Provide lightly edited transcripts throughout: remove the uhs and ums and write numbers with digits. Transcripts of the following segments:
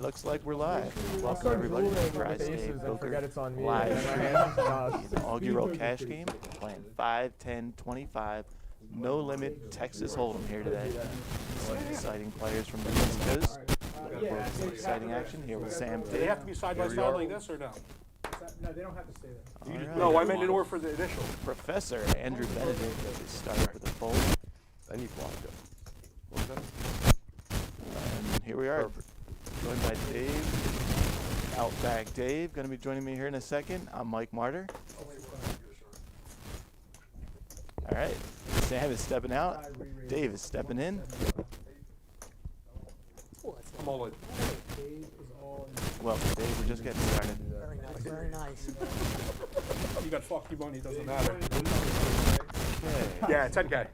looks like we're live. Welcome everybody to TriStatePoker live stream. The inaugural cash game. Playing 5, 10, 25. No limit Texas Hold'em here today. Some exciting players from the East Coast. Looking forward to some exciting action here with Sam. Do they have to be side by side like this or no? No, they don't have to stay there. Right. No, I meant in order for the initial. Professor Andrew Benedict is starting with a fold. I need block it. What was that? And here we are, joined by Dave, Outback Dave, going to be joining me here in a second. I'm Mike Martyr. All right, Sam is stepping out. Dave is stepping in. I'm all in. Well, Dave, we're just getting started. Very nice, very nice. You got fuck you money, doesn't matter. Okay. Yeah, 10K.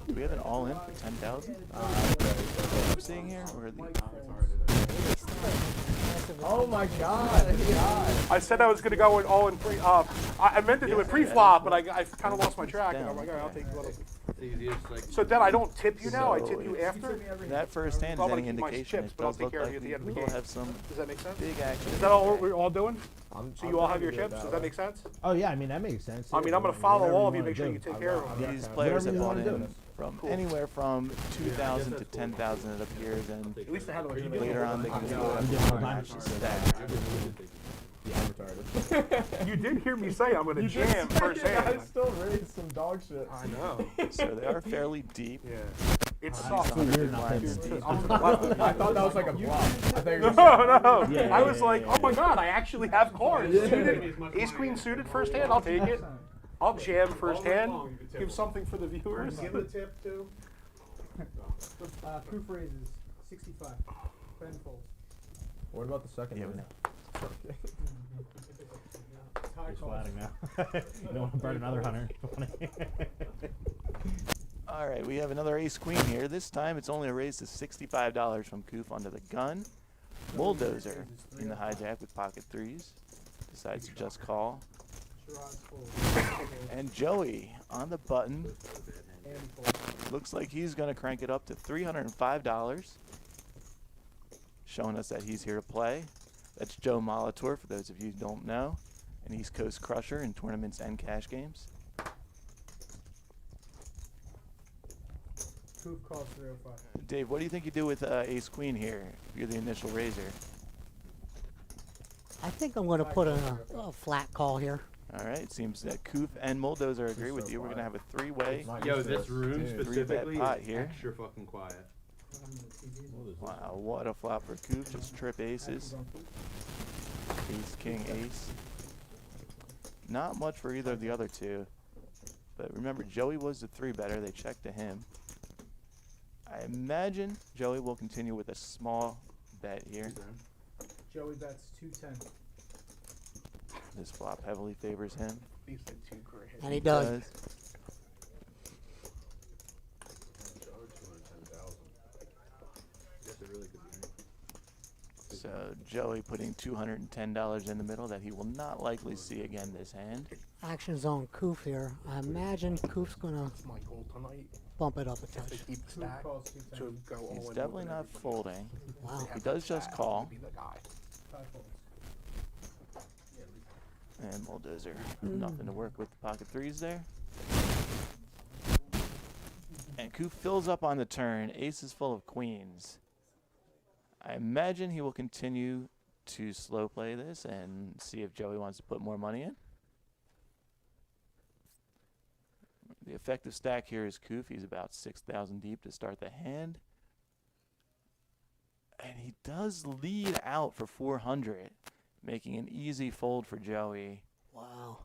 Do we have an all-in for 10,000? I'm seeing here, or the Oh my God! I said I was going to go all in pre. I meant to do it pre-flop, but I kind of lost my track, and I'm like, all right, I'll take one. So then I don't tip you now. I tip you after. that first hand is Well, I'm any gonna keep my indication. chips, It but I'll does take look care of like you at the we end of the will game. have some Does that make sense? big action. Is that all we're all doing? So I'm you all have trying your to get chips? that Does that way. make sense? Oh yeah, I mean that makes sense. I mean, I'm going to follow all of you. Make sure you take care of them. These players have Whatever bought you wanna in do. from anywhere from 2,000 to 10,000 it appears, and At least I had to like later on they can do I'm doing it. all time. Yeah, I'm retarded. You did hear me say I'm going to jam first I hand. still raised some dog shit. I know. So they are fairly deep. Yeah. It's These soft. 100 lines Dude, deep. I thought that was like a block. I thought you were No. Yeah, I was yeah, like, yeah, oh my God, I actually have cards. Suited, ace queen suited first hand. I'll take it. I'll jam first hand. Give something for the viewers. Give a tip too. Proof raises 65. Ben folds. What about the second Yeah, one? High He's calls. flatting now. You don't want to burn another 120. All right, we have another ace queen here. This time it's only a raise to $65 from Koof under the gun. Bulldozer in the hijack with pocket threes. Decides to just call. Sherrod's fold. And Joey on the button. And fold. Looks like he's going to crank it up to $305. Showing us that he's here to play. That's Joe Molitor, for those of you who don't know. An East Coast crusher in tournaments and cash games. Proof calls 305. Dave, what do you think you do with ace queen here? You're the initial raiser. I think I'm going to put a flat call here. All right, it seems that Koof and Bulldozer agree with you. We're going to have a three-way. Yo, this room Dude. specifically pot is here. extra fucking quiet. Wow, what a flop for Koof. Just trip aces. Ace, king, ace. Not much for either of the other two. But remember, Joey was the three-better. They checked to him. I imagine Joey will continue with a small bet here. Joey bets 210. This flop heavily favors him. These like 2 grand. And he does. So Joey putting $210 in the middle that he will not likely see again this hand. Action zone Koof here. I imagine Koof's going to That's my goal tonight. bump it up a If they touch. keep the Proof stack calls to 210. go all He's in definitely with not everybody. folding. Wow. They He have does the just stack call. to be the guy. 5 folds. And Bulldozer, nothing to work with the pocket threes there. And Koof fills up on the turn. Ace is full of queens. I imagine he will continue to slow play this and see if Joey wants to put more money in. The effective stack here is Koof. He's about 6,000 deep to start the hand. And he does lead out for 400, making an easy fold for Joey. Wow.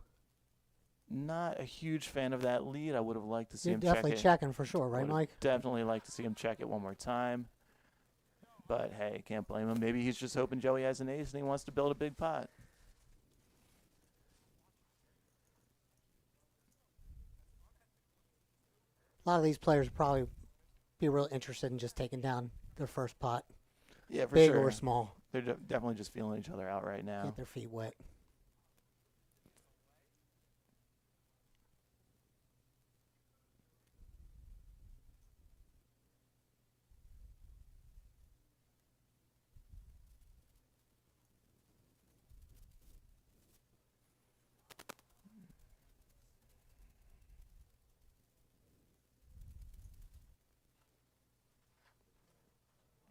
Not a huge fan of that lead. I would have liked to see You're him definitely check it. checking for sure, right, Would've Mike? Definitely like to see him check it one more time. But hey, can't blame him. Maybe he's just hoping Joey has an ace and he wants to build a big pot. A lot of these players probably be real interested in just taking down their first pot, Yeah, for big sure. or small. They're definitely just feeling each other out right now. Get their feet wet.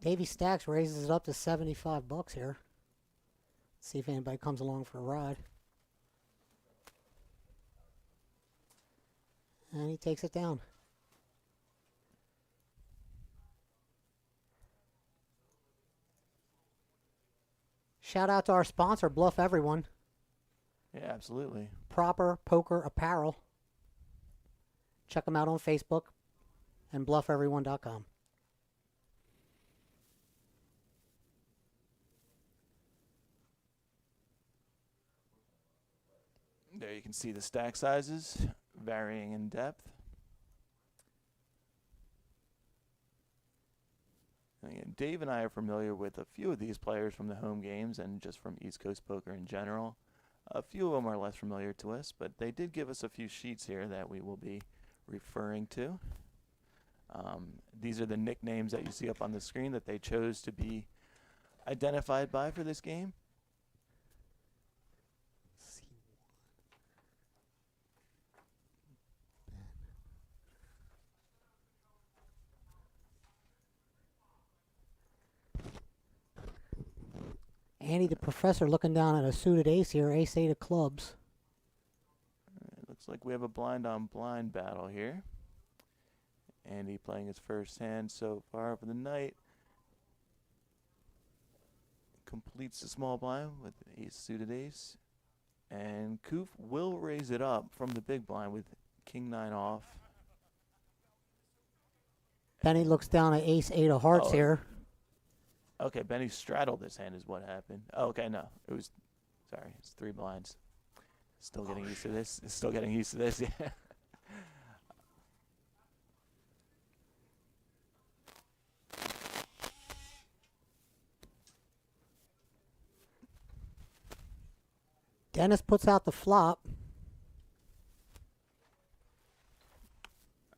Davey Stacks raises it up to $75 here. See if anybody comes along for a ride. And he takes it down. Shout out to our sponsor, Bluff Everyone. Yeah, absolutely. Proper Poker Apparel. Check them out on Facebook and blufferyone.com. There you can see the stack sizes varying in depth. And again, Dave and I are familiar with a few of these players from the home games and just from East Coast Poker in general. A few of them are less familiar to us, but they did give us a few sheets here that we will be referring to. These are the nicknames that you see up on the screen that they chose to be identified by for this game. Andy the Professor looking down at a suited ace here, ace-8 of clubs. It looks like we have a blind-on-blind battle here. Andy playing his first hand so far for the night. Completes the small blind with ace suited ace. And Koof will raise it up from the big blind with king-9 off. Benny looks down at ace-8 of hearts Oh. here. Okay, Benny straddled his hand is what happened. Oh, okay, no. It was, sorry, it's 3 blinds. Still getting used to this. Still getting used to this, yeah. Dennis puts out the flop.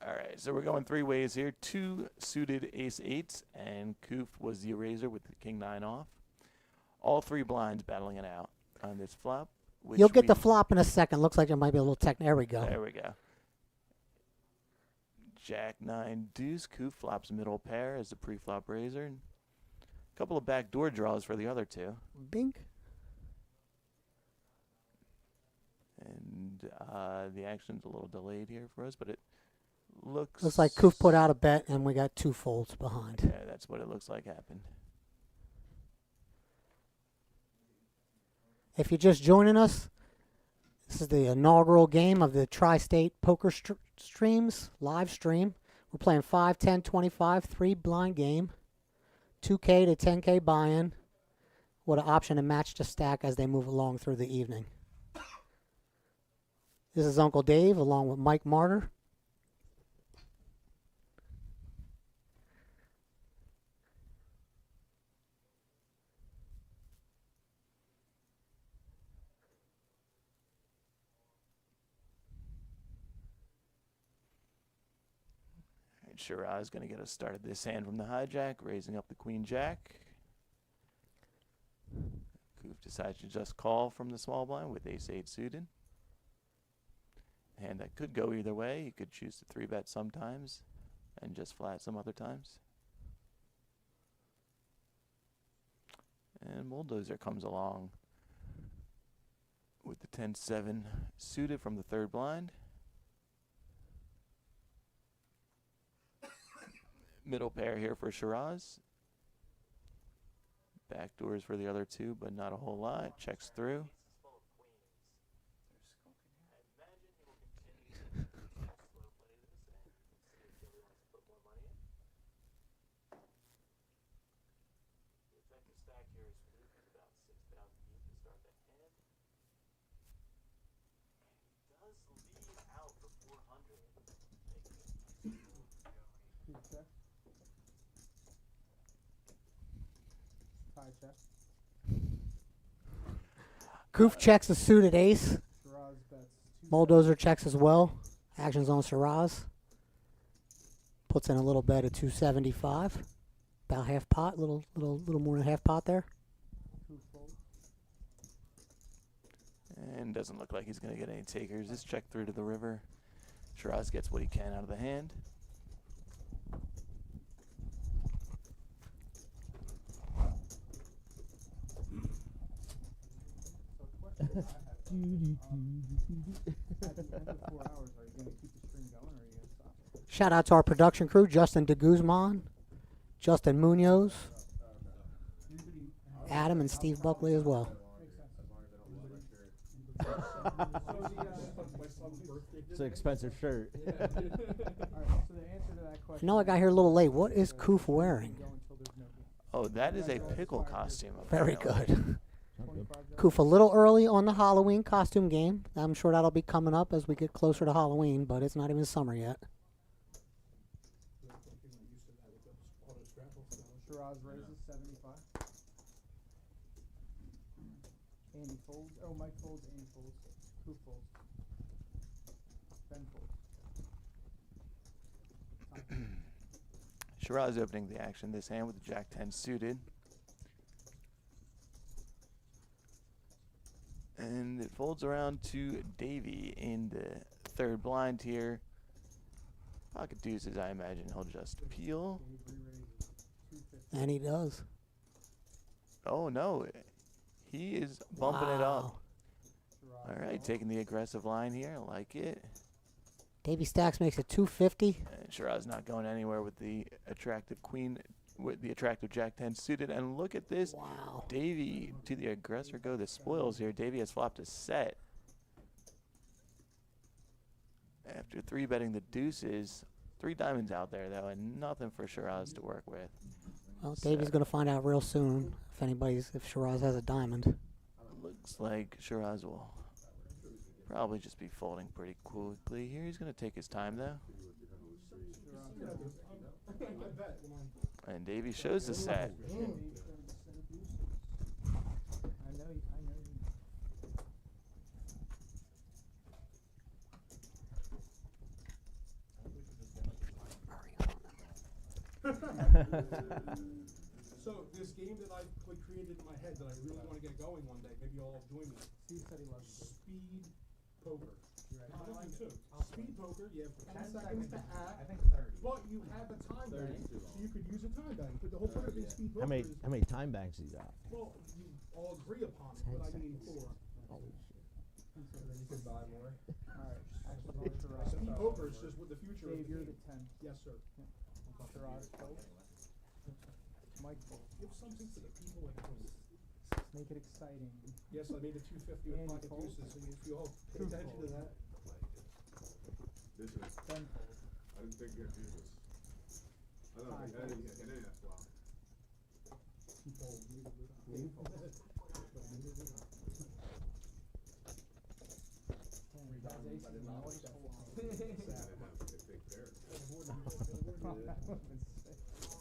All right, so we're going 3 ways here. 2 suited ace-8s, and Koof was the eraser with the king-9 off. All 3 blinds battling it out on this flop. You'll get the flop in a second. Looks like there might be a little tech. There we go. There we go. Jack-9 deuce. Koof flops middle pair as the pre-flop raiser. A couple of backdoor draws for the other 2. Bink. And the action's a little delayed here for us, but it looks Like Koof put out a bet, and we got 2 folds behind. Yeah, that's what it looks like happened. If you're just joining us, this is the inaugural game of the Tri-State Poker streams, live stream. We're playing 5, 10, 25, 3 blind game, 2K to 10K buy-in, with an option to match the stack as they move along through the evening. This is Uncle Dave along with Mike Martyr. And Shiraz going to get us started this hand from the hijack, raising up the queen-jack. Koof decides to just call from the small blind with ace-8 suited. Hand that could go either way. You could choose to 3-bet sometimes and just flat some other times. And Bulldozer comes along with the 10-7 suited from the 3rd blind. Middle pair here for Shiraz. Backdoors for the other 2, but not a whole lot. Checks through. Koof checks a suited ace. Shiraz bets 2 Bulldozer checks as well. Actions on Shiraz. Puts in a little bet of 275. About half pot, little more than half pot there. 2 folds. And doesn't look like he's going to get any takers. Just check through to the river. Shiraz gets what he can out of the hand. At the end of 4 hours, are you going to keep the stream going or are you going to stop it? Shout out to our production crew, Justin De Guzman, Justin Munoz, Adam, and Steve Buckley as well. It's an expensive shirt. Alright, so the answer to that I question. know I got here a little late. What is Koof wearing? Go until there's no game. Oh, that is a pickle costume. Very apparently. good. Not good. 25 Koof a little early on the Halloween costume game. I'm sure that'll be coming up as we get closer to Halloween, but it's not even summer yet. Shiraz raises 75. Andy folds. Oh, Mike folds. Andy folds. Who folds? Ben folds. Shiraz opening the action this hand with the Jack 10 suited. And it folds around to Davey in the third blind here. Pocket deuces, I imagine he'll just peel. Dave re-raises 250. And he does. Oh no, he is bumping it up. Wow. Shiraz All right, taking the aggressive line here. I like it. Davey Stacks makes it 250. And Shiraz not going anywhere with the attractive queen, with the attractive Jack 10 suited. And look at this. Wow. Davey to the aggressor go the spoils here. Davey has flopped a set. After 3-betting the deuces, 3 diamonds out there though, and nothing for Shiraz to work with. Well, Davey's going to find out real soon if Shiraz has a diamond. Looks like Shiraz will probably just be folding pretty quickly here. He's going to take his time though. And Davey shows the set. I know you. So this game that I created in my head that I really want to get going one day, maybe you'll all join me. Steve said he loves it. Speed poker. Right. I like too. Speed poker, you have 10 seconds to act, think 30. but you have a time bank, so you could use a time bank. But the whole point of being speed poker is, How many time banks you got? well, you all agree upon it, but I mean 4. You could buy more. Alright. Actually, Shiraz. Speed poker is just with the future of Dave, the you're game. the 10. Yes, sir. Shiraz folds. Mike folds. Give something to the people at home. Make it exciting. Yes, I made the 250 with Andy pocket folds. deuces, so if you all pay Who attention to folds? that. This is, Ben folds. I didn't think you did this. I don't think I didn't get any of that flop. He folds. Dave folds. He has aces and he always folds. I didn't have a big pair.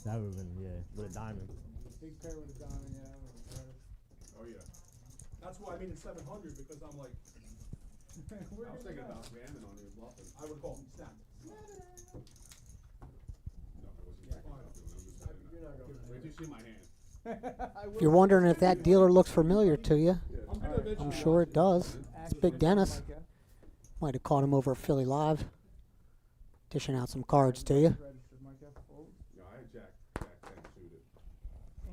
That would have been, yeah, with a diamond. Big pair with a diamond, yeah. Oh, yeah. That's why I made it 700 because I'm like, I was thinking about jamming on you bluffing. I would call snap. No, I wasn't thinking about doing it. I'm just saying that. Wait till you see my hand. If you're wondering if that dealer looks familiar to you, I'm gonna eventually I'm sure it does. It's Big Dennis. Micah. Might have caught him over at Philly Live, dishing out some cards to you. Registered Micah folds. Yeah, I had Jack 10 suited.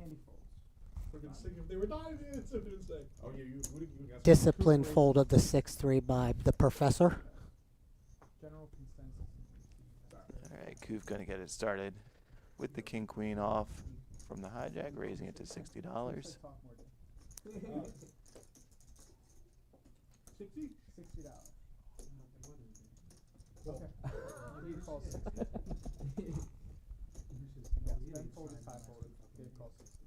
Andy folds. We're gonna sing if they were dying. It's what they say. Oh, yeah, you got Disciplined fold of the 6-3 by the professor. General consensus. All right, Koof going to get it started with the king queen off from the hijack, raising it to $60. Talk more, Dave. 60? $60. Okay. He calls 60. Yes, Ben folded, tie folded. Dave calls 60.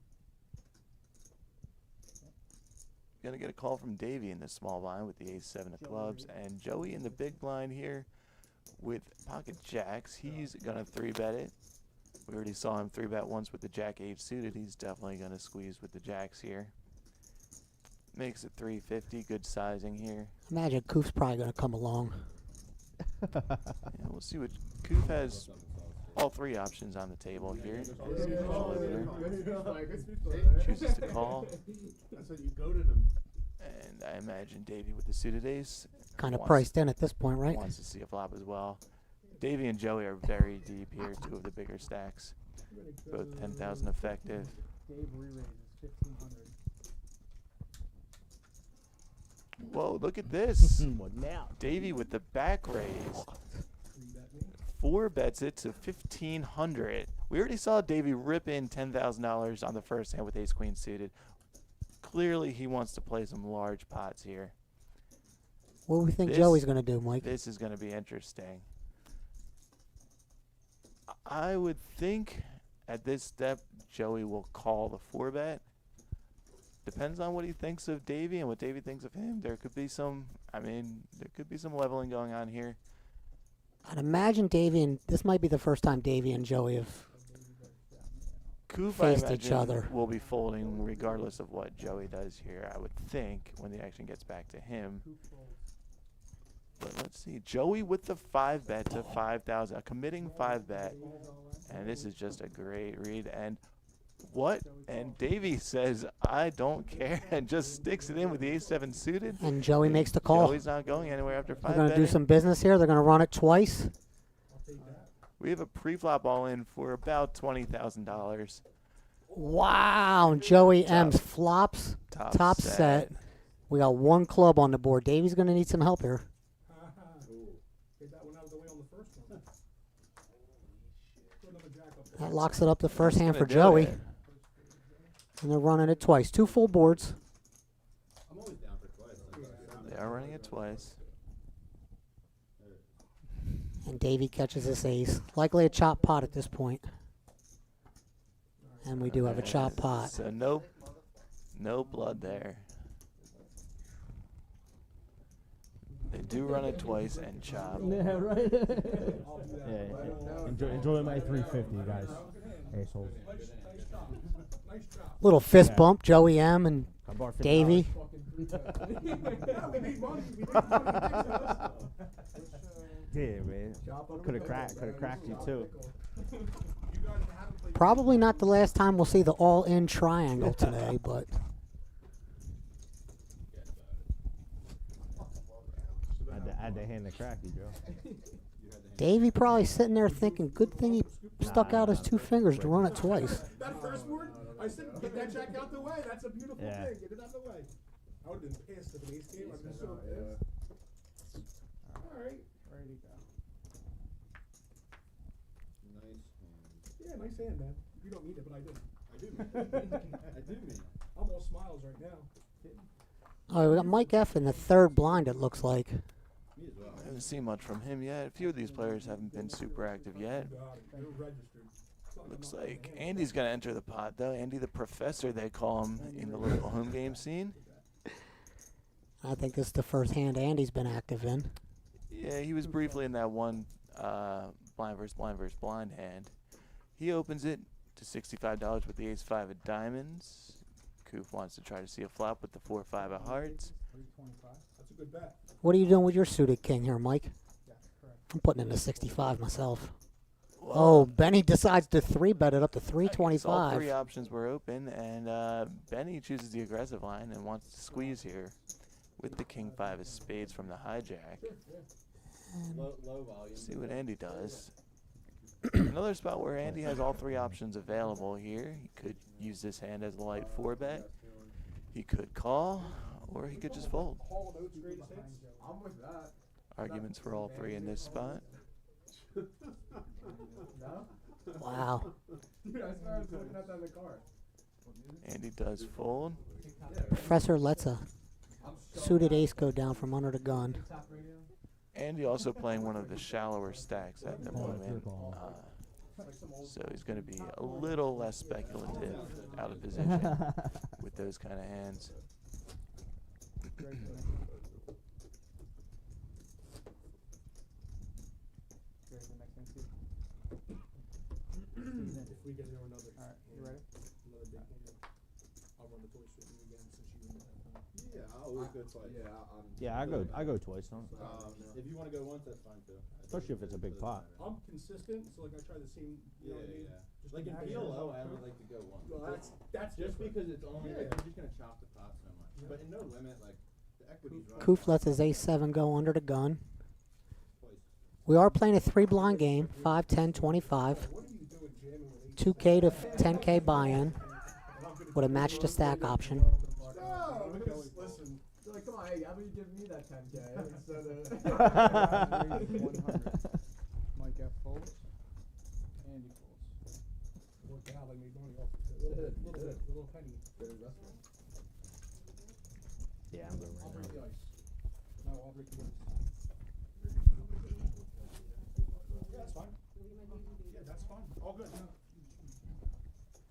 Going to get a call from Davey in the small blind with the ace-7 of clubs, and Joey in the big blind here with pocket jacks. He's going to 3-bet it. We already saw him 3-bet once with the jack 8 suited. He's definitely going to squeeze with the jacks here. Makes it 350. Good sizing here. Imagine Koof's probably going to come along. Yeah, we'll see what Koof has. All 3 options on the table here. Chooses to call. That's what you goaded him. And I imagine Davey with the suited ace. Kind of wants- priced in at this point, right? Wants to see a flop as well. Davey and Joey are very deep here, 2 of the bigger stacks. Both 10,000 effective. Dave re-raises 1,500. Whoa, look at this. What now? Davey with the back raise. 4 bets it to 1,500. We already saw Davey rip in $10,000 on the first hand with ace queen suited. Clearly, he wants to play some large pots here. What do we think This- Joey's going to do, Mike? This is going to be interesting. I would think at this step, Joey will call the 4-bet. Depends on what he thinks of Davey and what Davey thinks of him. There could be some, there could be some leveling going on here. I'd imagine Davey and this might be the first time Davey and Joey have. Koof, Faced I each imagine, other. will be folding regardless of what Joey does here, I would think, when the action gets back to him. But let's see. Joey with the 5-bet to 5,000. A committing 5-bet. And this is just a great read. And what? And Davey says, I don't care, and just sticks it in with the ace-7 suited. And Joey makes the call. Joey's not going anywhere after 5 They're going to do betting. some business here. They're going to run it twice. We have a pre-flop all-in for about $20,000. Wow. Joey M's flops. Top set. We got 1 club on the board. Davey's going to need some help here. Get that one out of the way on the first one. Throw another jack up there. That locks it up the first hand for Gonna do Joey. it. And they're running it twice. 2 full boards. I'm always down for twice. They are running it twice. And Davey catches this ace. Likely a chop pot at this point. And we do have a chop pot. So no blood there. They do run it twice and chop. Yeah, right. Yeah. Enjoy my 350, guys. Assholes. Nice job. Little fist Yeah. bump. Joey M and I bought $50. Davey. Yeah, we need money. We need money. Yeah, man. Could have cracked you too. Probably not the last time we'll see the all-in triangle today, but I had to hand the cracky, Joe. Davey probably sitting there thinking, good thing he stuck out his 2 fingers to run it twice. That first board, I said, get that jack out the way. That's a beautiful Yeah. thing. Get it out the way. I would have been pissed if an ace came. I'd been so pissed. All right. Ready to go. Yeah, nice hand, man. You don't need it, but I do. I do mean I do mean I'm all smiles right now. Oh, we got Mike F in the 3rd blind, it looks like. me as well. I haven't seen much from him yet. A few of these players haven't been super active yet. Got it. You're registered. Something Looks about like my hand. Andy's going to enter the pot, though. Andy the Professor, they call him in the local home game scene. I think this is the first hand Andy's been active in. Yeah, he was briefly in that one blind versus blind hand. He opens it to $65 with the ace-5 of diamonds. Koof wants to try to see a flop with the 4-5 of hearts. 325. That's a good bet. What are you doing with your suited king here, Mike? Yeah, correct. I'm putting in the 65 myself. Whoa. Oh, Benny decides to 3-bet it up to I guess all 325. 3 options were open, and Benny chooses the aggressive line and wants to squeeze here with the king-5 of spades from the hijack. Low volume. See what Andy does. Another spot where Andy has all 3 options available here. He could use this hand as a light 4-bet. He could call, or he could just fold. Hall notes, greatest hits. I'm with that. Arguments for all 3 in this spot. No? Wow. Dude, I started looking at that in the car. Andy does fold. Professor lets a suited ace go down from under the gun. Top radio. Andy also playing one of the shallower stacks at the Oh, it's your moment. call. So he's going to be a little less speculative out of position with those kind of hands. Great, the next one too. If we get here another. All right, you ready? Another big hand. I'll run the toys with you again since you didn't have time. Yeah, I always go twice. Yeah, I go twice, huh? If you want to go once, that's fine too. Especially if it's a big pot. I'm consistent, so like I try the same. You know what I mean? Just Like in in PLO, I would like to go once. Well, that's Just different. because it's only like Yeah. you're just gonna chop the pot so much. But in no limit, like the equity's right. Koof lets his ace-7 go under the gun. Twice. We are playing a 3-blind game, 5, 10, 25. What are you doing jamming with ace? 2K to 10K buy-in with a match to stack option. No, because listen. They're like, come on, hey, how many give me that 10K instead of. Raise 100. Mike F folds. Andy folds. Worked out, I made money off little penny. Good investment. Yeah, I'm going I'll right break the now. ice. No, I'll break the ice. Yeah, that's fine. Yeah, that's fine. All good.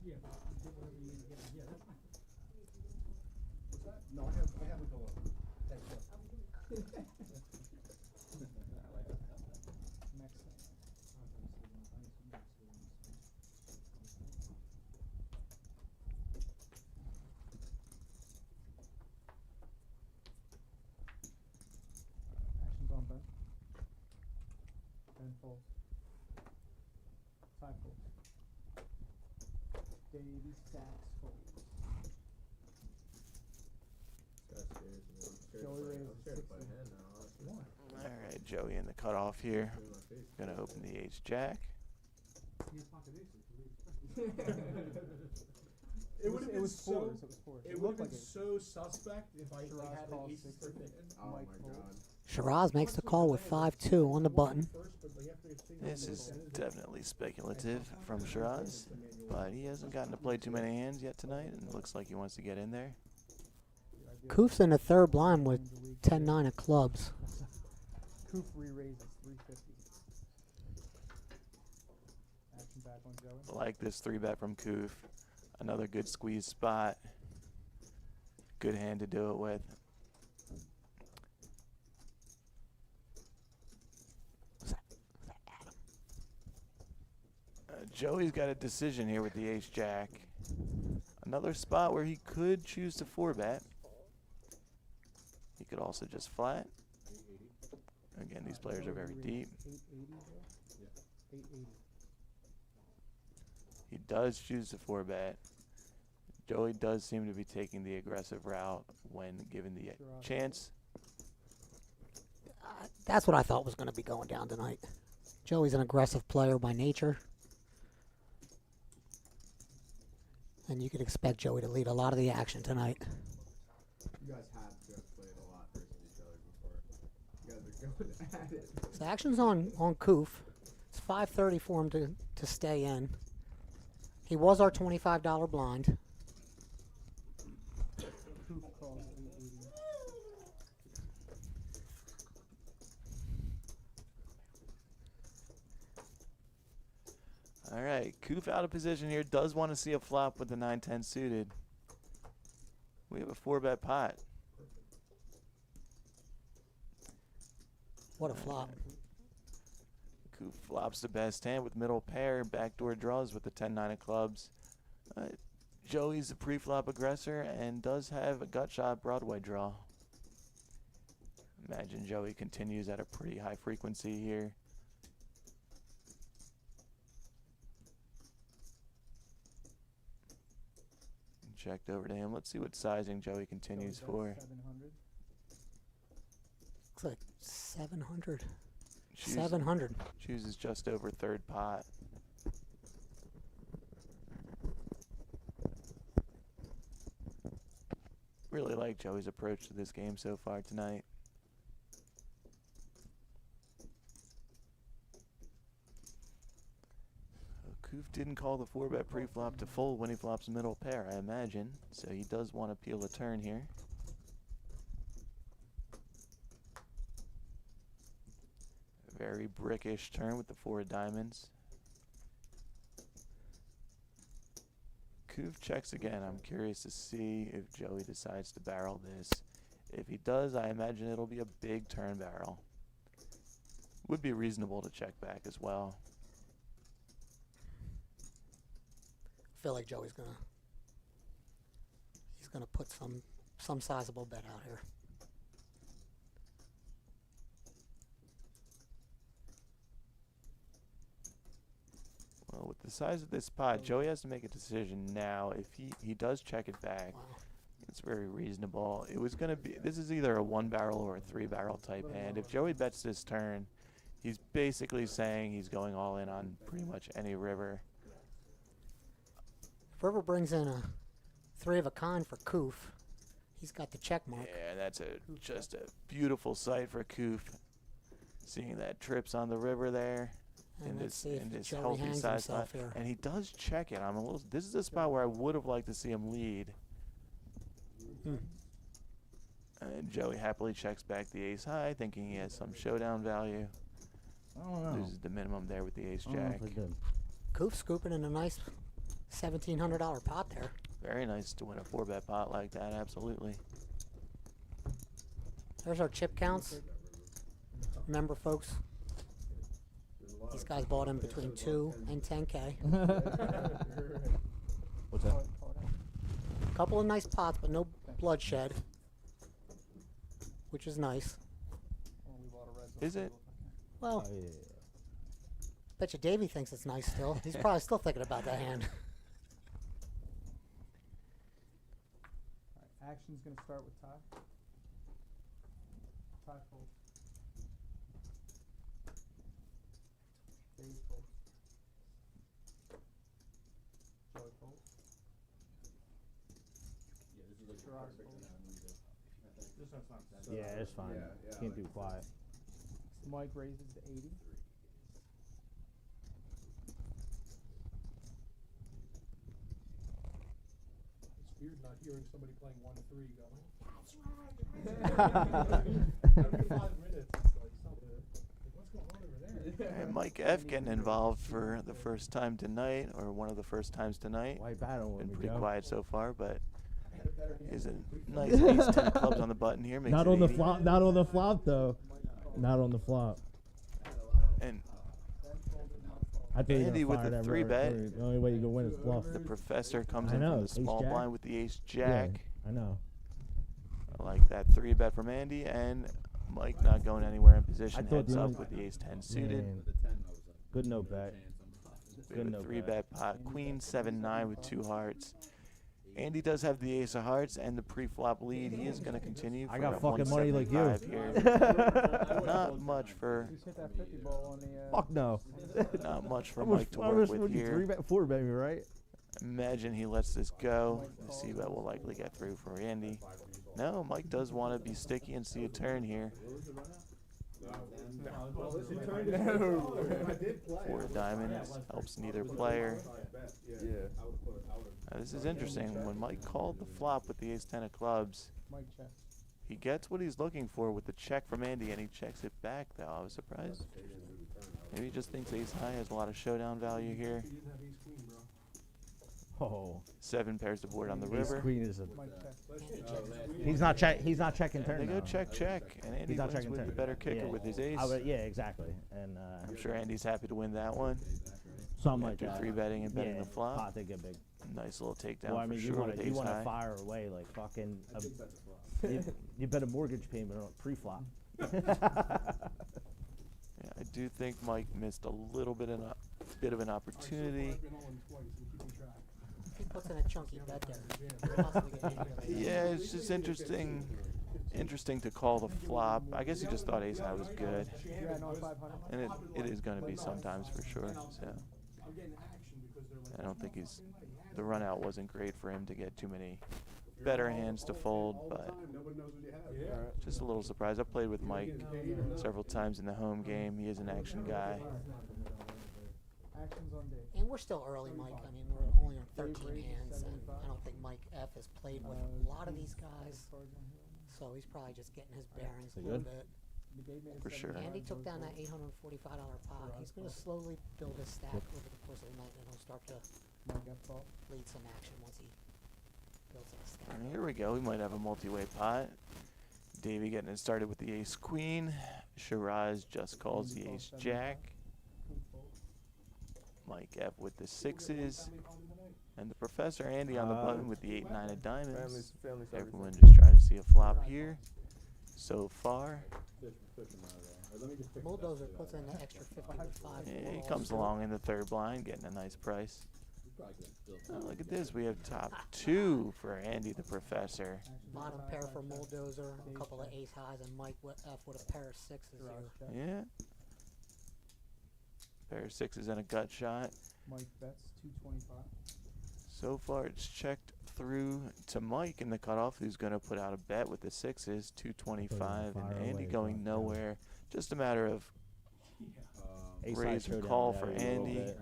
Yeah, get whatever you need to get. Yeah, that's fine. What's that? No, I have a pillow. Thanks, sir. Next thing. Action bumper. Ben folds. 5 folds. Davey stacks folds. This guy scares me. I'm Joey scared raises I'm scared to play 60. a hand now, honestly. All right, Joey in the cutoff here. In my face. Gonna open the ace jack. It would have It been was so. fours. It was fours. It It would have looked been like it. so suspect if I Shiraz had an calls ace 60. turned in. Oh Mike my folds. god. Shiraz makes the call with 5-2 on the button. This is definitely speculative from Shiraz, but he hasn't gotten to play too many hands yet tonight, and it looks like he wants to get in there. Koof's in the third blind with 10-9 of clubs. Koof re-raises 350. Action back on Joey. Like this 3-bet from Koof. Another good squeeze spot. Good hand to do it with. Joey's got a decision here with the ace jack. Another spot where he could choose to 4-bet. He could also just flat. Again, these players are very deep. 880, Joe? 880. He does choose to 4-bet. Joey does seem to be taking the aggressive route when given the chance. That's what I thought was going to be going down tonight. Joey's an aggressive player by nature. And you could expect Joey to lead a lot of the action tonight. You guys have just played a lot versus each other before. You guys are going at it. So action's on Koof. It's 5:30 for him to stay in. He was our $25 blind. Koof calls 880. All right, Koof out of position here. Does want to see a flop with the 9-10 suited. We have a 4-bet pot. What a flop. Koof flops the best hand with middle pair. Backdoor draws with the 10-9 of clubs. Joey's a pre-flop aggressor and does have a gut shot Broadway draw. Imagine Joey continues at a pretty high frequency here. Checked over to him. Let's see what sizing Joey continues for. 700. Looks like 700. Choose- 700. Chooses just over third pot. Really like Joey's approach to this game so far tonight. Koof didn't call the 4-bet pre-flop to fold when he flops middle pair, I imagine. So he does want to peel a turn here. Very brickish turn with the 4 of diamonds. Koof checks again. I'm curious to see if Joey decides to barrel this. If he does, I imagine it'll be a big turn barrel. Would be reasonable to check back as well. I feel like Joey's gonna put some sizable bet out here. Well, with the size of this pot, Joey has to make a decision now. If he does check it back, Wow. it's very reasonable. It was gonna be, this is either a 1-barrel or a 3-barrel type hand. If Joey bets this turn, he's basically saying he's going all in on pretty much any river. If River brings in a 3 of a kind for Koof, He's got the check mark. Yeah, that's just a beautiful sight for Koof. Seeing that trips on the river there. And let's see if this Joey healthy hangs size himself spot. here. And he does check it. This is a spot where I would have liked to see him lead. Hmm. And Joey happily checks back the ace high, thinking he has some showdown value. I don't know. Loses the minimum there with the ace I don't know jack. if I did. Koof scooping in a nice $1,700 pot there. Very nice to win a 4-bet pot like that, absolutely. There's our chip counts. Remember, folks, these guys bought in between 2 and 10K. What's that? A couple of nice pots, but no bloodshed, which is nice. Is it? Well, Oh, yeah. bet you Davey thinks it's nice still. He's probably still thinking about that hand. Alright, action's gonna start with tie. Tie fold. Dave fold. Joey fold. Shiraz fold. Yeah, it's fine. Yeah, Can't do quiet. Mike raises to 80. It's weird not hearing somebody playing 1-3 going, that's right. Every 5 minutes, it's like something. Like, what's going on over there? And Mike F getting involved for the first time tonight, or one of the first times tonight. Why battle with Been me, pretty Joe? quiet so far, but is a nice ace 10 clubs on the button here. Makes Not it on the 80. flop. Not on the flop though. Not on the flop. And I think you're Andy gonna with fire the that 3-bet. river. The only way you can win is bluff. the professor comes I in know, from the ace small jack. blind with the ace jack. Yeah, I know. I like that 3-bet from Andy, and Mike not going anywhere in position. thought Heads the up only- with the ace 10 suited. Man. Good no bet. We have a no 3-bet pot. Queen 7-9 with 2 hearts. Andy does have the ace of hearts and the pre-flop lead. He is going to continue. I for got a fucking money like you. 175 Here. Not much for Just hit that 50 ball on the. Fuck no. not much for I was, Mike to I work was with with you here. 3-bet, 4-bet me, right? Imagine he lets this go. The C-bet will likely get through for Andy. No, Mike does want to be sticky and see a turn here. 4 of diamonds helps neither player. Now, this is interesting. When Mike called the flop with the ace 10 of clubs, Mike check. he gets what he's looking for with the check from Andy, and he checks it back, though. I was surprised. Maybe he just thinks ace high has a lot of showdown value here. You didn't have ace queen, bro. Oh, 7 pairs to board on the ace river. queen is a. Mike check. He's not check. He's not checking turn. They go now. check, and Andy not wins checking with turn. the better kicker Yeah. with his ace. Yeah, exactly. And I'm sure Andy's happy to win that one. something like After that. 3-betting and betting Yeah, the flop. pot they get big. Nice little takedown Well, I for mean, sure with you ace want to high. fire away like fucking. You bet a mortgage payment on pre-flop. Yeah, I do think Mike missed a little bit of an opportunity. I've been on twice and keeping track. He puts in a chunky bet there. Possibly get 80 of it. Yeah, it's just interesting to call the flop. I guess he just thought ace high was good, Yeah, no, 500. and it is going to be sometimes for sure. So I'm getting action because they're like, I don't think the run out wasn't great for him to get too many better hands to fold, but just a little surprised. I've played with Mike several times in the home game. He is an action guy. Actions on Dave. And we're still early, Mike. I mean, we're only on 13 hands, and I don't think Mike F has played with a lot of these guys. So he's probably just getting his bearings a little bit. For sure. Andy took down that $845 pot. He's going to slowly build his stack over the course of the night, and he'll start to Mike got fault. lead some action once he builds up a stack. And here we go. We might have a multi-way pot. Davey getting it started with the ace queen. Shiraz just calls the ace jack. Mike F with the 6s. And the Professor Andy on the button with the 8-9 of diamonds. Everyone just trying to see a flop here. So far, Bulldozer puts in an extra 55. yeah, he comes along in the 3rd blind, getting a nice price. Oh, look at this. We have top 2 for Andy the Professor. Bottom pair for Bulldozer, a couple of ace highs, and Mike F with a pair of 6s here. Yeah. Pair of 6s and a gut shot. Mike bets 225. So far, it's checked through to Mike in the cutoff, who's going to put out a bet with the sixes, 225, and fire Andy away, going Buck, nowhere. Just a matter of Ace raise high or showdown call now, for a little Andy. bit.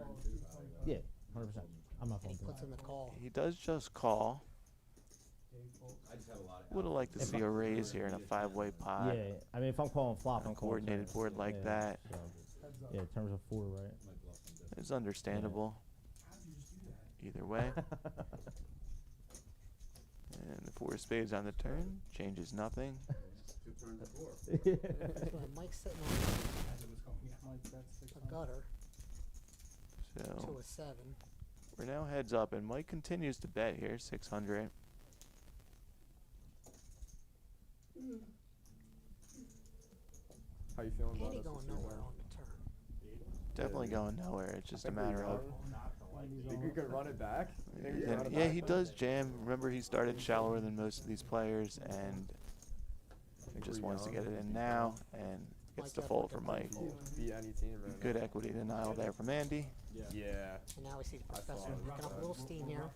Yeah, 100%. I'm not And he folding. puts in the call. He does just call. Would have liked to see a raise here in a 5-way pot. Yeah, I mean, if I'm calling flop, On a I'm calling coordinated turn. board like that. So, yeah, terms of 4, right? It's understandable. Either way. And the 4 of spades on the turn changes nothing. That's why Mike's sitting on Mike, that's 600. a gutter to So a 7. we're now heads up, and Mike continues to bet here, 600. How you feeling about Andy us going this year, nowhere man? on the turn. Definitely going nowhere. It's just a Think we matter of. are. Think we could run it back? You think we can run it Yeah, back? he does jam. Remember, he started shallower than most of these players, and Think just we're wants to young. get it in now, and gets the Mike fold F for with the Mike. fold. Beat any team right Good now. equity denial there from Andy. Yeah. And now we see the I saw professor it. picking up a little steam here.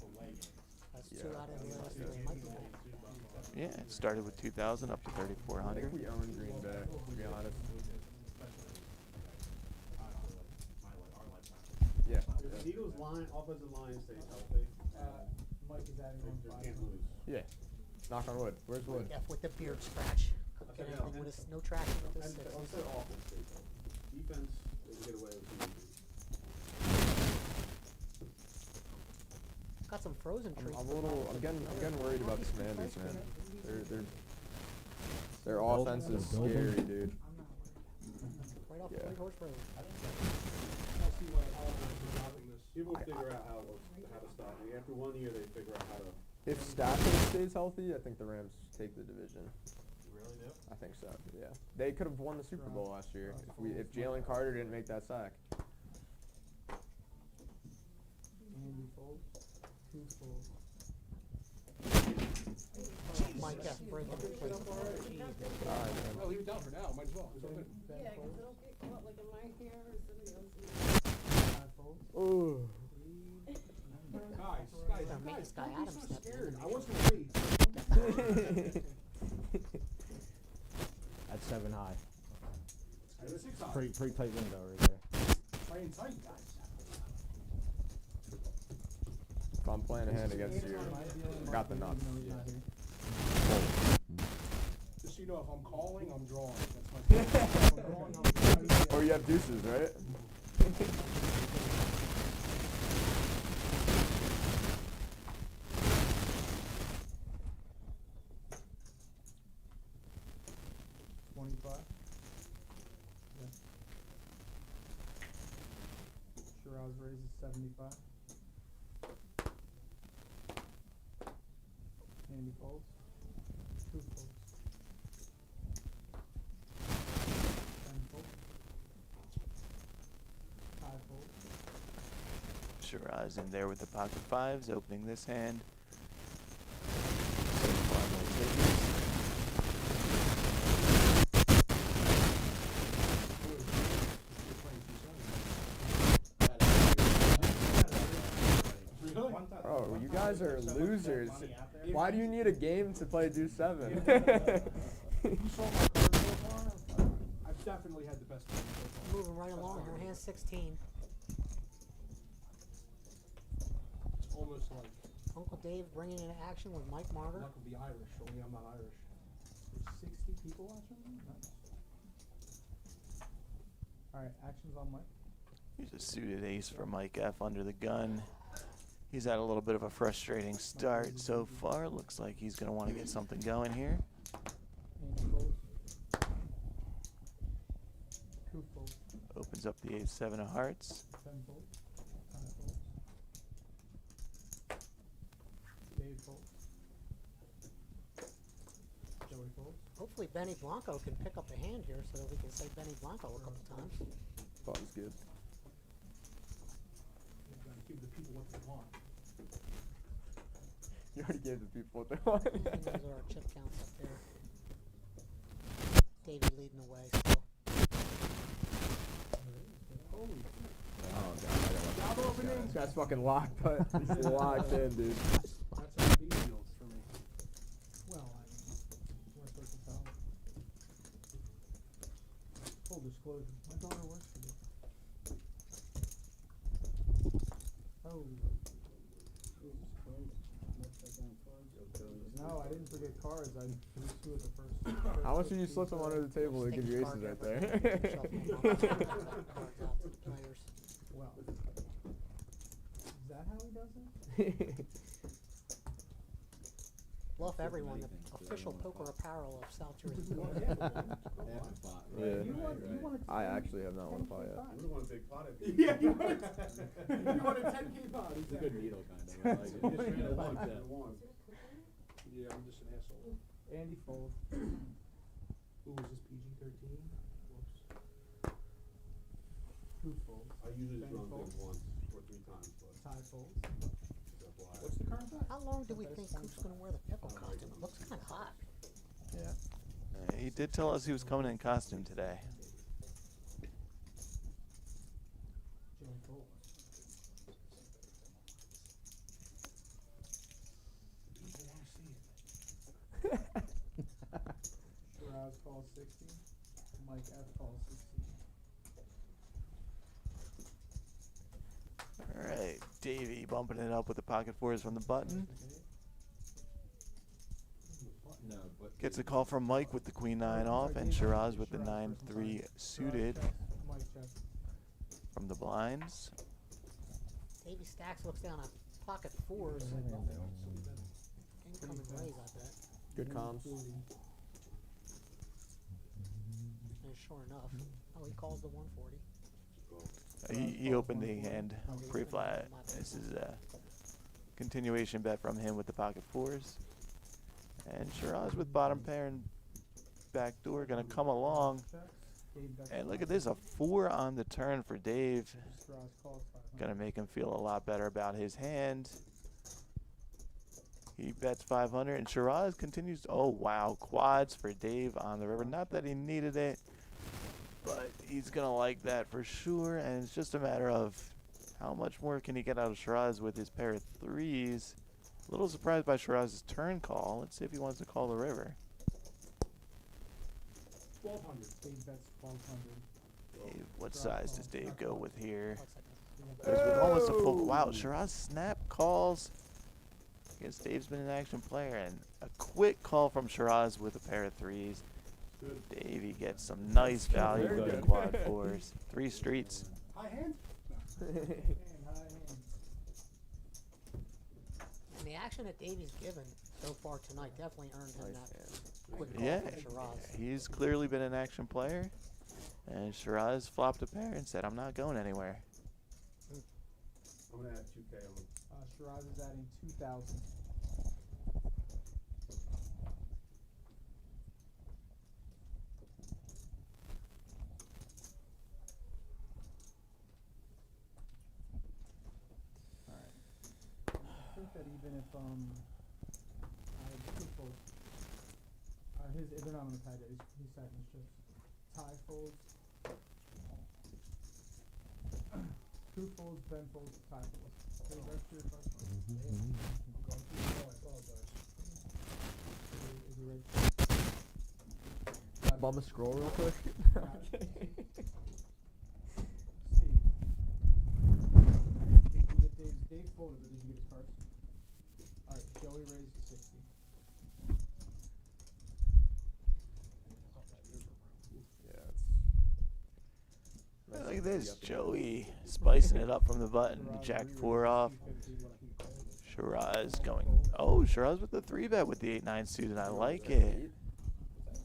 That's 2 Yeah. out of the last 3 Mike fold. Yeah, it started with 2,000 up to I 3,400. think we own Green Bay, to be honest. Yeah. If the Eagles' line, offensive line stays healthy, Mike is adding they 1 can't 5. lose. Yeah. Knock on wood. Where's wood? F with the beard scratch. Couldn't get Okay, anything with his, no traction with his And sixes. I'll say offense stays healthy. Defense, they can get away with some injuries. Got some frozen trees. I'm getting worried about the Commanders, man. Their offense is Build 'em. scary, dude. Right off Yeah. 3-horse road. I see why all of them are stopping this. People figure out how to stop me. After 1 year, they figure out how to. If Stafford stays healthy, I think the Rams take the division. You really do? I think so. Yeah. They could have won the Super Bowl last year if Jalen Carter didn't make that sack. Andy folds. 2 folds. Mike F breaking the plate. All right, man. I'll leave it down for now. Might as well. Ben Yeah, because folds. it'll get caught like in my hair or somebody else's. 5 folds. Ooh. Guys, Gotta make this guy don't be Adams so step in. scared. I was gonna raise. That's 7 high. I had a 6 high. Pretty tight window right there. Playing tight, guys. If I'm playing a hand against you, got the nuts. No, he's not here. Just so you know, if I'm calling, I'm drawing. That's my If I'm drawing, I'm drawing. Or you have deuces, right? Shiraz raises 75. Andy folds. 2 folds. 10 folds. 5 folds. Shiraz in there with the pocket 5s, opening this hand. So far, no takers. Oh, you guys are losers. Why do you need a game to play Deuce 7? You saw my card so far? I've definitely had the best game so far. Moving right along here, hand 16. It's almost like Uncle Dave bringing into action with Mike Martyr. luck would be Irish, only I'm not Irish. There's 60 people watching? Nice. Alright, actions on Mike. Here's a suited ace for Mike F under the gun. He's had a little bit of a frustrating start so far. Looks like he's going to want to get something going here. Andy folds. 2 folds. Opens up the ace 7 of hearts. 10 folds. 5 folds. Dave folds. Joey folds. Hopefully Benny Blanco can pick up a hand here so that we can say Benny Blanco a couple times. Thought it was good. You gotta give the people what they want. You already gave the people what they want. And those are our chip counts up there. Davey leading the way still. Holy Oh god, I got lucky. This guy's fucking locked, but he's locked in, dude. That's how it be. get cards, I just do it the first. How much did you slip them under the table to give you aces right there? Well, is that how he does it? Bluff everyone. The official poker apparel of South Jersey. Yeah. You want I actually have not won a pot yet. You want a big pot at Yeah, you want a 10K pot. It's a good needle, kind of. I like it. You just ran a one, you won. Yeah, I'm just an asshole. Andy fold. Ooh, is this PG-13? Whoops. Who folds? I usually Ben run folds. big once or 3 times, but Ty folds. that's why. What's the current bet? How long do we think Coop's going to wear the pickle costume? It looks kind of hot. Yeah. He did tell us he was coming in costume today. Joey folds. People want to see it. Shiraz calls 60. Mike F calls 60. Alright, Davey bumping it up with the pocket fours from the button. No, but Gets a call from Mike with the queen 9 off and Shiraz with the 9-3 suited Mike check. from the blinds. Davey Stacks looks down a pocket fours. Incoming raise, I bet. Good comms. And sure enough, oh, he calls the 140. He opened the hand pre-flat. This is a continuation bet from him with the pocket fours. And Shiraz with bottom pair and backdoor gonna come along. And look at this, a 4 on the turn for Dave. Shiraz calls 500. Gonna make him feel a lot better about his hand. He bets 500 and Shiraz continues. Oh wow, quads for Dave on the river. Not that he needed it, but he's gonna like that for sure. And it's just a matter of how much more can he get out of Shiraz with his pair of threes. A little surprised by Shiraz's turn call. Let's see if he wants to call the river. 1200. Dave bets 1200. Dave, what size does Dave go with here? There's been almost a full. Wow, Shiraz snap calls. I guess Dave's been an action player, and a quick call from Shiraz with a pair of threes. Davey gets some nice value with the quad fours. 3 streets. High hand? High hand. And the action that Davey's given so far tonight definitely earned him that quick call Yeah, from Shiraz. he's clearly been an action player. And Shiraz flopped a pair and said, I'm not going anywhere. I'm going to add 2K on him. Shiraz is adding 2,000. I think that even if people, they're not on the tie day. He's stacking his chips. Tie folds. Two folds, Ben folds, tie folds. Hey, that's your first one. I'm going too slow, I apologize. Is he ready? Bum a scroll real quick. Steve. Did you get Dave folded, but did you get his cards? Alright, Joey raised to 60. Look at this, Joey spicing it up from the button. Jack 4 off. Shiraz going. Oh, Shiraz with the 3-bet with the 8-9 suited. I like it.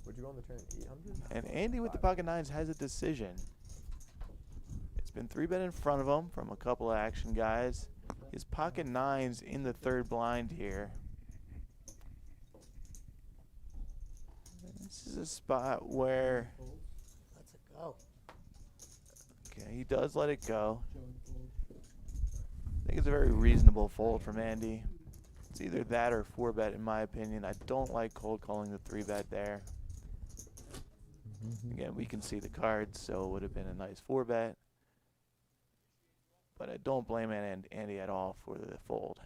Would you go on the turn 800? And Andy with the pocket 9s has a decision. It's been 3-bet in front of him from a couple of action guys. His pocket 9s in the 3rd blind here. This is a spot where Let's it go. okay, he does let it go. Joey folds. I think it's a very reasonable fold from Andy. It's either that or 4-bet in my opinion. I don't like cold calling the 3-bet there. Again, we can see the cards, so it would have been a nice 4-bet. But I don't blame Andy at all for the fold.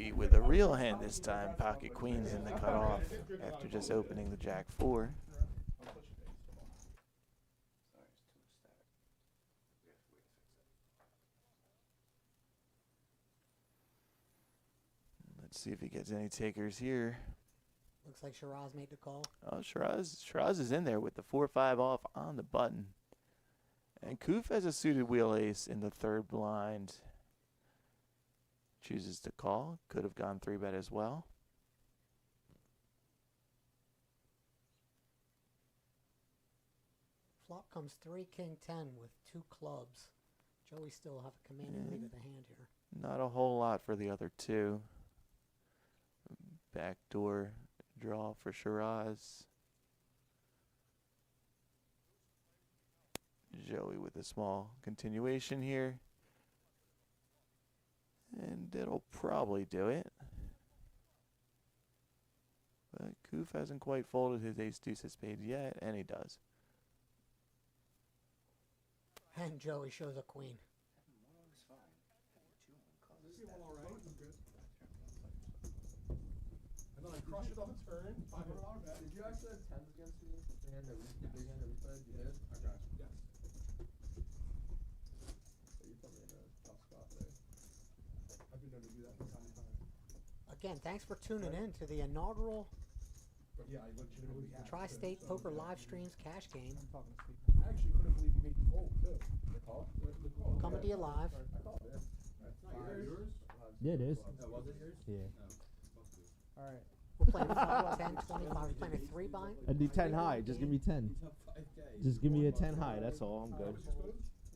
Joey with a real hand this time. Pocket queens in the cutoff after just opening the jack 4. Let's see if he gets any takers here. Looks like Shiraz made the call. Oh, Shiraz is in there with the 4-5 off on the button. And Koof has a suited wheel ace in the third blind. Chooses to call. Could have gone 3-bet as well. Flop comes 3 king 10 with 2 clubs. Joey still have a commanding lead of the hand here. Not a whole lot for the other two. Backdoor draw for Shiraz. Joey with a small continuation here. And it'll probably do it. But Koof hasn't quite folded his ace deuce of spades yet, and he does. And Joey shows a queen. And then I crushed it on the turn. $500 bet. Did you actually have tens against me? The hand that the big hand that we played? You did? Okay. Yes. So you put me in a tough spot there. I've been known to do that from time to time. Again, thanks for tuning in to the inaugural But yeah, I legitimately had to. TriState Poker live streams cash game. I'm talking to Steve. I actually couldn't believe you made the fold too. The call? The call. Coming to you live. I called it. That's not yours? Yeah, it is. Oh, was it yours? Yeah. No. Must be. All right. We're playing 5, 10, 25. We're playing a 3 bind. I do 10 high. Just give me 10. He's up 5K. Just give me a 10 high. That's all. I'm good.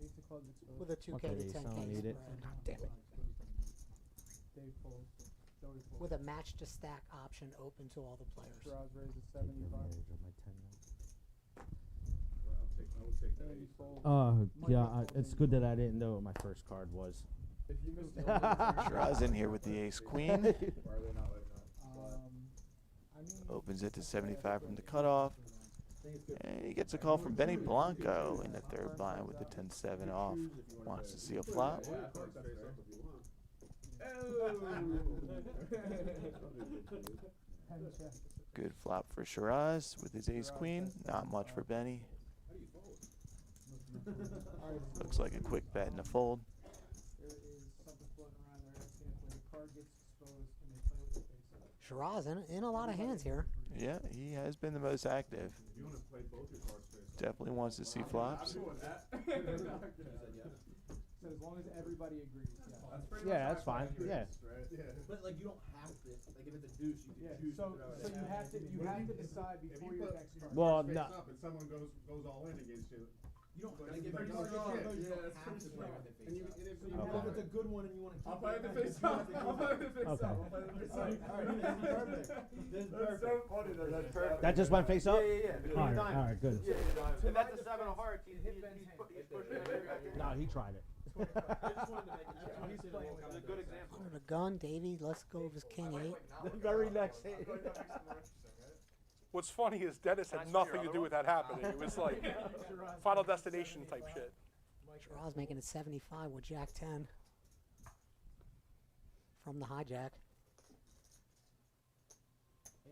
Ace of clubs exposed. With a 2K Okay, to so I 10K don't need it. spread. Ah, damn it. Dave folds. Joey folds. With a match to stack option open to all the players. Shiraz raises 75. Well, I would take that Andy ace. folds. Oh, yeah. It's good that I didn't know what my first card was. If you missed the Shiraz in here with the ace queen. why are they not letting that? I mean, Opens it to 75 from the cutoff. And he gets a call from Benny Blanco in the third blind with the 10-7 off. Wants to see a flop. Yeah, I feel like that's fair. pen check. Good flop for Shiraz with his ace queen. Not much for Benny. How do you fold? All right. Looks like a quick bet and a fold. There is something floating around there asking if when the card gets exposed, can they play with the face up? Shiraz in a lot of hands here. Yeah, he has been the most active. You want to play both your cards face up. Definitely wants to see flops. I'm doing that. So as long as everybody agrees, yeah. That's pretty Yeah, much that's how I fine. feel Yeah. it is, right? Yeah. But like you don't have to. Like if it's a deuce, you can Yeah, choose so to throw it. so you have to decide If before you your put next your card. Well, cards face no. up and someone goes all in against you. You don't But like if if you it's don't, a draw, you you can't. don't have to play with it And face you, up. and if So you you have have If it's a good one and you want to keep I'll play it, the then face you up. have to I'll keep play it. the face Okay. up. I'll play the face up. Alright, this is perfect. This is That's so perfect. funny that that's perfect. That just went face up? Yeah. All right, good. If that's a 7 of hearts, he's pushing it. No, he tried it. I just wanted to make it check. He's playing with a good example. Under the gun, Davey. Let's go with his king 8. The very next hit. What's funny is Dennis had nothing to do with that happening. It was like Final Destination type shit. Shiraz making it 75 with Jack 10 from the hijack.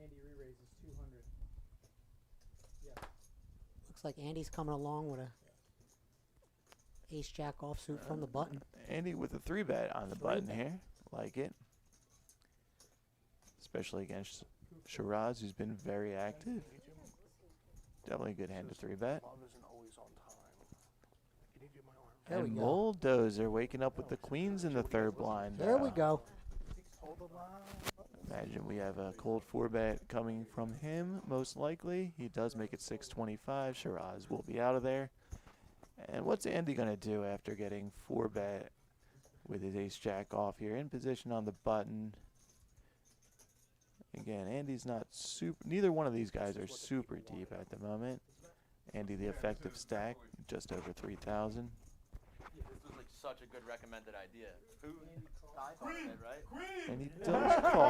Andy re-raises 200. Looks like Andy's coming along with a ace jack offsuit from the button. Andy with a 3-bet on the button here. Like it. Especially against Shiraz, who's been very active. Definitely a good hand to 3-bet. There we And go. Bulldozer waking up with the queens in the third blind. There we go. Imagine we have a cold 4-bet coming from him, most likely. He does make it 625. Shiraz will be out of there. And what's Andy going to do after getting 4-bet with his ace-jack off here? In position on the button. Again, Andy's not super... Neither one of these guys are super deep at the moment. Andy, the effective stack, just over 3,000. This was like such a good recommended idea. Who? Ty thought of it, right? And he does call.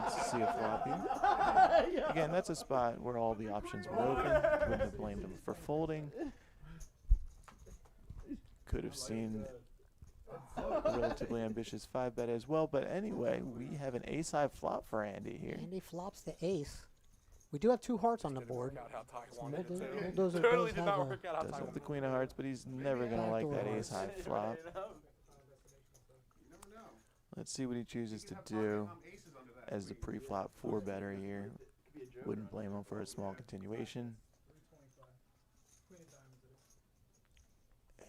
Wants to see a flop here. Again, that's a spot where all the options were open. Wouldn't have blamed him for folding. Could have seen A relatively ambitious 5-bet as well. But anyway, we have an ace-high flop for Andy here. Andy flops the ace. We do have 2 hearts on the board. Bulldozer Totally does did have not a work out how Does Ty have the wanted queen it of to. hearts, but he's never going to like Backdoor that hearts. ace-high You flop. never know. You never know. Let's see what he chooses You to can have do pocket aces under that as the queen. pre-flop 4-better here. Could be a joke. Wouldn't blame him for a small continuation. 325. Queen of diamonds it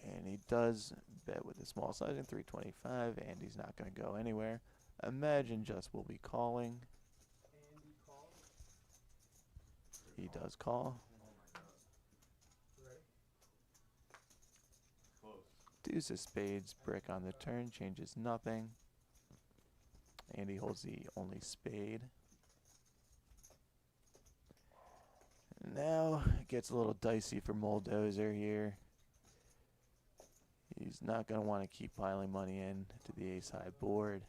is. And he does bet with a small sizing, 325. Andy's not going to go anywhere. Imagine just will be calling. Andy calls. He does call. Ready? Deuce of spades, brick on the turn, changes nothing. Andy holds the only spade. Now it gets a little dicey for Moldozer here. He's not going to want to keep piling money in to the ace-high board.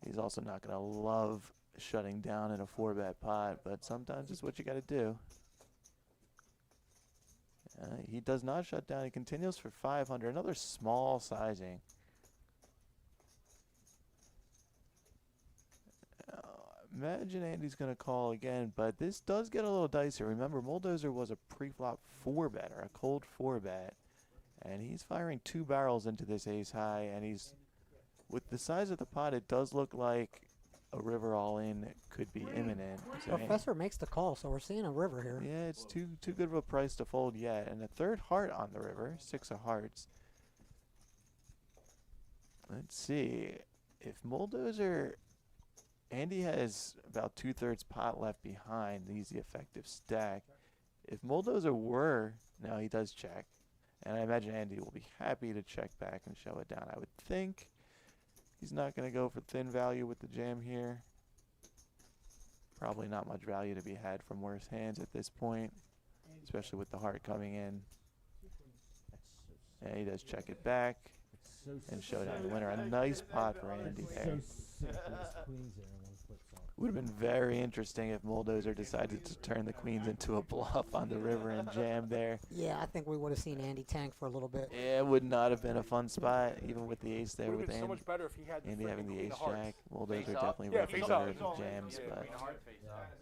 He's also not going to love shutting down in a 4-bet pot, but sometimes it's what you got to do. He does not shut down. He continues for 500. Another small sizing. Imagine Andy's going to call again, but this does get a little dicey. Remember, Moldozer was a pre-flop 4-better, a cold 4-bet, and he's firing 2 barrels into this ace-high, and he's, with the size of the pot, it does look like a river all-in could be imminent. So Professor makes the call, so we're seeing a river here. yeah, it's too good of a price to fold yet. And a 3rd heart on the river, 6 of hearts. Let's see. If Moldozer, Andy has about 2/3 pot left behind. He's the effective stack. If Moldozer were, now he does check. And I imagine Andy will be happy to check back and show it down. I would think he's not going to go for thin value with the jam here. Probably not much value to be had from worse hands at this point, especially with the heart coming in. And he does check it back and show down the winner. A nice pot for Andy there. Would have been very interesting if Moldozer decided to turn the queens into a bluff on the river and jam there. Yeah, I think we would have seen Andy tank for a little bit. Yeah, it would not have been a fun spot, even with the ace there Would with have been so Andy. much better if he had Andy freaking having the queen ace of hearts. jack. Moldozer Face up? definitely Yeah, face up. representative of jams, Yeah, but queen of hearts face up.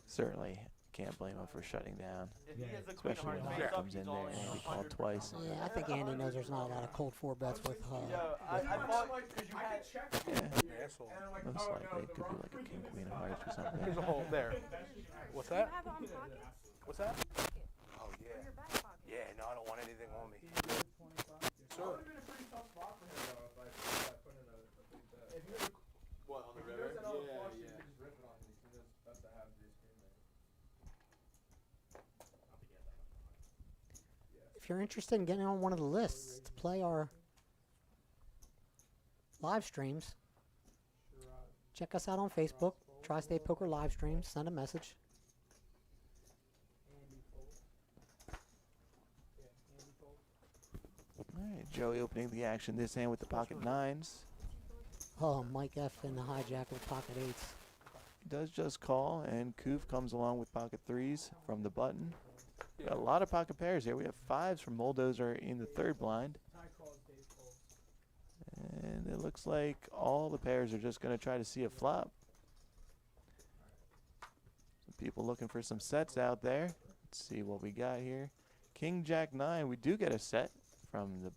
certainly can't blame him for shutting down. If he has the queen of Especially when hearts the face heart up, comes he's in there all and in Andy called 100%. twice. Yeah, I think Andy knows there's not a lot of cold 4-bets with Yo, I thought because you had Yeah, Asshole. most likely it could be like a king, queen of hearts or something. Here's a hole there. What's You that? have it on pocket? What's that? Pocket. Oh Or yeah. your back pocket. Yeah, no, I don't want anything on me. 25. Sir. That would have been a pretty tough spot for him though if I put in a big bet. If you're what on the If there's river? another flush, you could just rip it on him. He's gonna best to have these screen there. If you're interested in getting on one of the lists to play our live streams, check us out on Facebook, Tri-State Poker live streams. Send a message. Andy folds. Yeah, Andy folds. All right, Joey opening the action this hand with the pocket 9s. Oh, Mike F in the hijack with pocket 8s. He does just call, and Koof comes along with pocket 3s from the button. Got a lot of pocket pairs here. We have 5s from Moldozer in the 3rd blind. Ty calls, Dave folds. And it looks like all the pairs are just going to try to see a flop. Some people looking for some sets out there. Let's see what we got here. King Jack 9. We do get a set from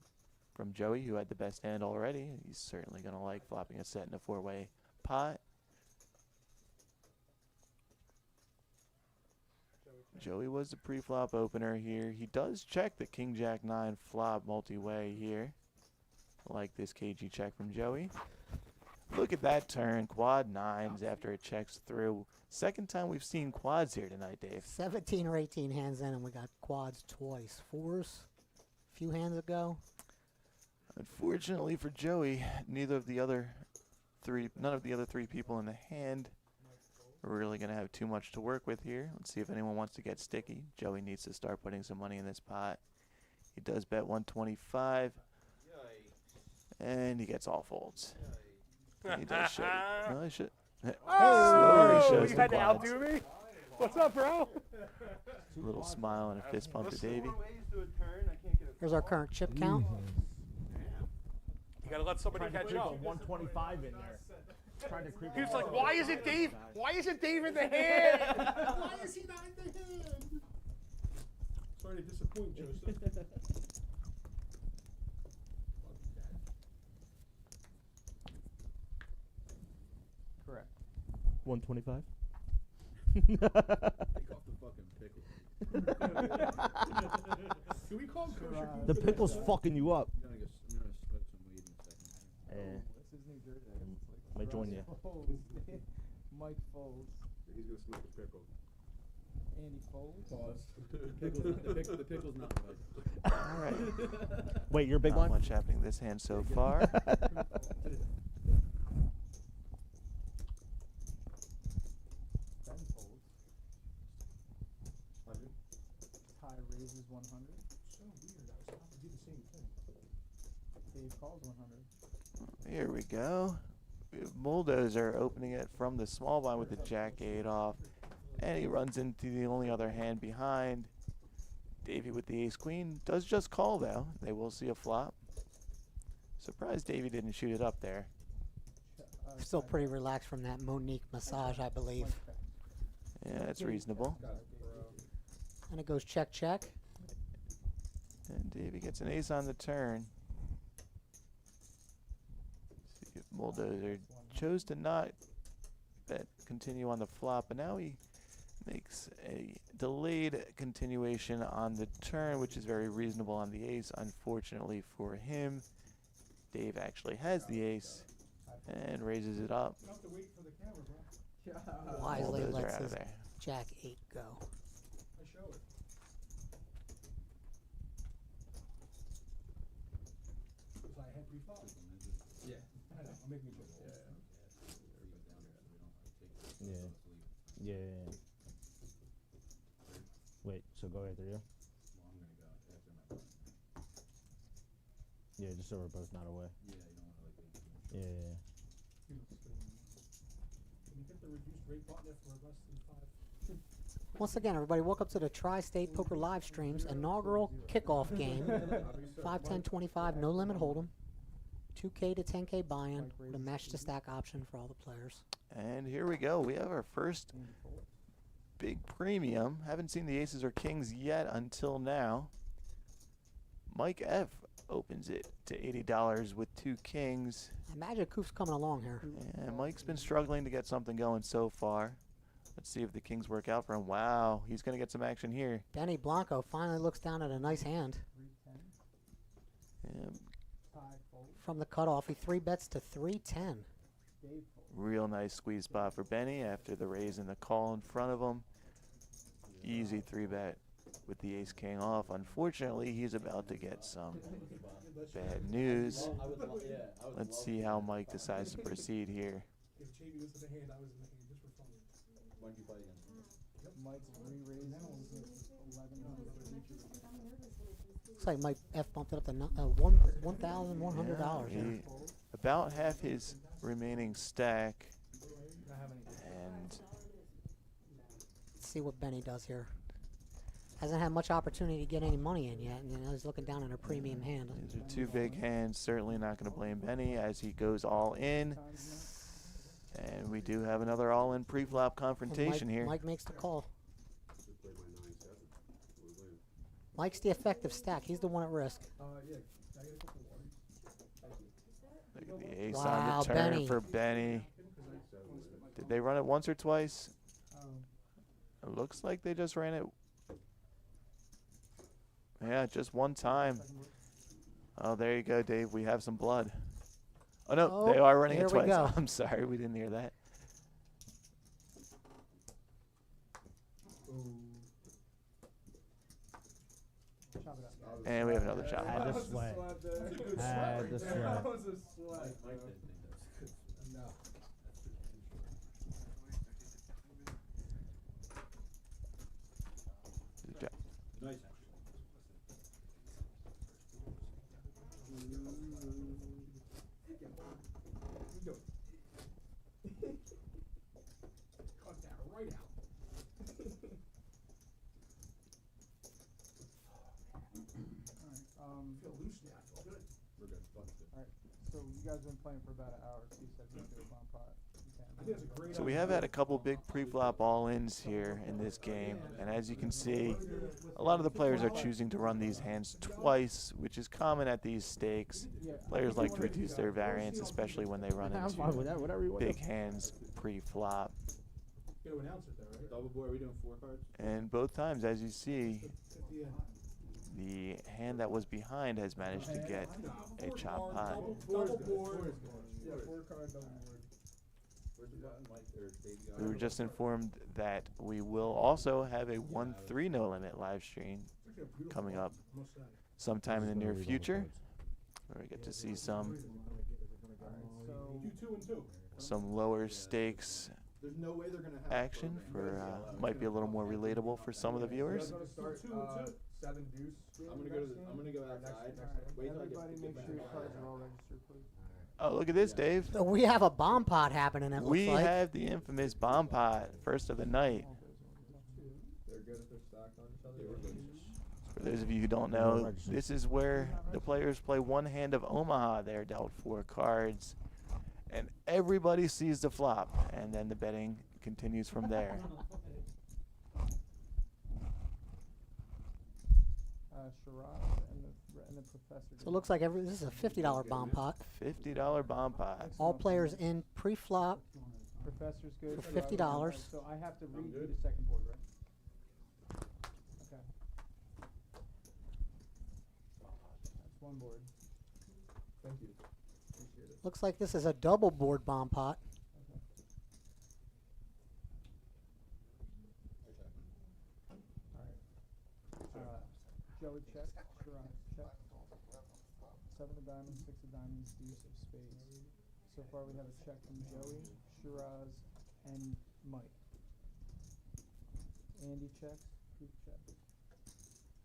Joey, who had the best hand already. He's certainly going to like flopping a set in a 4-way pot. Joey was the pre-flop opener here. He does check the King Jack 9 flop multi-way here. Like this KG check from Joey. Look at that turn. Quad 9s after it checks through. Second time we've seen quads here tonight, Dave. 17 or 18 hands in, and we got quads twice. 4s a few hands ago. Unfortunately for Joey, none of the other 3 people in the hand are really going to have too much to work with here. Let's see if anyone wants to get sticky. Joey needs to start putting some money in this pot. He does bet 125, and he gets all folds. And he does show. No, he should. Oh, shows you the had to quads. outdo me? What's up, bro? Little smile and a fist bump to Davey. Ways to a turn. I can't get a Here's our current chip count. You gotta let somebody catch up. 125 in there. Trying to creep. He was like, why isn't Dave? Why isn't Dave in the hand? Why is he not in the hand? Sorry to disappoint, Joseph. Correct. 125. Take off the fucking pickle. Do we call him kosher? The pickle's fucking you up. I'm gonna smoke some weed in a second. This is New Jersey. Might join you. Mike Foles. He's gonna smoke a pickle. Andy Foles. Pause. The pickle's not right. All right. Wait, you're a big Not one? much happening this hand so far. Ben Foles. Ty raises 100. So weird. I was about to do the same thing. Dave calls 100. Here we go. We have Bulldozer opening it from the small blind with the Jack-8 off. And he runs into the only other hand behind. Davey with the ace-queen does just call, though. They will see a flop. Surprised Davey didn't shoot it up there. Still pretty relaxed from that Monique massage, I believe. Yeah, that's reasonable. And it goes check, check. And Davey gets an ace on the turn. See if Bulldozer chose to not bet continue on the flop, but now he makes a delayed continuation on the turn, which is very reasonable on the ace. Unfortunately for him, Dave actually has the ace and raises it up. You don't have to wait for the camera, bro. Wisely Bulldozer lets out of his there. Jack-8 go. I show it. So I had 3 flops. Yeah. I know. I'm making a joke. Yeah. Yeah. Wait, so go right there, yeah? Well, I'm gonna go after my partner. Yeah, just so we're both not away. Yeah, you don't wanna like. Yeah. Can you hit the reduced rate button if we're less than 5? Once again, everybody, welcome to the Tri-State Poker live streams inaugural kickoff game. 5, 10, 25, no limit hold'em. 2K to 10K buy-in with a match to stack option for all the players. And here we go. We have our first big premium. Haven't seen the aces or kings yet until now. Mike F opens it to $80 with 2 kings. Imagine Coop's coming along here. And Mike's been struggling to get something going so far. Let's see if the kings work out for him. Wow, he's going to get some action here. Benny Blanco finally looks down at a nice hand. 310. Yeah, Ty Foles. From the cutoff, he 3-bets to 310. Dave Foles. real nice squeeze spot for Benny after the raise and the call in front of him. Easy 3-bet with the ace-king off. Unfortunately, he's about to get some bad news. Let's see how Mike decides to proceed here. If Jamie was in the hand, I was in the hand, just for fun. When did you play against him? Mike's re-raised 1100 Looks like Mike F bumped it up to $1,100 He- here. about half his remaining stack. And Let's see what Benny does here. Hasn't had much opportunity to get any money in yet, and you know, he's looking down at a premium hand. these are 2 big hands. Certainly not going to blame Benny as he goes all in. And we do have another all-in pre-flop And confrontation Mike, here. Mike makes the call. Just played my 9-7. We win. Mike's the effective stack. He's the one at risk. Yeah, can I get a couple of water? Thank you. Look at the ace Wow, on the turn Benny. for Benny. Did they run it once or twice? It looks like they just ran it. Yeah, just one time. Oh, there you go, Dave. We have some blood. Oh, no, they Oh, are running here it we twice. go. I'm sorry, we didn't hear that. And we have another chop. Had to sweat. Had to sweat. Mike didn't think that was good. No. Good job. Nice. Cut that right out. Alright, guys have been playing for about an hour. So he said he'd do a bomb pot. I think it's a great So we have had a couple big pre-flop all-ins here in this game, and as you can see, a lot of the players are choosing to run these hands twice, which is common at these stakes. Players like to reduce their variance, especially when they run I'm fine with that. into Whatever you want. big hands pre-flop. Gotta announce it though, right? Double board, are we doing 4 cards? And both times, as you see, 50 in. the hand that was behind has managed to get a chop pot. Double board. Yeah, 4 card double board. Where's the button? Mike or Davey? We were just informed that we will also have a 1-3 no limit live stream coming up sometime in the near future, where we get to see some You 2 and 2. lower stakes There's no way they're gonna have action for might be a little more relatable for some of the viewers. gonna start 7 deuce. I'm gonna go outside. Wait till I Everybody get make back. sure your cards are all registered, please. Oh, look at this, Dave. So we have a bomb pot happening, it looks We like. have the infamous bomb pot, first of the night. They're good if they're stacked on each other. For those of you who don't know, this is where the players play one hand of Omaha. They're dealt 4 cards, and everybody sees the flop, and then the betting continues from there. Shiraz and the professor. So it looks like this is a $50 bomb pot. $50 bomb pot. All players in pre-flop. Professor's good. For Shiraz is $50. good. So I have to read you the second board, right? Okay. That's one board. Thank you. Appreciate it. Looks like this is a double board bomb pot. Joey check, Shiraz check. 7 of diamonds, 6 of diamonds, deuce of spades. So far we have a check from Joey, Shiraz, and Mike. Andy checks, Coop checks.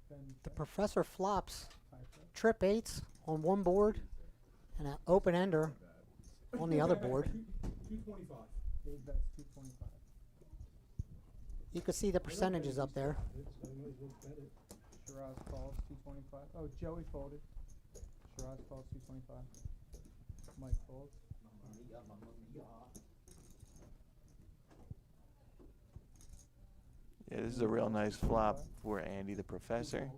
Ben The checks, professor flops Ty checks. trip 8s on one board and an open ender on the other board. 225. Dave bets 225. You can see the percentages up there. Shiraz calls 225. Oh, Joey folded. Shiraz calls 225. Mike folds. Yeah, this is a real nice flop for Andy the Professor.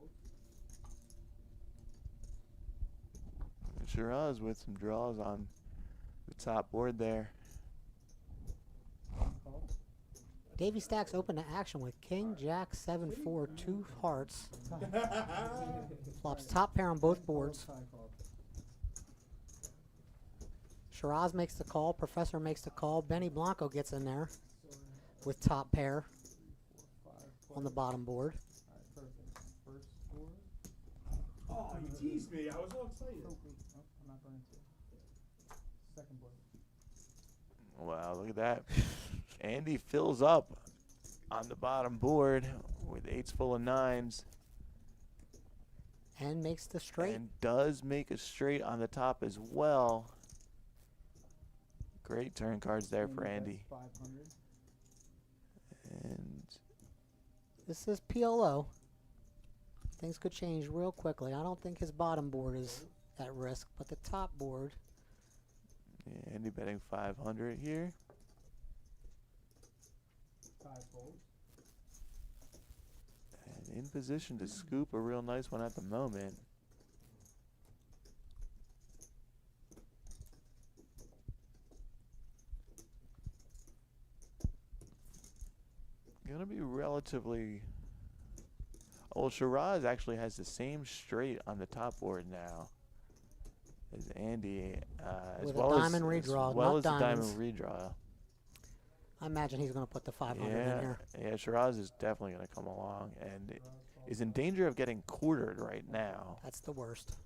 And Shiraz with some draws on the top board there. Call. Davey Stacks open to action with King, Jack, 7, 4, 2 hearts. Flops top pair on both boards. Ty called. Shiraz makes the call. Professor makes the call. Benny Blanco gets in there with top pair 5, on the bottom board. Alright, perfect. First board. Oh, you teased me. I was all excited. Oh, wait. Nope, I'm not burning two. Second board. Wow, look at that. Andy fills up on the bottom board with 8s full of 9s. And makes the straight. And does make a straight on the top as well. Great turn cards there for Andy. Bets 500. And This is PLO. Things could change real quickly. I don't think his bottom board is at risk, but the top board. yeah, Andy betting 500 here. Ty folds. And in position to scoop a real nice one at the moment. Gonna be relatively. Oh, well, Shiraz actually has the same straight on the top board now as Andy, as With a well diamond as redraw, well not as the diamonds. diamond redraw. I imagine he's going to put the 500 in Yeah, here. yeah, Shiraz is definitely gonna come along and is in danger of getting quartered right now. That's the worst.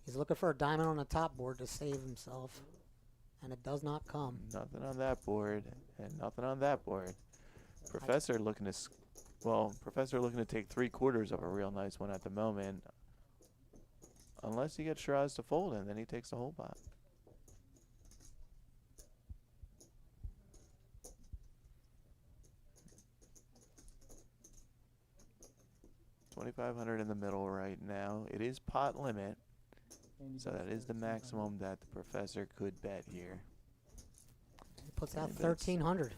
He's looking for a diamond on the top board to save himself, and it does not come. Nothing on that board, and nothing on that board. Professor looking to, Professor looking to take 3/4 of a real nice one at the moment. Unless he gets Shiraz to fold, and then he takes the whole pot. $2,500 in the middle right now. It is pot limit. Andy So bets that is the 1300. maximum that the professor could bet here. He puts out Andy bets. 1,300.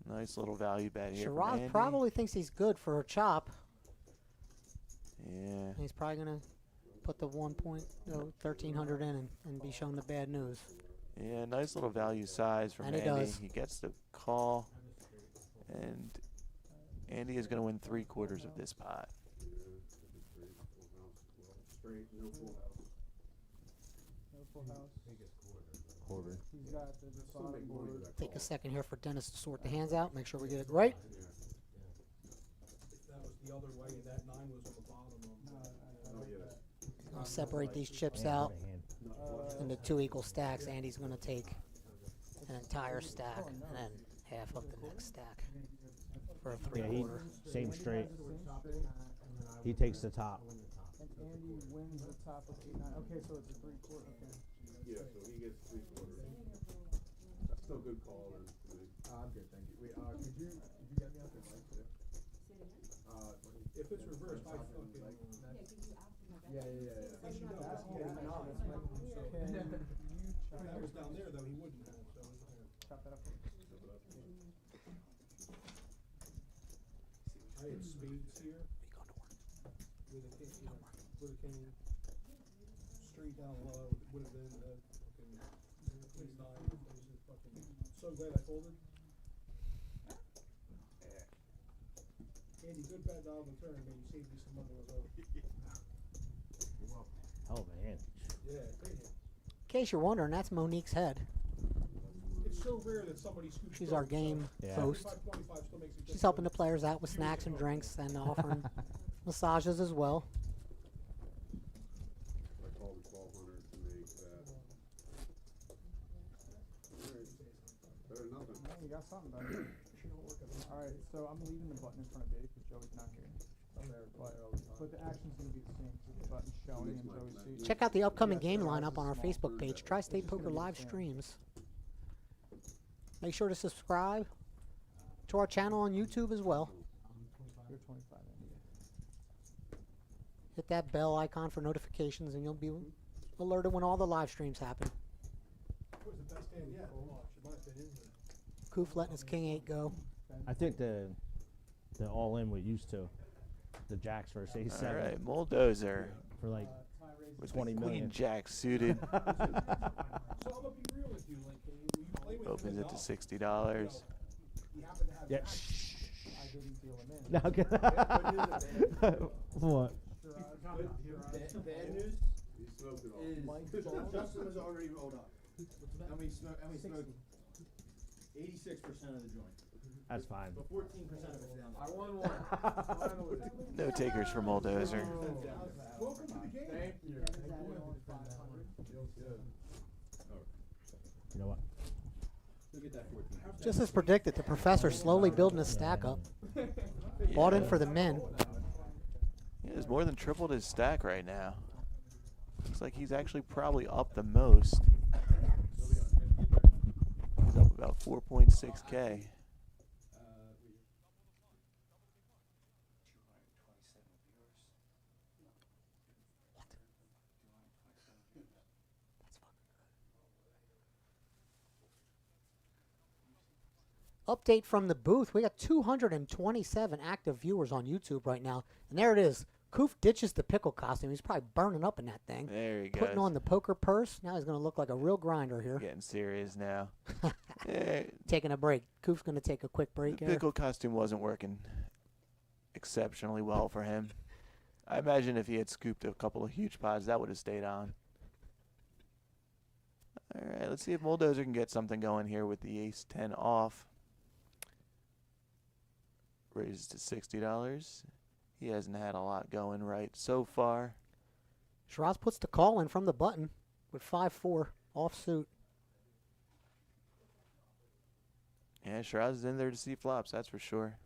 Nice little value bet here from Shiraz Andy. probably thinks he's good for a chop. Yeah. He's probably gonna put the 1.1300 in and be shown the bad news. Yeah, nice little value size from And he Andy. does. He gets the call, and Andy is going to win 3/4 of this pot. Straight, no full house. No full house. Quarter. He's got the bottom board. Take a second here for Dennis to sort the hands out. Make sure we get it right. If that was the other way and that 9 was on the bottom of No, I like that. I'll separate these chips out into 2 equal stacks. Andy's going to take an entire stack and then half of the next stack for a Yeah, he 3/4. same straight. Same straight. He takes the top. And Andy wins the top of 8-9. Okay, so it's a 3/4. Okay. Yeah, so he gets 3/4. That's still a good call then. I'm good, thank you. Wait, could you get me out there light too? If it's reversed, I fucking. Yeah. Yes, you know, That's yeah, good. no, Can it's my- so- you If chop that was that down there though, he wouldn't have, so. chop that up? I had spades here. With a king, you know, with a king. Straight down low, would have been, fucking, ace 9, ace is fucking, so glad I folded. Andy, good bet on the turn, but you saved me some money on those. Hell of a hand. Yeah, great hand. In case you're wondering, that's Monique's head. It's so rare that somebody scoops. She's our through, so game Yeah. host. 25 still makes it She's helping the players out with snacks and drinks and offering massages as well. I called it 1,200 to make that. Alright, better than nothing. Yeah, you got something, buddy. Alright, so I'm leaving the button in front of Dave because Joey's not here. But the action's going to be the same because the button's showing and Joey's seat. Check out the upcoming game lineup on our Facebook page, Tri-State Poker live streams. Make sure to subscribe to our channel on YouTube as well. You're 25 in. Hit that bell icon for notifications and you'll be alerted when all the live streams happen. What was the best hand yet? Watch, in my opinion. Koof letting his king 8 go. I think the all in we're used to. The jacks versus ace All 7 right, Bulldozer for like with 20 the Queen million. Jack suited. So I'm gonna be real with you, like, will you play with Opens him it to enough? $60. You happen to have Yeah. that. I didn't deal him in. No, okay. What? Bad news He smoked it all. is Justin was already rolled up. And we smoked 86% of the joint. That's fine. But 14% of it's down there. I won one. No takers for Bulldozer. Welcome to the game. Thank you. Feels good. You know what? Look at that 14. Just as predicted, the professor slowly building his stack up. Bought in for the men. He has more than tripled his stack right now. Looks like he's actually probably up the most. He's up about 4.6K. Update from the booth. We got 227 active viewers on YouTube right now. And there it is. Koof ditches the pickle costume. He's probably burning up in that thing. There he goes. Putting on the poker purse. Now he's going to look like a real grinder here. Getting serious now. Yeah, Taking a break. Koof's going to take a quick break the here. pickle costume wasn't working exceptionally well for him. I imagine if he had scooped a couple of huge pods, that would have stayed on. All right, let's see if Bulldozer can get something going here with the ace-10 off. Raises to $60. He hasn't had a lot going right so far. Shiraz puts the call in from the button with 5-4 offsuit. Yeah, Shiraz is in there to see flops, that's for sure.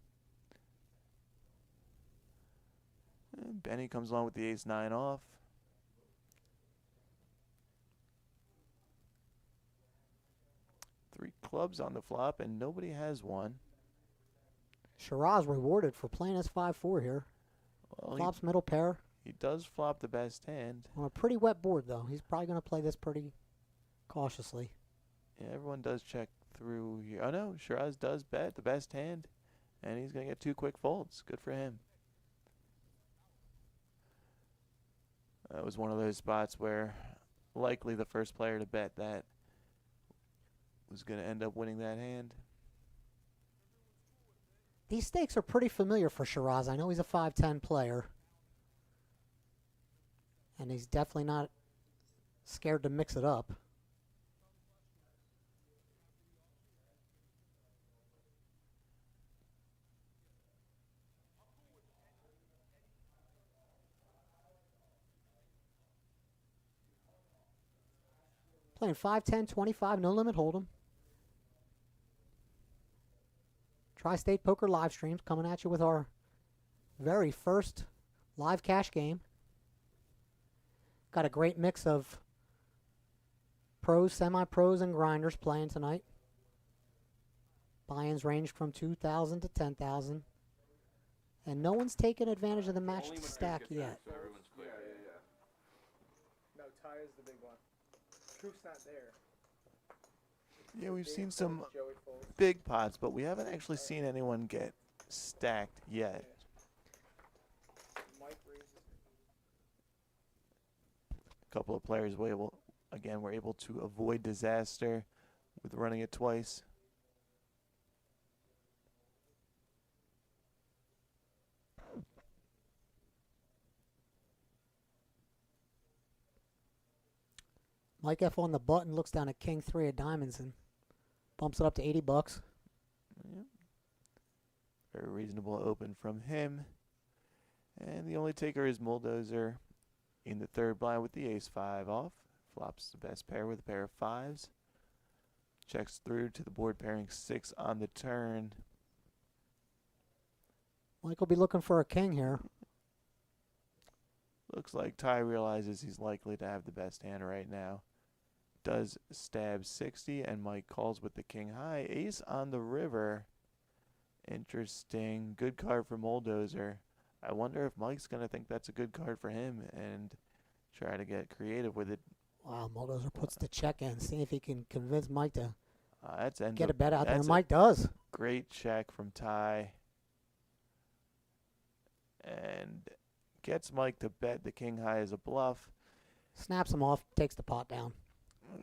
And Benny comes along with the ace-9 off. Three clubs on the flop, and nobody has one. Shiraz rewarded for playing his 5-4 here. Well, Flops middle pair. He does flop the best hand. On a pretty wet board, though. He's probably going to play this pretty cautiously. Yeah, everyone does check through here. Oh no, Shiraz does bet the best hand, and he's gonna get 2 quick folds. Good for him. That was one of those spots where likely the first player to bet that was gonna end up winning that hand. These stakes are pretty familiar for Shiraz. I know he's a 5-10 player. And he's definitely not scared to mix it up. Playing 5-10, 25, no limit hold'em. Tri-State Poker live streams coming at you with our very first live cash game. Got a great mix of pros, semi-pros, and grinders playing tonight. Buy-ins range from 2,000 to 10,000. And no one's taken advantage of the matched stack yet. No, tie is the big one. Truth's not there. Yeah, we've seen some big pots, but we haven't actually seen anyone get stacked yet. A couple of players were able to avoid disaster with running it twice. Mike F on the button looks down at King 3 of diamonds and bumps it up to 80 bucks. Yeah. Very reasonable open from him. And the only taker is Bulldozer in the third blind with the ace-5 off. Flops the best pair with a pair of 5s. Checks through to the board pairing 6 on the turn. Mike will be looking for a king here. Looks like Ty realizes he's likely to have the best hand right now. Does stab 60, and Mike calls with the king high. Ace on the river. Interesting. Good card for Bulldozer. I wonder if Mike's going to think that's a good card for him and try to get creative with it. Wow, Bulldozer puts the check in. See if he can convince Mike to That's get a bet out there. that's Mike does. Great check from Ty. And gets Mike to bet the king high as a bluff. Snaps him off, takes the pot down.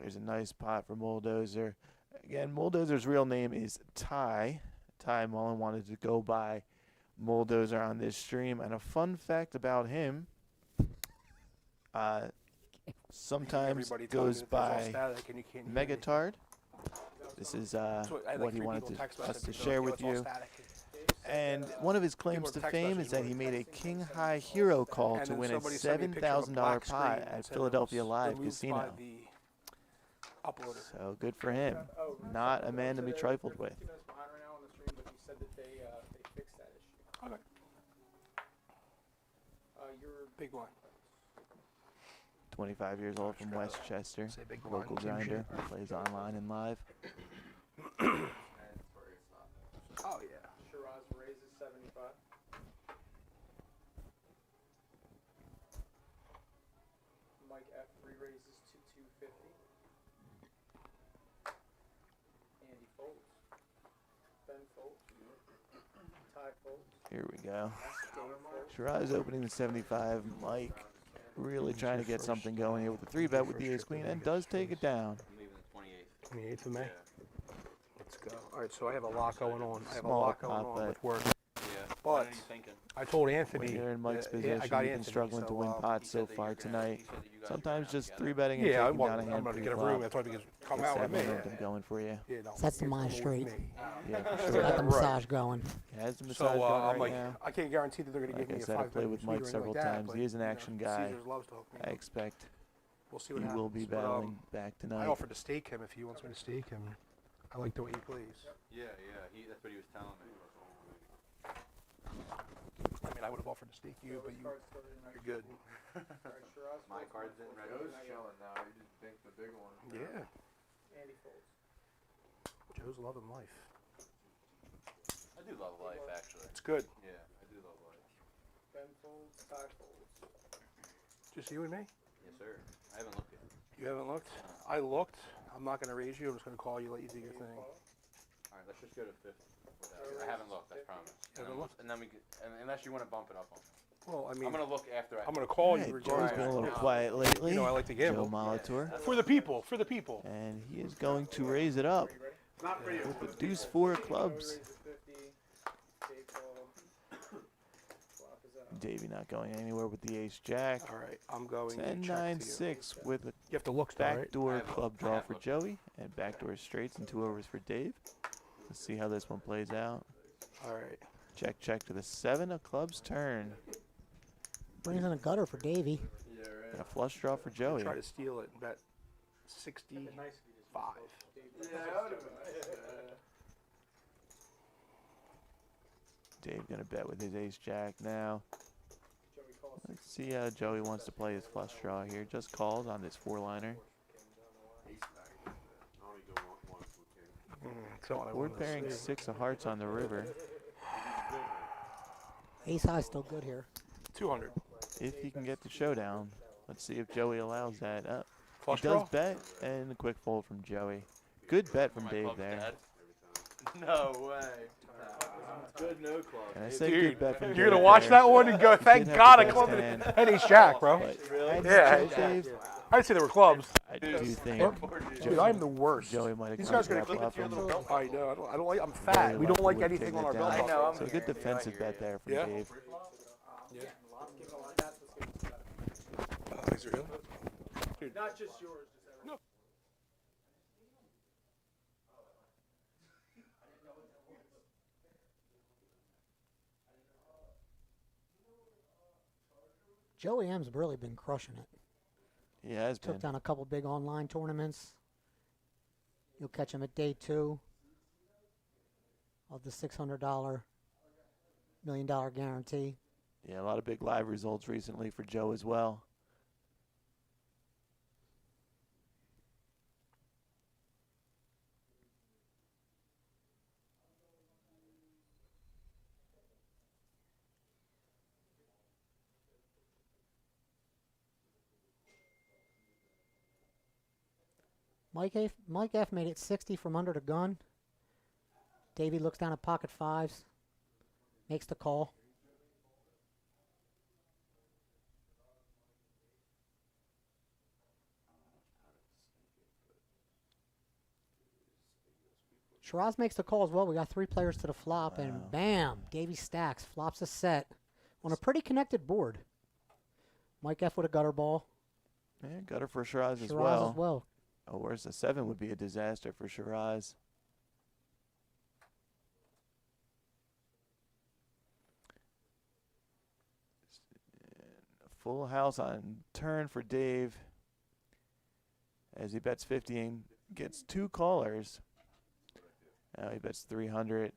There's a nice pot for Bulldozer. Again, Bulldozer's real name is Ty. Ty Mullen wanted to go by Bulldozer on this stream. And a fun fact about him, sometimes goes by Megatard. This is what he wanted us to share with you. And one of his claims to fame is that he made a king high hero call to win a $7,000 pot at Philadelphia Live Casino. So good for him. Not a man to be trifled with. Okay. Your big one. 25 years old from Westchester, local grinder, plays online and live. Oh yeah. Shiraz raises 75. Mike F re-raises to 250. Andy folds. Ben folds. Ty folds. Here we go. Dave folds. Shiraz opening the 75. Mike really trying to get something going here with the 3-bet with the ace-queen and does take it down. I'm leaving the 28th. 28th of May. Let's go. All right, so I have a lot going on. I have a Small lot going pot, on but- with work. Yeah. But What are you thinking? I told When Anthony. you're in Mike's yeah, position, I got you've been Anthony, struggling to so, win pots so far tonight. He said that you guys Sometimes were just gonna 3-betting and Yeah, taking down a I'm hand going to get a pre-flop. room. That's why because come Gets out that with me. momentum going for you. Yeah, no, Sets the it's mind with straight. me. Yeah, for Got sure. the Right. massage going. He has the So massage going I'm right like, now. I can't guarantee that they're going to Like give I me a said, I've 5 played with suite or Mike anything several like that, times. but, He is an you know, action guy. Caesars loves to hook me I up. expect We'll see what he happens. will be But, battling back I tonight. offered to stake him if he wants me to stake him. I like the way he plays. Yeah, that's what he was telling me. I mean, I would have offered to stake you, but you're good. My card's in red. Joe's chilling now. You just think the big one. Yeah. Andy folds. Joe's loving life. I do love life, actually. It's good. Yeah, I do love life. Ben folds. Ty folds. Just you and me? Yes, sir. I haven't looked yet. You haven't looked? I looked. I'm not going to raise you. I'm just going to call you, let you do your thing. All right, let's just go to 50. I haven't looked, I promise. Haven't looked? And then we could, unless you want to bump it up on me. Well, I mean, I'm going to look after I. I'm going to call Hey, you Joe's regardless. been a little quiet lately. You know I like to gamble. Joe Molitor. For the people. For the people. And he is going to raise it up with the deuce 4 clubs. Davey not going anywhere with the ace jack. All right, I'm going 10, to check 9, to you. 6 with a You have to look still, right? backdoor club draw for Joey and backdoor straights and 2 overs for Dave. Let's see how this one plays out. All right. Check, check to the 7 of clubs turn. Brings in a gutter for Davey. And a flush draw for Joey. Try to steal it and bet 65. Dave gonna bet with his ace jack now. Let's see how Joey wants to play his flush draw here. Just calls on this 4-liner. Board pairing 6 of hearts on the river. Ace high still good here. 200. If he can get the showdown. Let's see if Joey allows that. Flush He draw? does bet, and a quick fold from Joey. Good bet from Dave there. No way. Good no club. And I say Dude, good bet from you're Joey going to watch there. that one and go, thank Did have God the I best called hand. it an ace jack, bro. But Yeah. Dave, I didn't say they were clubs. I do think Dude, I'm the worst. Joey might have These come guys to are that going to bluff click him. your little belt. I know. I don't like. I'm Very fat. We don't likely like would anything take on our that belt. down. I know, I'm So a good hearing you, I defensive hear bet you. there from Yeah. Dave. Thanks for Dude, Not just yours. No. Joey M's really been crushing it. He has been. Took down a couple big online tournaments. You'll catch him at day 2 of the $600 $1 million guarantee. Yeah, a lot of big live results recently for Joe as well. Mike F made it 60 from under the gun. Davey looks down at pocket 5s. Makes the call. Shiraz makes the call as well. We got 3 players to the flop, and bam, Davey stacks, flops a set on a pretty connected board. Mike F with a gutter ball. Yeah, gutter for Shiraz as Shiraz well. as well. Oh, where's the 7 would be a disaster for Shiraz. Full house on turn for Dave as he bets 50 and gets 2 callers. Now he bets 300.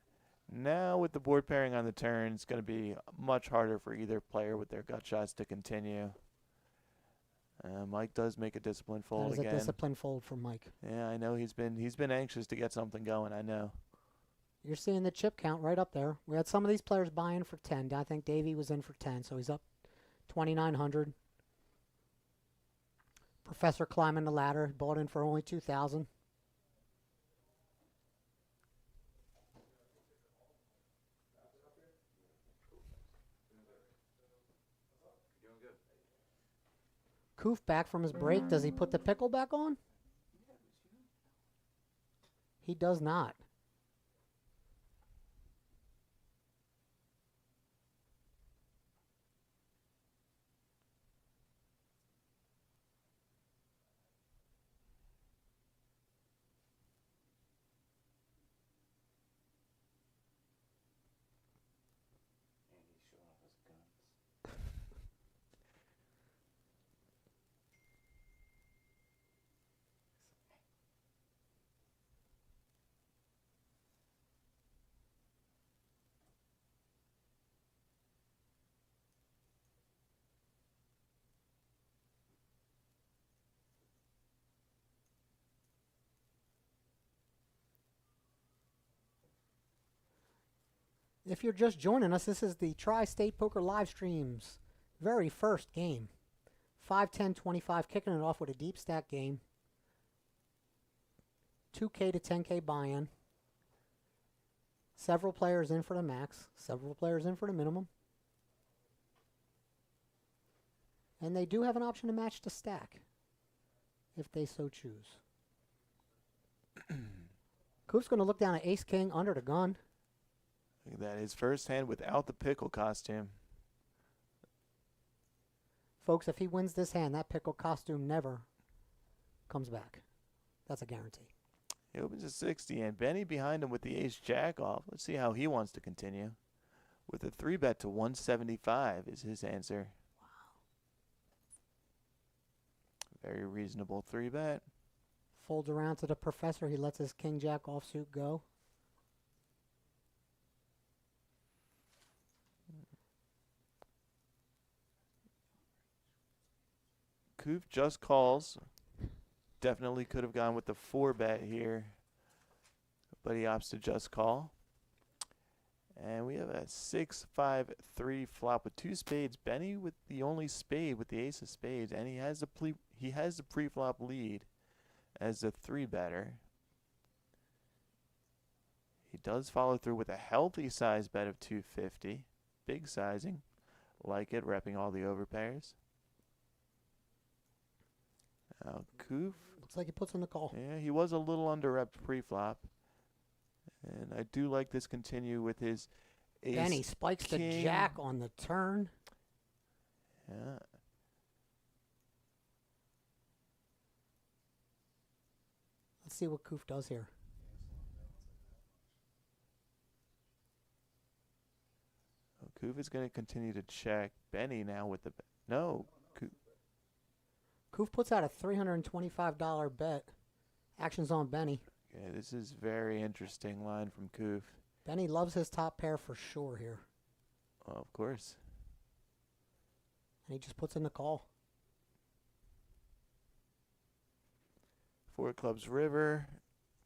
Now with the board pairing on the turn, it's going to be much harder for either player with their gut shots to continue. Mike does make a disciplined fold That is again. a disciplined fold from Mike. Yeah, I know he's been anxious to get something going. I know. You're seeing the chip count right up there. We had some of these players buying for 10. I think Davey was in for 10, so he's up 2,900. Professor climbing the ladder, bought in for only 2,000. Koof back from his break. Does he put the pickle back on? He does not. If you're just joining us, this is the Tri-State Poker live streams very first game. 5, 10, 25, kicking it off with a deep stack game. 2K to 10K buy-in. Several players in for the max. Several players in for the minimum. And they do have an option to match the stack, if they so choose. Coop's going to look down at ace-king under the gun. Look at that. His first hand without the pickle costume. Folks, if he wins this hand, that pickle costume never comes back. That's a guarantee. He opens a 60, and Benny behind him with the ace-jack off. Let's see how he wants to continue. With a 3-bet to 175 is his answer. Very reasonable 3-bet. Folds around to the professor. He lets his king-jack offsuit go. Koof just calls. Definitely could have gone with the 4-bet here, but he opts to just call. And we have a 6-5-3 flop with 2 spades. Benny with the only spade with the ace of spades, and he has the pre-flop lead as a 3-better. He does follow through with a healthy size bet of 250. Big sizing. Like it, repping all the overpairs. Now, Koof. Looks like he puts in the call. Yeah, he was a little under-repped pre-flop. And I do like this continue with his ace. Benny spikes the jack on the turn. Yeah. Let's see what Koof does here. Well, Koof is going to continue to check. Benny now with the... No. Koof puts out a $325 bet. Action's on Benny. Okay, this is very interesting line from Koof. Benny loves his top pair for sure here. Oh, of course. And he just puts in the call. 4 clubs river.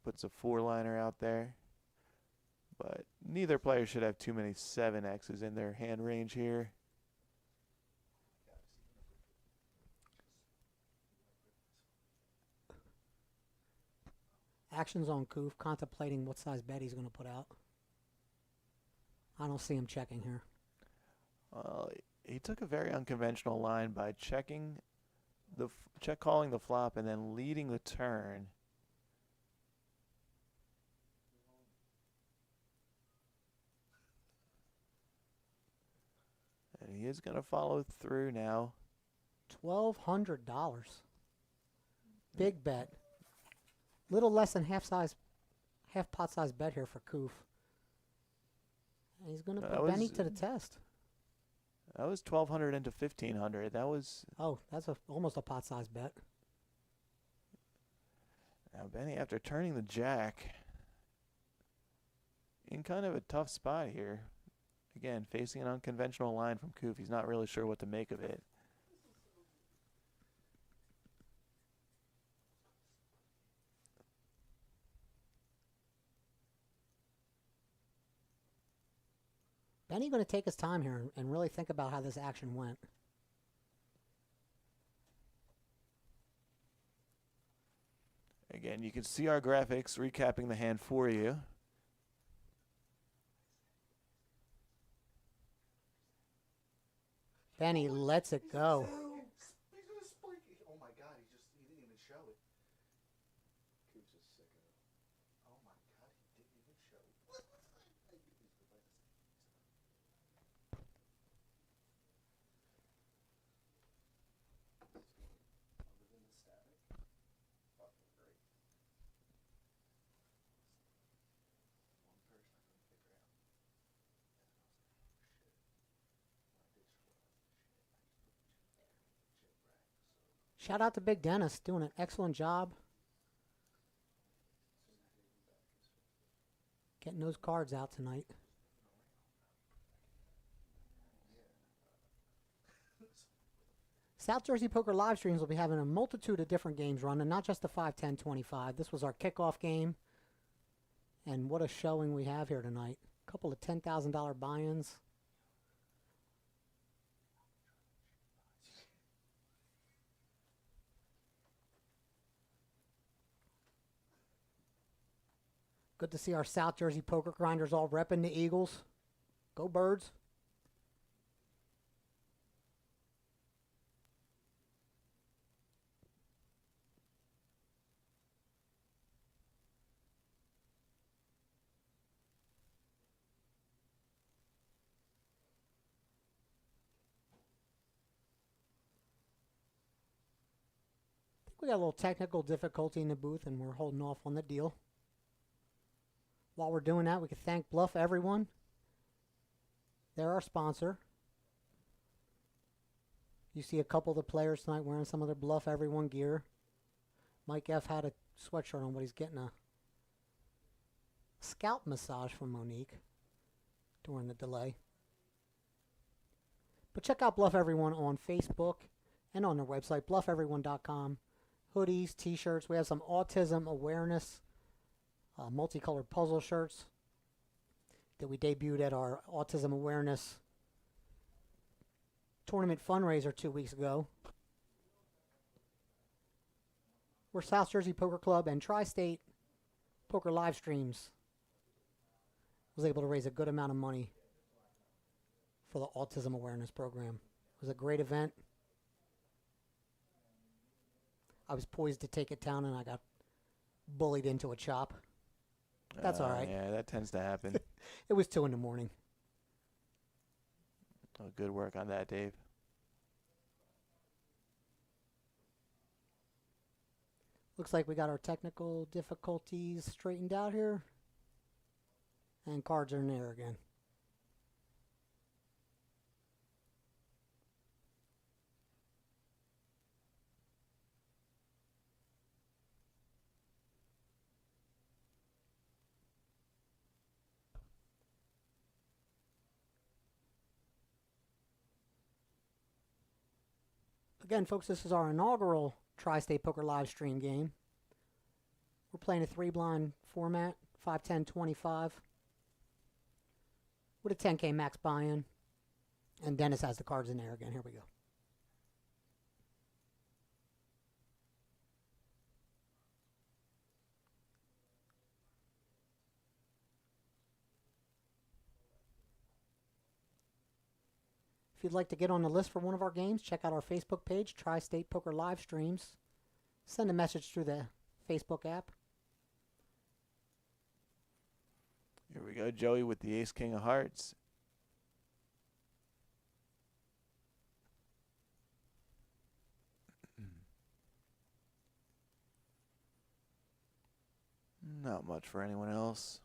Puts a 4-liner out there. But neither player should have too many 7Xs in their hand range here. Action's on Koof, contemplating what size bet he's going to put out. I don't see him checking here. He took a very unconventional line by checking the calling the flop and then leading the turn. And he is going to follow through now. $1,200. Big bet. Little less than half pot size bet here for Koof. And he's going to put Benny to the test. That was 1,200 into 1,500. That was... Oh, that's almost a pot size bet. Now Benny, after turning the jack, in kind of a tough spot here. Again, facing an unconventional line from Koof. He's not really sure what to make of it. Benny going to take his time here and really think about how this action went. Again, you can see our graphics recapping the hand for you. Benny lets it go. He's gonna spike it. Oh my God, he didn't even show it. Coop's just sick of it. Oh my God, he didn't even show it. What was that? Other than the static, fucking great. One person I couldn't figure out. Shout out to Big Dennis, doing an excellent job getting those cards out tonight. South Jersey Poker live streams will be having a multitude of different games running, not just the 5, 10, 25. This was our kickoff game. And what a showing we have here tonight. A couple of $10,000 buy-ins. Good to see our South Jersey poker grinders all repping the Eagles. Go Birds. I think we got a little technical difficulty in the booth and we're holding off on the deal. While we're doing that, we can thank Bluff Everyone. They're our sponsor. You see a couple of the players tonight wearing some of their Bluff Everyone gear. Mike F had a sweatshirt on, but he's getting a scalp massage from Monique during the delay. But check out Bluff Everyone on Facebook and on their website, bluffeveryone.com. Hoodies, t-shirts. We have some autism awareness multicolored puzzle shirts that we debuted at our autism awareness tournament fundraiser 2 weeks ago. We're South Jersey Poker Club and Tri-State Poker live streams was able to raise a good amount of money for the autism awareness program. It was a great event. I was poised to take it down and I got bullied into a chop. That's all right. Yeah, that tends to happen. It was 2 in the morning. Oh, good work on that, Dave. Looks like we got our technical difficulties straightened out here. And cards are in there again. Again, folks, this is our inaugural Tri-State Poker live stream game. We're playing a 3-blind format, 5, 10, 25, with a 10K max buy-in. And Dennis has the cards in there again. Here we go. If you'd like to get on the list for one of our games, check out our Facebook page, Tri-State Poker Live Streams. Send a message through the Facebook app. Here we go, Joey with the Ace-King of Hearts. Not much for anyone else.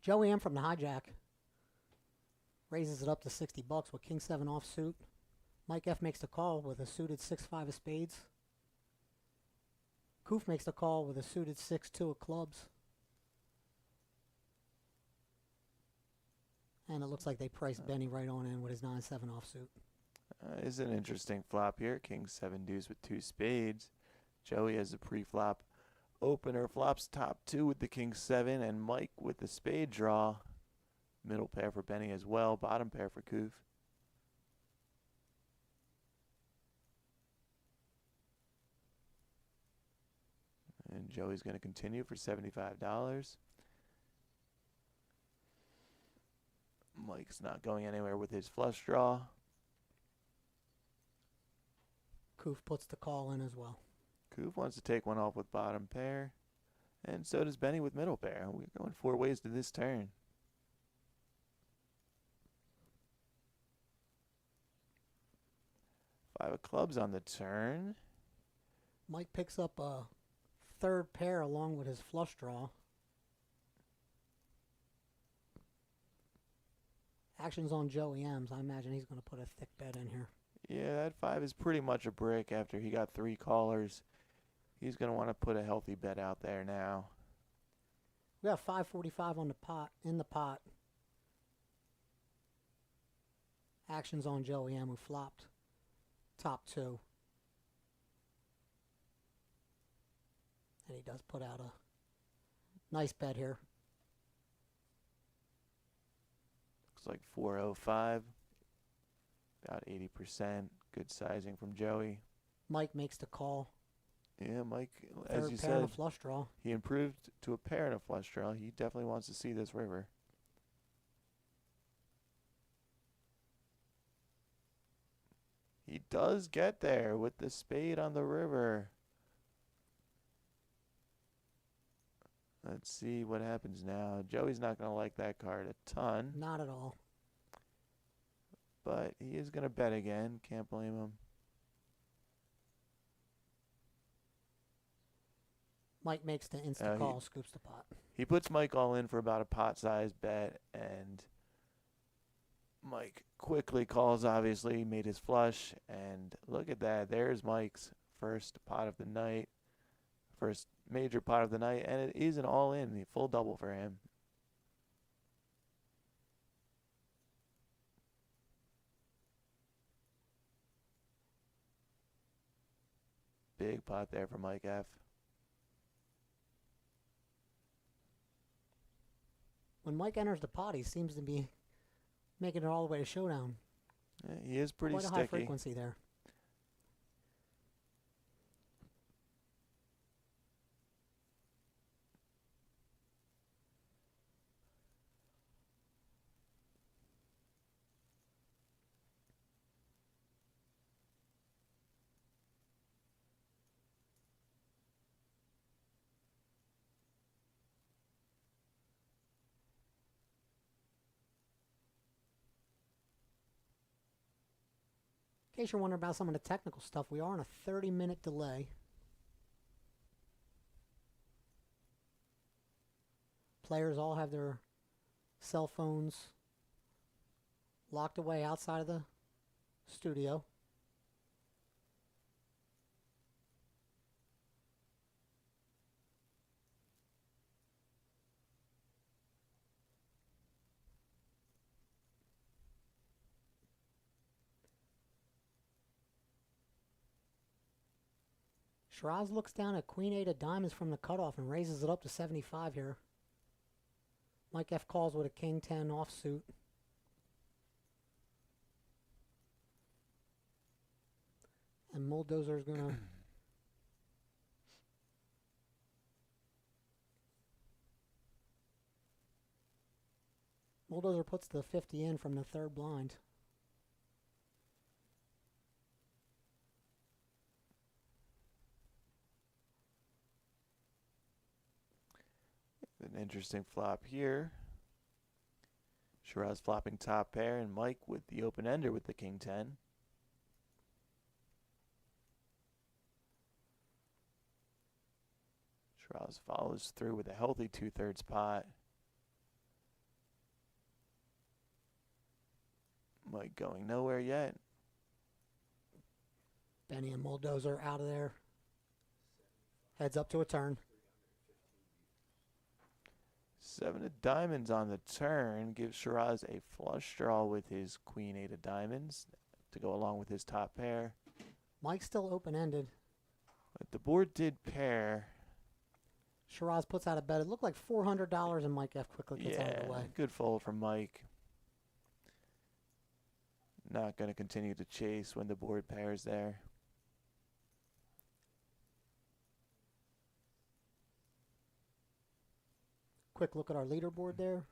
Joey M from the hijack raises it up to $60 with King 7 offsuit. Mike F makes the call with a suited 6-5 of spades. Koof makes the call with a suited 6-2 of clubs. And it looks like they priced Benny right on in with his 9-7 offsuit. Is an interesting flop here. King 7 deuce with 2 spades. Joey has a pre-flop opener, flops top 2 with the King 7, and Mike with the spade draw. Middle pair for Benny as well. Bottom pair for Koof. And Joey's going to continue for $75. Mike's not going anywhere with his flush draw. Koof puts the call in as well. Koof wants to take one off with bottom pair. And so does Benny with middle pair. We're going 4 ways to this turn. 5 of clubs on the turn. Mike picks up a third pair along with his flush draw. Action's on Joey M's. I imagine he's going to put a thick bet in here. Yeah, that 5 is pretty much a brick after he got 3 callers. He's going to want to put a healthy bet out there now. We got 545 on the pot, in the pot. Action's on Joey M, who flopped top 2. And he does put out a nice bet here. Looks like 405. About 80%. Good sizing from Joey. Mike makes the call. Yeah, Mike, Third as you pair and said, a flush draw. he improved to a pair and a flush draw. He definitely wants to see this river. He does get there with the spade on the river. Let's see what happens now. Joey's not going to like that card a ton, Not at all. but he is going to bet again. Can't blame him. Mike makes the instant call, scoops the pot. He puts Mike all in for about a pot-sized bet, and Mike quickly calls, obviously, made his flush, and look at that. There's Mike's first pot of the night, first major pot of the night, and it is an all-in, the full double for him. Big pot there for Mike F. When Mike enters the pot, he seems to be making it all the way to showdown. Yeah, he is pretty Quite a sticky. high frequency there. In case you're wondering about some of the technical stuff, we are on a 30-minute delay. Players all have their cell phones locked away outside of the studio. Shiraz looks down at Queen 8 of diamonds from the cutoff and raises it up to 75 here. Mike F calls with a King 10 offsuit. And Mulldozer's gonna Bulldozer puts the 50 in from the third blind. An interesting flop here. Shiraz flopping top pair, and Mike with the open ender with the King 10. Shiraz follows through with a healthy 2/3 pot. Mike going nowhere yet. Benny and Bulldozer out of there. Heads up to a turn. 7 of diamonds on the turn gives Shiraz a flush draw with his Queen 8 of diamonds to go along with his top pair. Mike's still open-ended. But the board did pair. Shiraz puts out a bet. It looked like $400 and Mike F quickly gets out of the way. Good fold from Mike. Not going to continue to chase when the board pairs there. Quick look at our leaderboard there.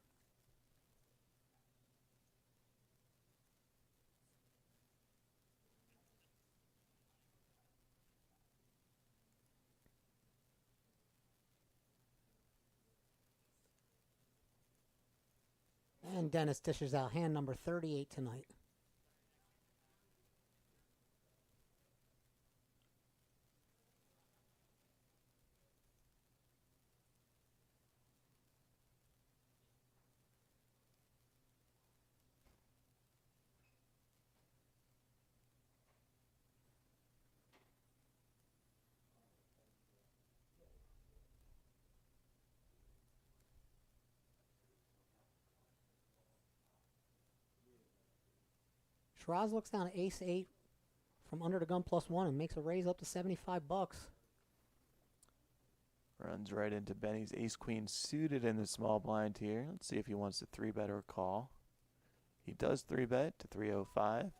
And Dennis dishes out hand number 38 tonight. Shiraz looks down at ace-8 from under the gun +1 and makes a raise up to $75. Runs right into Benny's ace-queen suited in the small blind here. Let's see if he wants to 3-bet or call. He does 3-bet to 305.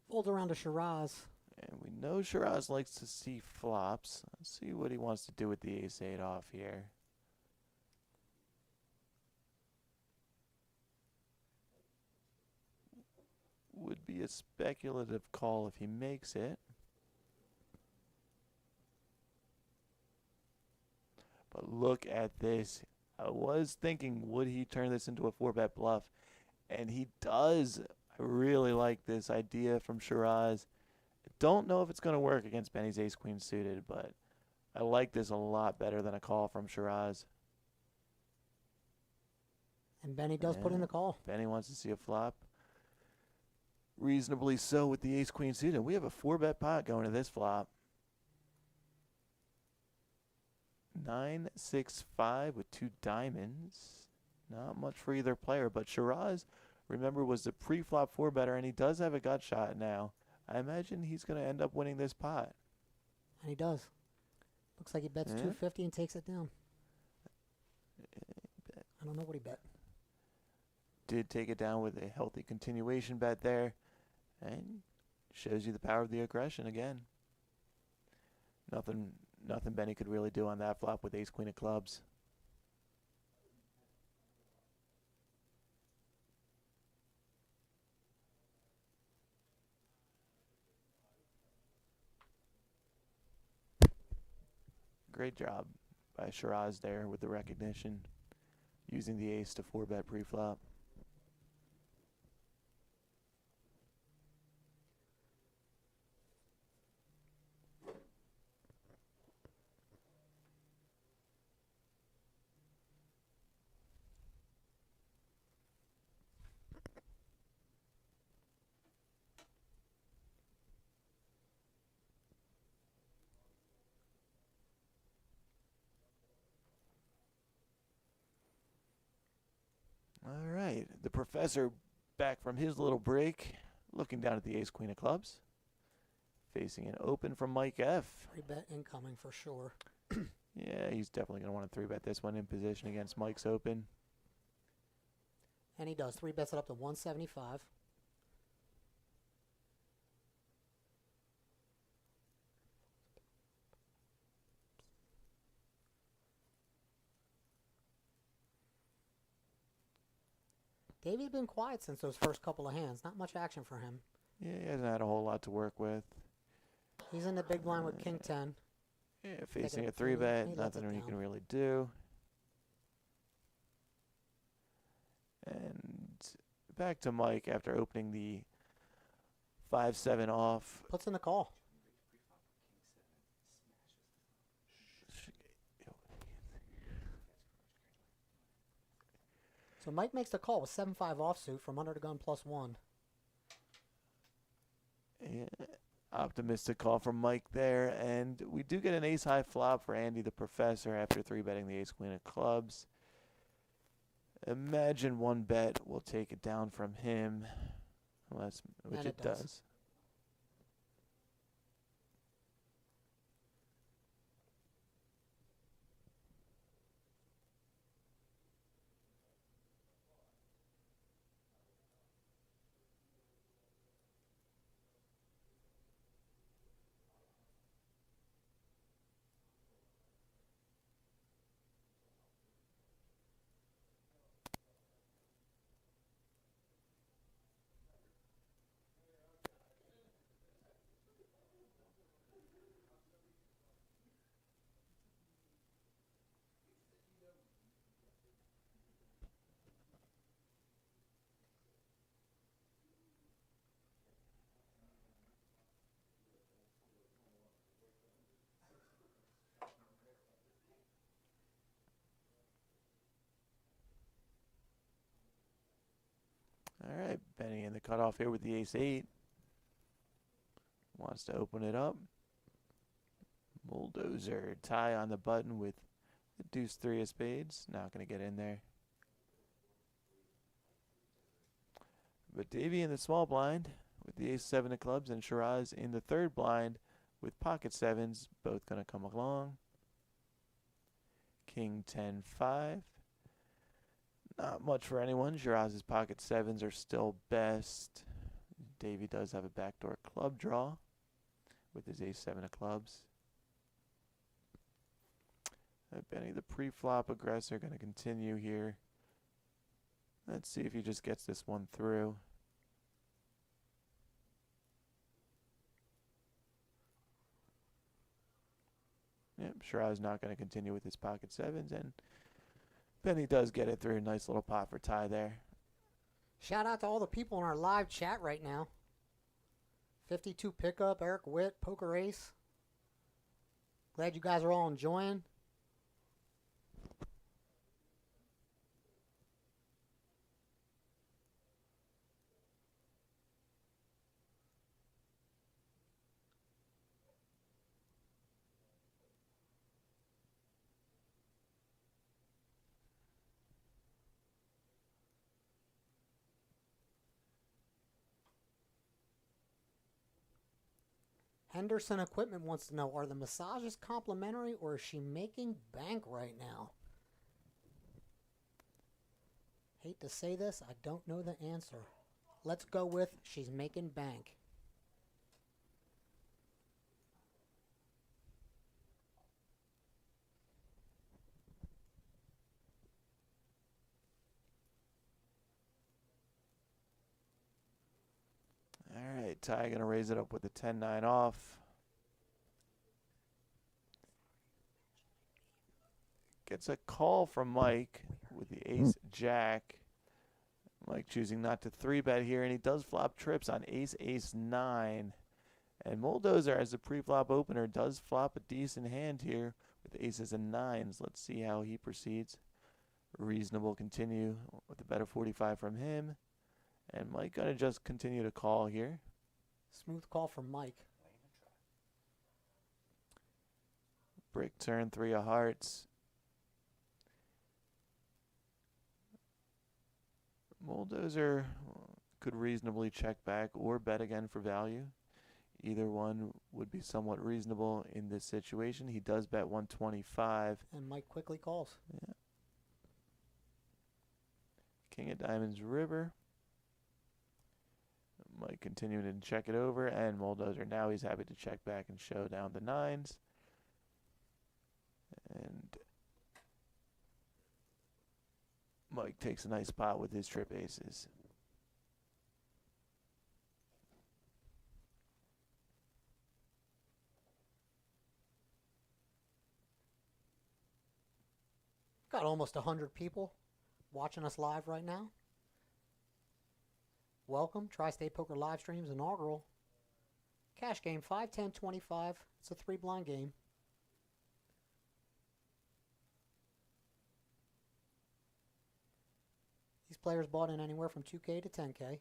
Folds around to Shiraz. And we know Shiraz likes to see flops. Let's see what he wants to do with the ace-8 off here. Would be a speculative call if he makes it. But look at this. I was thinking, would he turn this into a 4-bet bluff? And he does. I really like this idea from Shiraz. I don't know if it's going to work against Benny's ace-queen suited, but I like this a lot better than a call from Shiraz. And Benny does put in the call. Benny wants to see a flop. Reasonably so with the ace-queen suited. We have a 4-bet pot going to this flop. 9-6-5 with 2 diamonds. Not much for either player, but Shiraz, remember, was the pre-flop 4-better, and he does have a gut shot now. I imagine he's going to end up winning this pot. And he does. Looks like he bets 250 and takes it down. I don't know what he bet. Did take it down with a healthy continuation bet there. And shows you the power of the aggression again. Nothing Benny could really do on that flop with ace-queen of clubs. Great job by Shiraz there with the recognition. Using the ace to 4-bet pre-flop. All right, the professor back from his little break, looking down at the ace-queen of clubs. Facing an open from Mike F. 3-bet incoming for sure. Yeah, he's definitely going to want to 3-bet this one in position against Mike's open. And he does. 3-bets it up to 175. Davey's been quiet since those first couple of hands. Not much action for him. Yeah, he hasn't had a whole lot to work with. He's in the big blind with King 10. Yeah, facing a 3-bet, nothing he can really do. And back to Mike after opening the 5-7 off. Puts in the call. So Mike makes the call with 7-5 offsuit from under the gun +1. Yeah, optimistic call from Mike there. And we do get an ace-high flop for Andy the Professor after 3-betting the ace-queen of clubs. Imagine 1-bet will take it down from him, which it does. All right, Benny in the cutoff here with the ace-8. Wants to open it up. Bulldozer tie on the button with The deuce 3 of spades, not going to get in there. But Davey in the small blind with the ace 7 of clubs, and Shiraz in the third blind with pocket sevens, both going to come along. King 10-5. Not much for anyone. Shiraz's pocket sevens are still best. Davey does have a backdoor club draw with his ace 7 of clubs. Benny, the pre-flop aggressor, going to continue here. Let's see if he just gets this one through. Yep, Shiraz not going to continue with his pocket sevens, and Benny does get it through. Nice little pot for tie there. Shout out to all the people in our live chat right now. 52 Pickup, Eric Witt, Poker Ace. Glad you guys are all enjoying. Henderson Equipment wants to know, are the massages complimentary or is she making bank right now? Hate to say this, I don't know the answer. Let's go with she's making bank. All right, Ty going to raise it up with the 10-9 off. Gets a call from Mike with the ace-jack. Mike choosing not to 3-bet here, and he does flop trips on ace-ace-9. And Moldozer, as a pre-flop opener, does flop a decent hand here with aces and nines. Let's see how he proceeds. Reasonable continue with a bet of 45 from him. And Mike going to just continue to call here. Smooth call from Mike. Brick turn, 3 of hearts. Moldozer could reasonably check back or bet again for value. Either one would be somewhat reasonable in this situation. He does bet 125. And Mike quickly calls. Yeah. King of diamonds, river. Mike continuing to check it over, and Moldozer now he's happy to check back and show down the nines. And Mike takes a nice pot with his trip aces. Got almost 100 people watching us live right now. Welcome, Tri-State Poker live streams inaugural. Cash game 5, 10, 25. It's a 3-blind game. These players bought in anywhere from 2K to 10K.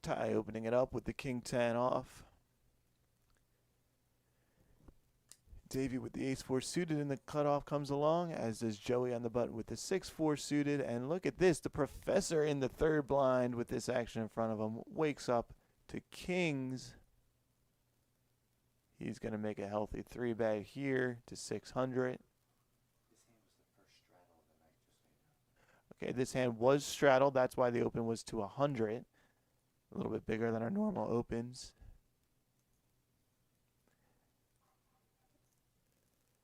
Ty opening it up with the king 10 off. Davey with the ace-4 suited in the cutoff comes along, as does Joey on the button with the 6-4 suited. And look at this, the professor in the third blind with this action in front of him wakes up to kings. He's going to make a healthy 3-bet here to 600. Okay, this hand was straddled. That's why the open was to 100. A little bit bigger than our normal opens.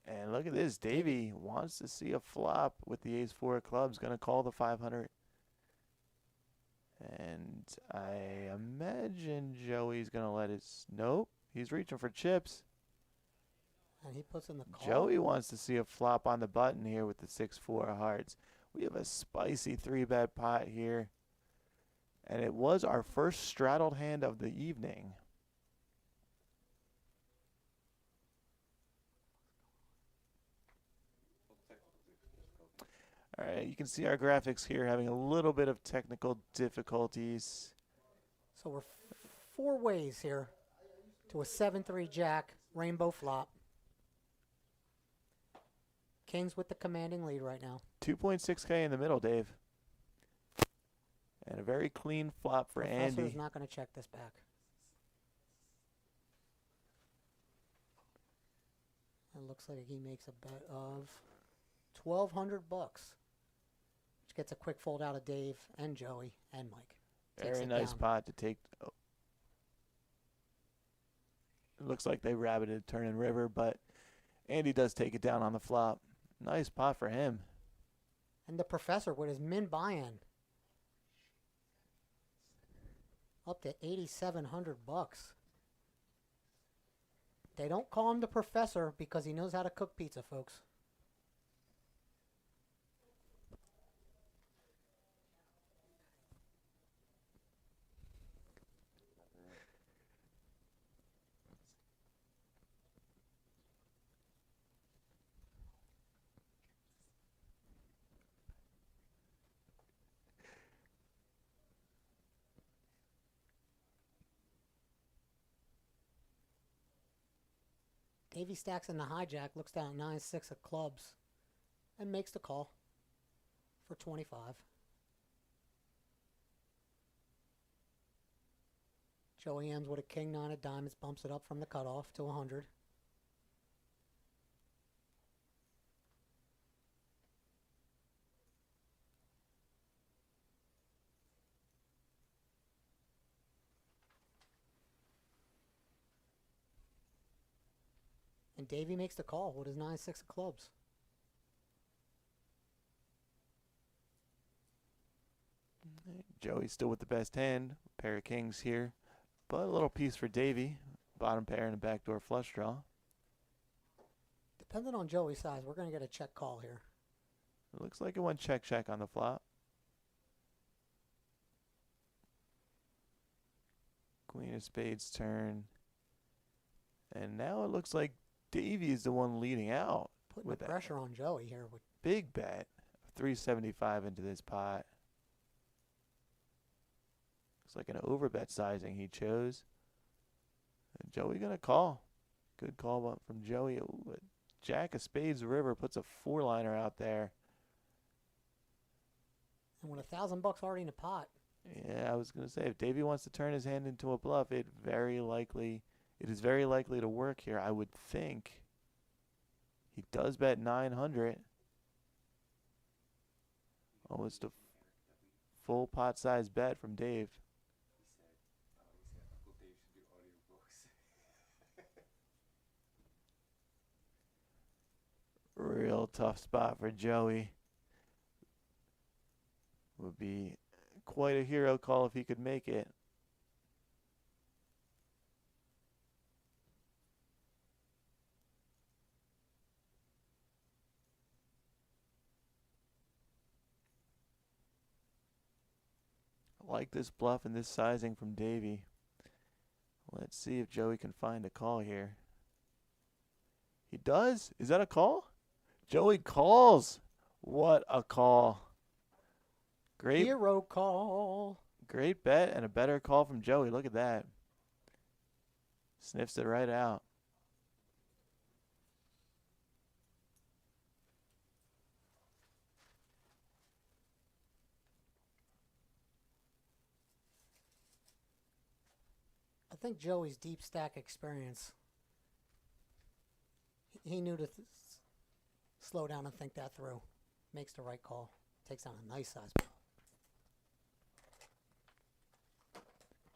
And look at this. Davey wants to see a flop with the ace-4 of clubs. Going to call the 500. And I imagine Joey's going to let his... Nope. He's reaching for chips. And he puts in the call. Joey wants to see a flop on the button here with the 6-4 of hearts. We have a spicy 3-bet pot here. And it was our first straddled hand of the evening. All right, you can see our graphics here having a little bit of technical difficulties. So we're 4 ways here to a 7-3 jack rainbow flop. Kings with the commanding lead right now. 2.6K in the middle, Dave. And a very clean flop for Professor Andy. is not going to check this back. It looks like he makes a bet of $1,200, which gets a quick fold out of Dave and Joey and Mike. Takes Very it nice down. pot to take. Oh. It looks like they rabbited turn and river, but Andy does take it down on the flop. Nice pot for him. And the Professor with his min buy-in up to $8,700. They don't call him the Professor because he knows how to cook pizza, folks. Davey stacks in the hijack, looks down at 9-6 of clubs, and makes the call for 25. Joey ends with a king 9 of diamonds, bumps it up from the cutoff to 100. And Davey makes the call with his 9-6 of clubs. Joey's still with the best hand. Pair of kings here. But a little piece for Davey. Bottom pair and a backdoor flush draw. Depending on Joey's size, we're going to get a check call here. It looks like it went check on the flop. Queen of spades turn. And now it looks like Davey is the one leading out. Putting with the pressure on Joey here. With big bet. 375 into this pot. Looks like an overbet sizing he chose. And Joey gonna call. Good call from Joey. Ooh, Jack of spades river puts a 4-liner out there. and with $1,000 already in the pot. Yeah, I was gonna say if Davey wants to turn his hand into a bluff, it is very likely to work here. I would think. He does bet 900. Almost a full pot size bet from Dave. Real tough spot for Joey. Would be quite a hero call if he could make it. I like this bluff and this sizing from Davey. Let's see if Joey can find a call here. He does? Is that a call? Joey calls. What a call. Great. Hero call. Great bet and a better call from Joey. Look at that. Sniffs it right out. I think Joey's deep stack experience. He knew to slow down and think that through. Makes the right call. Takes down a nice size.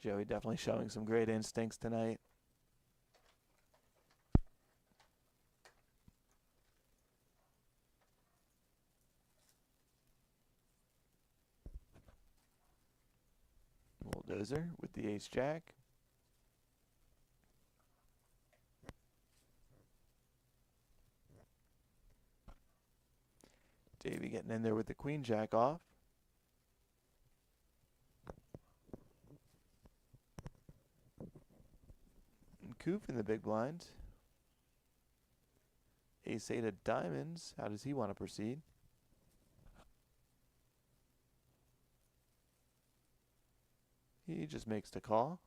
Joey definitely showing some great instincts tonight. Bulldozer with the ace jack. Davey getting in there with the queen jack off. And Coop in the big blind. Ace 8 of diamonds. How does he want to proceed? He just makes the call.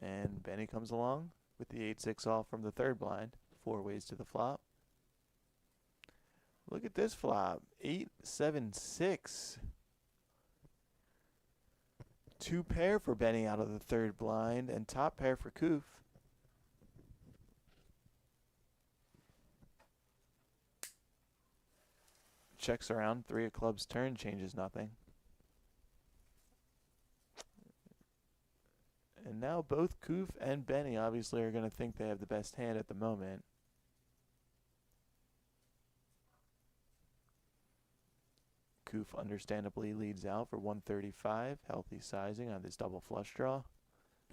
And Benny comes along with the 8-6 off from the third blind. 4 ways to the flop. Look at this flop. 8-7-6. 2 pair for Benny out of the third blind and top pair for Koof. Checks around. 3 of clubs turn, changes nothing. And now both Koof and Benny obviously are going to think they have the best hand at the moment. Koof understandably leads out for 135. Healthy sizing on this double flush draw.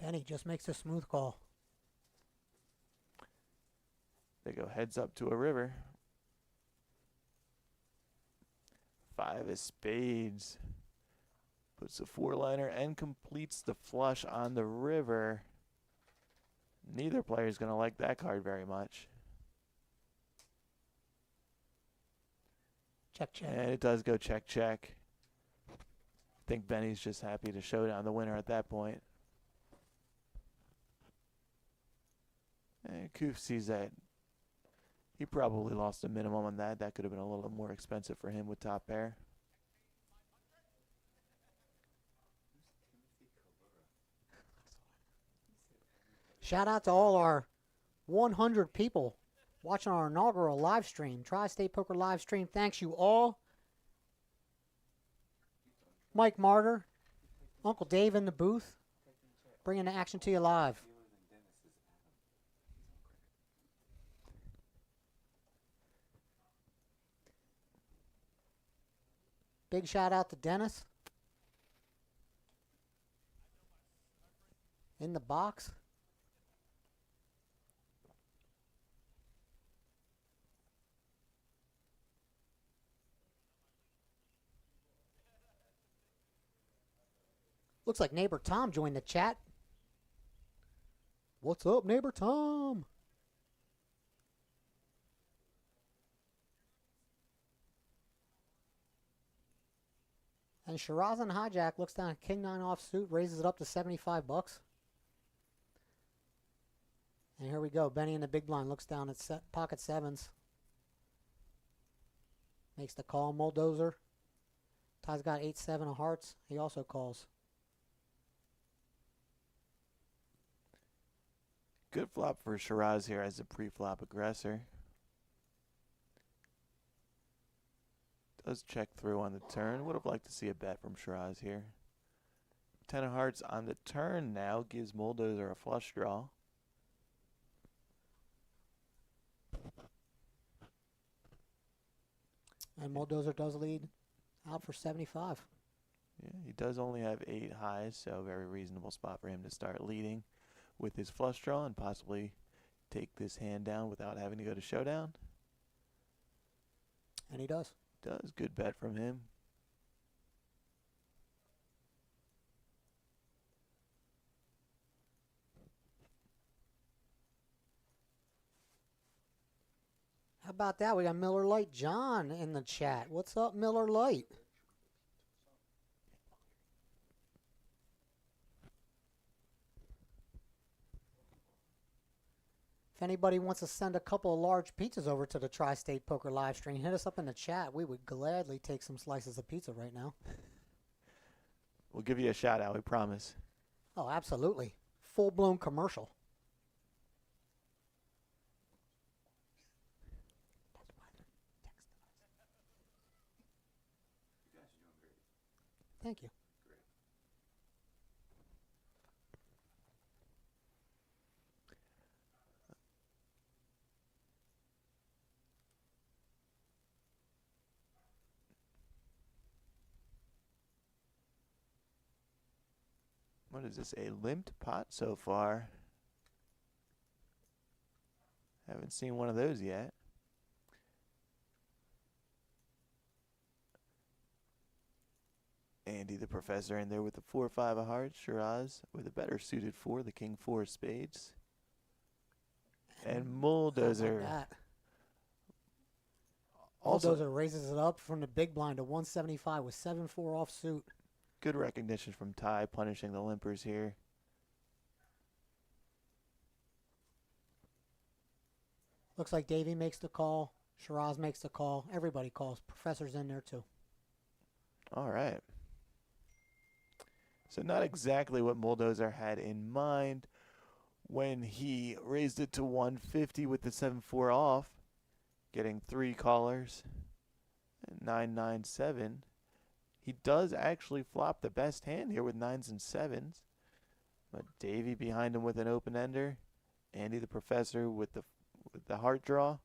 Benny just makes a smooth call. They go heads up to a river. 5 of spades. Puts a 4-liner and completes the flush on the river. Neither player is going to like that card very much. Check, check. And it does go check, check. I think Benny's just happy to show down the winner at that point. And Koof sees that he probably lost a minimum on that. That could have been a little more expensive for him with top pair. Shout out to all our 100 people watching our inaugural live stream, Tri-State Poker live stream. Thanks you all. Mike Martyr, Uncle Dave in the booth, bringing the action to you live. Big shout out to Dennis in the box. Looks like neighbor Tom joined the chat. What's up, neighbor Tom? And Shiraz on hijack looks down at King 9 offsuit, raises it up to 75 bucks. And here we go. Benny in the big blind looks down at pocket sevens. Makes the call. Bulldozer. Ty's got 8-7 of hearts. He also calls. Good flop for Shiraz here as a pre-flop aggressor. Does check through on the turn. Would have liked to see a bet from Shiraz here. 10 of hearts on the turn now gives Bulldozer a flush draw. And Bulldozer does lead out for 75. Yeah, he does only have 8 highs, so very reasonable spot for him to start leading with his flush draw and possibly take this hand down without having to go to showdown. And he does. Does. Good bet from him. How about that? We got Miller Lite John in the chat. What's up, Miller Lite? If anybody wants to send a couple of large pizzas over to the Tri-State Poker live stream, hit us up in the chat. We would gladly take some slices of pizza right now. We'll give you a shout out, we promise. Oh, absolutely. Full-blown commercial. Thank you. What is this, a limped pot so far? Haven't seen one of those yet. Andy the professor in there with the 4-5 of hearts. Shiraz with a better suited 4, the King 4 of spades. And Bulldozer. Bulldozer raises it up from the big blind to 175 with 7-4 offsuit. Good recognition from Ty, punishing the limpers here. Looks like Davey makes the call. Shiraz makes the call. Everybody calls. Professor's in there too. All right. So not exactly what Bulldozer had in mind when he raised it to 150 with the 7-4 off, getting 3 callers, 9-9-7. He does actually flop the best hand here with 9s and 7s. But Davey behind him with an open ender. Andy the Professor with the heart draw.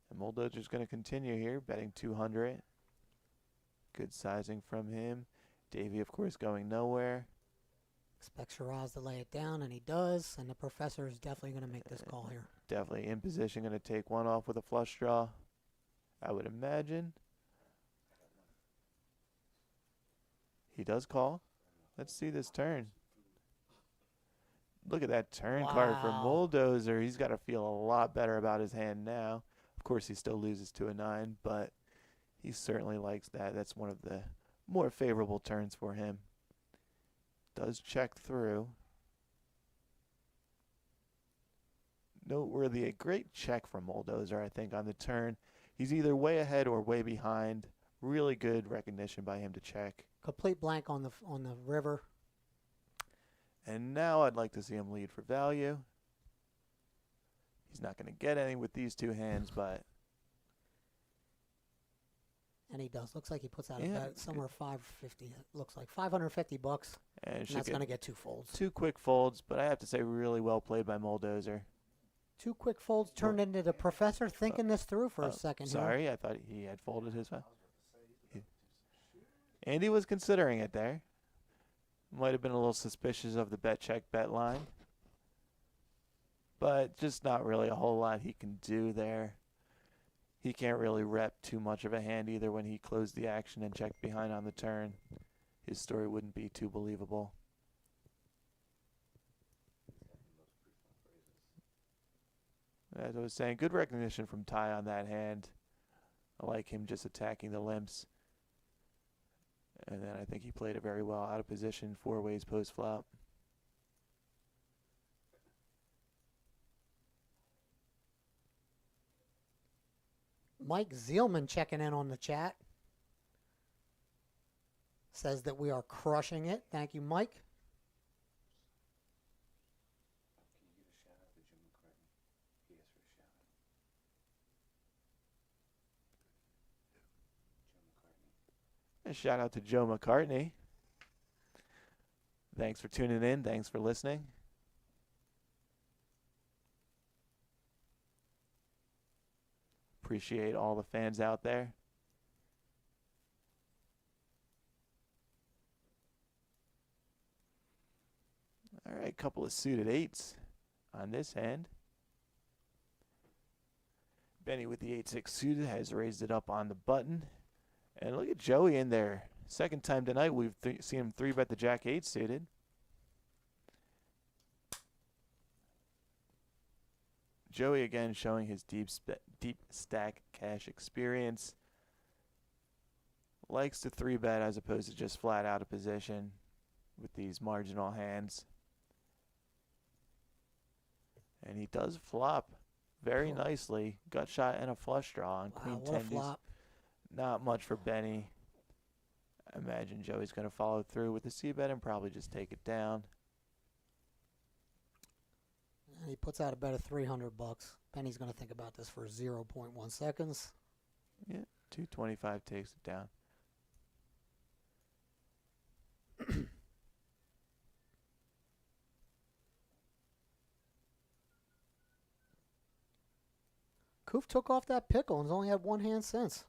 And Mulldozer's going to continue here, betting 200. Good sizing from him. Davey, of course, going nowhere. Expect Shiraz to lay it down, and he does. And the Professor is definitely going to make this call here. Definitely in position, going to take one off with a flush draw, I would imagine. He does call. Let's see this turn. Look at that turn card for Wow. Bulldozer. He's got to feel a lot better about his hand now. Of course, he still loses to a 9, but he certainly likes that. That's one of the more favorable turns for him. Does check through. Noteworthy, a great check from Bulldozer, I think, on the turn. He's either way ahead or way behind. Really good recognition by him to check. Complete blank on the river. And now I'd like to see him lead for value. He's not going to get any with these two hands, but... And he does. Looks like he puts out Yeah, a bet somewhere 550. It looks like $550. And And that's going to get 2 folds. 2 quick folds, but I have to say really well played by Bulldozer. 2 quick folds turned into the Professor thinking this through for a second here. Sorry, I thought he had folded his one. Andy was considering it there. Might have been a little suspicious of the bet check bet line. But just not really a whole lot he can do there. He can't really rep too much of a hand either when he closed the action and checked behind on the turn. His story wouldn't be too believable. As I was saying, good recognition from Ty on that hand. I like him just attacking the limps. And then I think he played it very well out of position, 4 ways post flop. Mike Zielman checking in on the chat. Says that we are crushing it. Thank you, Mike. And shout out to Joe McCartney. Thanks for tuning in. Thanks for listening. Appreciate all the fans out there. All right, couple of suited 8s on this hand. Benny with the 8-6 suited has raised it up on the button. And look at Joey in there. Second time tonight we've seen him 3-bet the Jack-8 suited. Joey again showing his deep stack cash experience. Likes to 3-bet as opposed to just flat out of position with these marginal hands. And he does flop very nicely. Gut shot and a flush draw on Wow, Queen what a 10. flop. Not much for Benny. I imagine Joey's going to follow through with the C-bet and probably just take it down. And he puts out a bet of $300. Benny's going to think about this for 0.1 seconds. Yeah, 225 takes it down. Koof took off that pickle and has only had one hand since.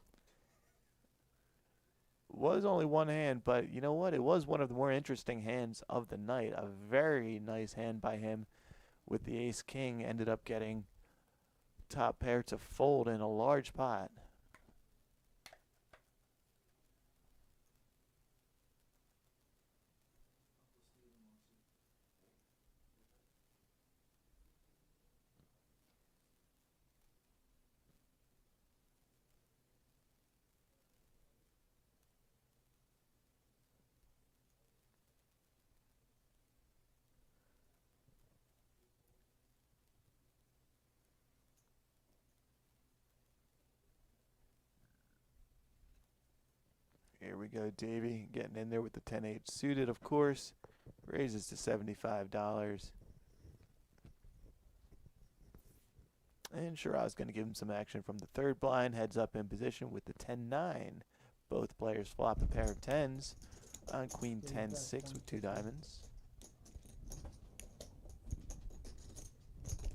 Was only one hand, but you know what? It was one of the more interesting hands of the night. A very nice hand by him with the ace-king. Ended up getting top pair to fold in a large pot. go, Davey. Getting in there with the 10-8 suited, of course. Raises to $75. And Shiraz going to give him some action from the third blind. Heads up in position with the 10-9. Both players flop a pair of 10s on Queen 10-6 with 2 diamonds.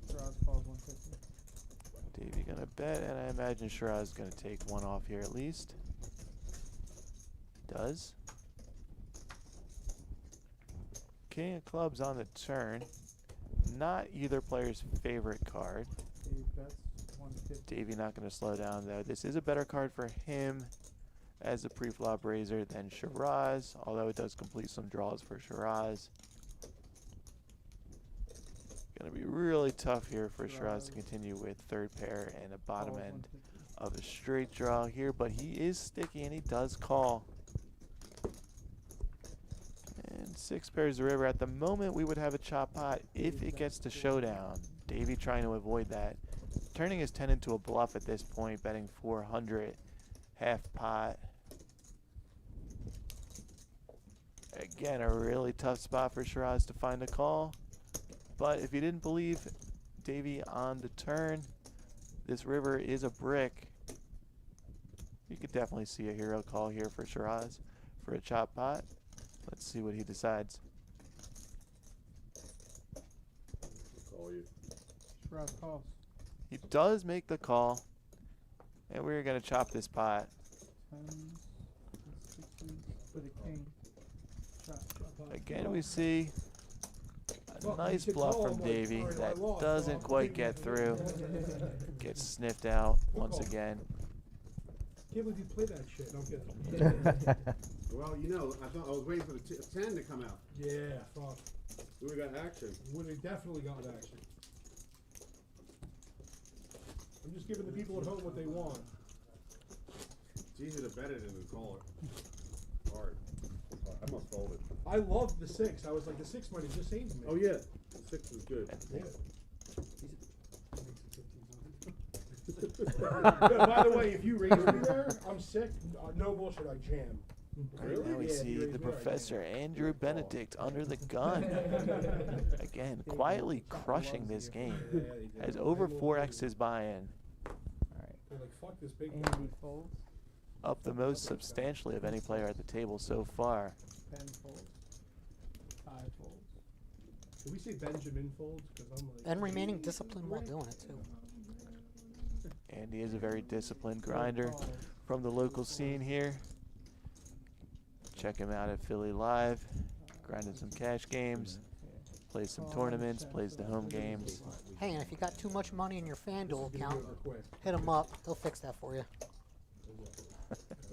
Shiraz calls 150. Davey going to bet, and I imagine Shiraz is going to take one off here at least. Does. King of clubs on the turn. Not either player's favorite card. Dave bets 150. Davey not going to slow down though. This is a better card for him as a pre-flop raiser than Shiraz, although it does complete some draws for Shiraz. Going to be really tough here for Shiraz to continue with third pair and a bottom Calls end 150. of a straight draw here, but he is sticky and he does call. And 6 pairs of river. At the moment, we would have a chop pot if it gets to showdown. Davey trying to avoid that. Turning his 10 into a bluff at this point, betting 400, half pot. Again, a really tough spot for Shiraz to find a call. But if you didn't believe Davey on the turn, this river is a brick. You could definitely see a hero call here for Shiraz for a chop pot. Let's see what he decides. Call you. Shiraz calls. He does make the call. And we're going to chop this pot. 10s, 6s with a king. Chop. Again, we see a nice bluff from Davey that doesn't quite get through. Gets sniffed out once again. Can't believe you play that shit. Don't get it. Well, you know, I was waiting for the 10 to come out. Yeah, fuck. We would've got action. Would have definitely gotten action. I'm just giving the people at home what they want. It's easier to bet it than to call it. Hard. I must fold it. I loved the 6. I was like, the 6 money just saved me. Oh yeah, the 6 was good. Yeah. Yeah, by the way, if you raise me there, I'm sick. No bullshit, I jam. Right now we Yeah, if see you raise the me there, I Professor Andrew Benedict under the gun. Again, quietly crushing this game. Yeah, they did. Has over 4x his buy-in. Alright. They're like, fuck this big guy. Andy folds. Up the most substantially of any player at the table so far. Pen folds. Tie folds. Did we say Benjamin folds? Because I'm like. And remaining disciplined while doing it, too. Andy is a very disciplined grinder from the local scene here. Check him out at Philly Live. Grinding some cash games. Plays some tournaments. Plays the home games. Hey, and if you got too much money in your FanDuel This is gonna account, be over quick. hit him up. He'll fix that for you.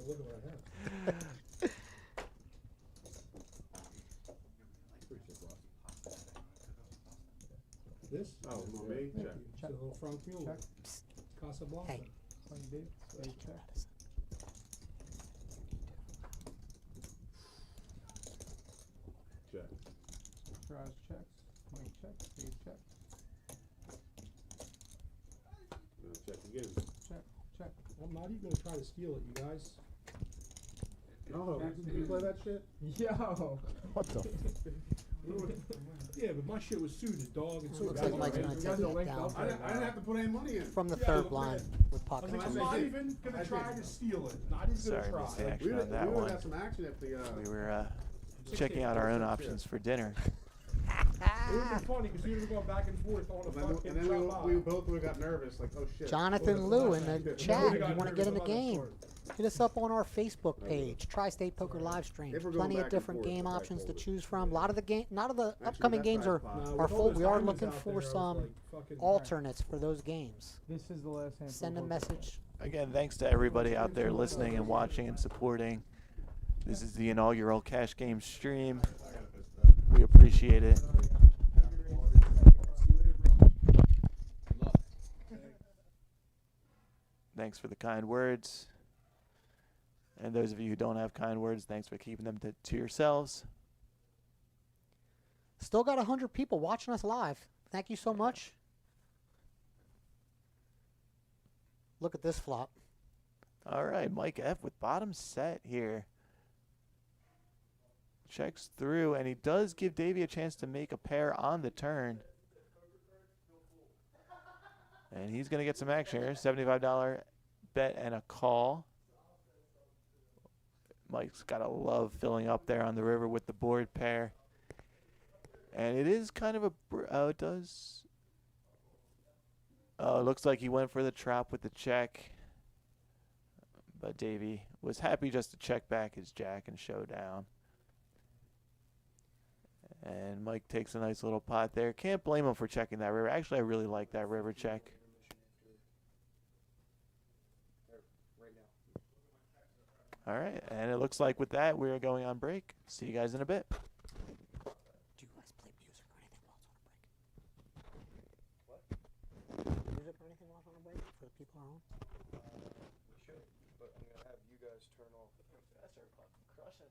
Look at what I have. This? Oh, well, me? Thank Check. you. It's a little Frank Mueller. Check. Casablanca. Hey. Playing big. So check. Check. Shiraz checks. Mike checks. Dave checks. Check again. Check. Check. I'm not even gonna try to steal it, you guys. Oh, did you play that shit? Yo! What the? Yeah, but my shit was suited, dog. And so Looks like was Mike's mine. gonna You take guys are it linked down. up. I didn't have to put any money in. From the Yeah, third look, blind with I pocket was like, I'm kings. not even gonna try to steal it. Not even Sorry, gonna missed the try. action We on that would've one. got some action if the, We were checking out our own options for dinner. It would have been funny because we would have gone back and forth on the fucking and then chop we out. both would have got nervous, like, oh shit. Jonathan Liu in the Yeah. chat. We If got you want to get in the nervous about that game, story. hit us up on our Facebook page, TriState Poker live stream. If we're going Plenty back of and different forth, game I options to fold it. choose from. A lot of the Actually, upcoming that's games what I are thought. Nah, are with all full. those We are diamonds looking out for there, I was some like, fucking- alternates for those games. This is the last hand. Send a message. Again, thanks to everybody out there listening and watching and supporting. This is the inaugural Cash Game stream. We appreciate it. Thanks for the kind words. And those of you who don't have kind words, thanks for keeping them to yourselves. Still got 100 people watching us live. Thank you so much. Look at this flop. All right, Mike F with bottom set here. checks through, and he does give Davey a chance to make a pair on the turn. And he's going to get some action here. $75 bet and a call. Mike's got to love filling up there on the river with the board pair. And it is kind of a... Oh, it does... Oh, it looks like he went for the trap with the check. But Davey was happy just to check back his jack and show down. And Mike takes a nice little pot there. Can't blame him for checking that river. Actually, I really like that river check. All right, and it looks like with that, we're going on break. See you guys in a bit. Do you guys play music or anything while it's on a break? What? Music or anything while it's on a break for the people at home? We should, but I'm gonna have you guys turn off. That's our fucking crushing.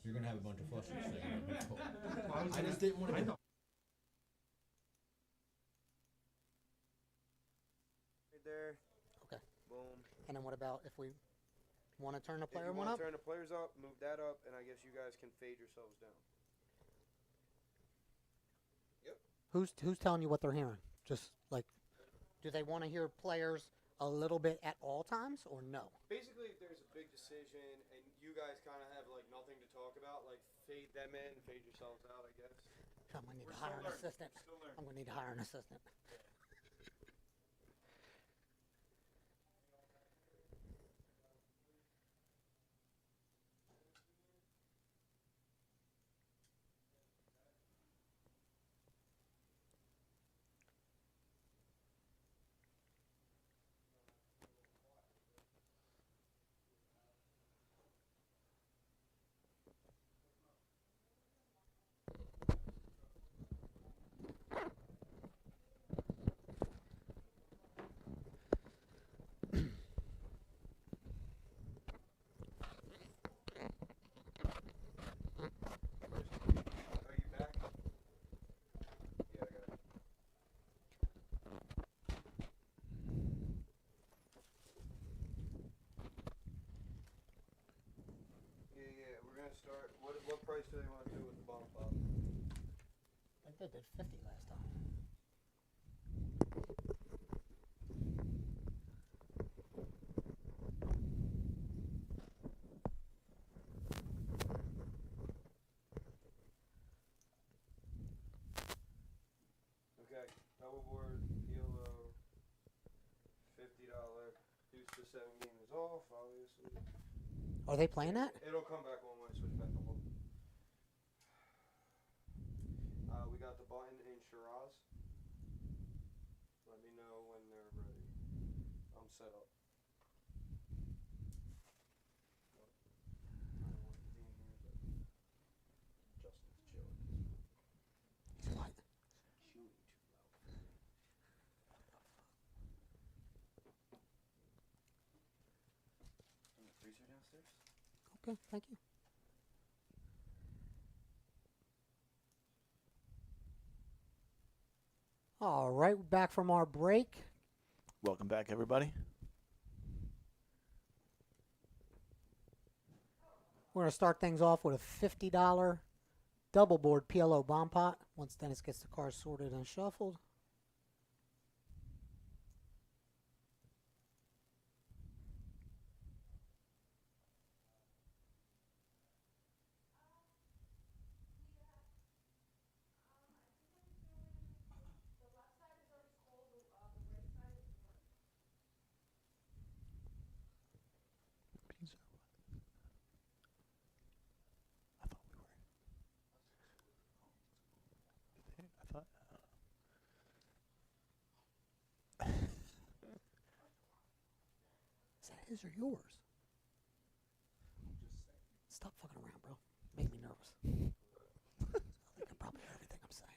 You're gonna have a bunch of flushes. So I just didn't want to. Right there. Okay. Boom. And then what about if we want to turn the If player you one want up? to turn the players up, move that up, and I guess you guys can fade yourselves down. Yep. Who's telling you what they're hearing? Just like, do they want to hear players a little bit at all times or no? Basically, if there's a big decision and you guys kind of have like nothing to talk about, like fade them in, fade yourselves out, I guess. I'm gonna need We're to hire still an learning. assistant. We're still learning. I'm gonna need to hire an assistant. Are you back? Yeah, I got it. Yeah, we're gonna start. What price do they want to do with the bomb pop? I think they did 50 last time. Okay, double board, PLO, $50. Deuce to 7 game is off, obviously. Are they playing that? It'll come back one way, switch back to one. We got the button in Shiraz. Let me know when they're ready. I'm set up. I don't want Dean here, but Justin's chilling. He's what? Chewing too loud. In the freezer downstairs? Okay, thank you. All right, we're back from our break. Welcome back, everybody. We're going to start things off with a $50 double board PLO bomb pot once Dennis gets the cards sorted and shuffled. I thought we were. I thought. Is that his or yours? Stop fucking around, bro. Make me nervous. I think I probably heard everything I'm saying.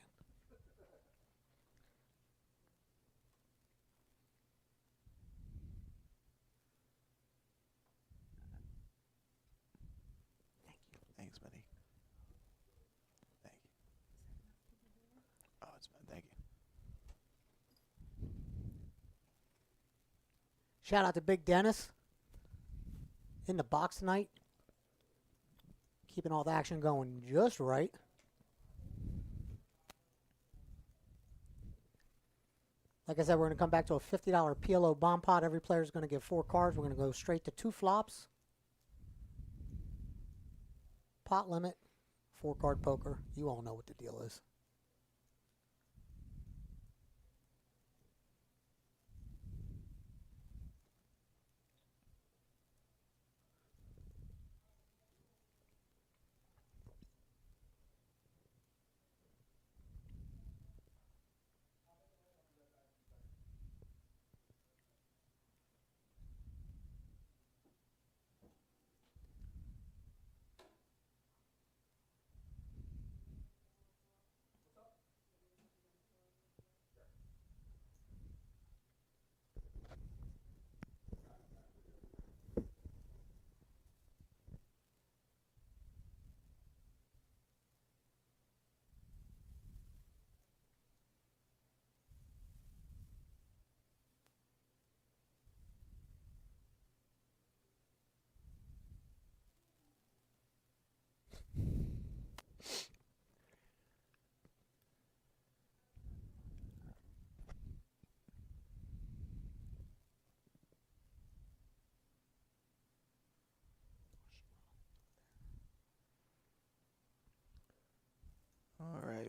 Thank you. Thanks, buddy. Thank you. Oh, it's fine. Thank you. Shout out to Big Dennis in the box tonight. Keeping all the action going just right. Like I said, we're going to come back to a $50 PLO bomb pot. Every player is going to get 4 cards. We're going to go straight to 2 flops. Pot limit, 4-card poker. You all know what the deal is.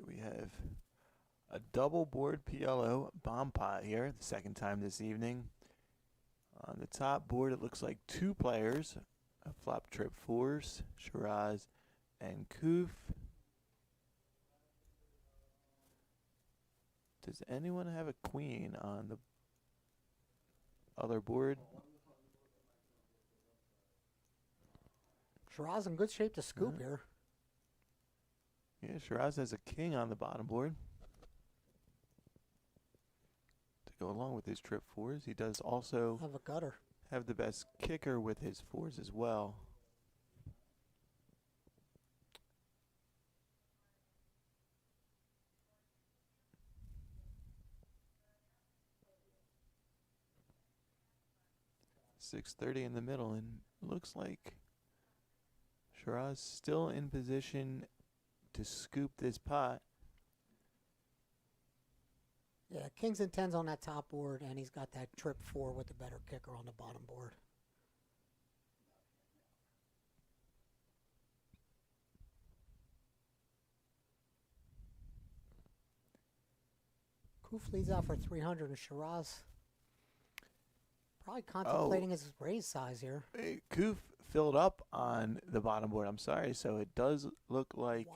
we have a double board PLO bomb pot here, the second time this evening. On the top board, it looks like two players, a flop trip fours, Shiraz and Koof. Does anyone have a queen on the other board? Shiraz in good shape to scoop here. Yeah, Shiraz has a king on the bottom board. To go along with his trip fours, he does also Have a gutter. have the best kicker with his fours as well. .630 in the middle, and looks like Shiraz still in position to scoop this pot. Yeah, kings and tens on that top board, and he's got that trip four with the better kicker on the bottom board. Koof leads out for 300, and Shiraz probably contemplating his raise size here. Hey, Koof filled up on the bottom board. I'm sorry, so it does look like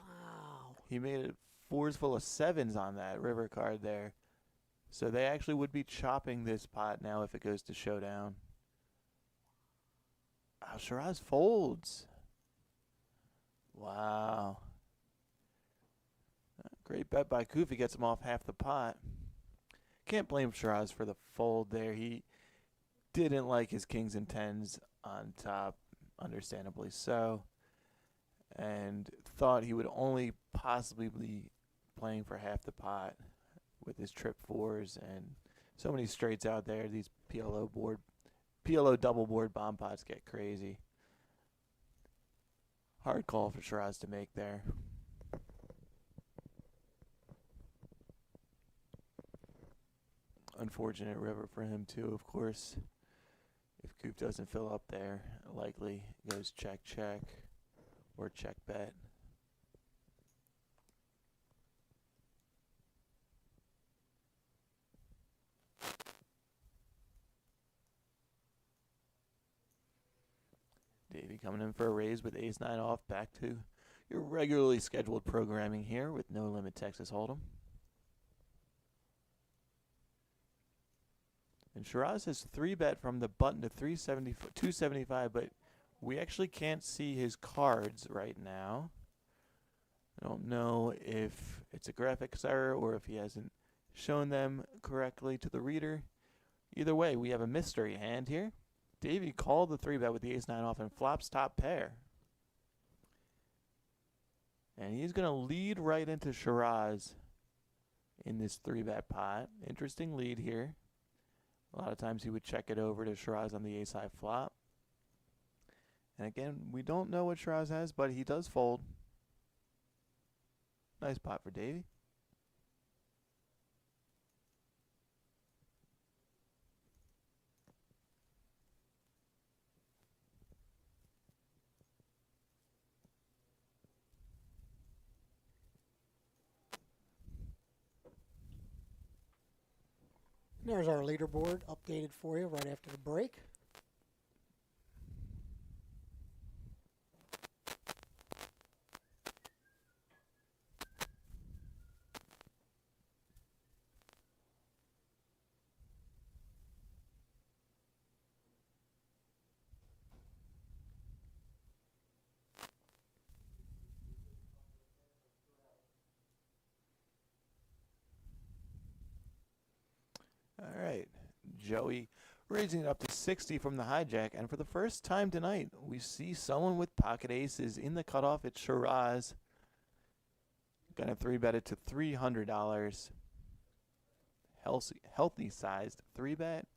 he made it fours full of sevens on that river card there. So they actually would be chopping this pot now if it goes to showdown. Oh, Shiraz folds. Wow. Great bet by Koof. He gets him off half the pot. Can't blame Shiraz for the fold there. He didn't like his kings and tens on top, understandably so, and thought he would only possibly be playing for half the pot with his trip fours and so many straights out there. These PLO double board bomb pots get crazy. Hard call for Shiraz to make there. Unfortunate river for him too, of course. If Koof doesn't fill up there, likely goes check, check, or check bet. Davey coming in for a raise with ace-9 off, back to your regularly scheduled programming here with No Limit Texas Hold'em. And Shiraz has 3-bet from the button to 275, but we actually can't see his cards right now. I don't know if it's a graphics error or if he hasn't shown them correctly to the reader. Either way, we have a mystery hand here. Davey called the 3-bet with the ace-9 off and flops top pair. And he's going to lead right into Shiraz in this 3-bet pot. Interesting lead here. A lot of times he would check it over to Shiraz on the ace-high flop. And again, we don't know what Shiraz has, but he does fold. Nice pot for Davey. There's our leaderboard updated for you right after the break. All right, Joey raising it up to 60 from the hijack, and for the first time tonight, we see someone with pocket aces in the cutoff. It's Shiraz. Gonna 3-bet it to $300. Healthy sized 3-bet.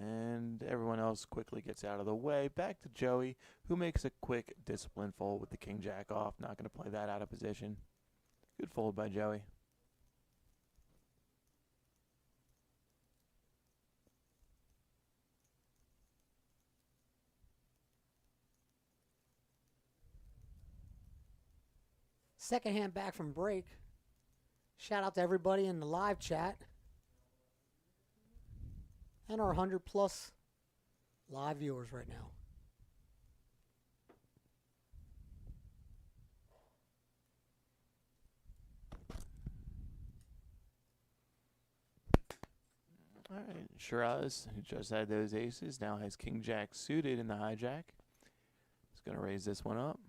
And everyone else quickly gets out of the way. Back to Joey, who makes a quick discipline fold with the king-jack off. Not going to play that out of position. Good fold by Joey. Second hand back from break. Shout out to everybody in the live chat. And our 100+ live viewers right now. All right, Shiraz, who just had those aces, now has King Jack suited in the hijack. He's going to raise this one up.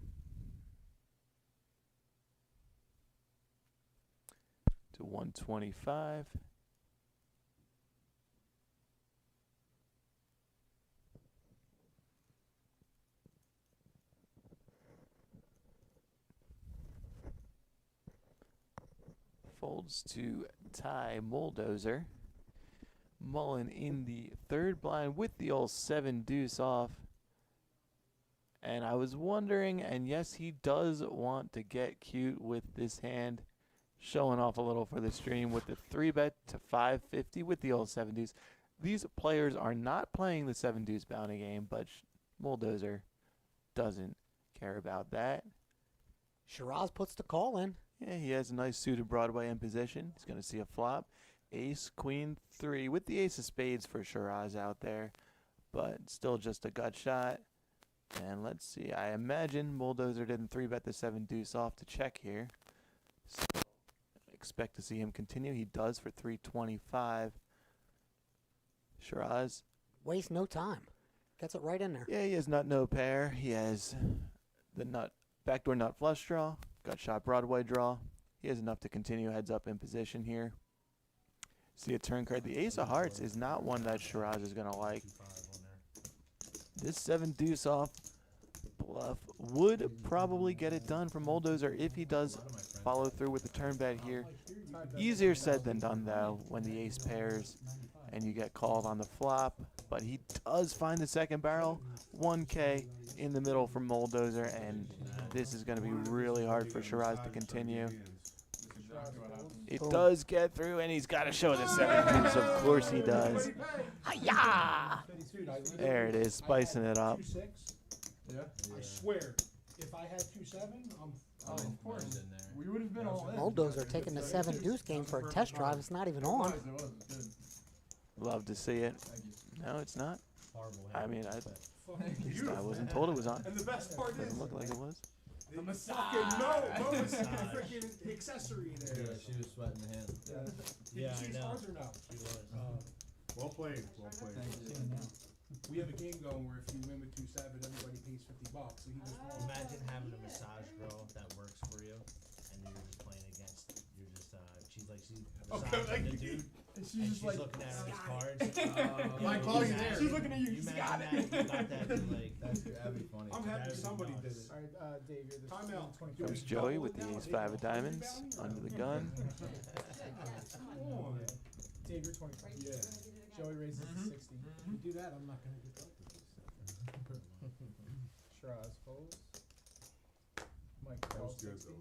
To 125. Folds to tie Bulldozer. Mullen in the third blind with the old 7 deuce off. And I was wondering, and yes, he does want to get cute with this hand, showing off a little for the stream with the 3-bet to 550 with the old 7 deuce. These players are not playing the 7 deuce bounty game, but Bulldozer doesn't care about that. Shiraz puts the call in. Yeah, he has a nice suited Broadway in position. He's going to see a flop. Ace, Queen, 3 with the ace of spades for Shiraz out there, but still just a gut shot. And let's see, I imagine Bulldozer didn't 3-bet the 7 deuce off to check here. So expect to see him continue. He does for 325. Shiraz. Waste no time. Gets it right in there. Yeah, he has nut no pair. He has the nut backdoor nut flush draw. Gut shot Broadway draw. He has enough to continue heads up in position here. See a turn card. The ace of hearts is not one that Shiraz is going to like. This 7 deuce off bluff would probably get it done from Bulldozer if he does follow through with the turn bet here. Easier said than done though when the ace pairs and you get called on the flop. But he does find the second barrel. 1K in the middle from Bulldozer, and this is going to be really hard for Shiraz to continue. It does get through, and he's got to show the 7 deuce. Of course he does. Hi-ya! There it is, spicing it up. 2-6. Yeah. I swear, if I had 2-7, of course. We would have been all in. Bulldozer taking the 7 deuce game for a test drive. It's not even on. Love to see it. No, it's not. I mean, at least I wasn't told it was on. And the best part is, doesn't look like it was. the massage. No, it's a freaking accessory there. Yeah, she was sweating the hand. Yeah, I know. Cards or no? She was. Well played. Well played. We have a game going where if you win with 2-7, everybody pays $50. So he just won. Imagine having a massage girl that works for you, and you're just playing against. You're just she's massaging the dude. And she's looking at his cards. Might call you there. She's looking at you. You got that. You got that. Like that'd be funny. I'm happy somebody did it. All right, Dave, you're the Time out. Comes Joey with the ace 5 of diamonds under the gun. Dave, you're 25. Yeah. Joey raises to 60. If you do that, I'm not going to get up. Shiraz folds. Mike That was calls good. 60.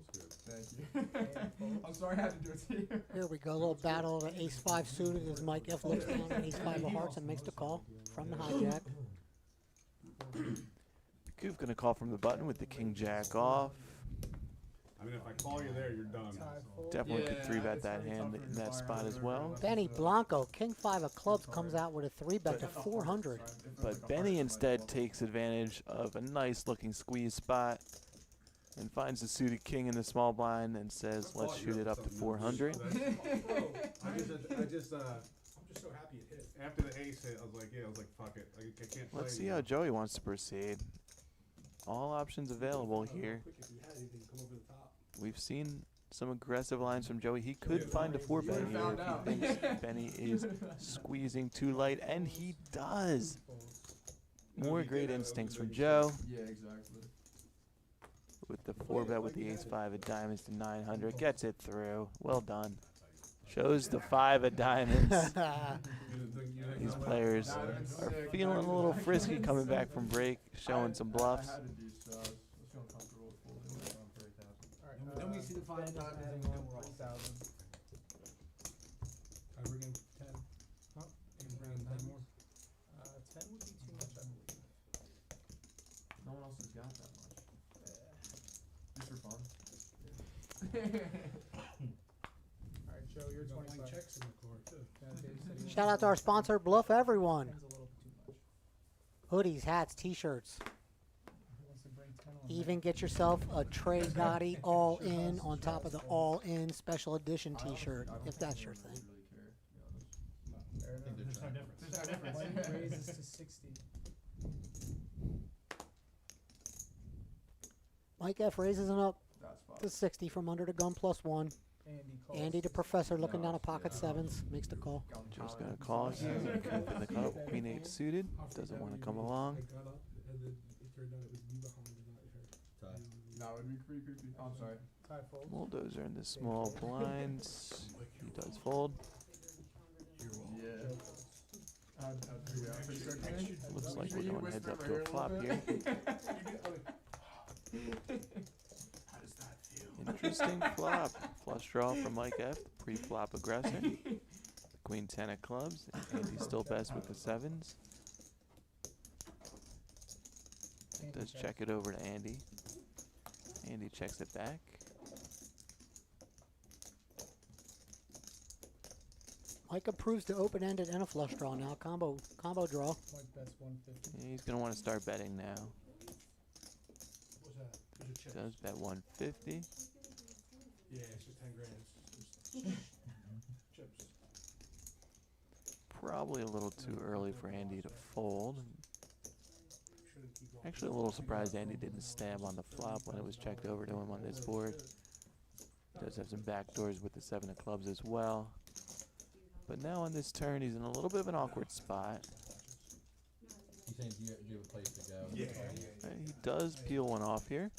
That was good. Thank you. I'm sorry I had to do it to you. Here we go. A little battle of the ace 5 suited as Mike F looks down at ace 5 of hearts and makes the call from the hijack. Goof going to call from the button with the king jack off. I mean, if I call you there, you're done. Definitely could Yeah, 3-bet it's that gonna be hand tougher in to that fire spot than as well. Benny Blanco, king 5 of clubs, comes out with a 3-bet to 400. But Benny instead takes advantage of a nice looking squeeze spot and finds the suited king in the small blind and says, let's shoot it up to 400. I just I'm just so happy it hit. after the ace hit, I was like, fuck it. I can't play. Let's see how Joey wants to proceed. All options available here. Quick, if you had anything, come over the top. We've seen some aggressive lines from Joey. He could find a 4-bet here if he thinks Benny is squeezing too light, and he does. More great instincts from Joe Yeah, exactly. with the 4-bet with the ace 5 of diamonds to 900. Gets it through. Well done. Shows the 5 of diamonds. These players are feeling a little frisky coming back from break, showing some bluffs. I had to do so. I was feeling comfortable with folding. Then we see the final diamonds and then we're all 1,000. I bring in 10. Huh? You bring in 10 more. 10 would be too much, I believe. No one else has got that much. Just for fun. Alright, Joe, you're You got blank 25. checks in the car too. Yeah, Dave said he Shout out wants to our sponsor, Bluff Everyone. Ten's a little too much. Hoodies, hats, t-shirts. He wants to bring 10 on Even get yourself a Trey Gotti all in on top of the all in special edition t-shirt, if that's your thing. Fair enough. There's no difference. There's no difference. Mike raises to 60. Mike F raises it up That's fine. to 60 from under the gun +1. Andy calls. Andy, the professor, looking down No, at pocket yeah. sevens, makes the call. Just gonna call here. Coop in the cup. Queen 8 suited. Doesn't want to come along. I got up and then it turned out it was me behind and not her. Tie. No, it'd be pretty creepy. Oh, I'm sorry. Tie fold. Bulldozer in the small blinds. He does fold. Yeah. Looks like we're going heads up to a flop here. Interesting flop. Flush draw from Mike F. Pre-flop aggressor. Queen 10 of clubs. And Andy's still best with the sevens. Andy Does checks. check it over to Andy. Andy checks it back. Mike approves the open-ended and a flush draw now. Combo draw. Mike bets 150. He's gonna want to start betting now. What's that? There's a check. Does bet 150. Yeah, it's just 10 grand. It's just chips. Probably a little too early for Andy to fold. Shouldn't keep going. Actually, a little surprised Andy didn't stab on the flop when it was checked over to him on this board. Does have some backdoors with the 7 of clubs as well. But now on this turn, he's in a little bit of an awkward spot. You think you have a place to go? Yeah. He does peel one off here.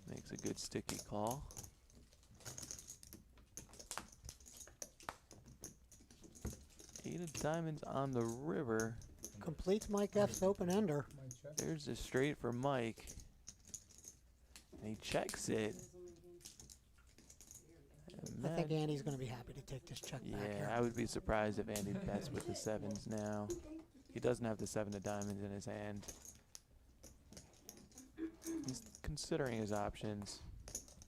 Makes a good sticky call. Eight of diamonds on the river. Completes Mike F's open-ender. Mike checks. There's a straight for Mike. And he checks it. And I think then- Andy's going to be happy to take this check back Yeah, here. I would be surprised if Andy bets with the sevens now. He doesn't have the 7 of diamonds in his hand. He's considering his options,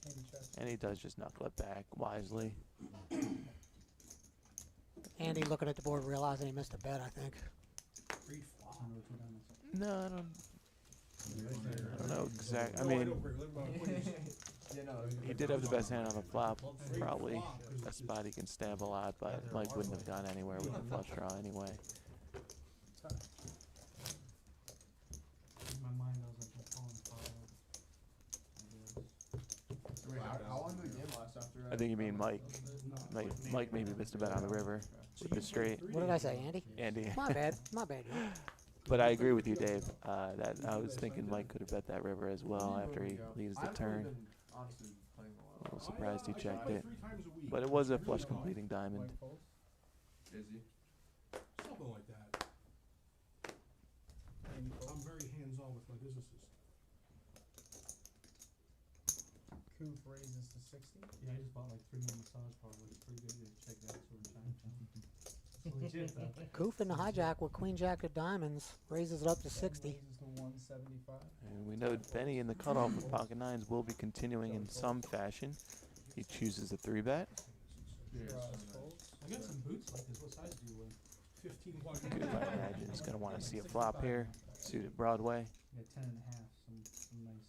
Andy checks. and he does just knuckle it back wisely. Andy looking at the board, realizing he missed a bet, I think. Free flop. No, I don't know exactly. I No, mean, don't bring it. What do you say? Yeah, no. he did have the best hand on the flop. Probably a spot he can stab a lot, but Mike wouldn't have gone anywhere with the flush draw anyway. Tie. My mind, I was like, I'm falling Wait, how long did the game last after? I think you mean Mike. Mike maybe missed a bet on the river with the straight. What did I say, Andy? Andy. My bad. My bad. Yeah. But I agree with you, Dave. That I was thinking Mike could have bet that river as well after he leaves the turn. Honestly, playing a A lot. little surprised he checked it. 3 times a week. But it was a flush completing diamond. Mike folds. Busy. Something like that. Andy I'm folds. very hands-on with my businesses. Coop raises to 60. Yeah, I just bought like 3 more massage parlors. Pretty good to check that sort of Chinatown. It's legit though. Koof in the hijack with Queen Jack of diamonds. Raises it up to 60. Raises to 175. And we know Benny in the cutoff with pocket nines will be continuing in some fashion. He chooses a 3-bet. Shiraz folds. I got some boots like this. What size do you wear? 15 Good, I imagine he's going to want to see a flop here. Suited Broadway. Yeah, 10 and a half. Some nice.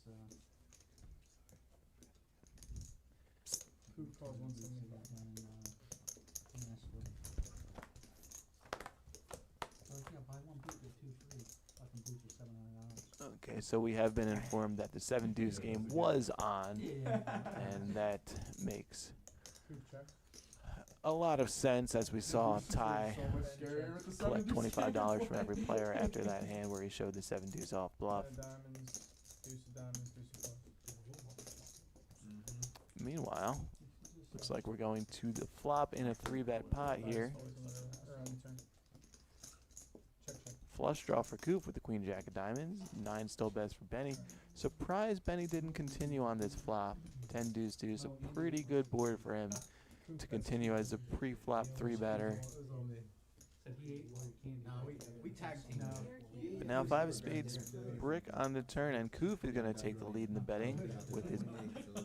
Coop calls 175. Buy one boot, get 2 free. Fucking boots are $700. Okay, so we have been informed that the 7 deuce game was on, and that makes Coop check. a lot of sense as we saw Ty So much scarier with the collect 70s. $25 from every player after that hand where he showed the 7 deuce off bluff. 10 of diamonds, deuce of diamonds, deuce of clubs. Meanwhile, looks like we're going to the flop in a 3-bet pot here. Always on the- or on the turn. Check, check. Flush draw for Coop with the Queen Jack of diamonds. 9 still best for Benny. Surprised Benny didn't continue on this flop. 10 deuce deuce, a pretty good board for him Coop to bets continue as a pre-flop 3-better. It was on me. Said he ate like candy. No, we tag team. But now 5 of spades brick on the turn, and Koof is going to take the lead in the betting with his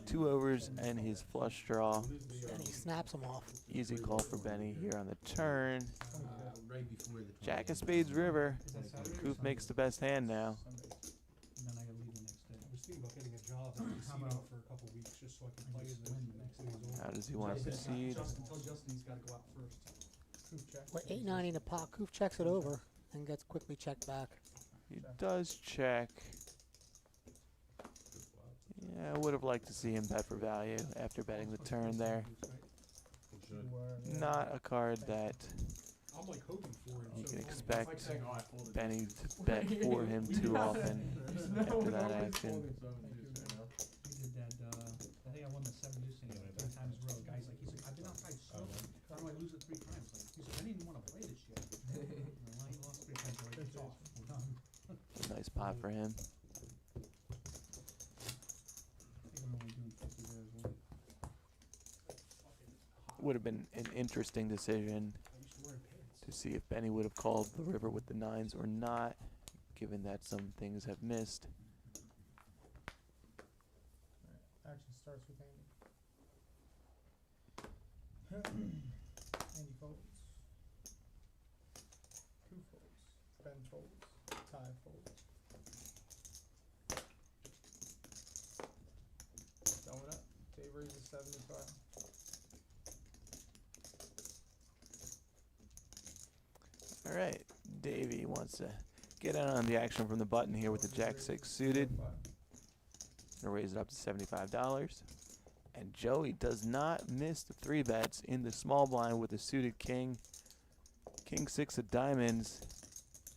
2 overs and his flush draw. And he snaps him off. Easy call for Benny here on the turn. Jack of spades river. Koof makes the best hand now. And then I gotta leave the next day. I was thinking about getting a job at the casino for a couple weeks just so I can play when the next day is over. How does he want to proceed? Tell Justin he's gotta go out first. Proof check. With 890 in the pot, Koof checks it over and gets quickly checked back. He does check. Yeah, I would have liked to see him bet for value after betting the turn there. Not a card that I'm like hoping for it. you so can it's expect like saying, "Oh, I folded." Benny to bet for him too often after that action. We did that, I think I won the 7 deuce thing 3 times in a row. The guy's like, he's like, I've been outside so how do I lose it 3 times? Like, he's like, I didn't even want to play this shit. Well, he lost 3 times, like, it's off. We're done. Nice pot for him. I think I'm only doing 50 there as well. Would have been an interesting decision I used to wear pants. to see if Benny would have called the river with the 9s or not, given that some things have missed. Action starts with Andy. Andy folds. Two folds. Ben folds. Ty folds. Going up. Dave raises 75. All right, Davey wants to get in on the action from the button here with the Jack 6 suited. Gonna raise it up to $75. And Joey does not miss the 3 bets in the small blind with the suited king. King 6 of diamonds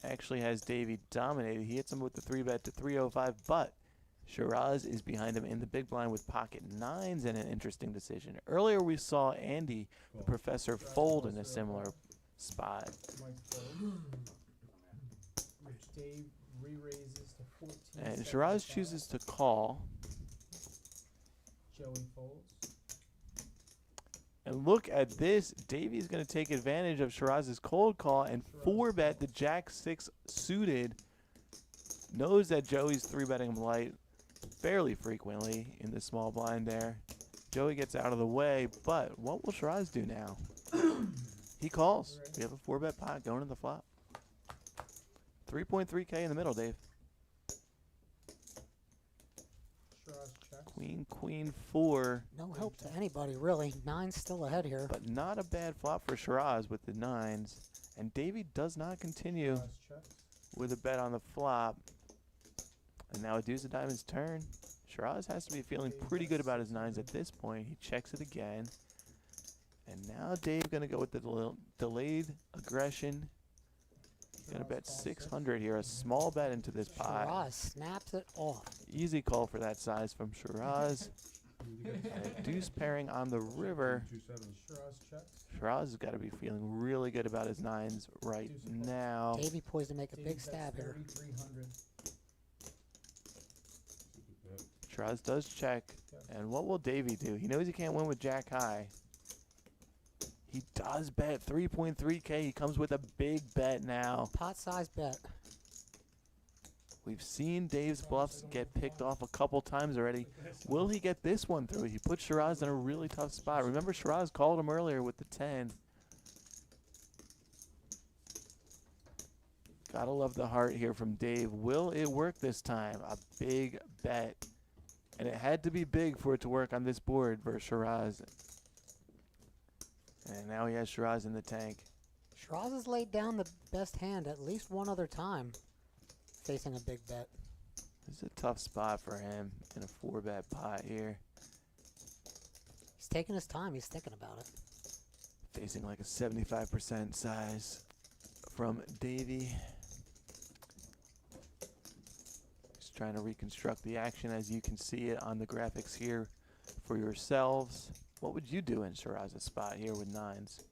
actually has Davey dominated. He hits him with the 3 bet to 305, but Shiraz is behind him in the big blind with pocket 9s and an interesting decision. Earlier we saw Andy, the professor, fold in a similar spot. Mike folds. Which Dave re-raises to 14. And Shiraz chooses to call. Joey folds. And look at this. Davey's going to take advantage of Shiraz's cold call and 4-bet the Jack 6 suited. Knows that Joey's 3-betting him light fairly frequently in the small blind there. Joey gets out of the way, but what will Shiraz do now? He calls. We have a 4-bet pot going to the flop. 3.3K in the middle, Dave. Shiraz checks. Queen, queen, 4. No help to anybody, really. 9's still ahead here. But not a bad flop for Shiraz with the 9s. And Davey does not continue Shiraz checks. with a bet on the flop. And now a deuce of diamonds turn. Shiraz has to be feeling pretty good about his 9s at this point. He checks it again. And now Dave going to go with the delayed aggression. He's going to bet 600 here. A small bet into this pot. Shiraz snaps it off. Easy call for that size from Shiraz. And a deuce pairing on the river. Shiraz checks. Shiraz has got to be feeling really good about his 9s right now. Davey poised to make a Dave big bets stab here. 3,300. Shiraz does check. And what will Davey do? He knows he can't win with Jack high. He does bet 3.3K. He comes with a big bet now. Pot size bet. We've seen Dave's bluffs get picked off a couple times already. Will he get this one through? He put Shiraz in a really tough spot. Remember, Shiraz called him earlier with the 10. Gotta love the heart here from Dave. Will it work this time? A big bet. And it had to be big for it to work on this board versus Shiraz. And now he has Shiraz in the tank. Shiraz has laid down the best hand at least one other time, facing a big bet. This is a tough spot for him in a 4-bet pot here. He's taking his time. He's thinking about it. Facing like a 75% size from Davey. Just trying to reconstruct the action as you can see it on the graphics here for yourselves. What would you do in Shiraz's spot here with 9s?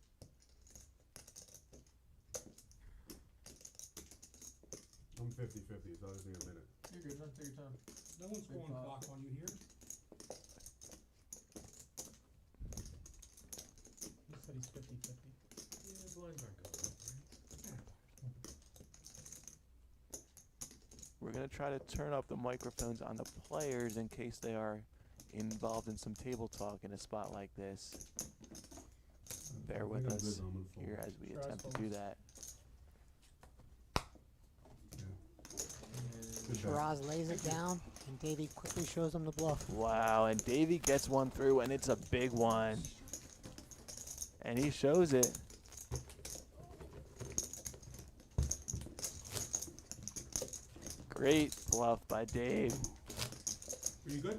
I'm 50-50, so I just need a minute. You're good, try to take your time. No one's going clock on you here. He said he's 50-50. Yeah, blinds aren't going up, right? We're going to try to turn up the microphones on the players in case they are involved in some table talk in a spot like this. Bear with us here as we attempt to do that. Shiraz lays it down, and Davey quickly shows him the bluff. Wow, and Davey gets one through, and it's a big one. And he shows it. Great bluff by Dave. Were you good?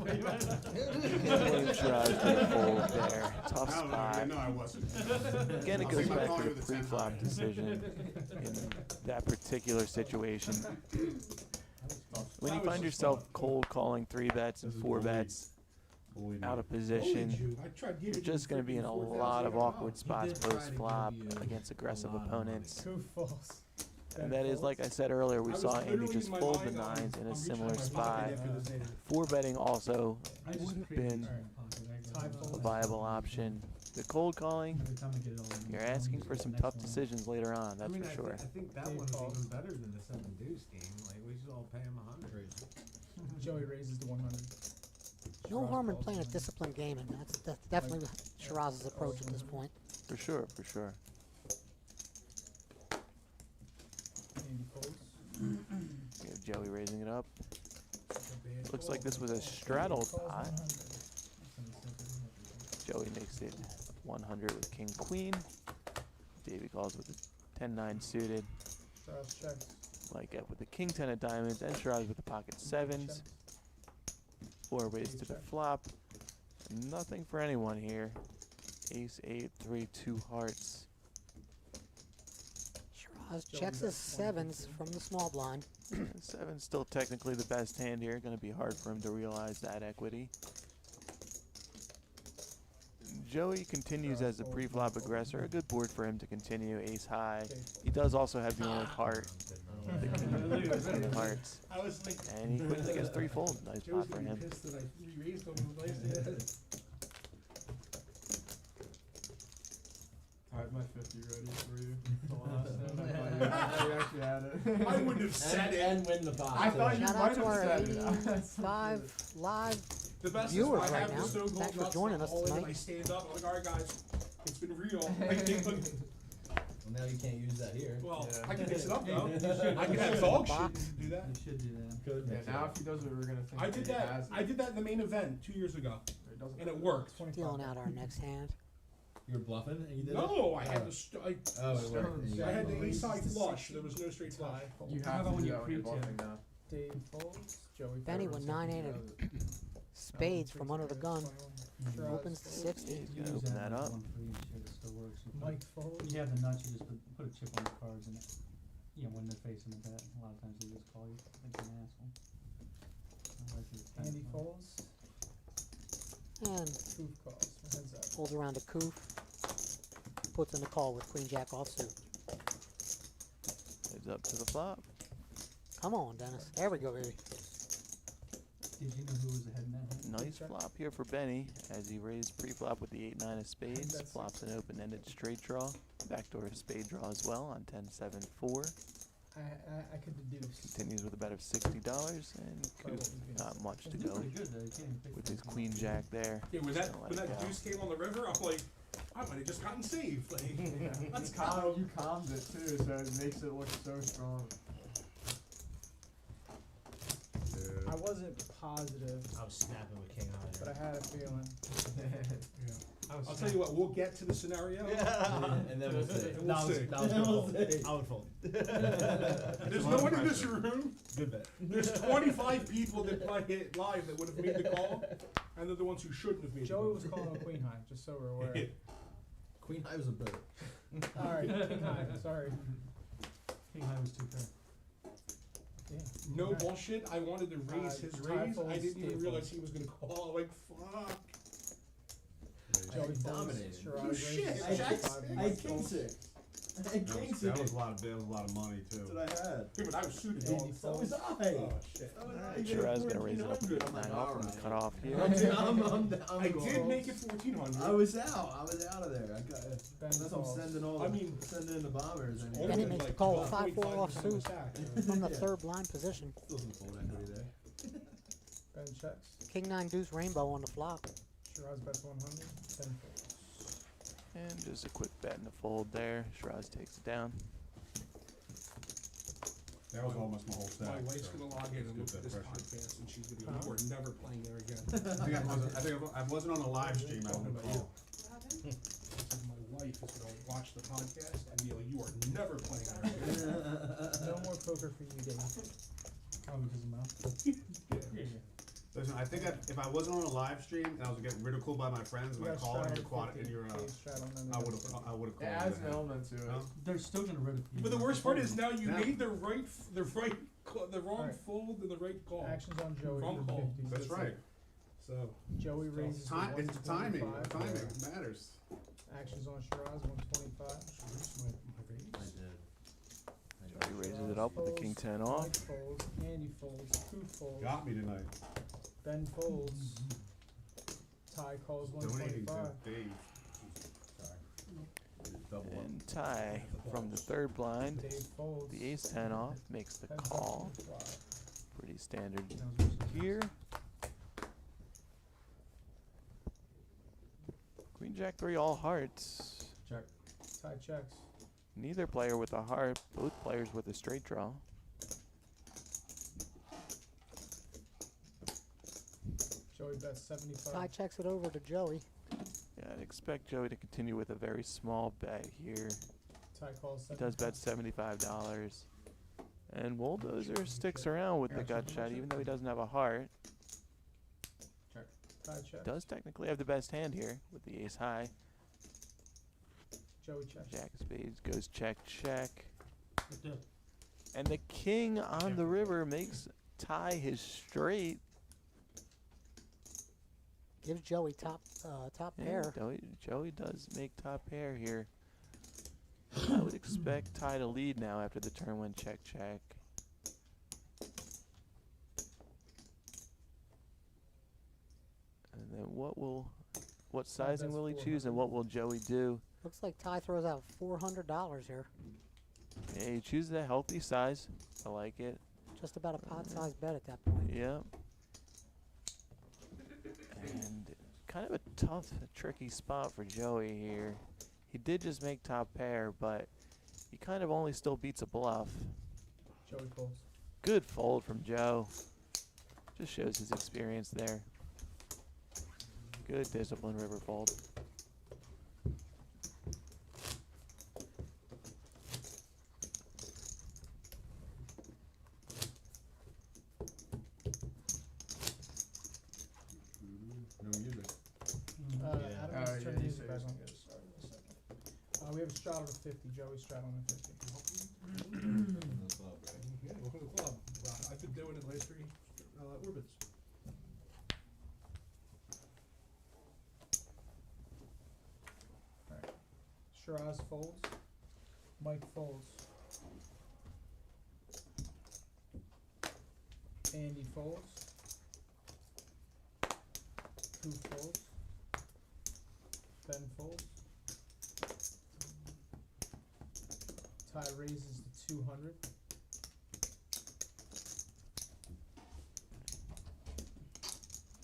William Shiraz did fold there. Tough spot. No, I wasn't. Again, it goes back to the pre-flop decision in that particular situation. When you find yourself cold calling 3 bets and 4 bets out of position, you're just going to be in a lot of awkward spots post-flop against aggressive opponents. Two falls. And that is, like I said earlier, we saw Andy just fold the 9s in a similar spot. 4 betting also would have been a viable option. The cold calling, you're asking for some tough decisions later on, that's for sure. I think that one is even better than the 7 deuce game. Like, we should all pay him 100. Joey raises to 100. No harm in playing a disciplined game, and that's definitely Shiraz's approach at this point. For sure, for sure. Andy folds. We have Joey raising it up. Looks like this was a straddle pot. Joey makes it 100 with king queen. Davey calls with a 10-9 suited. Shiraz checks. Like it with the king 10 of diamonds and Shiraz with the pocket 7s. 4 ways to the flop. Nothing for anyone here. Ace 8, 3, 2 hearts. Shiraz checks his 7s from the small blind. 7's still technically the best hand here. Going to be hard for him to realize that equity. Joey continues as the pre-flop aggressor. A good board for him to continue. Ace high. He does also have the only heart. The king of hearts. And he quickly gets 3 fold. Nice spot for him. I have my 50 ready for you. I actually had it. I wouldn't have said it. And win the box. I thought you Shout might out to our have said it. 85 live The best viewers is I right have now. the Stone Cold Thanks for nuts joining the us whole way, tonight. I stand up, I'm like, alright guys, it's been real. Well, now you can't use that here. Well, Yeah. I can mix it up though. You should. I can have dog shit Box. and do that. You should do that. Could Yeah, mix it now up. if he does it, we're gonna think I did he that. has it. I did that in the main event 2 years ago, It doesn't and it matter. worked. dealing out our next hand. You were bluffing and you did it? No, I had Oh. the Oh, it worked. and you I got had the it. ace high flush. There was no straight flush. You have to do that when you're bluffing now. Dave folds. Joey Benny folds. with 9-8 of spades from under the gun. Shiraz Opens to folds. 60. He's going to open that up. Mike folds. You have the nuts, you just put a chip on the cards and you know, when they're facing the bet, a lot of times they just call you like an asshole. Andy folds. And Truth calls. Heads up. folds around to Coof. Puts in the call with queen jack offsuit. Heads up to the flop. Come on, Dennis. There we go, baby. Did you know who was ahead in that hand? Nice flop here for Benny as he raised pre-flop with the 8-9 of spades. That's- Flops an open-ended straight draw. Backdoor spade draw as well on 10-7-4. I could deduce. Continues with a bet of $60 and Coop, not much to He's go pretty good though, you can't even pick with the his best queen one. jack there. Yeah, when Just that gonna when let it that go. deuce came on the river, I'm like, I might have just gotten saved. Like, let's Kyle, go. you calmed it too, so it makes it look so strong. I wasn't positive, I was snapping with king high. but I had a feeling. I'll tell you what, we'll get to the scenario. And then we'll see. And we'll see. That was good fold. I would fold. There's no one in this room. Good bet. There's 25 people that play it live that would have made the call, and they're the ones who shouldn't have made Joey the was calling a queen high, just so we're aware. call. Queen high was a better. Alright, king high, sorry. King high was 2 pair. Damn. No bullshit. I wanted to raise his tie raise. I folds, didn't even Dave realize folds. he was gonna call. Like, fuck. Joey Dominated. folds. Shiraz You shit. raises I to checked. 65, I Mike king folds. 6. That was a lot of money too. That's what I had. Yeah, but I was shooting. Andy So was folds. I. Oh, shit. Alright, Shiraz gonna raise it up to 9 off and cut off here. I did make it 1400. I was out of there. I got. Ben Unless I'm calls. sending all. Sending in the bombers. I mean, Then he makes a call with 5-4 offsuit offsuit. from the Yeah. third blind position. Still some fold equity there. Ben checks. King 9 deuce rainbow on the flop. Shiraz bets 100. Ben folds. And just a quick bet in the fold there. Shiraz takes it down. That was almost my whole stack. My wife's so gonna log in and look let's at get this that pressure. podcast, and she's gonna be, we're never playing there again. I think I wasn't on a live stream. I don't Talking about recall. you. My wife is gonna watch the podcast and be like, you are never playing there again. No more poker for you, Dave. Probably because of mouth. Yeah. Listen, I think if I wasn't on a live stream and I was getting ridiculed by my friends and You I got called and straddled your quad and 50, your Dave straddled, and then I you would got have called. It adds an you. element to it. Huh? They're still gonna ridicule. But the worst part is now you Yeah. made the wrong Alright. fold and the right call. Actions on Joey. Wrong for call. 50s. That's right. So Joey raises to Time, it's the timing. 125. The timing matters. Actions on Shiraz 125. my raise. He raises it up with the king 10 off. Mike folds. Andy folds. Proof folds. Got me tonight. Ben folds. Ty calls Donating 125. to Dave. Double up. And Ty from the third blind. Dave folds. The ace 10 off makes the 10 call. bucks on the flop. Pretty standard That was versus here. Queen Jack 3 all hearts. Check. Ty checks. Neither player with a heart, both players with a straight draw. Joey bets 75. Ty checks it over to Joey. Yeah, I'd expect Joey to continue with a very small bet here. Ty calls He does bet $75. And Bulldozer sticks around with the gut shot, even though he doesn't have a heart. Ty checks. Does technically have the best hand here with the ace high. Joey checks. Jack of spades goes check, check. Good deal. And the king on the river makes Ty his straight. Gives Joey top Yeah, pair. Joey does make top pair here. I would expect Ty to lead now after the turn went check, check. And then what sizing will he choose and what will Joey do? Looks like Ty throws out $400 here. Yeah, he chooses a healthy size. I like it. Just about a pot-sized bet at that point. Yep. And kind of a tough, tricky spot for Joey here. He did just make top pair, but he kind of only still beats a bluff. Joey folds. Good fold from Joe. Just shows his experience there. Good discipline river fold. No music. Adam Oh, needs to yeah, turn the he music back says. on. Get it started in a second. We have a straddle to 50. Joey's straddling to 50. Yeah, welcome to the club. I've been doing it last 3 orbits. Alright. Shiraz folds. Mike folds. Andy folds. Who folds? Ben folds. Ty raises to 200.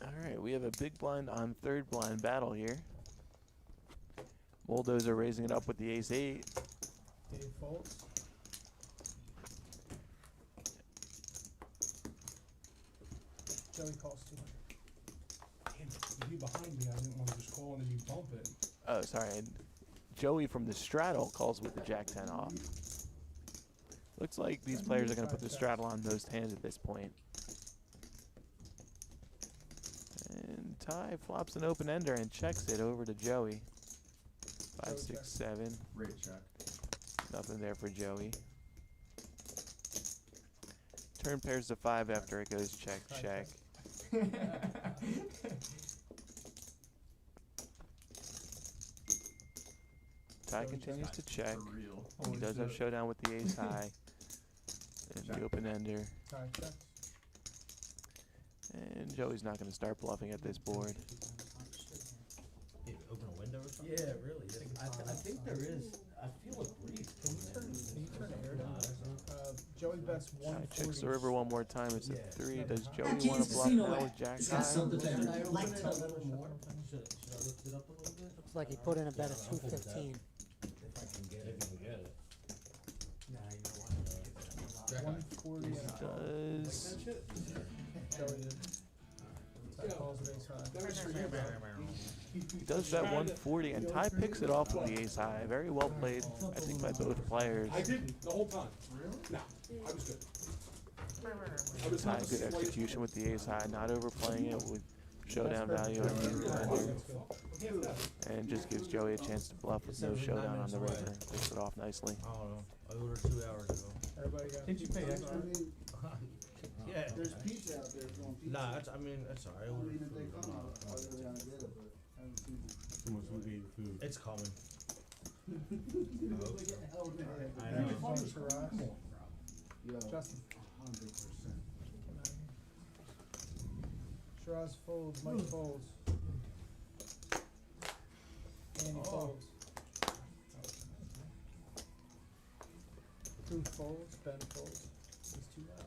Alright, we have a big blind on third blind battle here. Bulldozer raising it up with the ace 8. Dave folds. Joey calls 200. Damn, you behind me. I didn't want to just call and then you bump it. Oh, sorry. And Joey from the straddle calls with the jack 10 off. Looks like these players are going to put the straddle on most hands at this point. And Ty flops an open ender and checks it over to Joey. 5, 6, 7. Great check. Nothing there for Joey. Turn pairs to 5 after it goes check, check. Ty Joey continues to check. check. He Holy does have shit. showdown with the ace high. And the open ender. Ty checks. And Joey's not going to start bluffing at this board. Hey, open a window or something? Yeah, really. I think there is. I feel a breeze. Can you turn air down? Joey bets Ty 140. checks the river one more time. It's a 3. Does Joey At want Kansas to bluff Casino now at. with jack It's got high? something there. Can I open it a little more? Should I lift it up a little bit? Looks like he put in a bet of 215. If I can get If it. you can get it. Nah, you know what? 140 and a half. Does. Joey did. Ty calls with ace high. He does bet 140, and Ty picks it off with the ace high. Very well played, I think, by both players. I didn't the whole time. Really? No, I was good. I was Ty, not good slight- execution with the ace high, not overplaying it with showdown value and the defender. And just gives Joey a chance to bluff with no showdown on the river. Picks it off nicely. I don't know. I ordered 2 hours ago. Everybody got Didn't you pay extra? Yeah. There's pizza out there if you want pizza. Nah, that's, I mean, that's alright. I ordered Even if they food. come, I'm I not- was gonna get it, but I haven't seen it. Too much food. It's coming. I know. Yo, Justin. 100%. Shiraz folds, Mike folds. Andy folds. Proof folds, Ben folds. He's too loud.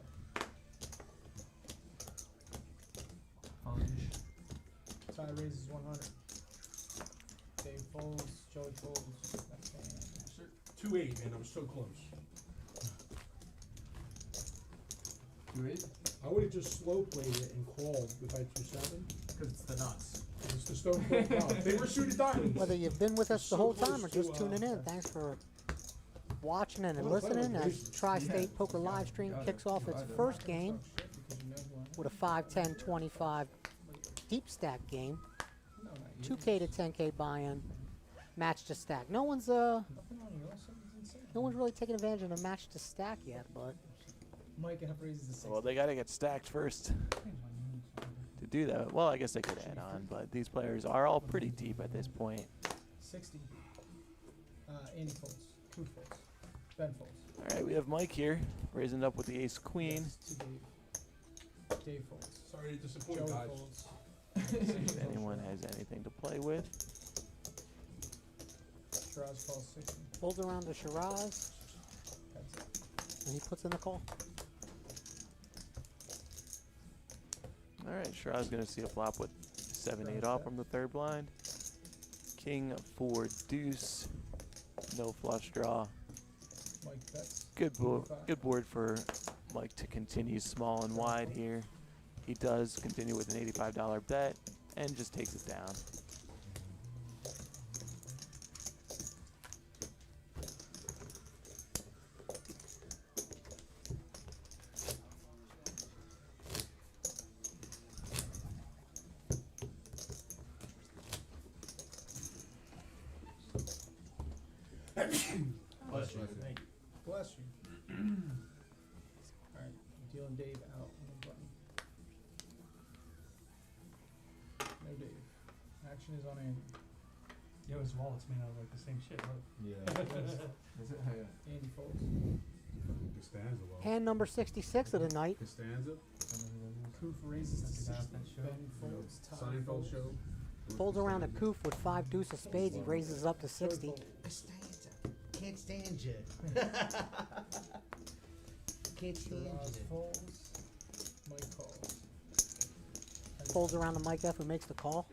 Ty raises 100. Dave folds, Joey folds. That's hand. 2-8, man. I was so close. 2-8? I would have just slow played it and called if I had 2-7. Because it's the nuts. It's the Stone Cold problem. They were suited diamonds. Whether you've been with us the So whole close time or just to, tuning in, thanks for watching and Well, play listening with as Jason. Tri-State Poker live stream kicks off its first game with a 5-10-25 deep stack game. 2K to 10K buy-in, match to stack. No one's really taking advantage of the match to stack yet, but Mike F raises the 60. Well, they got to get stacked first to do that. Well, I guess they could add on, but these players are all pretty deep at this point. 60. Andy folds. Proof folds. Ben folds. All right, we have Mike here, raising up with the ace queen. Yes, to Dave. Dave folds. Sorry to disappoint, Joey guys. folds. If anyone has anything to play with. Shiraz calls 60. folds around to Shiraz, That's it. and he puts in the call. All right, Shiraz going to see a flop with 7-8 off from the third blind. King 4 deuce, no flush draw. Mike bets. Good board for Mike to continue small and wide here. He does continue with an $85 bet and just takes it down. Bless you. Bless you. Alright, dealing Dave out on the button. No Dave. Action is on Andy. Yo, his wallet's made out of like the same shit, right? Yeah. Is it? Yeah. Andy folds. Costanza, well. Hand number 66 of the night. Costanza. Koof raises to Like 60. that show. Ben folds. Ty Seinfeld folds. show. Folds around a Koof with 5 deuce of spades. He raises up to 60. Costanza. Can't stand you. Can't stand Shiraz you. folds. Mike calls. Folds around to Mike F, who makes the call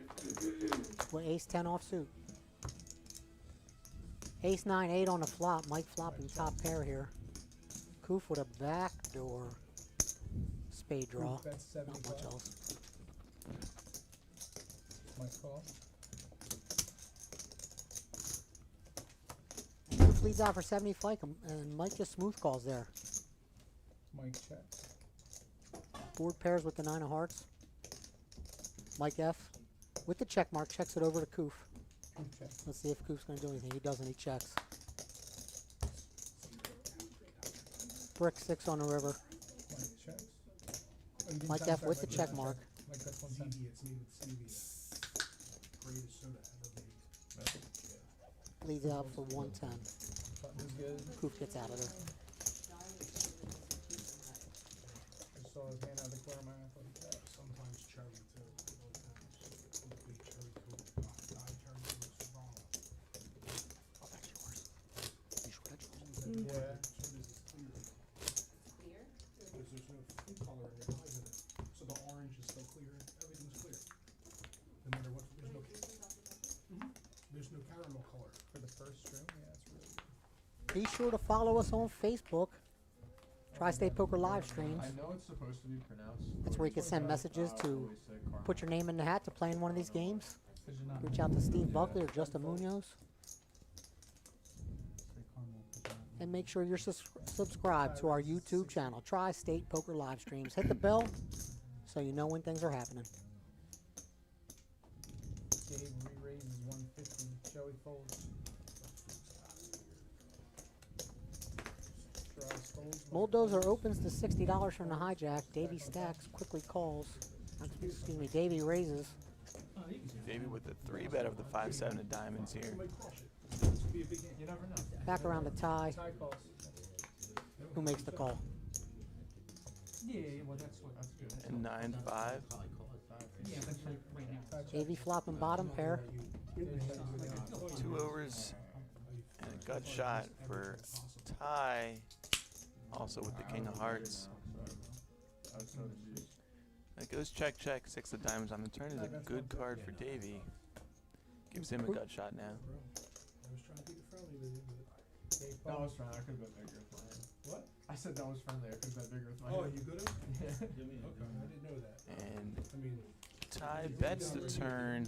with ace 10 offsuit. Ace 9-8 on the flop. Mike flopping top pair here. Koof with a backdoor spade draw. Koof bets Not much 75. else. Mike call. Koof leads out for 75, and Mike just smooth calls there. Mike checks. Board pairs with the 9 of hearts. Mike F with the check mark checks it over to Koof. Koof checks. Let's see if Koof's going to do anything. He doesn't. He checks. Brick 6 on the river. Mike checks. Oh, you didn't Mike time F start, with the Mike check checks. mark. Mike bets 110. Stevia, it's made with stevia. Greatest soda ever made. leads out for 110. Button's good. Proof gets out of there. I saw his hand out of the corner of my eye. I thought that. Sometimes cherry too. Complete cherry coat. Dye cherry coat. Wrong. Oh, that's yours. You sure that's yours? Yeah. Soon as it's clear. Clear? Because there's no food color in your eyes in it. So the orange is still clear. Everything's clear. No matter what, there's no there's no caramel color. For the first stream, yeah, it's really good. Be sure to follow us on Facebook. Tri-State Poker live streams. I know it's supposed to be pronounced. That's where you can send messages to always say caramel. put your name in the hat to play in one of these games. 'Cause you're not Reach out to Steve Buckley or Justin Munoz. say caramel, 'cause you're not- And make sure you're subscribed to our YouTube channel, Tri-State Poker live streams. Hit the bell so you know when things are happening. Dave re-raises 150. Joey folds. Shiraz folds. Bulldozer opens to $60 from the hijack. Davey stacks, quickly calls. Excuse me, Davey raises. Davey with the 3-bet of the 5-7 of diamonds here. Might crush it. This could be a big game. You never know. Back around the tie. Tie calls. Who makes the call? Yeah, well, that's what. That's good. And 9-5. Yeah, that's like right now. Davey flopping bottom pair. 2 overs and a gut shot for tie. Also with the king of hearts. That goes check, check. 6 of diamonds on the turn is a good card for Davey. Gives him a gut shot now. I was trying to keep it friendly with you, but That was friendly. I could have been bigger with my hand. what? I said that was friendly. I could have been bigger with my Oh, hand. you good? Okay, Yeah. I didn't know that. And I mean, tie bets the turn.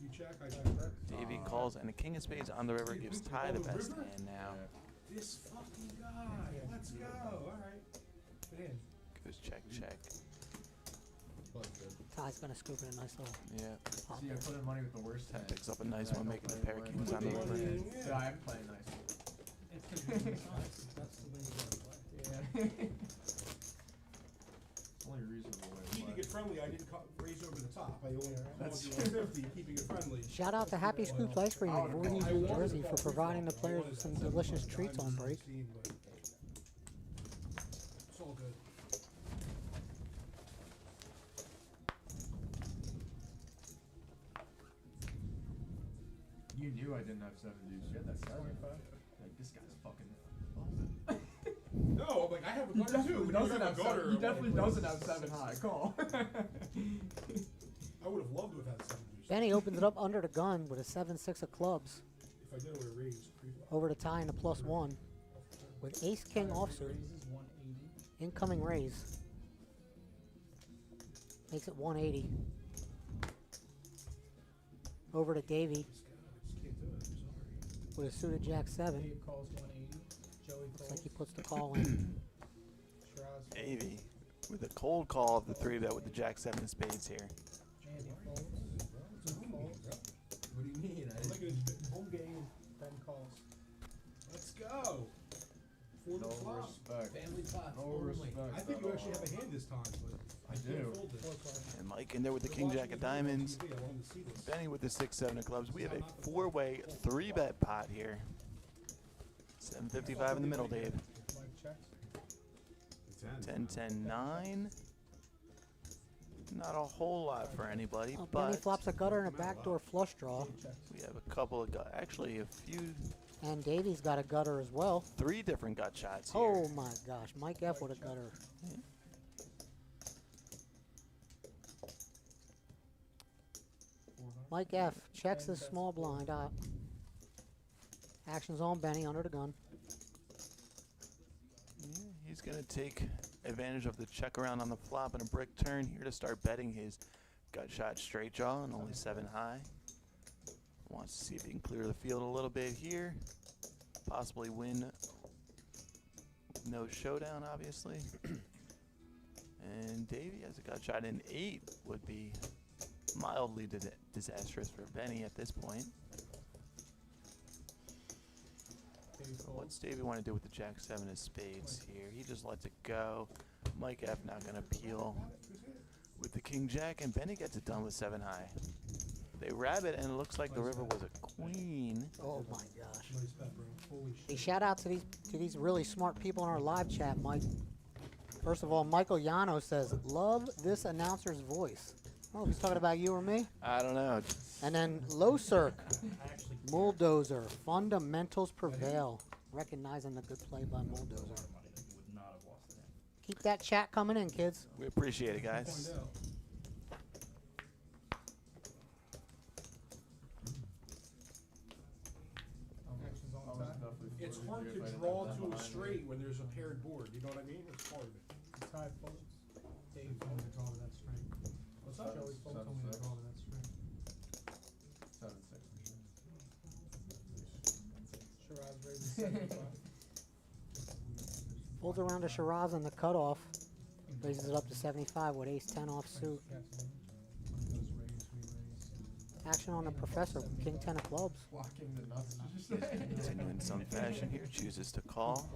you check, I check back. Davey calls, and the king of spades on the river gives tie the best hand now. This fucking guy. Let's go. All right. Man. Goes check, check. Tie's gonna scoop in a nice little Yeah. pop. See, I put in money with the worst Tie hand. picks up a nice one, making the pair of kings on the river. Yeah, I'm playing nice. It's 'cause you're inside. That's the way you gotta play. Yeah. It's only reasonable way to Keeping play. it friendly, I didn't raise over the top. I only That's called you 150, keeping it friendly. Shout out to Happy Scoops Ice Cream in Voorhees, New Jersey for providing the players with some delicious treats on break. It's all good. You knew I didn't have 7 deuce. You had that 7. Like, this guy's fucking No, I'm like, I have a gutter too. He doesn't have gutter. He definitely doesn't have 7 high. Call. I would have loved to have had 7 deuce. Benny opens it up under the gun with a 7-6 of clubs. If I did, I would have raised. Over to tie and a +1 with ace king offsuit. Raises 180. Incoming raise. Makes it 180. Over to Davey Just can't do it. I'm sorry. with a suited jack-7. Dave calls 180. Joey Looks folds. like he puts the call in. Shiraz Davey with a cold call of the 3-bet with the jack-7 of spades here. Andy folds. Two folds. What do you mean? I I'm like didn't. a home game. Ben calls. Let's go. For the No flop. respect. Family pots No only. respect. I think at you actually all. have a hand this time, but I can't do. fold this. And Mike in there with the king jack of diamonds. I wanted to see this. Benny with the 6-7 of clubs. We have a 4-way 3-bet pot here. 755 in the middle, Dave. Mike checks. 10-10-9. Not a whole lot for anybody, Oh, Benny but flops a gutter and a backdoor flush draw. Dave checks. we have a couple of actually a few, And Davey's got a gutter as well. 3 different gut shots here. Oh my gosh, Mike F with a gutter. Mike F checks his small blind out. Action's on Benny under the gun. Yeah, he's going to take advantage of the check around on the flop and a brick turn here to start betting his gut shot straight draw and only 7 high. Wants to see if he can clear the field a little bit here. Possibly win. No showdown, obviously. And Davey has a gut shot in 8 would be mildly disastrous for Benny at this point. Dave So folds. what's Davey want to do with the jack-7 of spades here? He just lets it go. Mike F not going to peel with the king-jack, and Benny gets it done with 7 high. They rabbit, and it looks like the river was a queen. Oh, Oh my gosh. Nice bet, bro. Holy Hey, shit. shout out to these really smart people in our live chat, Mike. First of all, Michael Yano says, "Love this announcer's voice." I don't know if he's talking about you or me. I don't know. And then Losirk, Bulldozer, fundamentals prevail. Recognizing the good play by Bulldozer. Keep that chat coming in, kids. We appreciate it, guys. Find out. Actions on tap. It's hard to draw to a straight when there's a paired board. You know what I mean? It's hard. Tie folks. Dave told me to draw to that straight. What's up? Joey Folk told me to draw to that straight. 7-6 for sure. Shiraz raises 75. Folds around to Shiraz on the cutoff. Raises it up to 75 with ace-10 offsuit. When it goes raise, we raise. Action on the Professor, king-10 of clubs. Blocking the nuts, did you say? Continue in some fashion here. Chooses to call.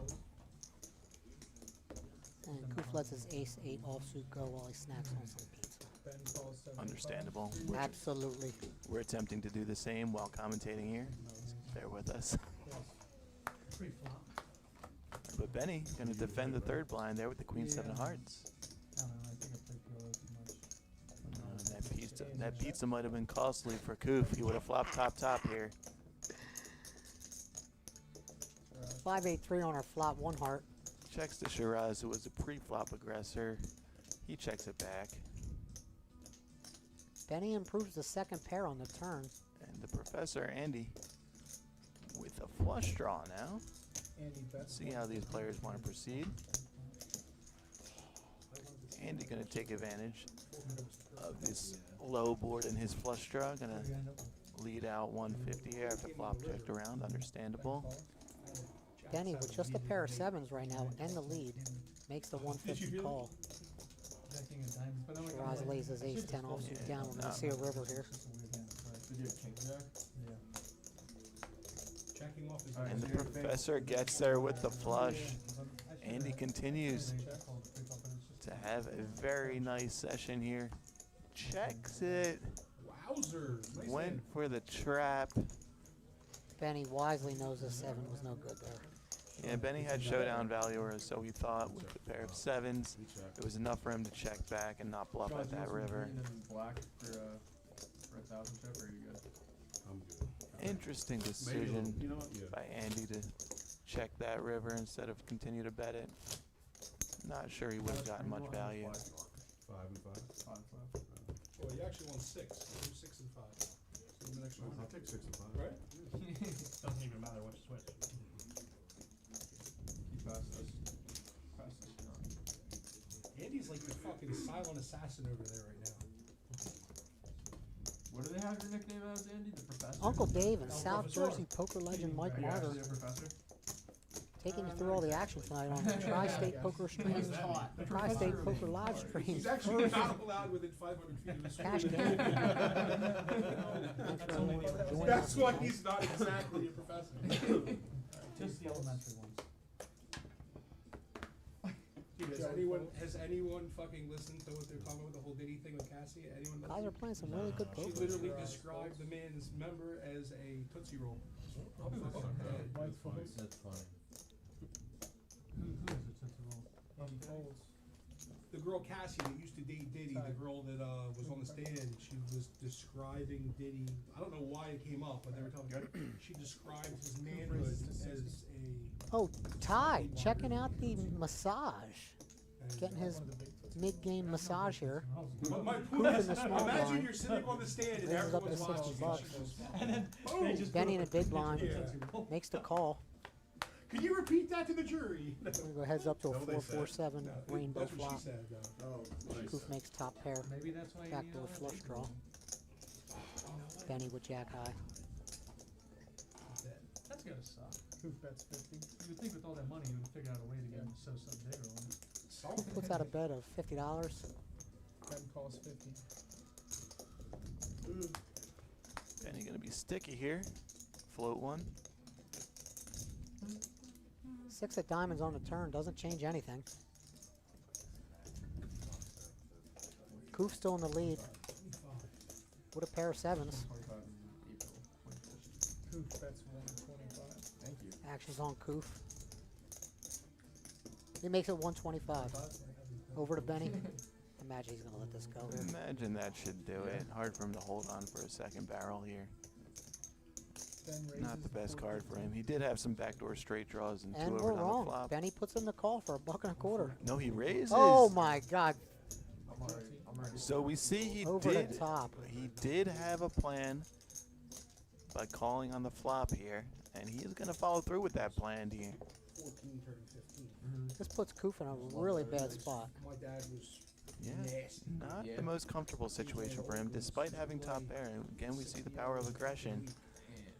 And Koof lets his ace-8 offsuit go while he snacks on some pizza. Ben calls 75. Understandable. Absolutely. We're attempting to do the same while commentating here. Bear with us. Pretty flop. But Benny going to defend the third blind there with the queen seven of hearts. I don't know, I think I played PLO too much. That pizza might have been costly for Koof. He would have flopped top here. 5-8-3 on our flop, one heart. Checks to Shiraz, who was a pre-flop aggressor. He checks it back. Benny improves the second pair on the turn. And the Professor, Andy, with a flush draw now. Andy bets. See how these players want to proceed. Andy going to take advantage of this low board in his flush draw. Going to lead out 150 here after flop checked around. Understandable. Benny with just a pair of sevens right now and the lead makes the 150 call. Checking a diamond, but I'm like, Shiraz lays his ace-10 offsuit down. We're going to see a river here. Just a weird hand, right? Did you have king there? Yeah. Checking off his And the Professor gets there with the flush. Andy continues to have a very nice session here. Checks it. Wowzers. Nice Went hand. for the trap. Benny wisely knows the 7 was no good there. Yeah, Benny had showdown value, or so he thought, with the pair of sevens. It was enough for him to check back and not bluff at that river. Black for 1,000 chip, or are you good? I'm good. Interesting decision by Andy to check that river instead of continue to bet it. Not sure he would have gotten much value. 5 and 5. 5-5. Well, you actually won 6. You 6 and 5. So you win an extra I'll 100. take 6 and 5. Right? Doesn't even matter what switch. Keep past this. Past this. Andy's like the fucking silent assassin over there right now. What do they have your nickname as, Andy? The Professor? Uncle Dave and Oh, South Professor. Jersey poker legend Mike Are you Martyr actually a professor? taking you through all the action tonight on the Tri-State Poker streams, Tri-State Poker live streams. He's actually not allowed within 500 feet of his Cash school. game. That's why he's not exactly a professor. Just the elementary ones. Dude, has anyone fucking listened to what they're talking about with the whole Diddy thing with Cassie? Anyone Guys are listen? playing some really good She poker. literally described the man's member as a Tootsie Roll. I'll be fucking dead. That's funny. Who is it since the roll? Folds. The girl Cassie that used to date Diddy, the girl that was on the stand, she was describing Diddy. I don't know why it came up, but they were talking. She described his manhood as a. Oh, Ty, checking out the massage. Getting his mid-game massage here. But my Koof point in is, the small imagine blind. you're sitting on the stand and Raises up to everyone's 60 watching. bucks. She just, And then boom. they just Benny in a big blind. Yeah. Makes the call. Can you repeat that to the jury? We're going to go heads up to a That's what they said. 4-4-7 No, rainbow that's what flop. she said, though. Oh, nice. Koof makes top pair. maybe that's why you Back need to all a that flush big draw. money. Benny with jack high. That's gotta suck. Koof bets 50. You would think with all that money, you would figure out a way to get him so bigger on it. Koof puts out a bet of $50. Ben calls 50. Benny going to be sticky here. Float one. 6 of diamonds on the turn. Doesn't change anything. Koof still in the lead with a pair of sevens. 25 in April. 25. Koof bets 1. Action's on Koof. He makes it 125. Over to Benny. Imagine he's gonna let this go here. Imagine that should do it. Hard for him to hold on for a second barrel here. Not the best card for him. He did have some backdoor straight draws and And two we're overs on the wrong. flop. Benny puts in the call for $1.25. No, he raises. Oh my God. So we see he Over did. the top. He did have a plan by calling on the flop here, and he is going to follow through with that plan here. 14, 30, 15. This puts Koof in a really bad spot. My dad was Yeah, nasty. not the most comfortable situation for him, despite having top pair. And again, we see the power of aggression.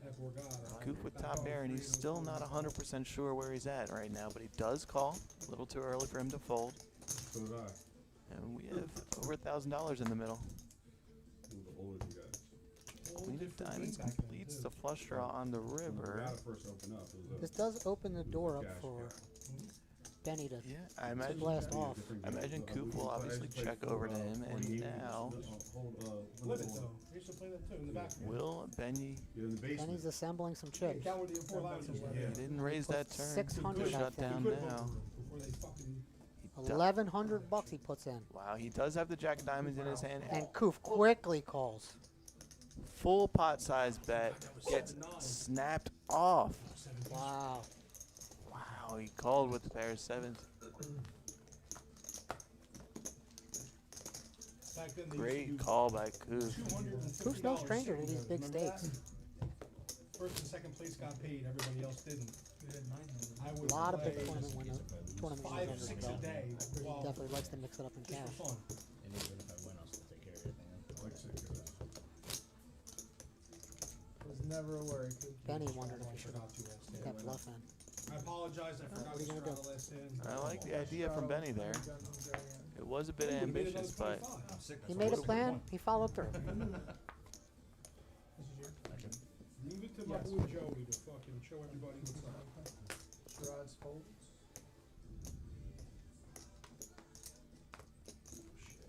That poor guy. Coop with top pair, and he's still not 100% sure where he's at right now, but he does call. A little too early for him to fold. So did I. And we have over $1,000 in the middle. Who's the oldest you guys? Queen of Diamonds completes the flush draw on the river. Gotta first open up. It was This does open the door up Cash for cow. Benny to, Yeah, I to imagine. blast off. I imagine Coop will obviously check over to him, and now Flip it though. He used to play that too in the back. will Benny? You're in the basement. Benny's assembling some chips. Count with the four lines. He didn't raise that turn. 600, I Shut think. down now. Before they fucking. He does- $1,100 he puts in. Wow, he does have the Jack of Diamonds in his hand. And Koof quickly calls. Full pot size bet gets snapped off. Wow. Wow, he called with the pair of sevens. Back then they Great used to call by Coop. do $250 Koof's no stranger to these big Remember that? stakes. First and second place got paid, everybody else didn't. I would A lot of play big tournament winners 5, 6 a ago. day. He Well, definitely likes to mix it up in just cash. for fun. And even if I win, I'll still take care of everything. Like I said, guys. Was never a worry. Koof. Benny wondered if he should Forgot to last have hand. kept bluffing. I apologize, I forgot what are to you gonna straddle do? last hand. I like the idea from Benny there. It was a bit Ooh, he made it ambitious, another but 25. He made a plan. He followed through. This is yours. Leave it to my boy Joey to fucking show everybody what's up. Shiraz folds.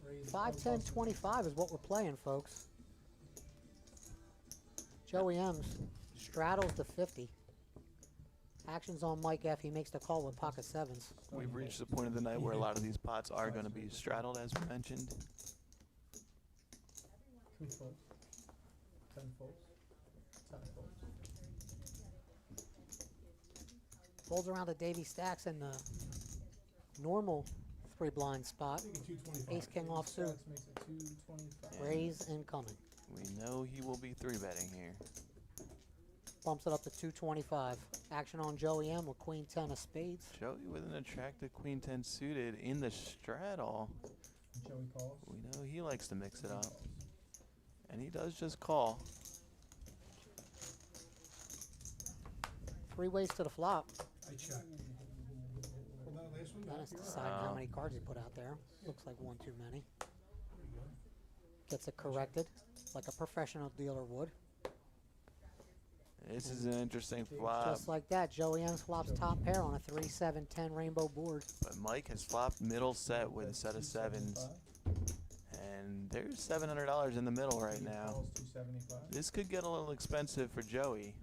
Raise 5, 10, 25 is what we're playing, folks. Joey M's straddles the 50. Action's on Mike F. He makes the call with pocket sevens. we've reached the point of the night where a lot of these pots are going to be straddled, as we mentioned. Koof folds. 10 folds. 10 folds. Folds around to Davy Stacks in the normal 3 blind spot. Take it 225. Ace King offsuit. Stacks makes it 225. Raise incoming. We know he will be 3-betting here. Bumps it up to 225. Action on Joey M with Queen 10 of spades. Joey with an attractive Queen 10 suited in the straddle. Joey calls. We know he likes to mix it up. And he does just call. 3 ways to the flop. I check. Well, that last one, Then back it's here. deciding how Wow. many cards he put out there. Looks like 1 too many. Gets it corrected like a professional dealer would. This is an interesting flop, Just like that, Joey M flops top pair on a 3, 7, 10 rainbow board. but Mike has flopped middle set with a set of sevens. And there's $700 in the middle right now. Calls 275. This could get a little expensive for Joey.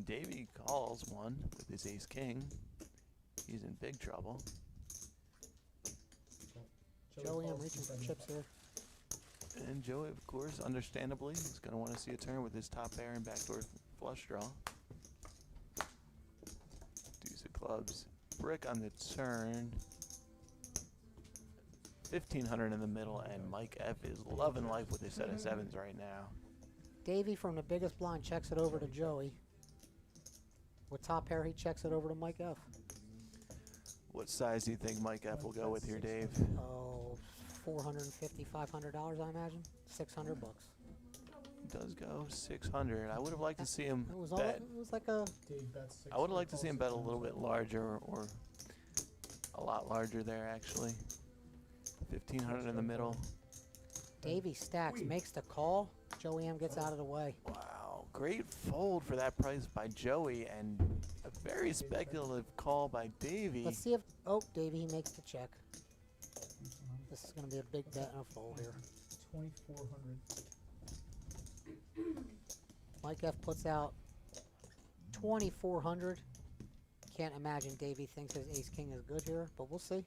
Davey calls one with his ace king. He's in big trouble. Joey M calls reaching for 275. chips here. And Joey, of course, understandably, is going to want to see a turn with his top pair and backdoor flush draw. Deuce of clubs. Brick on the turn. 1,500 in the middle, and Mike F is loving life with his set of sevens right now. Davey from the biggest blind checks it over to Joey. With top pair, he checks it over to Mike F. What size do you think Mike F will go with here, Dave? Oh, $450, $500, I imagine. $600. Does go 600. I would have liked to see him It was all. bet. It was like a. Dave bets 6. I would have liked to see him bet a little bit larger, or a lot larger there, actually. 1,500 in the middle. Davey Stacks makes the call. Joey M gets out of the way. Wow, great fold for that price by Joey, and a very speculative call by Davey. Let's see if. Oh, Davey, he makes the check. This is going to be a big bet and a fold here. 2,400. Mike F puts out 2,400. Can't imagine Davey thinks his ace king is good here, but we'll see. It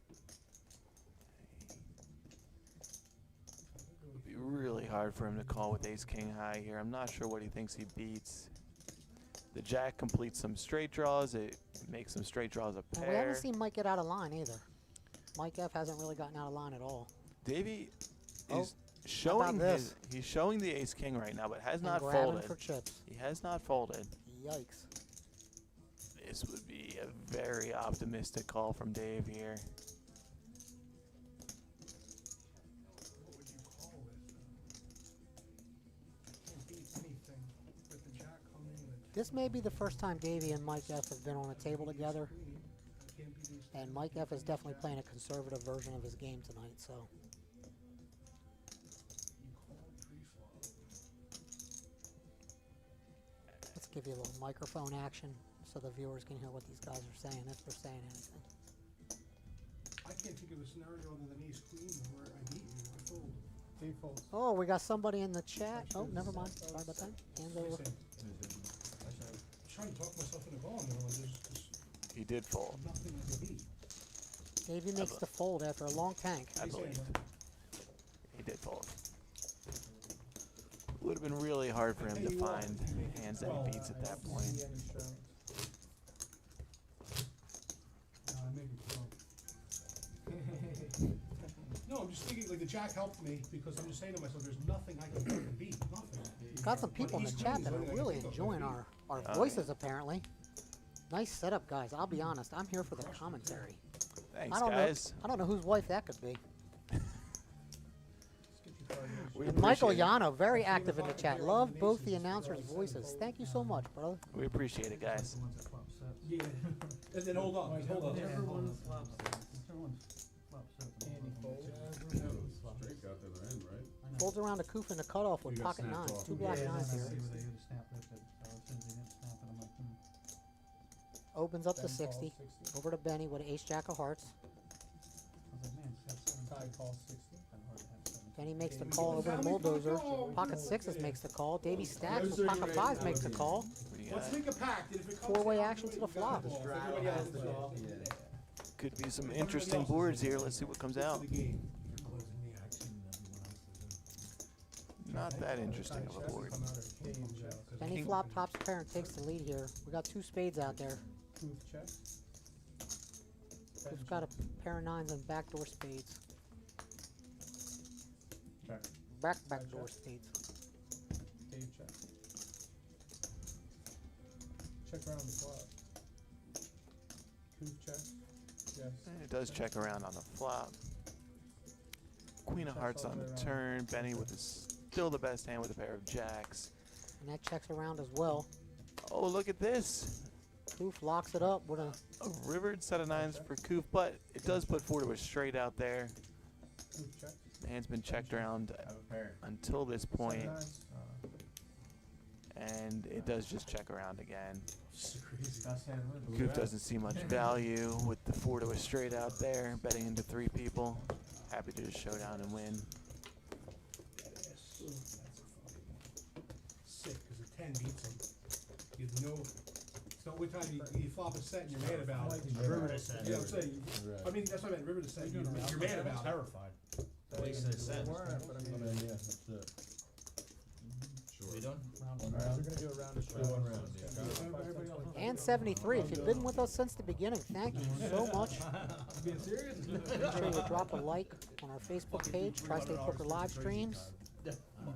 would be really hard for him to call with ace king high here. I'm not sure what he thinks he beats. The jack completes some straight draws. It makes some straight draws a And we haven't pair. seen Mike get out of line either. Mike F hasn't really gotten out of line at all. Davey Oh, is showing this? he's showing the ace king right now, but has And not grabbing folded. for chips. He has not folded. Yikes. This would be a very optimistic call from Dave here. What would you call it? Can't beat anything with the jack coming with This may be the first time Davey and Mike F have been on a table together. can't beat these. And Mike F is definitely playing a conservative version of his game tonight, so. You call pre-flop. Let's give you a little microphone action so the viewers can hear what these guys are saying, if they're saying anything. I can't think of a scenario other than ace queen where I beat you. I fold. Dave folds. Oh, we got somebody in the chat. Oh, never mind. Sorry about that. Hands over. I'm trying to talk myself into going there. There's He did fold. nothing I can beat. Davey makes the fold after a long tank. I believe. He did fold. It would have been really hard for him to find hands that he beats at that point. I make it so. No, I'm just thinking like the jack helped me because I'm just saying to myself, there's nothing I can fucking beat. Nothing. Got some people in the Ace chat queen that is are the only really thing I can enjoying think of. our Oh, voices, apparently. Nice setup, guys. I'll be honest. I'm here for the commentary. Thanks, I don't guys. know. I don't know whose wife that could be. We And Michael appreciate it. Yano, very active in the chat. Love both the announcers' voices. Thank you so much, brother. We appreciate it, guys. The ones that flop sets. Yeah. And then hold on. Hold on. Everyone's flop sets. Everyone's flop sets. Andy folds. Straight got to the end, right? I know. Folds around a coof and a cutoff with You got pocket snapped nines. off. Two black Yeah, nines then I here. see where they do the snap lift it. So as soon as they hit snap it, I'm like, Opens up to Ben 60. calls 60. Over to Benny with ace jack of hearts. I was like, man, it's got seven. Ty calls 60. Kind of hard to have seven. Benny makes the call over to Bulldozer. Pocket sixes makes the call. Davey stacks with pocket fives makes the call. We Let's got, make a pact. And if it comes Four-way down action to the it, you flop. got the ball. If everybody else is off, could be some interesting boards here. Let's see what comes out. the game. Not that interesting of a board. Benny King- flop tops pair and takes the lead here. We got two spades out there. Booth check. We've got a pair of nines and backdoor spades. Check. Backdoor spades. Dave check. Check around the flop. Booth check. Yes. And it does check around on the flop. Queen of hearts on the turn. Benny with still the best hand with a pair of jacks. And that checks around as well. Oh, look at this. Koof locks it up with a A rivered set of nines for Koof, but it does put four to a straight out there. Booth check. The hand's been checked around until this point, Nines. and it does just check around again. Best hand with. Koof doesn't see much value with the four to a straight out there, betting into three people. Happy to just show down and win. Sick, because a 10 beats him. You know, it's not one time you flop a set and you're mad about it. River to set. Yeah, I'm saying, I mean, that's what I meant, river to set, you're mad about it. Terrified. Place to set. We done? We're gonna do a round of One round, yeah. and 73. If you've been with us since the beginning, thank you so much. Being serious? Make sure you drop a like on our Facebook page, TriState Poker live streams.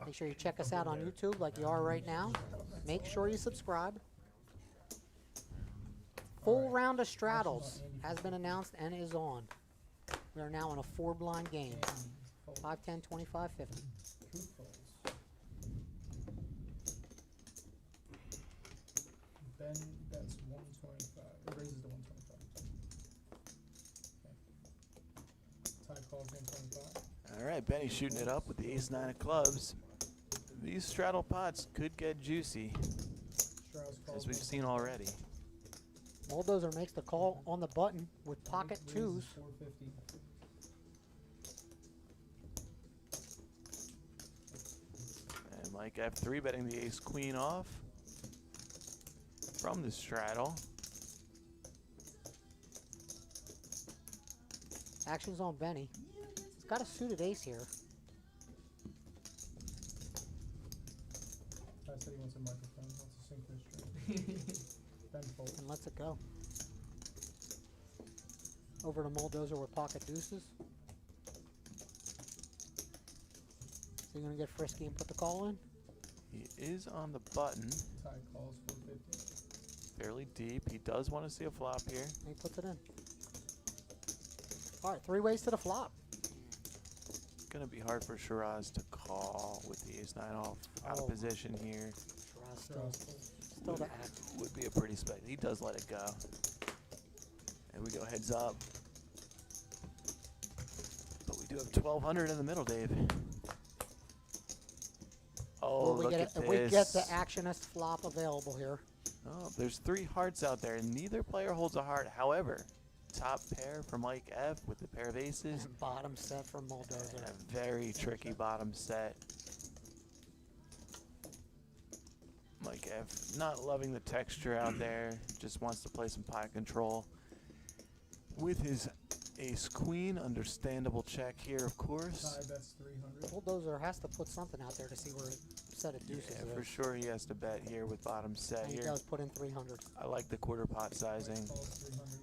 Make sure you check us out on YouTube like you are right now. Make sure you subscribe. Full round of straddles has been announced and is on. We are now in a 4-blind game. 5, 10, 25, 50. Booth folds. Ben bets 125. Or raises to 125. Okay. Ty calls 125. All right, Benny shooting it up with the ace-9 of clubs. These straddle pots could get juicy, Strauss calls as we've seen already. Bulldozer makes the call on the button with pocket twos. 450. And Mike F3 betting the ace-queen off. from the straddle. Action's on Benny. He's got a suited ace here. I said he wants a microphone. Wants to sync this string. Ben folds. And lets it go. Over to Bulldozer with pocket deuces. So you're going to get frisky and put the call in? He is on the button. Tie calls 450. Fairly deep. He does want to see a flop here. And he puts it in. All right, 3 ways to the flop. Gonna be hard for Shiraz to call with the ace 9 off out of position here. Shiraz still to act. Would be a pretty spec. He does let it go. And we go heads up. But we do have 1200 in the middle, Dave. Oh, we look get at this. We get the actionist flop available here. Oh, there's 3 hearts out there, and neither player holds a heart. However, top pair for Mike F with the pair of aces. And bottom set for Bulldozer. And a very tricky bottom set. Mike F not loving the texture out there. Just wants to play some pot control. With his ace queen, understandable check here, of course. Tie bets 300. Bulldozer has to put something out there to see where a set of deuces Yeah, is. for sure he has to bet here with bottom set And he here. does put in 300. I like the quarter pot sizing. Calls 300.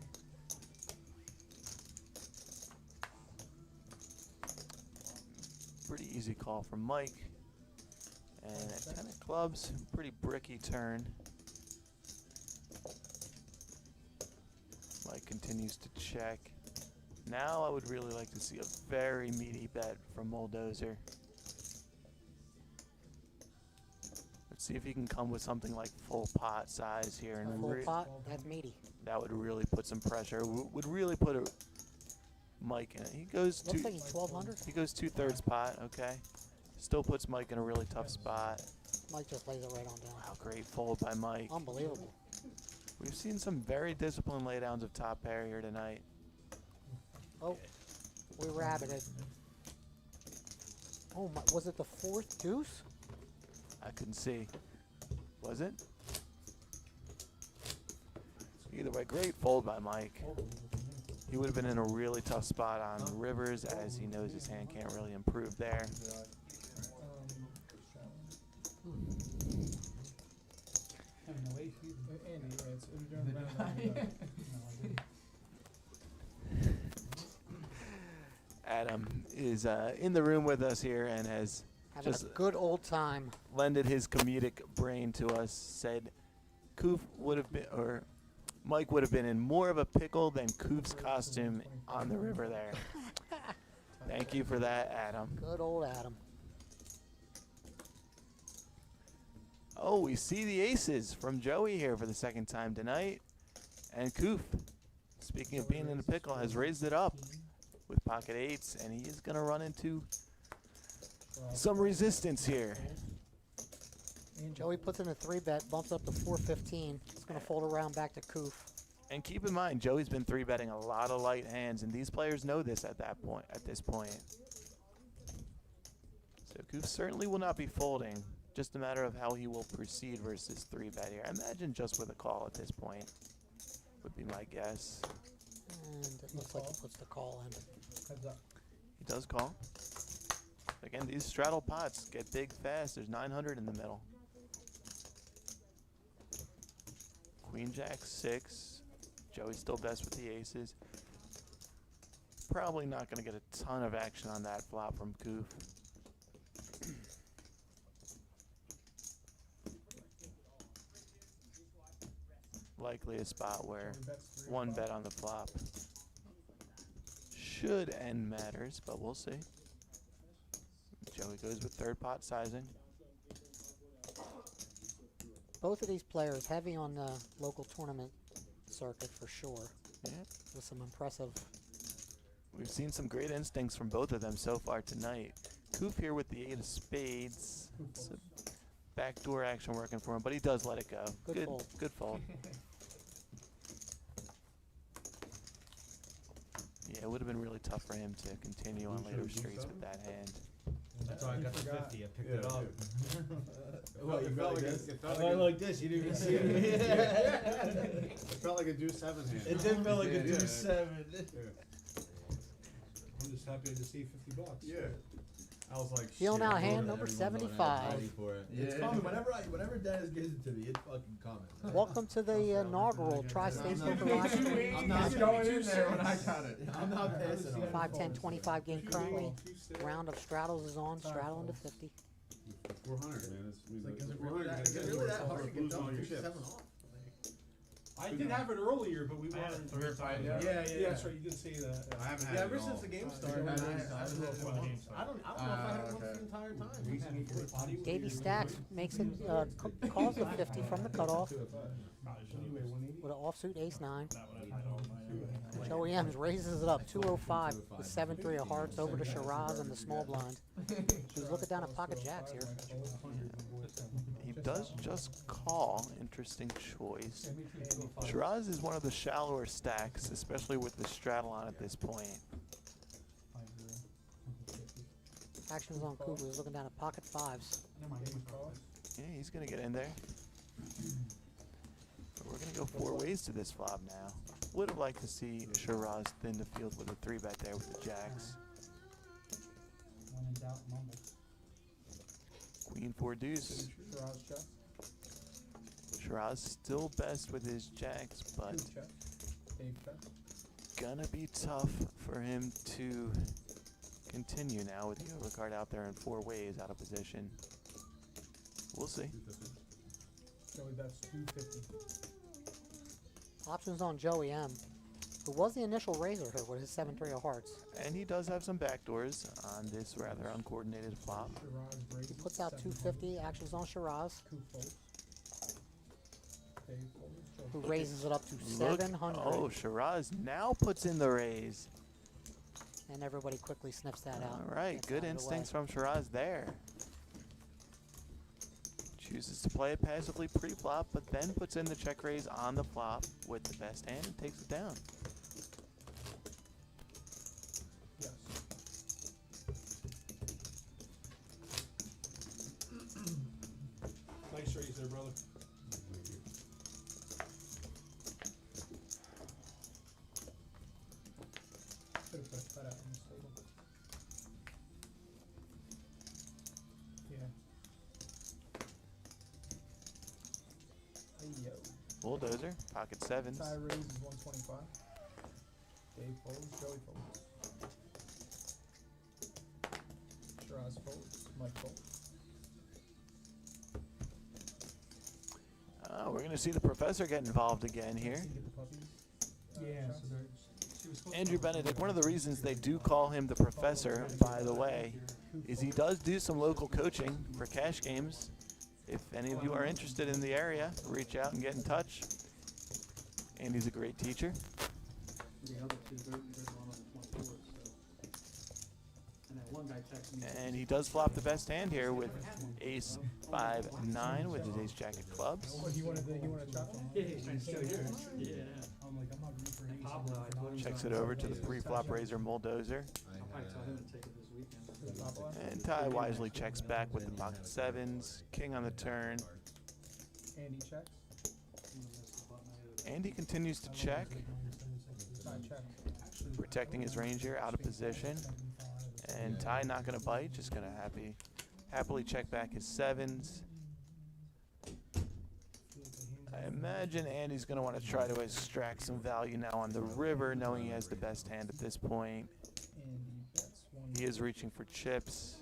Pretty easy call from Mike. And at 10 of clubs, pretty bricky turn. Mike continues to check. Now I would really like to see a very meaty bet from Bulldozer. Let's see if he can come with something like full pot size here. And Full pot, that's meaty. that would really put some pressure. Would really put a Mike in it. He goes Looks like he's 1200. He goes 2/3 pot. Okay, still puts Mike in a really tough spot. Mike just lays it right on down. Wow, great fold by Mike. Unbelievable. We've seen some very disciplined laydowns of top pair here tonight. Oh, we rabbited. Oh my, was it the 4th deuce? I couldn't see. Was it? Either way, great fold by Mike. He would have been in a really tough spot on rivers, as he knows his hand can't really improve there. Andy, yeah, it's during the round. Adam is in the room with us here and has Having just a good old time. lended his comedic brain to us. Said Koof would have been, or Mike would have been in more of a pickle than Koof's costume on the river there. Thank you for that, Adam. Good old Adam. Oh, we see the aces from Joey here for the second time tonight. And Koof, speaking of being in a pickle, has raised it up with pocket eights, and he is going to run into some resistance here. Joey puts in a 3-bet, bumps up to 415. It's going to fold around back to Koof. And keep in mind, Joey's been 3-betting a lot of light hands, and these players know this at this point. So Koof certainly will not be folding. Just a matter of how he will proceed versus 3-bet here. I imagine just with a call at this point would be my guess. And it looks like he puts the call in. Heads up. He does call. Again, these straddle pots get big fast. There's 900 in the middle. Queen Jack 6. Joey's still best with the aces. Probably not going to get a ton of action on that flop from Koof. Likely a spot where one bet on the flop should end matters, but we'll see. Joey goes with 3rd pot sizing. Both of these players heavy on the local tournament circuit for sure. Yeah. With some impressive. We've seen some great instincts from both of them so far tonight. Koof here with the 8 of spades. It's a backdoor action working for him, but he does let it go. Good fold. Good fold. Yeah, it would have been really tough for him to continue on later streets with that hand. That's why I got the 50. I picked it up. Well, you felt like it felt I went like this. You didn't even see me. It felt like a deuce 7 hand. It did feel like a Yeah. deuce 7. I'm just happy to see $50. Yeah. I was like, Feeling shit, out hand I'm number ready 75. for it. It's coming. Whenever Dennis gives it to me, it's fucking coming. Welcome to the inaugural Tri-State Poker Live stream. I'm not going in there when I got it. I'm not passing on it. 5, 10, 25 game currently. Round of straddles is on. Straddle into 50. 400, man. Is it really that hard to get done? 7 off. I did have it earlier, but we I had weren't. it 3 or 5. Yeah, that's right. You did say that. I haven't had Yeah, it ever at since all. the game started, I don't know if I had it once the entire time. Davey Stacks makes it, calls the 50 from the cutoff with an offsuit ace-9. Joey M's raises it up 205 with 7-3 of hearts over to Shiraz and the small blind. She's looking down at pocket jacks here. He does just call. Interesting choice. Shiraz is one of the shallower stacks, especially with the straddle on at this point. Actions on Cougar is looking down at pocket 5s. Yeah, he's going to get in there. But we're going to go 4 ways to this flop now. Would have liked to see Shiraz thin the field with a 3-bet there with the jacks. When in doubt, mumble. Queen 4 deuce. Shiraz check. Shiraz still best with his jacks, but Coup check. Dave check. gonna be tough for him to continue now with the overcard out there in 4 ways out of position. We'll see. Joey bets 250. Options on Joey M, who was the initial raiser here with his 7-3 of hearts. And he does have some backdoors on this rather uncoordinated flop. Shiraz breaks. He puts out 250. Actions on Shiraz, Coup folds. Dave folds. Joey who folds. raises it up to Look, 700. oh, Shiraz now puts in the raise. And everybody quickly sniffs that out. All right, Gets good out of the instincts way. from Shiraz there. Chooses to play it passively pre-flop, but then puts in the check raise on the flop with the best hand and takes it down. Yes. Nice raise there, brother. Could have put that out on this table. Yeah. Hey, yo. Bulldozer, pocket 7s. Tie raise is 125. Dave folds, Joey folds. Shiraz folds, Mike folds. We're going to see the professor get involved again here. Get the puppies. Yeah, so there, she was supposed to Andrew Benedict, one of the reasons they do call him the professor, by the way, is he does do some local coaching for cash games. If any of you are interested in the area, reach out and get in touch. Andy's a great teacher. The other two, they're going on the 24th, so. And that one guy texted me. And he does flop the best hand here with ace 5-9 with his ace jack of clubs. Oh, he wanted to chop him? Yeah, he's trying to show you. Yeah. I'm like, I'm not rooting for an ace. Pablo, I told him Checks it over to the pre-flop raiser Bulldozer. I'll probably tell him to take it this weekend. And Ty wisely checks back with the pocket 7s. King on the turn. Andy checks. Andy continues to check, Ty check. protecting his range here out of position. And Ty not going to bite, just going to happily check back his 7s. I imagine Andy's going to want to try to extract some value now on the river, knowing he has the best hand at this point. Andy bets one. He is reaching for chips.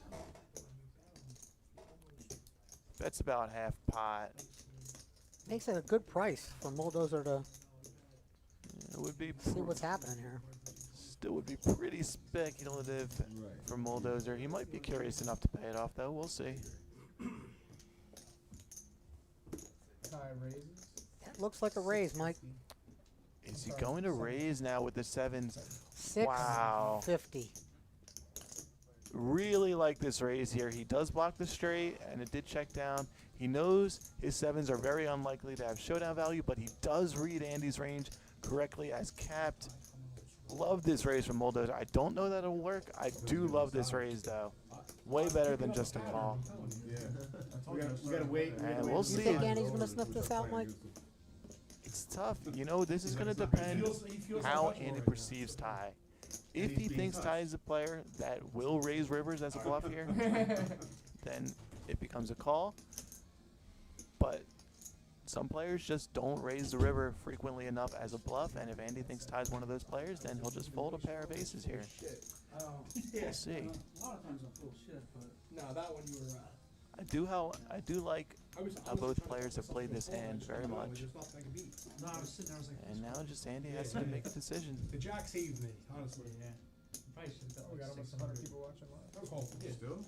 Bets about half pot. Makes it a good price for Bulldozer to It would be see what's happening here. still would be pretty speculative for Bulldozer. He might be curious enough to pay it off, though. We'll see. Ty raises. That looks like a raise, Mike. Is he going to raise now with the 7s? 650. Wow. Really like this raise here. He does block the straight, and it did check down. He knows his 7s are very unlikely to have showdown value, but he does read Andy's range correctly as capped. Love this raise from Bulldozer. I don't know that it'll work. I do love this raise, though. way better than just a call. Yeah. We gotta wait. And we'll You see. think Andy's gonna sniff this out, Mike? It's tough. You know, this is going to depend how Andy perceives Ty. If he thinks Ty is a player that will raise rivers as a bluff here, then it becomes a call. But some players just don't raise the river frequently enough as a bluff, and if Andy thinks Ty's one of those players, then he'll just fold a pair of aces here. We'll see. A lot of times I'm full of shit, but no, that one you were. I do like how both players have played this hand very much. No, I was sitting there, I was like, And now just Andy has to make a decision. the jack saved me, honestly. Yeah. Probably should have We got almost 100 people watching live. That was home. Yeah. Still?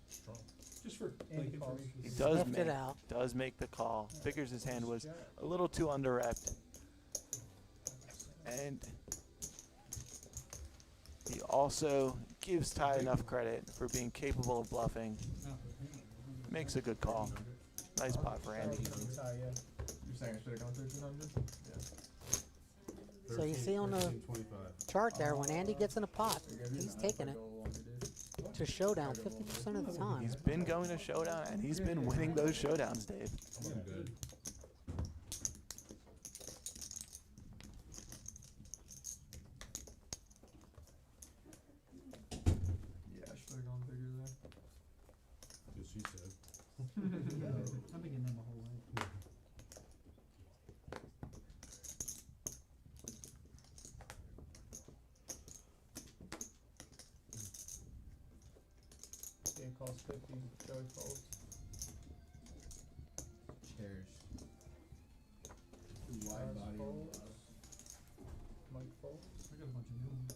Strong. Just for Andy like calls. information. He does Sniffed it make, out. does make the call. Figures his hand was a little too under-repped. And he also gives Ty enough credit for being capable of bluffing. Makes a good call. Nice pot for Andy. You're saying I should have gone 1300? So you see on the 13.25. chart there, when Andy gets in a pot, he's taking it to showdown 50% of the time. He's been going to showdown, and he's been winning those showdowns, Dave. I'm good. Yeah, I should have gone bigger there. Yes, she said. I've been getting them my whole life. Dave calls 50, Joey folds. Cherish. Wide Charles body. folds. Mike folds. I got a bunch of new ones.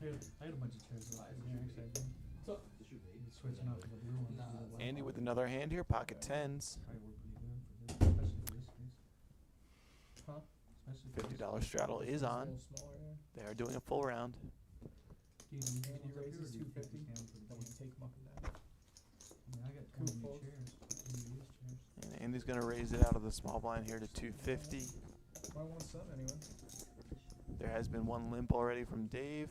I had a bunch of chairs last year, actually. I did. Switching out to the blue ones. to the white Andy ones. with another hand here, pocket tens. Probably work pretty good for this, especially for this case. Huh? Especially for this $50 straddle is A on. little smaller there. They are doing a full round. Do you need Andy these up here, or raises do you take 250. these down for the Then we game? take him up and down. I mean, I got Cool 20 new fold. chairs. 20 used chairs. And Andy's going to raise it out of the small blind here to 250. Might want some anyway. There has been one limp already from Dave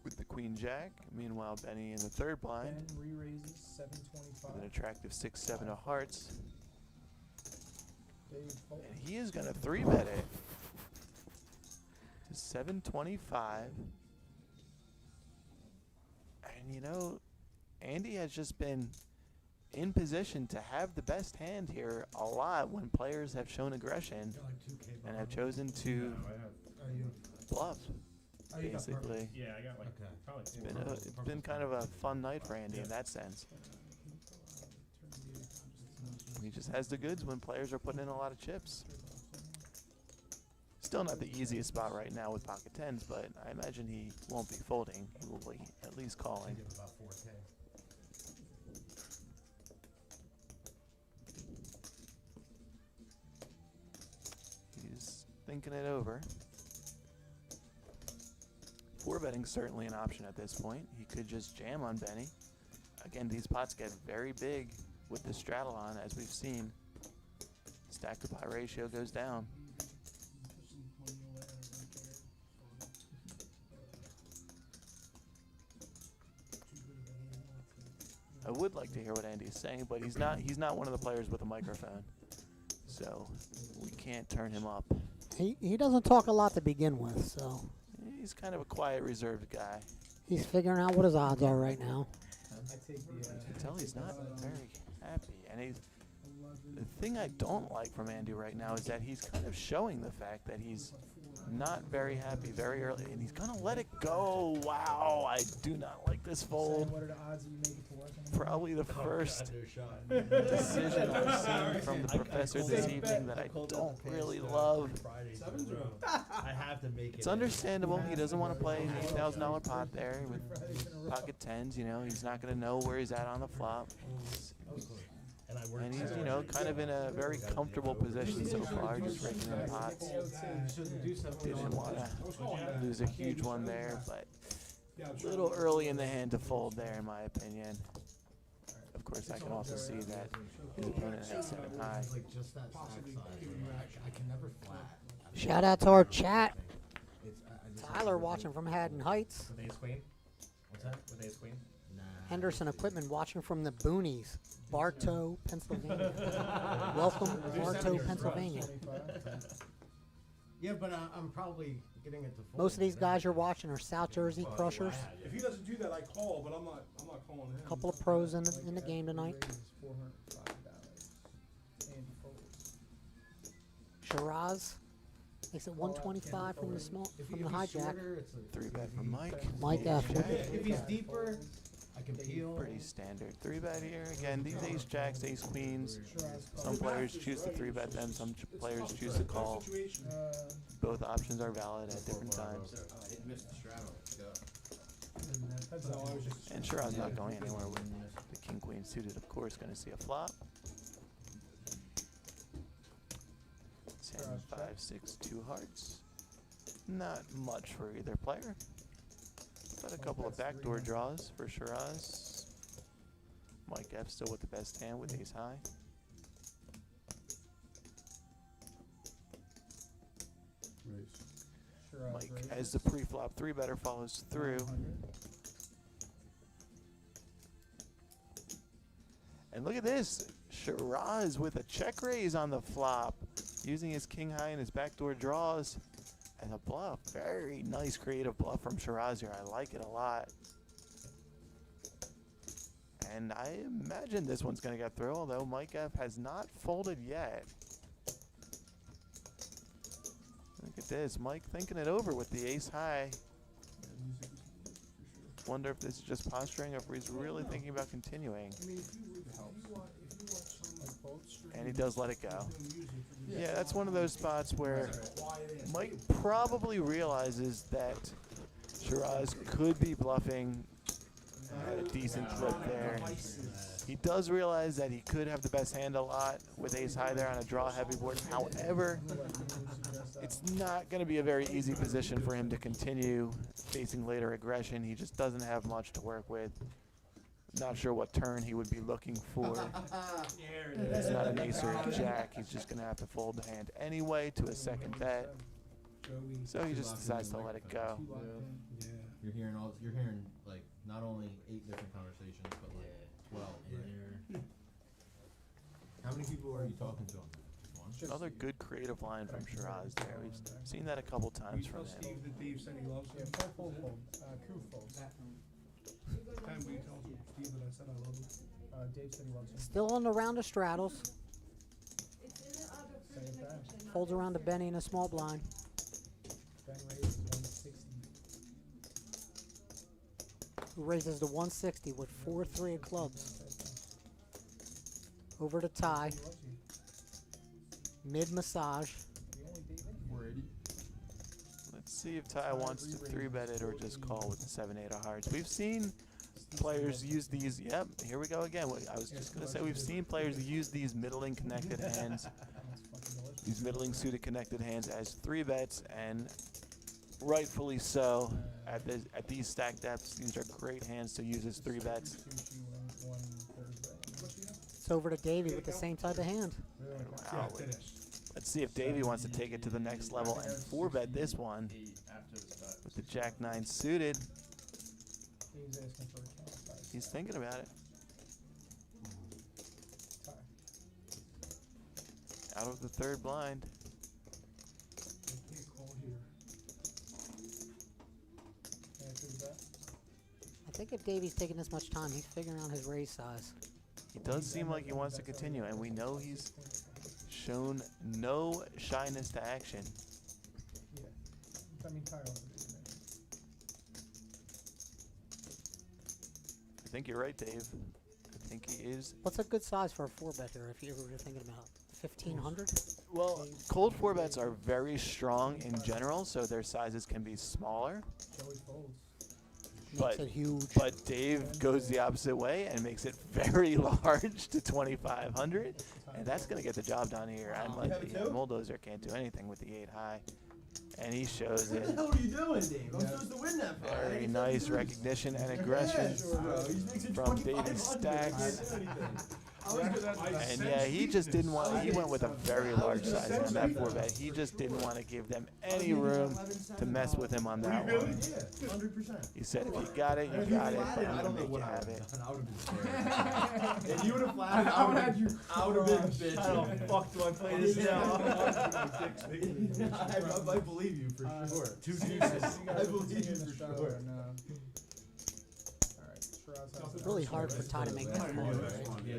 with the queen jack. Meanwhile, Benny in the third blind Ben re-raises with an 725. attractive 6-7 of hearts. Dave folds. And he is going to 3-bet it to 725. And you know, Andy has just been in position to have the best hand here a lot when players have shown aggression and have chosen to bluff, basically. Yeah, I got like probably It's been kind of a fun night for Andy in that sense. He just has the goods when players are putting in a lot of chips. Still not the easiest spot right now with pocket tens, but I imagine he won't be folding. He will be at least calling. about 4K. He's thinking it over. 4-betting certainly an option at this point. He could just jam on Benny. Again, these pots get very big with the straddle on, as we've seen. Stack to pot ratio goes down. I would like to hear what Andy's saying, but he's not one of the players with a microphone. So we can't turn him up. He doesn't talk a lot to begin with, so He's kind of a quiet, reserved guy. he's figuring out what his odds are right now. I take the. You can tell he's not very happy. And the thing I don't like from Andy right now is that he's kind of showing the fact that he's not very happy very early, and he's gonna let it go. Wow, I do not like this fold. What are the odds that you make it to work? Probably the first decision I've seen from the professor this evening that I don't really love. I have to make it. It's understandable. He doesn't want to play an $8,000 pot there with pocket tens. You know, he's not going to know where he's at on the flop. And he's, you know, kind of in a very comfortable position so far, just raking in pots. Didn't want to lose a huge one there, but a little early in the hand to fold there, in my opinion. Of course, I can also see that his opponent had 7 high. I can never flat. Shout out to our chat. Tyler watching from Haddon Heights. With ace queen? What's that? With ace queen? Nah. Henderson Equipment watching from the boonies, Bartow, Pennsylvania. Welcome, Bartow, Pennsylvania. Yeah, but I'm probably getting it to fold. Most of these guys you're watching are South Jersey crushers. If he doesn't do that, I call, but I'm not calling him. Couple of pros in the game tonight. Shiraz makes it 125 from the hijack. 3-bet from Mike. Mike F. If he's deeper, I can peel. Pretty standard 3-bet here. Again, these ace jacks, ace queens. Some players choose to 3-bet them. Some players choose to call. Both options are valid at different times. And Shiraz not going anywhere with the king queen suited. Of course, going to see a flop. 10, 5, 6, 2 hearts. Not much for either player. But a couple of backdoor draws for Shiraz. Mike F still with the best hand with ace high. Mike, as the pre-flop 3-better follows through. And look at this. Shiraz with a check raise on the flop, using his king high and his backdoor draws as a bluff. Very nice creative bluff from Shiraz here. I like it a lot. And I imagine this one's going to get through, although Mike F has not folded yet. Look at this. Mike thinking it over with the ace high. Wonder if this is just posturing or if he's really thinking about continuing. And he does let it go. Yeah, that's one of those spots where Mike probably realizes that Shiraz could be bluffing at a decent clip there. He does realize that he could have the best hand a lot with ace high there on a draw heavy board. However, it's not going to be a very easy position for him to continue facing later aggression. He just doesn't have much to work with. Not sure what turn he would be looking for. It's not an ace or a jack. He's just going to have to fold the hand anyway to a second bet. So he just decides to let it go. You're hearing like not only 8 different conversations, but like 12. Right? How many people are you talking to on that? Another good creative line from Shiraz there. We've seen that a couple times from him. Steve that Dave said he loves him. Fold. Crew fold. Time we tell Steve that I said I love him. Dave said he loves him. Still on the round of straddles. Folds around to Benny in a small blind. Ben raises 160. Who raises to 160 with 4-3 of clubs. Over to Ty. Mid massage. Let's see if Ty wants to 3-bet it or just call with the 7-8 of hearts. We've seen players use these. Yep, here we go again. I was just going to say we've seen players use these middling connected hands, these middling suited connected hands as 3-bets, and rightfully so. At these stack depths, these are great hands to use as 3-bets. It's over to Davey with the same type of hand. Wow. Let's see if Davey wants to take it to the next level and 4-bet this one with the Jack-9 suited. He's thinking about it. Out of the third blind. I think if Davey's taking this much time, he's figuring out his raise size. He does seem like he wants to continue, and we know he's shown no shyness to action. Yeah. I mean, Tyler also did it. I think you're right, Dave. I think he is. What's a good size for a 4-bet here if you were thinking about 1,500? Well, cold 4-bets are very strong in general, so their sizes can be smaller. Joey folds. Makes it huge. But Dave goes the opposite way and makes it very large to 2,500, and that's going to get the job done here. Unlike the Bulldozer can't do anything with the 8 high, and he shows it. What the hell are you doing, Dave? I'm supposed to win that fight. Very nice recognition and aggression from Davey Stacks. And yeah, he just didn't want. He went with a very large sizing on that 4-bet. He just didn't want to give them any room to mess with him on that one. 100%. He said, "If you got it, you got it. But I'm gonna make you have it." I would have been scared. If you would have flatted, I would have been bitching. How the fuck do I play this now? I believe you for sure. 2 deuces. I believe you for sure. It's really hard for Ty to make that call. Yeah,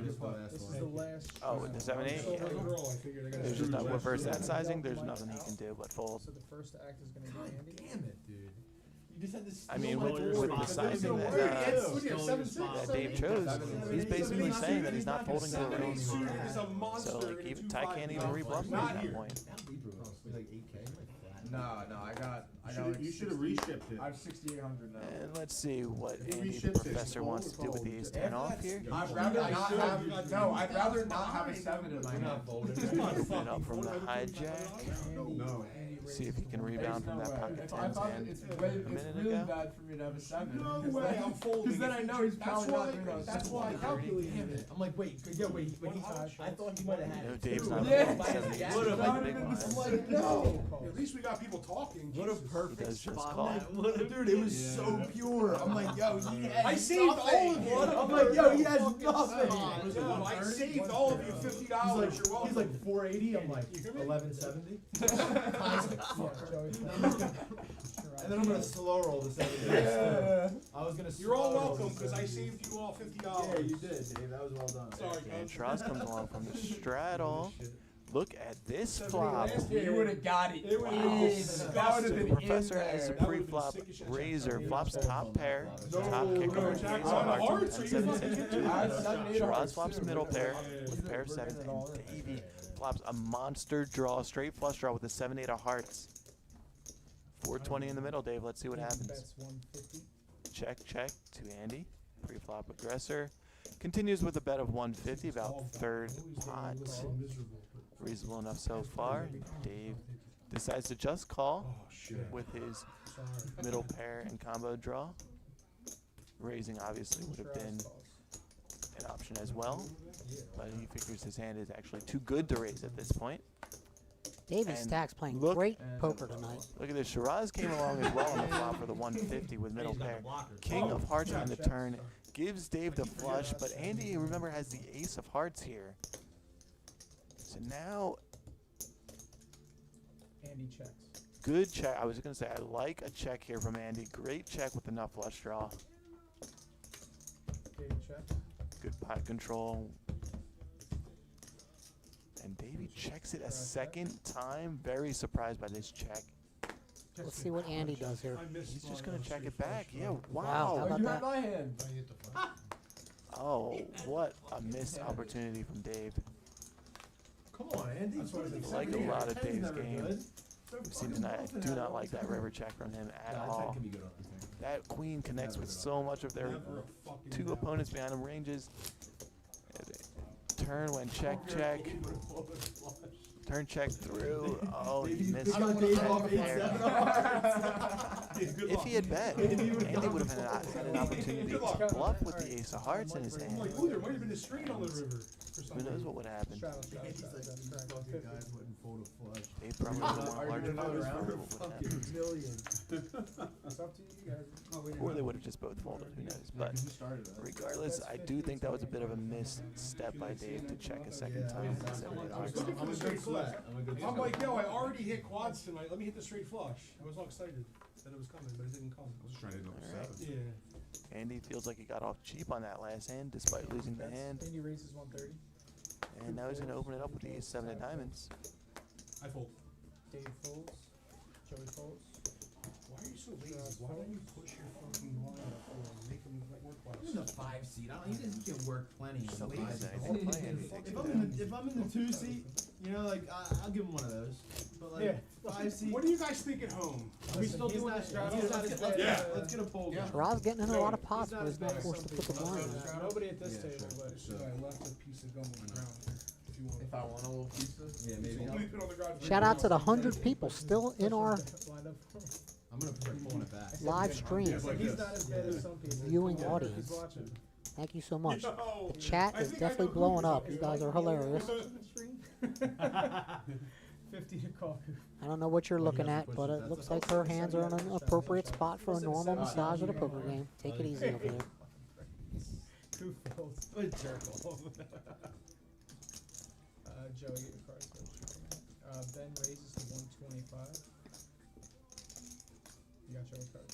This is the last. Oh, with the 7-8. There's just no reverse that sizing. There's nothing he can do but fold. So the first act is going to be Andy. Damn it, dude. You just had this. I mean, with the sizing that Dave chose, he's basically saying that he's not folding to a range. So like, even Ty can't even rebluff me at that point. Like 8K. No, I got. You should have reshipped it. I have 6,800 now. And let's see what Andy the Professor wants to do with the ace 10 off here. I'd rather not have. No, I'd rather not have a 7 in my hand. Open up from the hijack. No. See if he can rebound from that pocket I 10s thought hand it's a minute really ago. bad for me to have a 7. No way, I'm folding. Because then I know he's probably not doing those. That's why I calculated it. I'm like, wait, when he I thought he might have had No, it. Dave's too. not Yeah. folding 7-8. Would've Like been big the blinds. like, no. At least we got people talking. What a Jesus. He perfect does just spot. call. Dude, it was so pure. I'm like, yo, he has I saved nothing. all of you. I'm like, yo, he has nothing. Yo, I saved all of you $50. He's You're welcome. like 480. I'm like You hear me? 1170. Joey. And then I'm gonna slow roll the 7. I was gonna. You're all slow roll welcome the because I 7. saved you all $50. Yeah, you did, Dave. That was well done. Sorry, And guys. Shiraz comes along from the straddle. Look at this flop. You would have got it. It would've been That would disgusting. have The been in Professor has a there. That would've been pre-flop sick as shit. razor, flops top pair, No, top kicker, no, ace Jack, of on hearts, hearts, and are you 7 fucking six. kidding me? I had 7, 8 Shiraz hearts, flops too. middle pair Yeah. with pair of 7s, and Davey flops a monster draw, straight flush draw with a 7-8 of hearts. 420 in the middle, Dave. Let's see what happens. Bets 150. Check to Andy. Pre-flop aggressor. Continues with a bet of 150, about third pot. Reasonable enough so far. Dave decides to just call with his middle pair and combo draw. Raising obviously would have been an option as well, but he figures his hand is actually too good to raise at this point. Davey And Stack's playing look- great poker tonight. Look at this. Shiraz came along as well on the flop for the 150 with middle pair. King of hearts on the turn gives Dave the flush, but Andy, remember, has the ace of hearts here. So now, Andy checks. good check. I was going to say, I like a check here from Andy. Great check with the nut flush draw. Davey checks. Good pot control. And Davey checks it a second time. Very surprised by this check. Let's see what Andy does here. He's just going to check it back. Yeah, Wow, how wow. about You that? had my hand. Oh, what a missed opportunity from Dave. Come on, Andy. I like a lot of Dave's game. We've seen tonight. I do not like that river check from him at all. That queen connects with so much of their two opponents behind him ranges. Turn when check. Turn check through. Oh, he missed that pair. If he had bet, Andy would have had an opportunity to bluff with the ace of hearts in his hand. Ooh, there might have been a straight on the river. Who knows what would happen? Straddle, that's correct. They probably would have won a larger pot as well. What would happen? It's up to you guys. Or they would have just both folded. Who knows? But regardless, I do think that was a bit of a misstep by Dave to check a second time. with the 7-8 hearts. Looking for the straight flush. I'm like, yo, I already hit quads tonight. Let me hit the straight flush. I was all excited that it was coming, but it didn't come. I was trying to hit Alright. up 7. Yeah. Andy feels like he got off cheap on that last hand despite losing the hand. Andy raises 130. And now he's going to open it up with the ace 7 of diamonds. I fold. Dave folds. Joey folds. Why are you so lazy? Why don't you push your fucking blind up or make them work well? He's in the 5 seat. He can work plenty. So Lazy. lazy. I didn't play Andy. If I'm in the 2 seat, you know, like I'll give him one of those. But like Yeah. 5 seat. What do you guys think at home? Are we still doing that strategy? Yeah. Let's get a poll. going. Shiraz getting in a lot of pots, but he's not forced to put the blind in. Nobody at this table, but I left a piece of gum on the ground here. If you want. If I want a little piece of, yeah, maybe. Leave it on the ground. Shout out to the 100 people still in our lined up. I'm gonna start pulling it back. live stream He's not as bad as some people. viewing He's audience. watching. Thank you so much. Yo, The chat I is think I know definitely who blowing you're up. You talking guys are about. hilarious. 50 to call. I don't know what you're Well, he looking has at, to push but it. it That's looks a- like her hands are in an appropriate spot for a normal massage at a poker game. Take it easy over there. Who folds? Jerk off. Joey, get your cards. Ben raises to 125. You got Joey's card.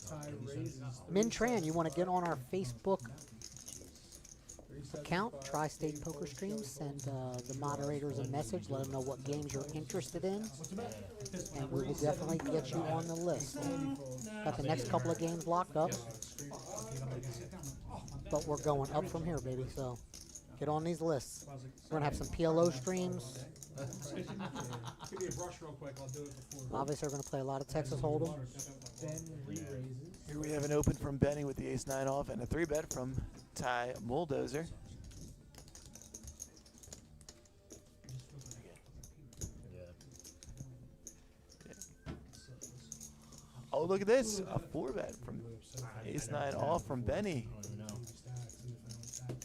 Ty raises. Min Tran, you want to get on our Facebook account, 375. Tri-State Poker Streams, send the moderators a message, let them know what games you're interested in, and we will definitely get you on the list. Got the next couple of games locked up, but we're going up from here, baby, so get on these lists. We're going to have some PLO streams. Give me a brush real quick. I'll do it before. Obviously, we're going to play a lot of Texas Hold'em. Ben re-raises. Here we have an open from Benny with the ace-9 off and a 3-bet from Ty Bulldozer. Oh, look at this. A 4-bet from ace-9 off from Benny.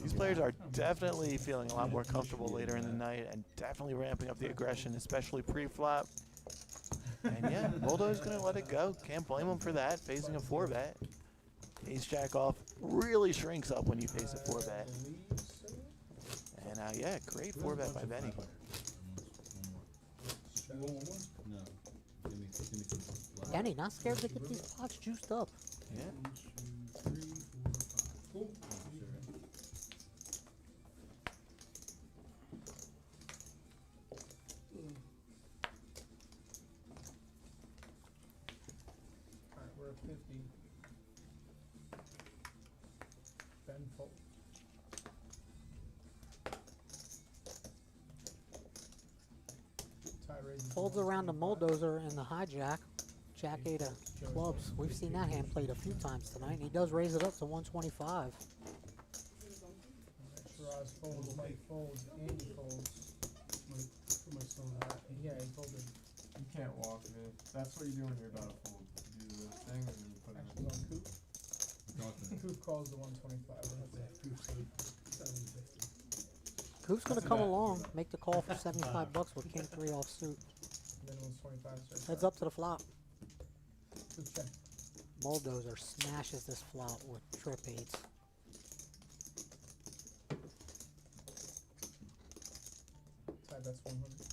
These players are definitely feeling a lot more comfortable later in the night and definitely ramping up the aggression, especially pre-flop. And yeah, Bulldo's going to let it go. Can't blame him for that, facing a 4-bet. Ace-Jack off really shrinks up when you face a 4-bet. And yeah, great 4-bet by Benny. Benny, not scared to get these pots juiced up. Yeah. Alright, we're at 50. Ben fold. Ty raises. Folds around the Bulldozer and the hijack. Jack 8 of clubs. We've seen that hand played a few times tonight, and he does raise it up to 125. Shiraz folds, Mike folds, Andy folds. Yeah, he folded. You can't walk, man. That's what you do when you're about to fold. You do the thing and then you put it Actually, on Coop. Coop calls the 125. Coop's going to come along, make the call for 75 bucks with King 3 off suit. Then 125 starts. Heads up to the flop. Coop check. Bulldozer smashes this flop with trip 8s. Ty bets 100.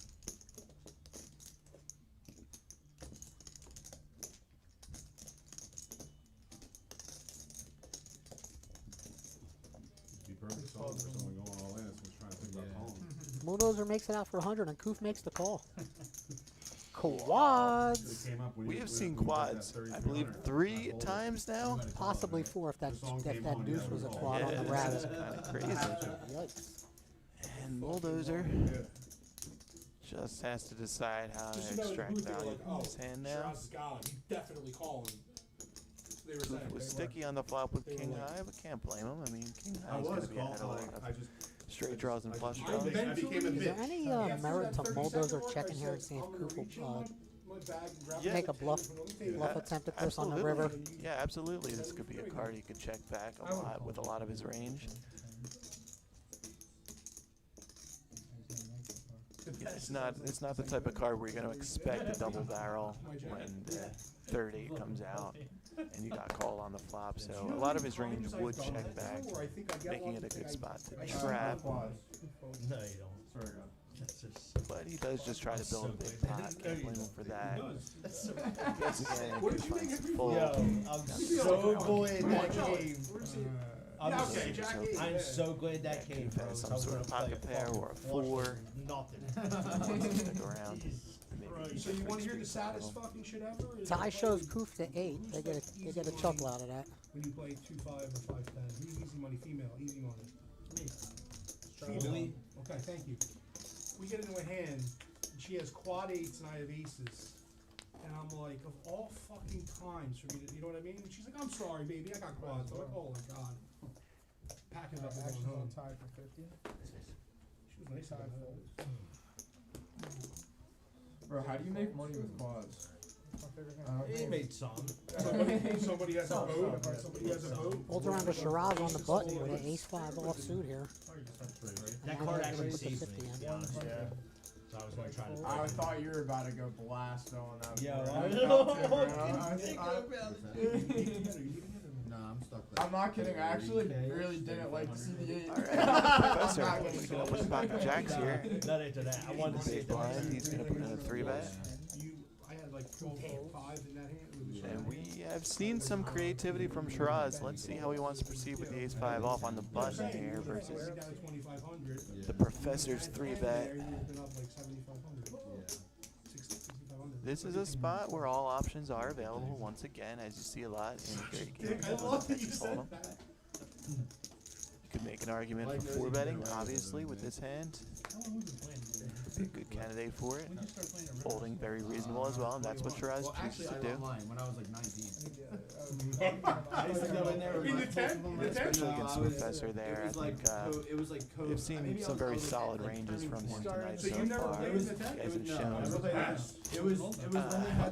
Be perfect solid for someone going all in. Someone's trying to think about calling. Bulldozer makes it out for 100, and Koof makes the call. Quads! We have seen quads, I believe, 3 times now. Possibly 4 if that deuce was a quad on the This rabbit. is kind of crazy. Yikes. And Bulldozer just has to decide how to extract value from his hand now. Shiraz is gone. He's definitely calling. They were saying. Was sticky on the flop with King High, but can't blame him. I mean, King High is going to be ahead of a lot of straight draws and flush draws. Is there any merit to Bulldozer checking here and seeing if Koof will make a bluff attempt at this on the river? Yeah, absolutely. This could be a card he could check back a lot with a lot of his range. Yeah, it's not the type of card where you're going to expect a double barrel when the 3rd 8 comes out and you got called on the flop. So a lot of his range would check back, making it a good spot to trap. No, you don't. Sorry, God. But he does just try to build a big pot. Can't blame him for that. Gets again, What could did you find make some it? fold. Yo, I'm so glad that came. I'm so glad that came, Could bro. have So I some was sort of gonna play pocket pair fucking or a flush 4. with Nothing. Stick around. Maybe So you want to hear the street saddest battle. fucking shit ever? Is Ty when you shows play- Koof to 8. They get a chuckle out of that. When you play 2-5 or 5-10. Easy money, female, easy money. Female. Strongly. Okay, thank you. We get into a hand, and she has quad 8s and I have aces. And I'm like, of all fucking times for me to, you know what I mean? And she's like, I'm sorry, baby, I got quads. I'm like, oh my god. Packing up and going Actually on home. Ty for 50. She was nice Ty about that. folds. Bro, how do you make money with quads? My favorite hand. He made some. Somebody has a boat. Somebody has a boat. Folds around to Shiraz on the button with an ace-5 offsuit here. That Now card we actually put the saves 50 me, to be in. honest with you. Yeah. So I was gonna try to. I thought you were about to go blast on that. Yo, board. I No, I'm stuck there. I'm not kidding. I actually really didn't like to see the 8. Professor, we can open the back of jacks here. Not into that. I wanted to see Big blind, he's gonna put in a 3-bet. I had like 12 5s in that hand. And we have seen some creativity from Shiraz. Let's see how he wants to proceed with the ace-5 off on the button here versus the Professor's 3-bet. This is a spot where all options are available once again, as you see a lot in great games. You could make an argument for 4-betting, obviously, with this hand. Be a good candidate for it. Folding very reasonable as well, and that's what Shiraz chooses to do. When I was like 19. I used to go in there with Especially against Professor there, I It was like think it was like code. we've seen some very solid ranges from him tonight so far. He hasn't shown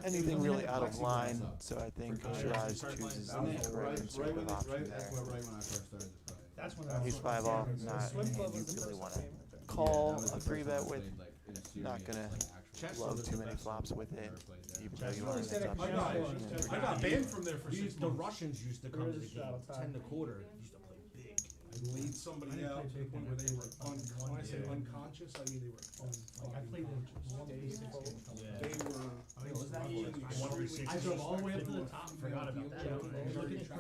anything really out of line, so I think Shiraz chooses the correct conservative option there. That's when Ace-5 off, not a hand you really want to call a 3-bet with. Not gonna love too many flops with it, even though you are in the top position. I got banned from there for 6 months. The Russians used to come to the game 10 to quarter. Used to play big. I laid somebody out to the point where they were when I say unconscious, I mean they were I played They were. I drove all the way up to the top. Forgot about that.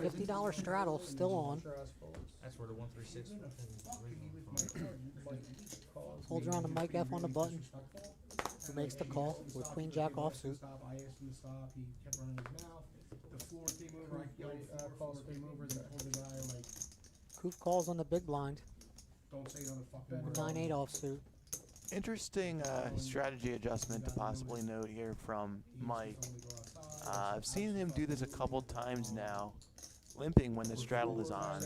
$50 straddle still on. That's where the 136. Folds around to Mike F on the button. Who makes the call with Queen Jack offsuit. I asked him to stop. He kept running his mouth. The floor came over. I yelled floor came over. Then I told the guy like, Koof calls on the big blind. don't say another fucking word. 9-8 offsuit. Interesting strategy adjustment to possibly note here from Mike. I've seen him do this a couple times now, limping when the straddle is on,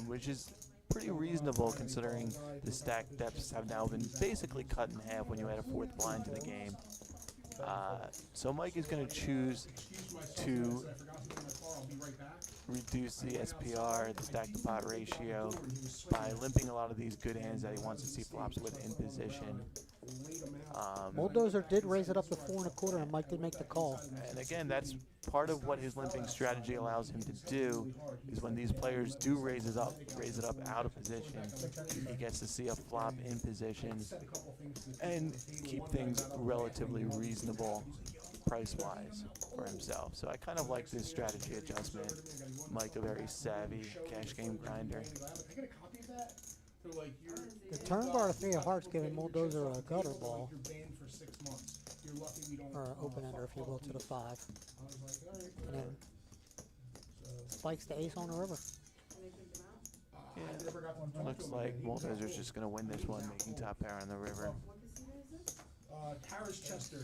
which is pretty reasonable considering the stack depths have now been basically cut in half when you add a 4th blind to the game. So Mike is going to choose to reduce the SPR, the stack to pot ratio, by limping a lot of these good hands that he wants to see flops with in position. Bulldozer did raise it up to 4 1/4, and Mike did make the call. And again, that's part of what his limping strategy allows him to do, is when these players do raise it up out of position, he gets to see a flop in position and keep things relatively reasonable price-wise for himself. So I kind of like this strategy adjustment. Mike, a very savvy cash game grinder. The turn bar to 3 of hearts giving Bulldozer a gutter ball. Or an open ender, if you will, to the 5. And then spikes the ace on the river. Yeah, looks like Bulldozer's just going to win this one, making top pair on the river. Harris Chester.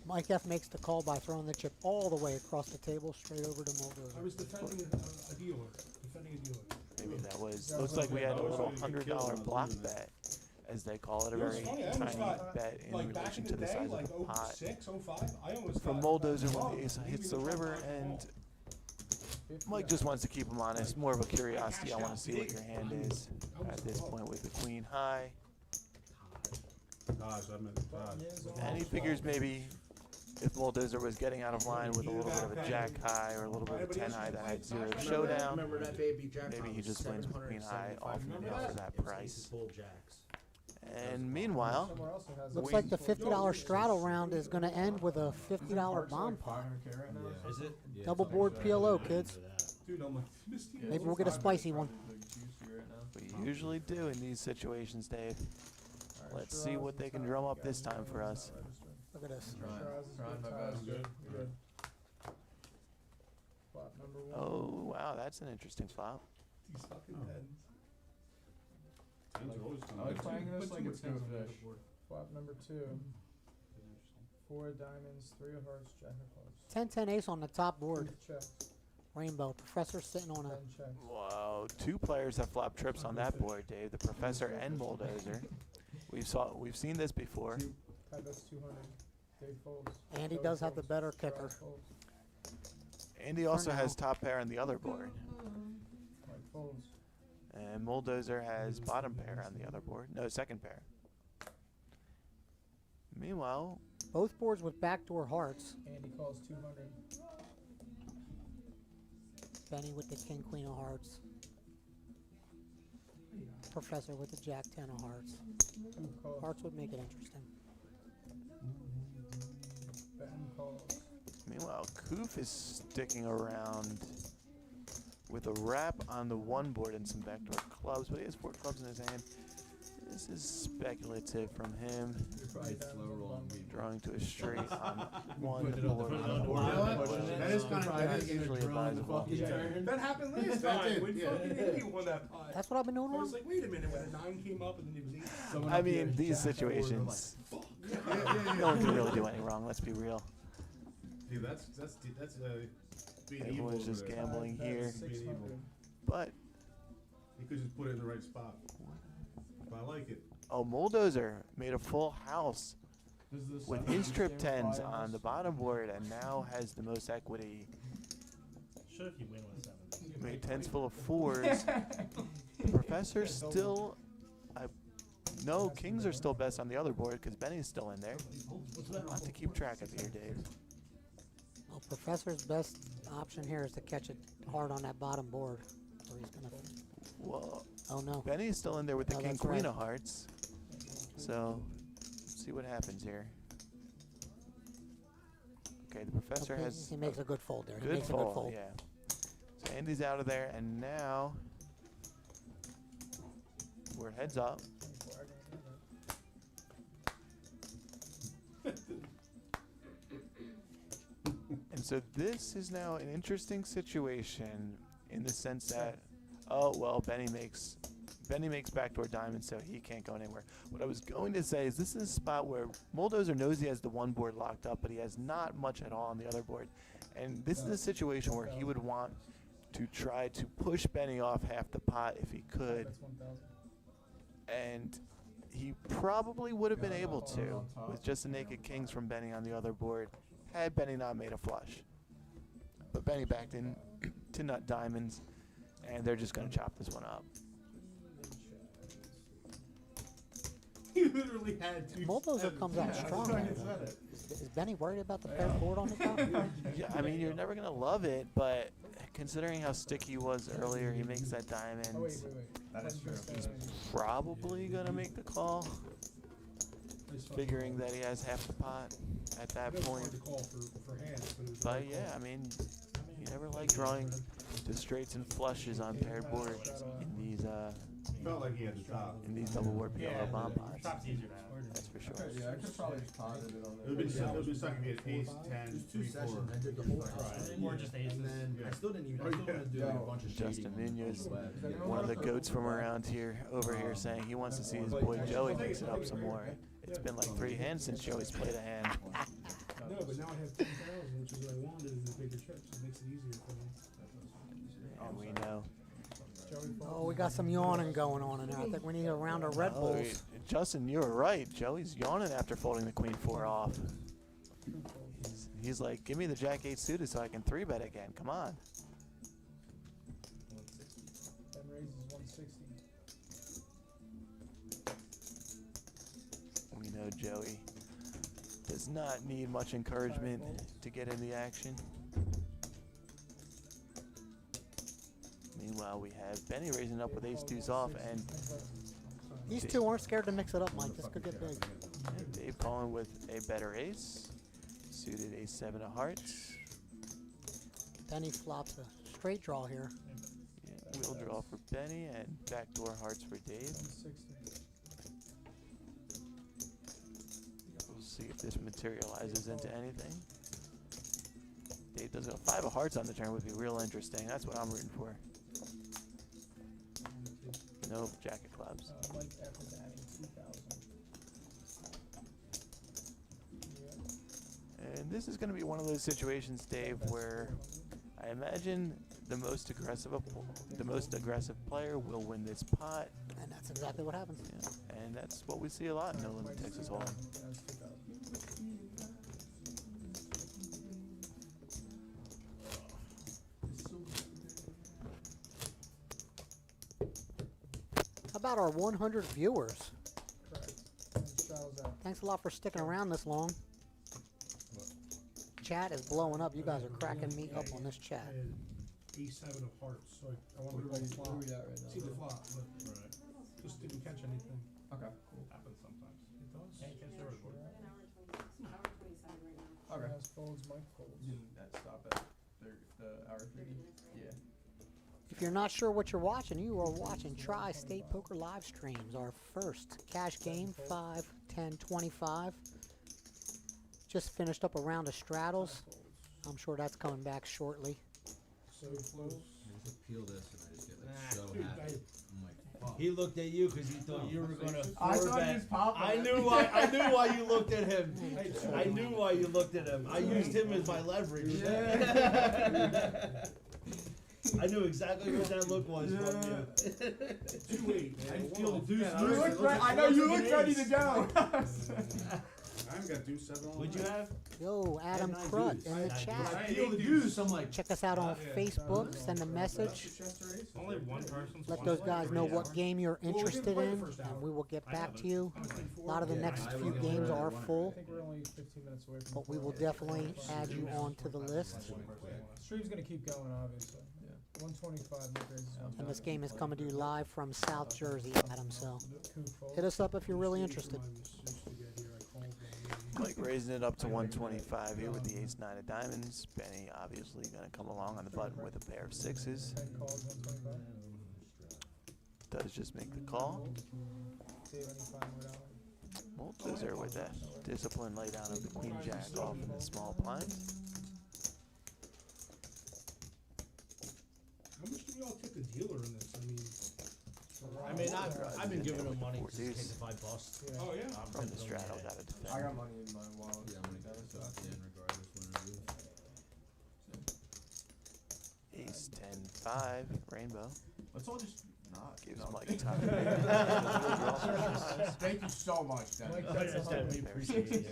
Mike F makes the call by throwing the chip all the way across the table, straight over to Bulldozer. I was defending a dealer. Maybe that was, looks like we had a little $100 block bet, as they call it, a very tiny bet in relation to the size of the pot. From Bulldozer when the ace hits the river, and Mike just wants to keep him honest. More of a curiosity. I want to see what your hand is at this point with the queen high. And he figures maybe if Bulldozer was getting out of line with a little bit of a jack high or a little bit of a 10 high that had 0 showdown, maybe he just wins with queen high off and in for that price. And meanwhile, looks like the $50 straddle round is going to end with a $50 bomb pot. Is it? Double board PLO, kids. Maybe we'll get a spicy one. we usually do in these situations, Dave. Let's see what they can drum up this time for us. Look at this. Oh, wow, that's an interesting flop. I like playing this like it's go fish. Flop number 2. 4 of diamonds, 3 of hearts, jack of hearts. 10-10 ace on the top board. Checks. Rainbow. Professor sitting on 10 a... checks. Wow, 2 players have flopped trips on that board, Dave. The Professor and Bulldozer. We've seen this before. That's 200. Dave folds. Andy Joey does have the folds. better Shiraz kicker. folds. Andy also has top pair on the other board. Mike folds. And Bulldozer has bottom pair on the other board. No, second pair. Meanwhile, Both boards with backdoor hearts. Andy calls 200. Benny with the king, queen of hearts. Professor with the jack, 10 of hearts. Two calls. Hearts would make it interesting. Benton calls. meanwhile, Koof is sticking around with a wrap on the one board and some backdoor clubs, but he has 4 clubs in his hand. This is speculative from him. You're probably slow rolling me. Drawing to a straight on one Put it on the board. front You know what? That is kind of That's usually advisable. That happened last That time did, when yeah. fucking Andy won that pot. That's what I've been doing I wrong? was like, wait a minute, when a 9 came up and then it was 8. Someone I up here mean, is these jacked forward, we're situations, like, no one can really do any wrong, let's be real. Dude, that's being evil Everyone's over just there. gambling That's here. 600. But, He could just put it in the right spot. But I like it. oh, Bulldozer made a full house Does the with seven his trip stay 10s with on bias? the bottom board and now has the most equity. Should if you win with 7. Made 10s full of 4s. The Professor still, no, kings are still best on the other board because Benny's still in there. A lot to keep track of here, Dave. Well, Professor's best option here is to catch it hard on that bottom board. Or he's gonna. Well, Oh no. Benny's still in there with the No, king, that's queen right. of hearts. So, let's see what happens here. Okay, the Professor Okay, has he makes a good fold there. He good makes a fold, good fold. yeah. So Andy's out of there, and now we're heads up. 24, I got And so this is now an interesting situation in the sense that, oh well, Benny makes backdoor diamonds, so he can't go anywhere. What I was going to say is this is a spot where Bulldozer knows he has the one board locked up, but he has not much at all on the other board. And this is a situation where he would want to try to push Benny off half the pot if he could, That's 1,000. and he probably would have been able to with just the naked kings from Benny on the other board had Benny not made a flush. But Benny backed in to nut diamonds, and they're just going to chop this one up. He literally had 2. Bulldozer comes out strong. There. Is Benny worried about the paired board on the top? Yeah, I mean, you're never going to love it, but considering how sticky he was earlier, he makes that diamond. Oh, wait. That is true. Probably going to make the call, figuring that he has half the pot at that It was point. hard to call for hands, but it was But hard to yeah, call. I mean, you never like drawing to straights and flushes on paired boards Felt like he had the top. in these double board PLO bomb pots. Top's easier to have. That's for sure. Yeah, I could probably just posit it on It would be sucking if he had ace, 10, There's 2 3, 4. sessions. I did the whole time. Or just aces. And then I still didn't even. I still want to do like a bunch of Justin shading on Munoz, the web. one of the goats from around here, over here, saying he wants to see his boy Joey mix it up some more. It's been like 3 hands since Joey's played a hand. No, but now I have 10,000, which is what I wanted, is the bigger chips. It makes it easier for me. And we know. Oh, we got some yawning going on in there. I think we need a round of Red Oh, Bulls. Justin, you were right. Joey's yawning after folding the queen 4 off. He's like, give me the jack 8 suited so I can 3-bet again. Come on. Ben raises 160. We know Joey does not need much encouragement to get in the action. Meanwhile, we have Benny raising up with ace 2s off, and These two aren't scared to mix it up, Mike. This could get big. Dave calling with a better ace. Suited ace 7 of hearts. Benny flops a straight draw here. Yeah, wheel draw for Benny and backdoor hearts for Dave. 160. We'll see if this materializes into anything. Dave does go 5 of hearts on the turn would be real interesting. That's what I'm rooting for. Nope, jack of clubs. Mike after that, 2,000. Yeah. And this is going to be one of those situations, Dave, where I imagine the most aggressive player will win this pot. And that's exactly what happens. Yeah. And that's what we see a lot in No Limit Texas Hold'em. That's 2,000. about our 100 viewers? Correct. And straddles out. Thanks a lot for sticking around this long. Chat is blowing up. You guys are cracking me up on this chat. A7 of hearts, so I wanted to call the flop. See the flop, but just didn't catch anything. Okay, cool. Happens sometimes. It does. Hey, catch the record. An hour 26. Hour 27 right now. Okay. Shiraz folds, Mike folds. Didn't that stop at the hour 30? Yeah. If you're not sure what you're watching, you are watching Tri-State Poker live streams. Our first cash game, 5, 10, 25. Just finished up a round of straddles. I'm sure that's coming back shortly. So close. I just peel this and I just get like so Dude, happy. I- I'm like, fuck. He looked at you because he thought you were gonna. I thought four he was bet. popping I it. knew why. I knew why you looked at him. I knew why you looked at him. I used him as my leverage. I knew exactly what that look was from you. 2-8. I didn't feel the deuce. You look I know you look ready to go. I haven't got deuce 7 all What'd you night. have? Yo, Adam nine Crut deuce. in the Nine chat. I Feel the hate deuce. I'm like, Check us out on Facebook. Send a message. Only one person's Let won those it. guys know what game you're Well, we didn't interested play the in, first hour. and we will get I back haven't. to you. A lot of the Yeah, next I few will. games are I full, think we're only 15 minutes away from but we the will floor. definitely add you onto the list. Stream's gonna keep going, obviously. Yeah. 125 Nick raises And this game is coming to you live from South Jersey, Adam. So Coup fold. hit us up if you're really interested. Mike raising it up to 125 here with the ace-9 of diamonds. Benny obviously going to come along on the button with a pair of sixes. 10 calls, 125. Does just make the call. Save any final without it. Well, Dizzer with that discipline lay down of the queen jack off in the small blinds. How much do y'all tip the dealer in this? I mean, I've been giving him money Four just in deuce. case if I bust. Yeah. Oh, yeah? I'm From the tipping him straddle, in. got to I defend. got money in my wallet. Yeah, I'm gonna get it in regardless when I lose. Ace 10-5, rainbow. Let's all just not. Gives No. Mike time. Thank you so much, Dan. Mike, Oh, that's yes, a Dad, hundred. we appreciate you.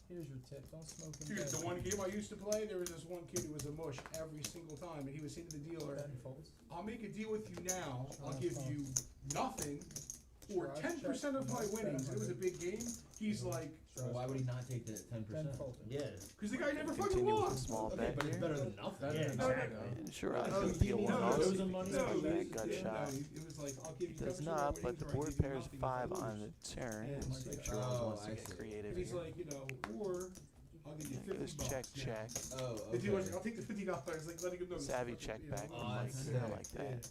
Here's your tip. Don't smoke in Dude, bed. the one game I used to play, there was this one kid who was a mush every single time, and he was saying to the dealer, Ben folds. I'll make a deal with you now, I'll Sure, give that's you nothing, or Sure, 10% of my winnings. It was a big game. He's like, Why would he not take the 10%? Ben folded. Yeah. because the guy never fucking Continue with the lost. small Okay, bet but it's here. better than nothing. Yeah, exactly. And sure, I No, can he- deal no, one no, also. the money. No, Bad gut yeah, shot. no, it was like, I'll give you Does 10% of not, my but the winnings, or I'll board give you pairs nothing if 5 I on lose. the turn. Yeah, Let's see if Mike, Shiraz oh, wants to I get see. creative And he's here. like, or I'll give you That goes $50. check, Yeah. check. Oh, The dealer was okay. like, I'll take the $50, like letting him know. Savvy check back from Oh, Mike that's here sick. like that.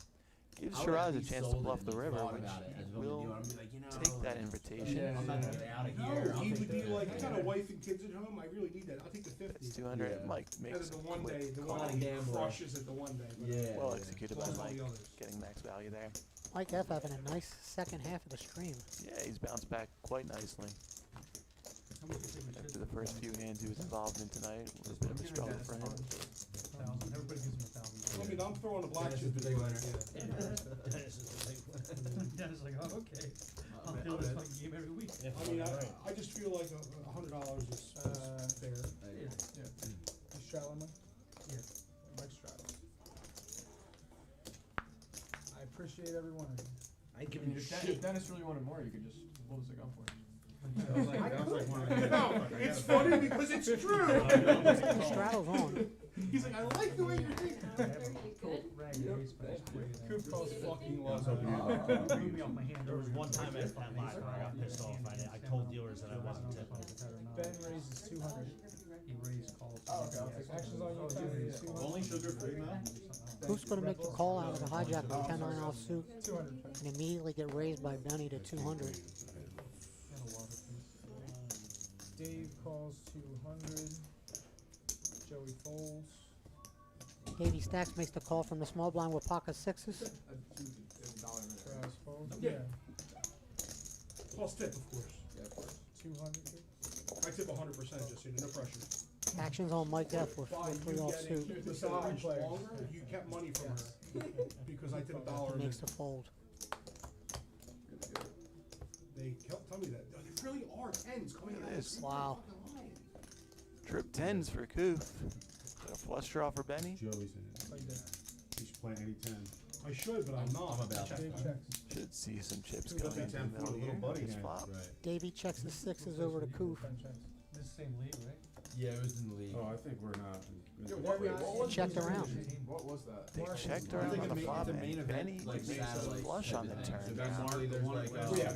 Gives I would Shiraz a at least chance to sold it bluff and the just river, thought which about it as he going to will do it. I'm like, you know, take that invitation. Yeah. I'm not gonna get out of here. No, I'll he take would be the- like, I got a wife and kids at home, I really need that, I'll take the 50. That's 200. Yeah. Mike And makes then a the one day, quick the call. one Not a day he gambler. crushes it the one day. but- Yeah. Well executed by Plus all Mike, the others. getting max value there. Mike F having a nice second half of the stream. Yeah, he's bounced back quite nicely. After the first few hands he was involved in tonight, it was a bit of a struggle for him. 1,000. Everybody gives him 1,000. I mean, I'm throwing a black Dennis chip. is the big winner. Dennis is the big one. Dennis is like, oh, okay. I'll do this fucking game every week. Yeah. I mean, I just feel like $100 is fair. Yeah. You straddle Mike? Yeah. Mike straddles. I appreciate every one of you. I ain't giving you If shit. Dennis really wanted more, you could just pull the cigar for him. No, it's funny because it's true. The straddle's on. He's like, I like the way you're thinking. Rag your ace, but it's way there. Coop calls fucking loves Blew me off my hand. There was one time at that live where I got pissed off. I told dealers that I wasn't tipping. Ben raises 200. He raised calls. Actions on you too. 200. Only sugar-free, man? Who's going to make the call out of the hijack with 10-9 offsuit 200. and immediately get raised by Benny to 200? Dave calls 200. Joey folds. Davey Stacks makes the call from the small blind with pocket sixes. Travis folds. Yeah. Plus tip, of course. Yeah, of course. 200. I tip 100% just so you know, no pressure. Actions on Mike F with By 4-3 you offsuit. getting the salary longer, you kept money from her. Because I tip a dollar. He a makes the minute. fold. They kept telling me that. There really are 10s coming out of Yes. this. Wow. Trip 10s for Coop. Got a flush draw for Benny. Like that. play any 10. I should, but I'm not. I'm about to. Dave checks. Should see some chips Look going at in the 10 for a middle little here. buddy Nice hand. flop. Right. Davey checks the sixes over to Koof. Ben checks. This is the same league, right? Yeah, it was in the league. Oh, I think we're not. Yeah, what was Checked this around. team? What was that? They checked I around think on the it's flop a main and event, Benny like makes a satellite flush type on the of thing. turn. So Yeah. basically, there's like Oh, yeah,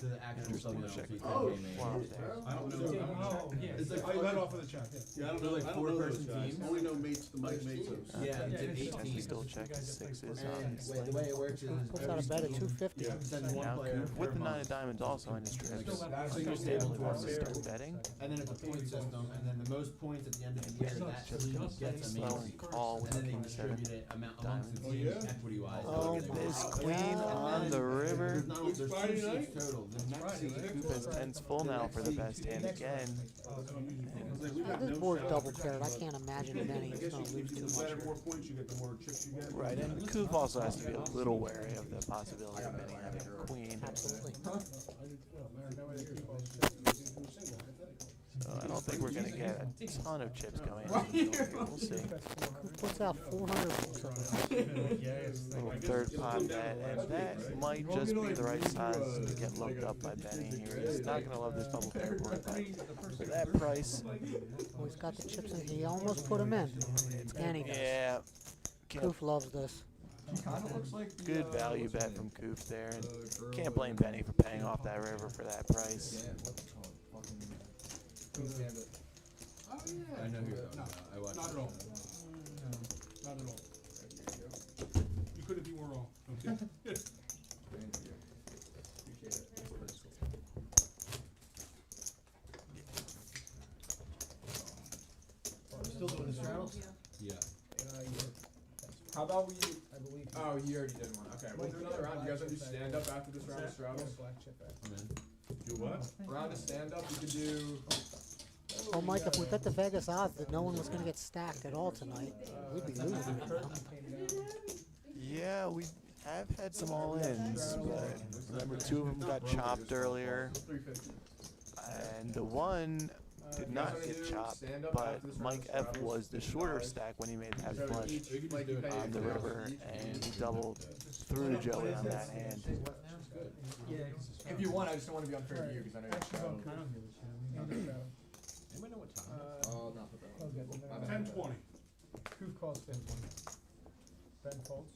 to the actual There's someone no else. check. who Oh, came in. flop there. I don't know. Oh, yeah. It's like I let off of the check, yeah. Yeah, I don't They're know. like I don't know those four-person guys. teams. Only know mates, the Mike Matos. Yeah, Yeah, it's it's 18. Still check sixes, And obviously. the way it works is Puts out a bet at 250. Yeah. sends one Now player Koof with per the 9 month. of diamonds also in his trips. That's Understandably wants to start betting. And then it's a point system, and then the most points at the end of the year, Benny that just team comes gets a slow main and seat. call And with then they king seven. distribute it amount amongst the Oh, teams yeah? equity-wise. Oh So This my queen on the river. There's not only there's Friday two night? seats total. The next seat, Koof has tens full now for the best hand again. This board's double paired. I can't imagine Benny is going to lose too The much better, here. more points you get, the more chips you get. Right, and Koof also has to be a little wary of the possibility of Benny having a queen. Absolutely. So I don't think we're going to get a ton of chips going in. We'll see. Koof puts out 400 bucks on this. Little third pot bet, and that might just be the right size to get looked up by Benny here. He's not going to love this bubble pair board, but for that price, Oh, he's got the chips in. He almost put them in. And he does. yeah, Koof loves this. good value bet from Koof there. And can't blame Benny for paying off that river for that price. Oh, yeah. I know who you're talking No, about. I watched not at it. all. Not at all. You couldn't be more wrong. Okay. Still doing the straddles? Yeah. How about we? I believe. Oh, you already did one. Okay, we'll do another round. You guys want to do stand up after this round of straddles? Black chip back. I'm in. Do what? Round of stand up. You can do. Oh, Mike, if we bet the Vegas odds that no one was going to get stacked at all tonight, we'd be losing right now. Yeah, we have had some all-ins, but remember 2 of them got chopped earlier, and the one did not get chopped, but Mike F was the shorter stack when he made that flush on the river, and he doubled through Joey on that hand. Yeah. If you want, I just don't want to be unfair to you because I know Actually, you're I don't give a shit. Anybody know what time? Oh, not the I'll get them. My bad. 10-20. Koof calls 50. Ben folds.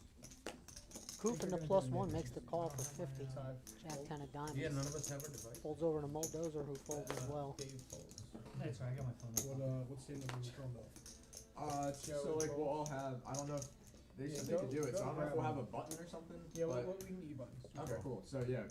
Koof in the +1 makes the call for 50. Five. Jack 10 of diamonds. Yeah, none of us have our device. Folds over to Moldozer, who folds as well. Dave folds. That's right, I got my phone. What's the end of the combo? So like we'll all have. I don't know if they Yeah, said they could go- do it. So I don't know if go we'll grab have a button or something. Yeah, but we can get buttons. okay, cool. So yeah,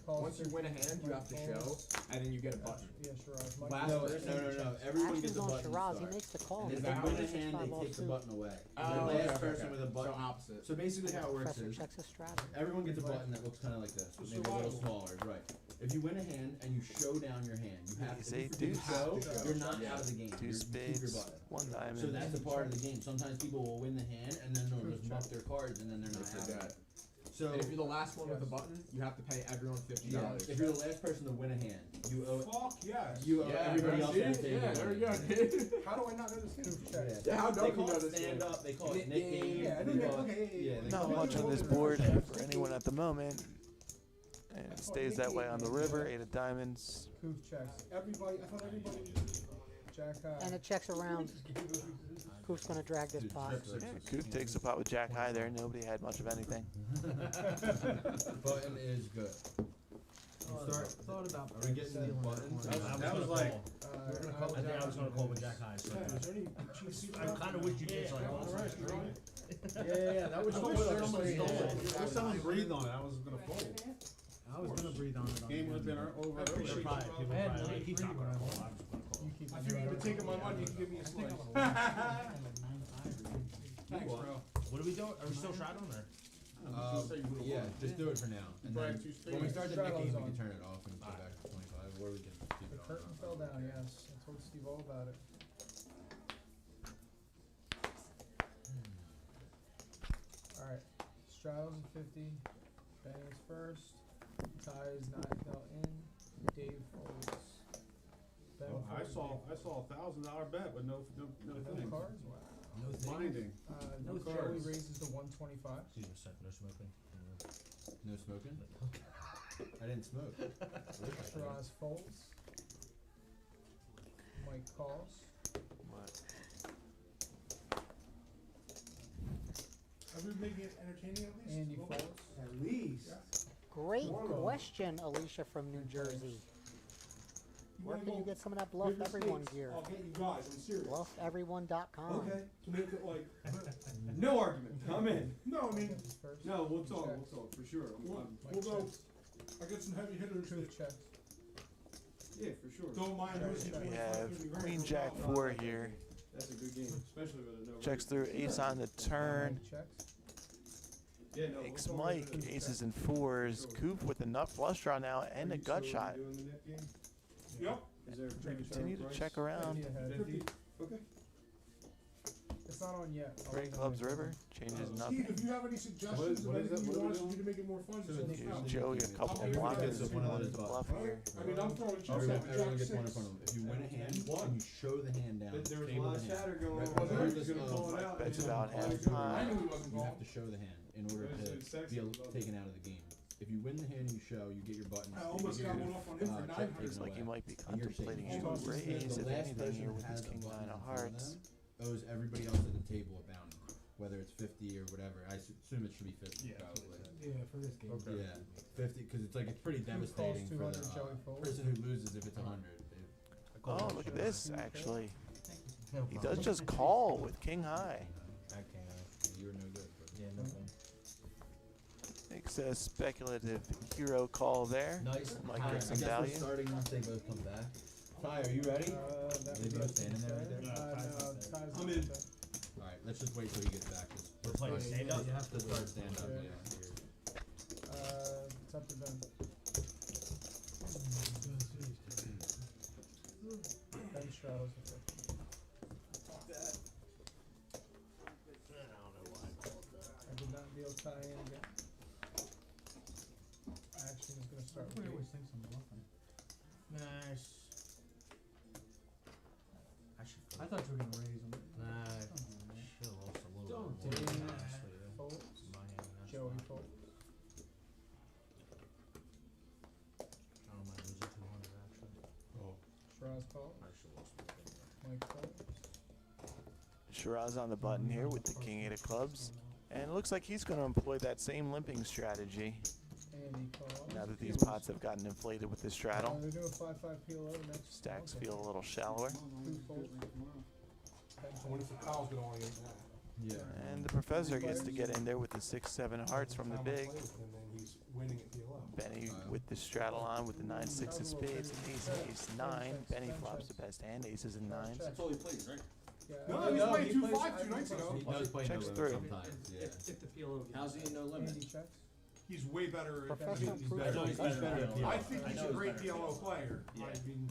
Call once you win a hand, you have to show, and then you get a button. Yeah, sure. Last No, person- no. Everyone gets Actions a on button. Shiraz, he start. makes the call. And He's if they got win a 6-5 hand, they take the offsuit. button away. Oh, the okay, last okay, person with a So button. opposite. So basically how it works Professor is checks his strategy. everyone gets a button that looks kind of like this, maybe a little smaller, right? If you win a hand and you show down your hand, you have Ace to. eight If you deuce. show, Have to show. you're not Yeah. out of the game. 2 You keep your spades, button. 1 diamond. So that's a part of the game. Sometimes people will win the hand and then they'll just muck their cards and then they're not They out. forget. So And if you're the last one with a button, you have to pay everyone $50. yeah, if you're the last person to win a hand, you owe Fuck yes. you owe everybody else at the table. Yeah, there we go, dude. How do I not know this game? Koof checks. Yeah, how They don't you call know it this stand game? up. They call it Yeah, Nick game. yeah, I they think call it- okay. yeah, they Not call it- much on this board for anyone at the moment. And it stays that way on the river, 8 of diamonds. Koof checks. Everybody, I thought everybody. Jack high. And it checks around. Koof's going to drag this pot. Yeah, Koof takes a pot with Jack high there. Nobody had much of anything. Button is good. Thought about. Are we getting the button? That was like. I think I was gonna call with Jack High. So Is there any cheat sheet? I kind of wish you did. So I All right, you're right. Yeah, that was I wish someone breathed on it. I was gonna fold. I was gonna breathe on it. Game would have been over. I appreciate earlier. it. People probably like, keep talking. I'm just gonna call. You keep I figured you've been taking my money, you can give me a slice. Thanks, bro. What are we doing? Are we still shrouding or? Yeah, just do it for now. And Brian, then 2 when we start the Nick game, we Straddles can turn it off and go back to 25, or we can keep The it on. curtain fell down, yes. I told Steve all about it. Alright, Straddles at 50. Benny is first. Ties 9 fell in. Dave folds. Ben Oh, I folds. saw $1,000 bet, but no No thing. cards? Wow. No thing. Binding. No Joey cards. raises to 125. Excuse me a sec, no smoking. No smoking? I didn't smoke. Shiraz folds. Mike calls. Are we making it entertaining at least? Andy Well, folds. At least. Great Tomorrow. question, Alicia from New Jersey. Where can you get some of that Bluff bigger Everyone stakes. gear? I'll get you guys, I'm serious. BluffEveryone.com. Okay, to make it like, No argument. Come in. no, I mean, Checks first. No, we'll talk. Check. We'll talk for sure. we'll, Mike we'll go, checks. I got some heavy hitters Truth that checks. Yeah, for sure. don't mind Check, losing check. We 25, have 50 grand Queen for a Jack while. 4 here. That's a good game, especially with a no. Checks through ace on the turn. Mike checks. Yeah, no. Takes we'll talk Mike, about it. aces and fours. Coop with a nut flush draw now and a Are you gut still shot. doing the net game? Yep. Is there a We continue to check around. 50 ahead. 50. Okay. It's not on yet. I'll Great let clubs Mike river, know. changes Steve, nothing. if you have any suggestions of what is anything that? you What want are us we to do to make it more fun, So just let us Gives know. Joey a couple Okay, of everyone blockers gets to one of those bluff Alright, here. I mean, I'm throwing chips Everyone, at everyone Jack gets one in 6. front of them. If you win a hand What? and you show the hand down, There was a table lot the of hand. chatter going Right, on. right, He right. was gonna pull it out. Bets and about then- half I time. knew he wasn't You have going. to show the hand in order That's to sexy. be taken out of the game. If you win the hand and you show, you get your buttons. I you almost get got your, one off on him for check 900. taken Looks like away. you might be And you're safe. contemplating Hold on, to raise, The if last anything, person here who with has his a king button nine in of front of hearts. them owes everybody else at the table a bounty, whether it's 50 or whatever. I assume it should be 50 probably. Yeah, for this game. Okay. Yeah, 50 because it's like it's pretty devastating for the 200, Joey folds. person who loses if it's 100. Oh, look at this, actually. He does just call with king high. You were no good. Yeah, no thing. Makes a speculative hero call there. Nice. Might I get guess some we're value. starting once they both come back. Ty, are you ready? That They would be both a standing there right there? no, Ty's I'm not in. there. All right, let's just wait till he gets back. We're playing stand up? You have to start stand up. Yeah. Yeah. It's up to them. Ben Strauss is the 50. I did not deal Ty in again. Action is gonna start with Everybody me. always thinks I'm bluffing. Nice. I should. I thought you were gonna raise them. Nah, Come on, man. should have lost a little Don't bit do more. that. Honestly, though. Folds. My hand, that's Joey fine. folds. I don't mind losing 200 actually. Shiraz calls. I should have lost my thing. Mike folds. Shiraz on the button here with the king eight of clubs. And it looks like he's going to employ that same limping strategy Andy calls. now that these pots have gotten inflated with the straddle. They're doing 5-5 PLO next. Stacks okay. feel a little shallower. Two folds. I wonder if Kyle's gonna only get that. Yeah. And the professor gets to get in there with the 6-7 hearts from the big. And then he's winning at PLO. Benny with the straddle on with the 9-6 of spades, ace, ace, 9. Benny flops the best hand, aces and nines. That's all he plays, right? Yeah, No, he was playing 2-5 2 nights ago. He does play Checks no through. limit sometimes. Yeah. If the PLO How's he in no limit? Andy checks. He's way better. Professional he's proof. better. I know he's better at PLO. I think I he's know a he's great better at PLO PLO. player. Yeah. I mean,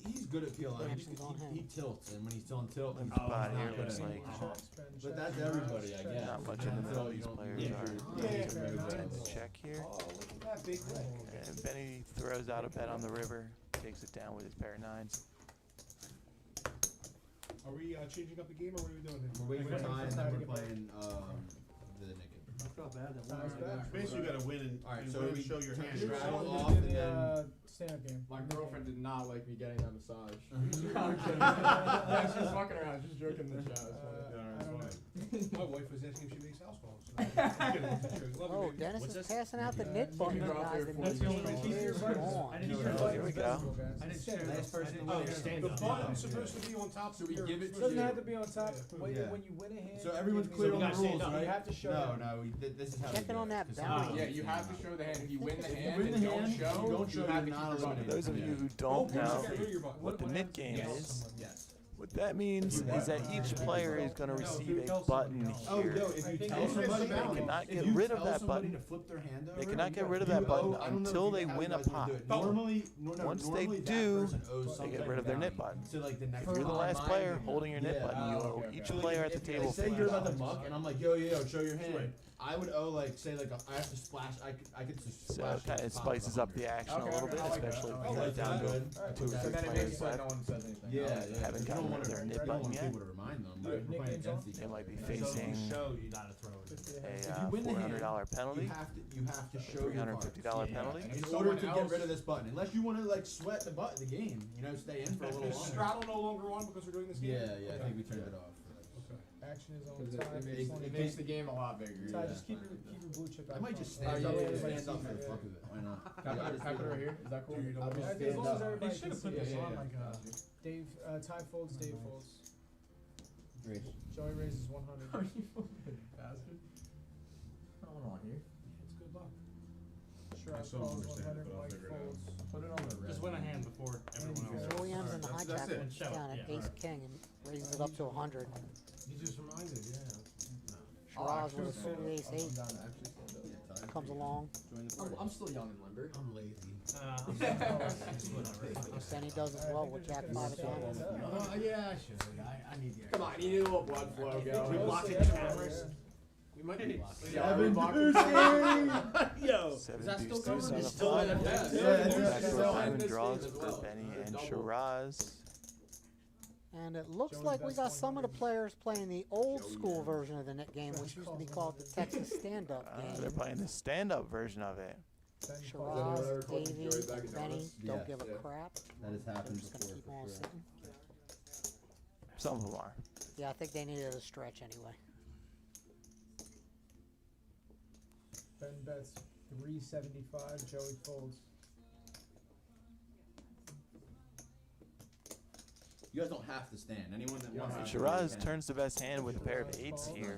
He's good at PLO. Action's on him. He tilts, and when he's on tilt, he's Limp spot not here good looks at like. it. Checks, Ben But checks. that's everybody, I Checks. guess. Not much in the middle these players Yeah. are. Yeah. Ben's check here. oh, look at that big leg. And Benny throws out a bet on the river, takes it down with his pair of nines. Are we changing up the game or what are we doing? We're waiting for Waiting for time, and Ty then to we're get back. playing the naked. That's not bad. That Ty's back. Basically, you gotta win and, All right, and so win we and show your hand. turn This straddle is off in and the then- stand-up game. My In the girlfriend game. did not like me getting that massage. I'm kidding. Yeah, she's fucking around. She's joking in the chat. I don't know. My wife was asking if she makes house calls. So Oh, Dennis What's is this? passing out the Uh, knit you button, can drop guys. there The for knit you. game That's the only is thing. on. I didn't Oh, share here we go. I didn't share Last person to Oh, win stand the up. button's supposed to be on top So of we your. give it to Doesn't you. have to be on top. Yeah. When, Yeah. when you win a hand. So everyone's give me clear the- on we the gotta stand rules, up. right? You have to show No, it. no. This is how we Checking do on it, that 'cause bounty. sometimes Yeah, it's you not. have to show the hand. If you win the you hand win the and don't hand, show, you don't show, you you're have to not keep your eliminated. For those of you who Oh, don't get know rid of your button. what the knit game is, Yes. what that means is that each player is going to receive a button Oh, here. yo, if you think tell it's somebody, just They cannot if get you rid of tell that somebody button. to flip their hand over, They cannot get rid of you that button owe- I don't know until if you- they how win you a guys wanna pot. do it. Normally, Once they normally that do, person owes they some get type rid of their knit bounty. button. So like the next If you're the round, last mine- player holding your knit Yeah. button, you Oh, owe okay, each okay. player at the If- table say for you're that. about to muck, and I'm like, yo, show your hand. I would owe like, say like, I have to splash. I could just So splash. it kind of spices up the action a Okay, little okay, bit, I like that. especially I if like you that. get down to Good. 2 or 3 players left. one says anything. Yeah, Haven't gotten don't want their to. nit You don't button want yet. people to remind them. You're Nick playing games off? against each They other. might be So facing if you show, you gotta throw it. a If you win the hand, $400 penalty. You have to show your cards. $350 penalty. In And order to someone get else- rid of this button, unless you want to like sweat the game, you know, stay in for a little Is longer. straddle no longer on because we're doing this game? Yeah, I think we turned it off. Okay. Action is on Because time. it makes the game a lot bigger. Ty, Yeah. just keep your blue chip out. I might just front. stand Oh, up. yeah, yeah, Stand yeah. up for the fuck of it. Why not? Can I put it right here? Is that cool? Dude, I'll just As stand long as up. everybody They should have can put see this it. on like Dave, Ty folds, Dave folds. Great. Joey raises 100. Are you fucking bastard? I don't want here. It's good luck. Shiraz still don't calls understand 100, it, but I'll Mike figure it out. folds. Put it on the red. just win a hand before everyone else. Williams and the That's hijack it. went Show it, down at yeah. ace king and raises it up to 100. You just reminded, yeah. Shiraz with a suited ace I'm 8 down to actually stand up. comes along. Join the I'm party. still young and limber. I'm lazy. Then he does as well with jack 5 of diamonds. Yeah, I should. I need the Come on, you need a little blood flow going. We Block blocking it. cameras? We might be blocking. Seven Yo. 7 that still deuce deuce on covered? the It's still flop. in it. Yeah, Backdoor it's still in diamond this draws game as for well. Benny It's a and double. Shiraz. And it looks Joey like we bets got some of the 100. players playing the old school version of the net game, which used to be called the Texas stand-up They're game. playing the stand-up version of it. Benny Shiraz, folds. Davey, Joey back at Benny Donuts? don't Yeah. give a Yeah. crap. That has They're happened just gonna before keep on for sure. sitting. Some of them are. Yeah, I think they needed a stretch anyway. Ben bets 375. Joey folds. You guys don't have to stand. Anyone that wants to. Shiraz turns the best hand with a pair of 8s here.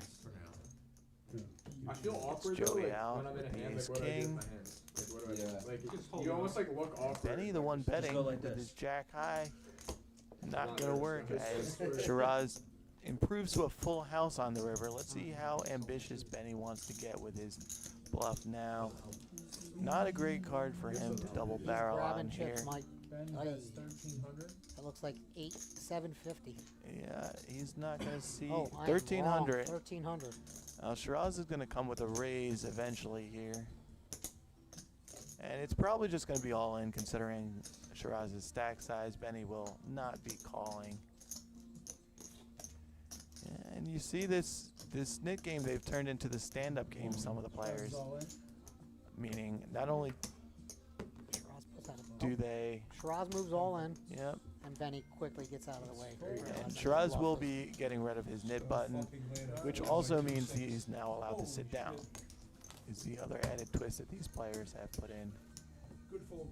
I feel It's awkward though, Joey like, out when I'm in with a the hand, ace like what do I do king. with my hands? Like what do I do? Yeah. Like Just hold you it almost up. like look awkward. Benny, the one betting go like with this. his jack high, not Not gonna good. work Not as good. Shiraz improves to a full house on the river. Let's see how ambitious Benny wants to get with his bluff now. Not a great card for him to double barrel Grabbing on here. chips, Mike. Ben Aye. bets 1300. That looks like 750. Yeah, he's not gonna see Oh, I am wrong. 1300. 1300. Shiraz is gonna come with a raise eventually here. And it's probably just gonna be all in considering Shiraz's stack size. Benny will not be calling. And you see this nit game they've turned into the stand-up game, some of the Shiraz players. is all in. Meaning not only Shiraz puts out a do they, Shiraz moves all in, yep, and Benny quickly gets out of the way. and Shiraz will be getting rid of his nit button, which also means he's now allowed to sit down. Is the other added twist that these players have put in. Good fold.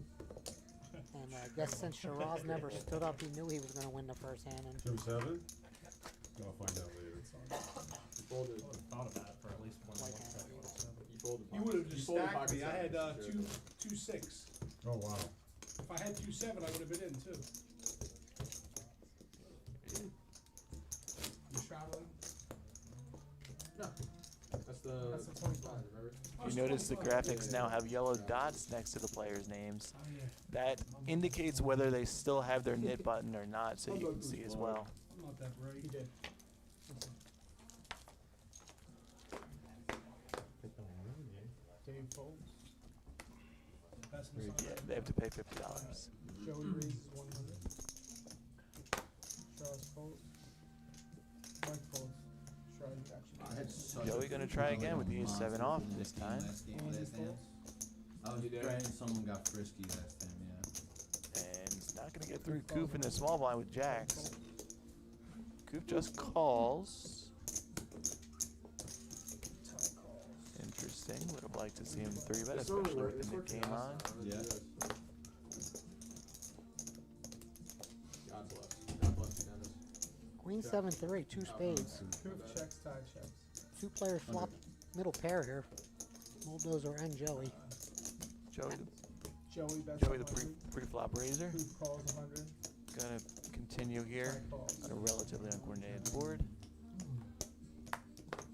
And I guess since Shiraz never stood up, he knew he was going to win the first hand. And 2-7. I'll find out later. You folded. Thought about it for at least one Like more that. second. You folded. You would have just folded stacked me. I pocket had sevens, sure. 2-6. Oh wow. If I had 2-7, I would have been in too. You traveling? No. That's the 25. remember? You notice the graphics now have yellow dots next to the players' names. Oh yeah. That indicates whether they still have their nit button or not, so you can see as well. I'm not that bright. He did. Dave folds. Best massage. Yeah, they have to pay $50. Joey raises 100. Shiraz folds. Mike folds. Shiraz actually. Joey gonna try again with the ace-7 off this time. I was praying someone got frisky last time, yeah. And he's not gonna get through Coop in the small blind with jacks. Coop just calls. Interesting. Would have liked to see him 3-bet, especially with the mid game on. Yeah. God bless. God bless you, Dennis. Queen 7-3, 2 spades. Proof checks, Ty checks. 2 players flop middle pair here. Bulldozer and Joey. Joey, Joey bets Joey the 100. pre-flop raiser. Proof calls 100. Gonna continue here Ty calls. on a relatively uncoordinated board.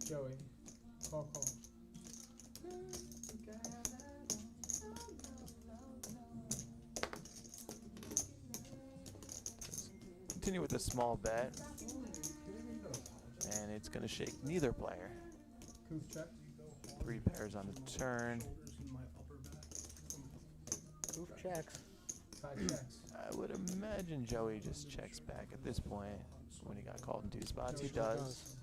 Joey. Call. Continue with a small bet. And it's gonna shake neither player. Proof check. 3 pairs on the turn. Shoulders in my upper back. Proof checks. Ty checks. I would imagine Joey just checks back at this point when he got called in 2 spots. He does.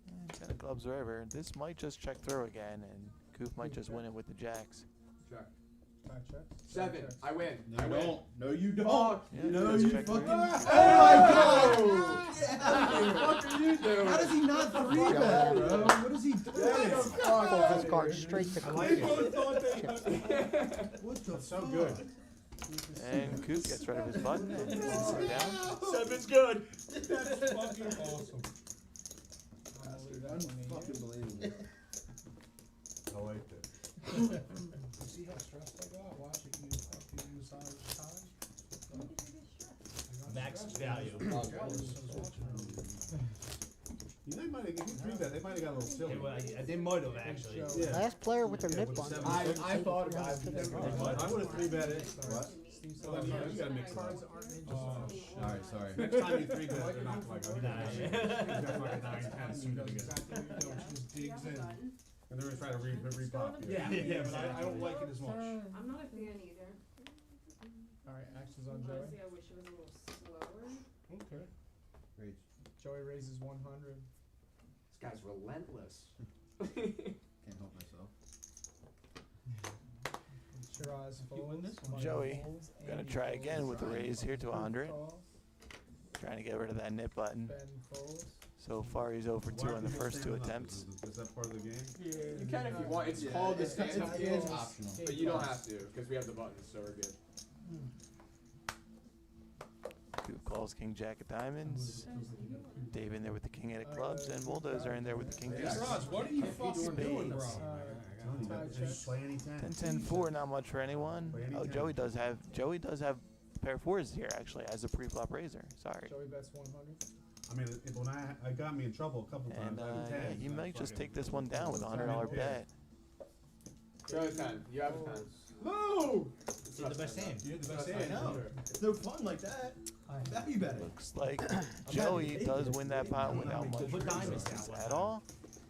And 10 of clubs river. This might just check through again, and Coop might just win it with the jacks. Check. Five checks. 7. I win. No, I you win. don't. No, you don't. Yeah, no, just you check fucking. through. Oh my god! What the fuck are you doing? How does he not 3-bet, bro? What is he doing? Fold this card straight to I like Coop. it. What the So fuck? good. And Coop gets rid of his button and sits it down. 7's good. That's fucking awesome. Unfucking believable. I like it. See how stressed I got? Watch it, you fucking massage time. Max value. They might have given 3-bet. They might have got a little silly. They might have actually. Yeah. Last player with their nip with button. 7. I thought about it. I would have 3-bet it. What? You gotta mix it up. Alright, sorry. Next time you 3-bet, they're not like, oh, Nah, you got like a 9-10 suited again. Just digs in. And they're gonna try to repop you. Yeah, but I don't like it as much. I'm not a fan either. Alright, actions on Joey. Honestly, I wish it was a little slower. Okay. Great. Joey raises 100. This guy's relentless. Can't help myself. Shiraz You win folds. this one. Mike Joey, folds, gonna Andy try folds, again with the raise here to 100. calls, Trying to get rid of that nip button. Ben folds. So far, he's over 2 on the first 2 attempts. Is that part of the game? You can if you want. It's called the stand up It's rules, optional. but you don't have to because we have the buttons, so we're good. Coop calls King Jack of diamonds. Dave in there with the King 8 of clubs, and Bulldozer in there with the King Deuce. Roz, what are you fucking doing, bro? Tie check. 10-10-4, not much for anyone. Oh, Joey does have a pair of 4s here actually as a pre-flop raiser. Sorry. Joey bets 100. I mean, when I got me in trouble a couple And times. yeah, he might just take this one down with a $100 bet. Show a 10. You have a 10. No! You're the best hand. You're the best I hand. know. It's no fun like that. Value betting. Looks like Joey does win that pot without much Put diamonds resistance down. at all.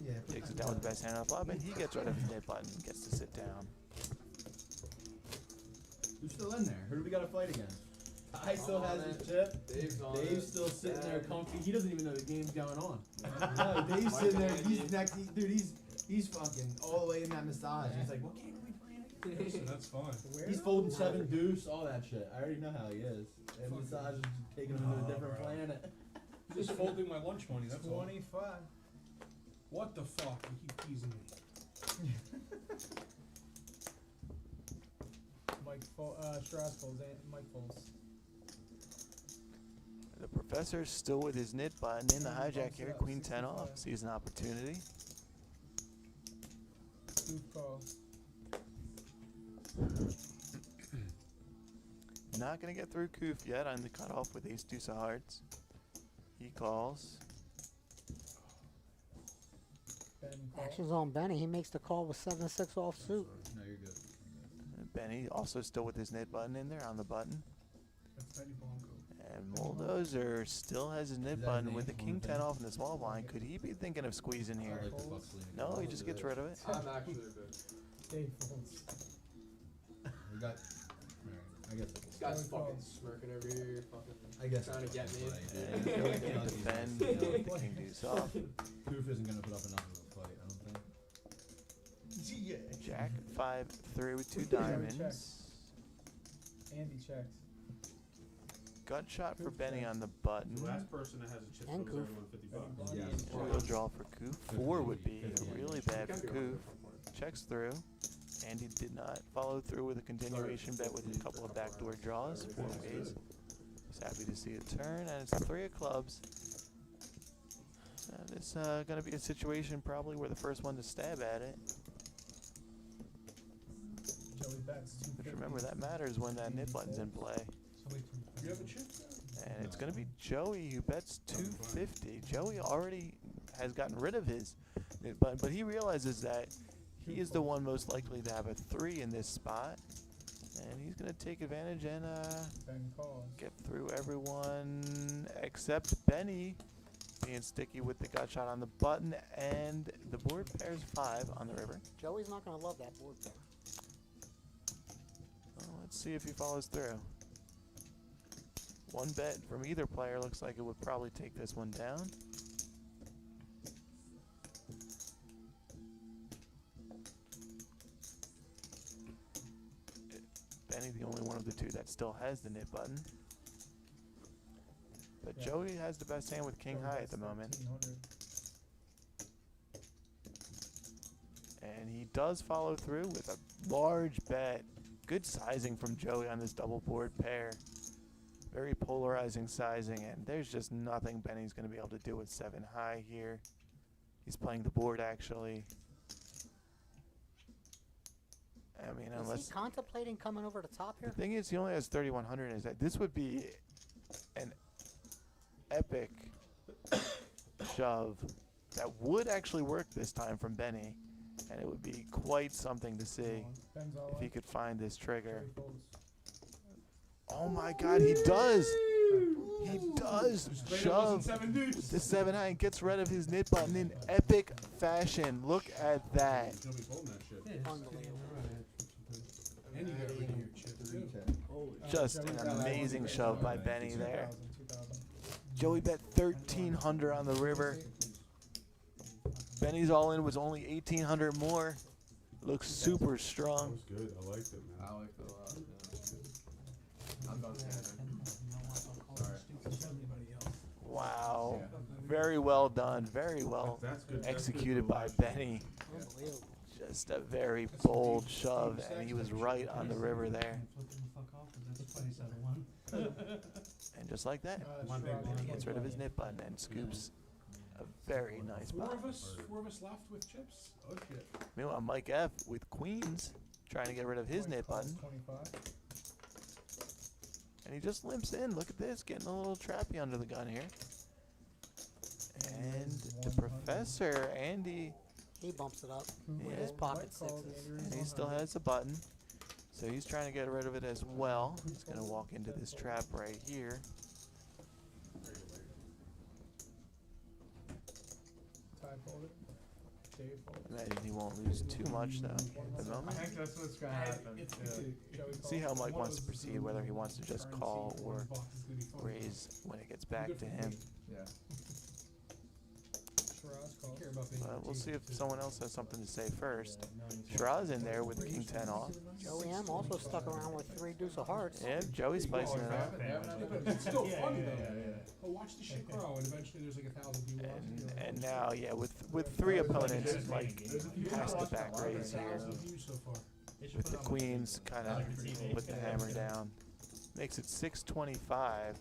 Yeah. Takes it down with the best hand on the flop, and he gets rid of his nip button and gets to sit down. Who's still in there? Who do we got to fight against? Ty still has his chip. Dave's on Dave's it. still sitting there Yeah. comfy. He doesn't even know the game's going on. No, Dave's sitting there. He's next. Dude, he's fucking all the way in that massage. He's like, what game are we playing again? Listen, that's fine. He's folding 7 deuce, all that shit. I already know how he is. And massage is taking him to a different planet. Just folding my lunch money, that's all. 25. What the fuck? You keep teasing me. Shiraz folds. Mike folds. The professor's still with his nit button in the hijack here. Queen 10 off. Sees an opportunity. Coop call. Not going to get through Koof yet on the cutoff with ace deuce of hearts. He calls. Ben call. Actions on Benny. He makes the call with 7-6 offsuit. No, you're good. Benny also still with his nit button in there on the button. That's Benny Blanco. And Bulldozer still has his nit that button his with the name? King 10 off in the small blind. Could he be thinking of squeezing I here? like the Bucks leaning. No, he just gets rid of it. I'm actually a bit. Dave folds. We got. Alright, I guess. This guy's fucking smirking over here, fucking I guess. trying to get me. And Joey can defend with the King deuce off. Koof isn't gonna put up enough of a fight, I don't think. Jack 5-3 with 2 Joey diamonds. checks. Andy checks. Gut shot for Benny on the button. The last person that has a chip And owes Koof. everyone $50. Yes. Real draw for Koof. 4 would be really bad for Koof. Checks through. Andy did not follow through with a continuation bet with a couple of backdoor draws, 4 ways. He's happy to see it turn, and it's 3 of clubs. This going to be a situation probably where the first one to stab at it. Joey bets 250. But remember, that matters when that nip button's in play. You have a chip? And it's going to be Joey who bets 250. Joey already has gotten rid of his nip button, but he realizes that he is the one most likely to have a 3 in this spot. And he's going to take advantage and Ben calls. get through everyone except Benny being sticky with the gut shot on the button. And the board pairs 5 on the river. Joey's not going to love that board pair. Well, Let's see if he follows through. One bet from either player looks like it would probably take this one down. Benny, the only one of the two that still has the nit button. But Joey has the best hand with king high at the moment. And he does follow through with a large bet. Good sizing from Joey on this double board pair. Very polarizing sizing, and there's just nothing Benny's going to be able to do with 7 high here. He's playing the board, actually. I mean, unless... Is he contemplating coming over the top here? The thing is, he only has 3,100, is that this would be an epic shove that would actually work this time from Benny, and it would be quite something to see if he could find this trigger. Oh my God, he does! He does shove the 7 high and gets rid of his nit button in epic fashion. Look at that. Just an amazing shove by Benny there. Joey bet 1,300 on the river. Benny's all in was only 1,800 more. Looks super strong. That was good. I liked it, man. I liked it a lot. Yeah. I'm done standing. Wow. Very well done. Very well executed by Benny. Just a very bold shove, and he was right on the river there. And just like that, Benny gets rid of his nit button and scoops a very nice pot. Four of us left with chips. Oh shit. Meanwhile, Mike F with queens trying to get rid of his nit button. And he just limps in. Look at this, getting a little trappy under the gun here. And the professor, Andy, he bumps it up with yeah, his pocket sixes. and he still has a button. So he's trying to get rid of it as well. He's going to walk into this trap right here. Imagine he won't lose too much though at the moment. I think that's what's gonna happen. See how Mike wants to proceed, whether he wants to just call or raise when it gets back to him. Yeah. We'll see if someone else has something to say first. Shiraz in there with the king 10 off. Joey M also stuck around with 3 deuce of hearts. Yeah, Joey's spicing it up. It's still funny though. Watch the shit grow, and eventually there's like 1,000 viewers. And now, yeah, with 3 opponents, Mike has to back raise here. With the queens, kind of put the hammer down. Makes it 625.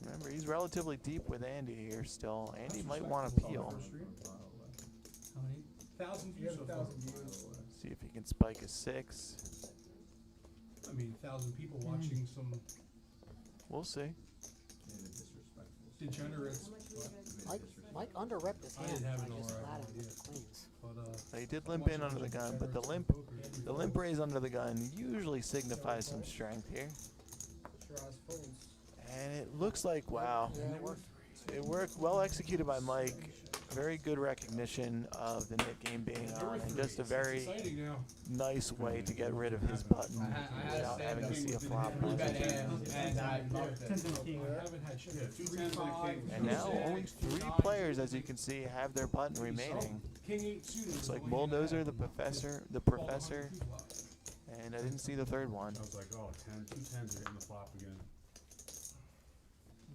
Remember, he's relatively deep with Andy here still. Andy might want to peel. 1,000 views so far. See if he can spike a 6. I mean, 1,000 people watching some We'll see. degenerates. Mike under-repped his I hand didn't have by an just alright flatting idea. the queens. But He did limp in under the gun, but the limp raise under the gun usually signifies some strength here. And it looks like, wow, it worked. Well executed by Mike. Very good recognition of the nit game being on, and just a very nice way to get rid of his button without having to see a flop. And now only 3 players, as you can see, have their button remaining. Looks like Bulldozer, the professor, and I didn't see the third one. I was like, oh, 2 10s are getting the flop again.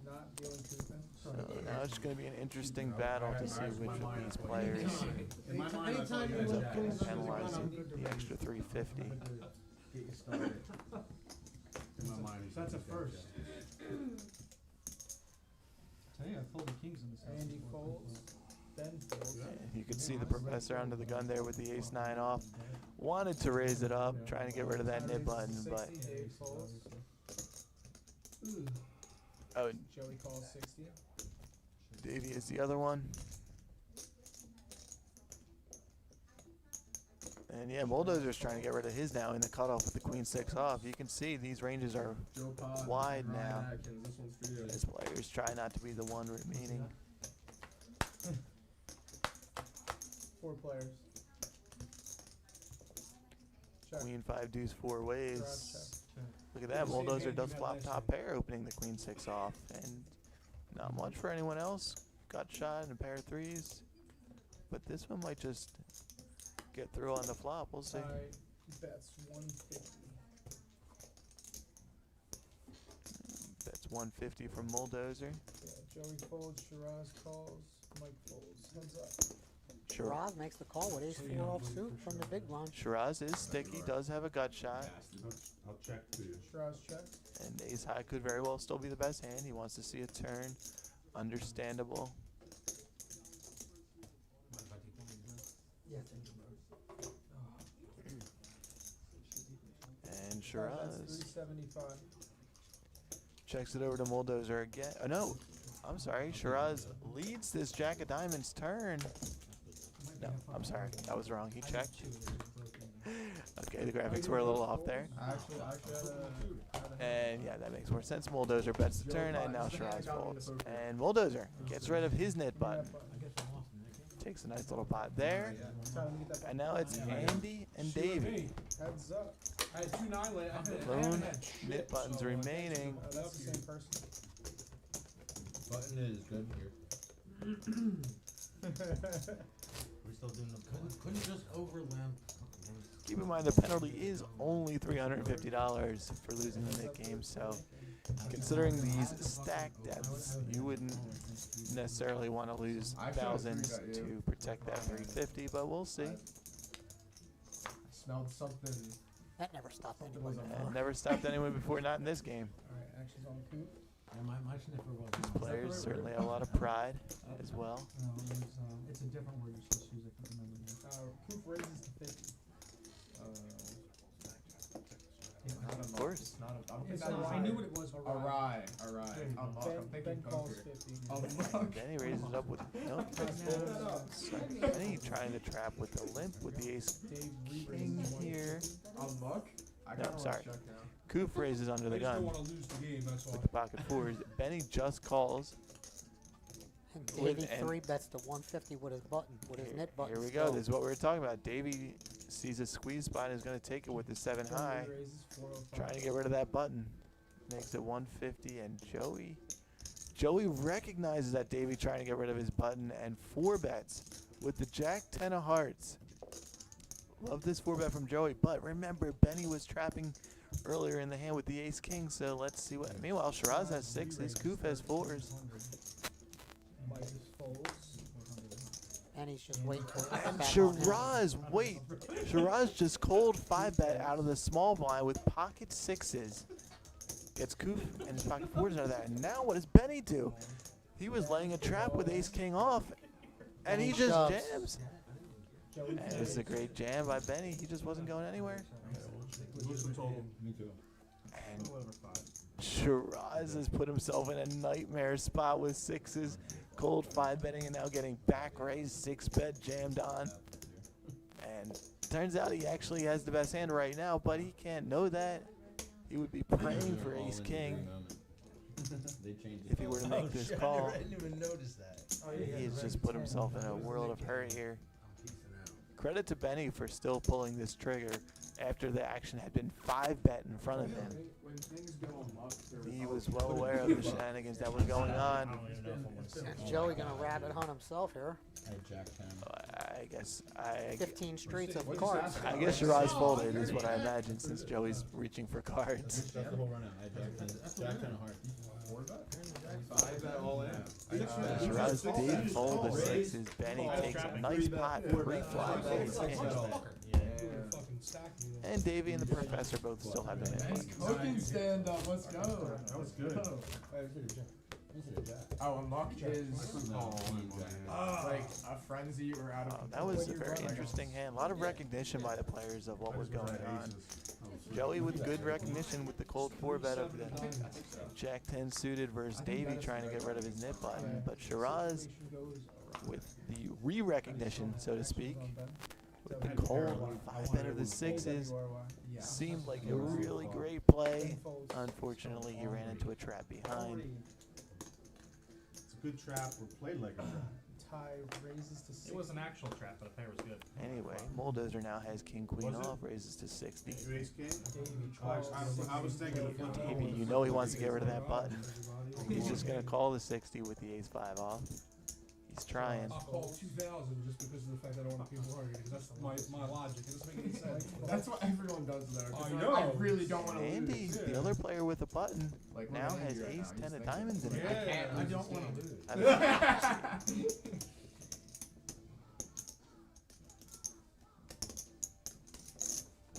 Not dealing too thin. So now it's going to be an interesting battle to see which of these players ends up getting penalized the extra 350. Get you started. In my mind, That's a first. Tell you, I folded kings in this house. Andy before. folds. Ben folds. You can see the professor under the gun there with the ace-9 off. Wanted to raise it up, trying to get rid of that nit button, but Dave folds. oh, Joey calls 60. Davey is the other one. And yeah, Bulldozer's trying to get rid of his now in the cutoff with the queen 6 off. You can see these ranges are wide now. As players try not to be the one remaining. 4 players. check. Queen 5 deuce 4 Shiraz ways. check. Look at that. Same Bulldozer hand you does had flop last top time. pair, opening the Queen 6 off. And not much for anyone else. Got shot in a pair of threes. But this one might just get through on the flop. We'll see. Alright, bets 150. That's 150 from Bulldozer. Yeah, Joey folds, Shiraz calls, Mike folds. Heads up. Shiraz makes the call with ace 4 offsuit from the big blind. Shiraz is sticky, does have a gut shot. I'll check to you. Shiraz checks. And ace high could very well still be the best hand. He wants to see a turn. Understandable. And That's Shiraz 375. checks it over to Bulldozer again. Oh no, I'm sorry. Shiraz leads this Jack of Diamonds turn. No, I'm sorry. That was wrong. He checked. Okay, the graphics were a little off there. Actually And yeah, that makes more sense. Bulldozer bets the turn, and now Shiraz folds. And Bulldozer gets rid of his knit button. Takes a nice little pot there. And now it's Andy and Davey. Heads up. I had 2-9 left. Lone knit buttons remaining. Oh, that's the same person. Button is good here. We're still doing the Couldn't just overlamp. Keep in mind the penalty is only $350 for losing the knit game, so considering these stack depths, you wouldn't necessarily want to lose thousands to protect that 350, but we'll see. Smelled something. That never stopped Something anyone was before. Never stopped anyone before, not in this game. Alright, action's on the coop. And my sniffer was. Players certainly have a lot of pride as well. No, it's a different word you're supposed to use. I can't remember now. Coop raises to 50. Of course. I don't think It's that's I knew what it was. Awry. Unlock. I'm Ben thinking calls poker. 50. Unlock. Then he raises it up with no. Then he trying to trap with the limp with the ace Dave king re-raises here. Unlock? I No, kinda wanna sorry. check now. Coop raises under I the just don't gun want to lose the game, that's with all. the pocket fours. Benny just calls. And With- Davey and- 3 bets to 150 with his button, with his knit button. Here we go. still. This is what we were talking about. Davey sees a squeeze spot and is going to take it with the 7 high. Raises 405. Trying to get rid of that button. Makes it 150, and Joey recognizes that Davey trying to get rid of his button and 4 bets with the Jack 10 of hearts. Love this 4 bet from Joey, but remember Benny was trapping earlier in the hand with the ace king, so let's see what. Meanwhile, Shiraz has 6s, Coop has 4s. Mike just folds. And he's just waiting for it to And back on him. Shiraz, wait. Shiraz just cold 5 bet out of the small blind with pocket 6s. Gets Coop and his pocket 4s out of that. And now what does Benny do? He was laying a trap with ace king off, and he just shoves. jams. Joey And this is a great jam by Benny. He just wasn't going anywhere. What's the total? Me too. And Shiraz has put himself in a nightmare spot with 6s, cold 5 betting, and now getting back raised 6 bet jammed on. And turns out he actually has the best hand right now, but he can't know that. He would be praying for ace king if he were to make this call. I didn't even notice that. He has just put himself in a world of hurt here. Credit to Benny for still pulling this trigger after the action had been 5 bet in front of him. When things go amok, He was well aware of the shenanigans that was going on. Is Joey gonna rabbit hunt himself here? I guess 15 streets of cards. I guess Shiraz folded is what I imagine, since Joey's reaching for cards. That's the whole run out. I Jack 10 of hearts. 5 bet all in. Shiraz did fold the 6s. Benny takes a nice pot pre-flop ace king. Fucking stacked me there. And Davey and the professor both still have the net buttons. Cooking stand up. Let's go. That was good. Oh, unlock is like a frenzy or out of. That was a very interesting hand. A lot of recognition by the players of what was going on. Joey with good recognition with the cold 4 bet of the Jack 10 suited versus Davey trying to get rid of his knit button. But Shiraz with the re-recognition, so to speak, with the cold 5 bet of the 6s, seemed like a really great play. Unfortunately, he ran into a trap behind. It's a good trap or played like a trap. Ty raises to 60. It was an actual trap, but the pair was good. Anyway, Bulldozer now has king queen Was it? off, raises to 60. You ace king? Davey I calls was thinking of flipping Davey, over. you know he wants to get rid of that button. Everybody. He's just gonna call the 60 with the ace 5 off. He's trying. I'll call 2,000 just because of the fact that I don't want people arguing, because that's my logic. It doesn't make any sense. That's what everyone does though. 'cause I they're know. like, I really don't want to Andy, lose. the other player with a button, Like, now look at has Andy right ace now, 10 he's of thinking, diamonds in it. Yeah. I don't want to lose. I mean, I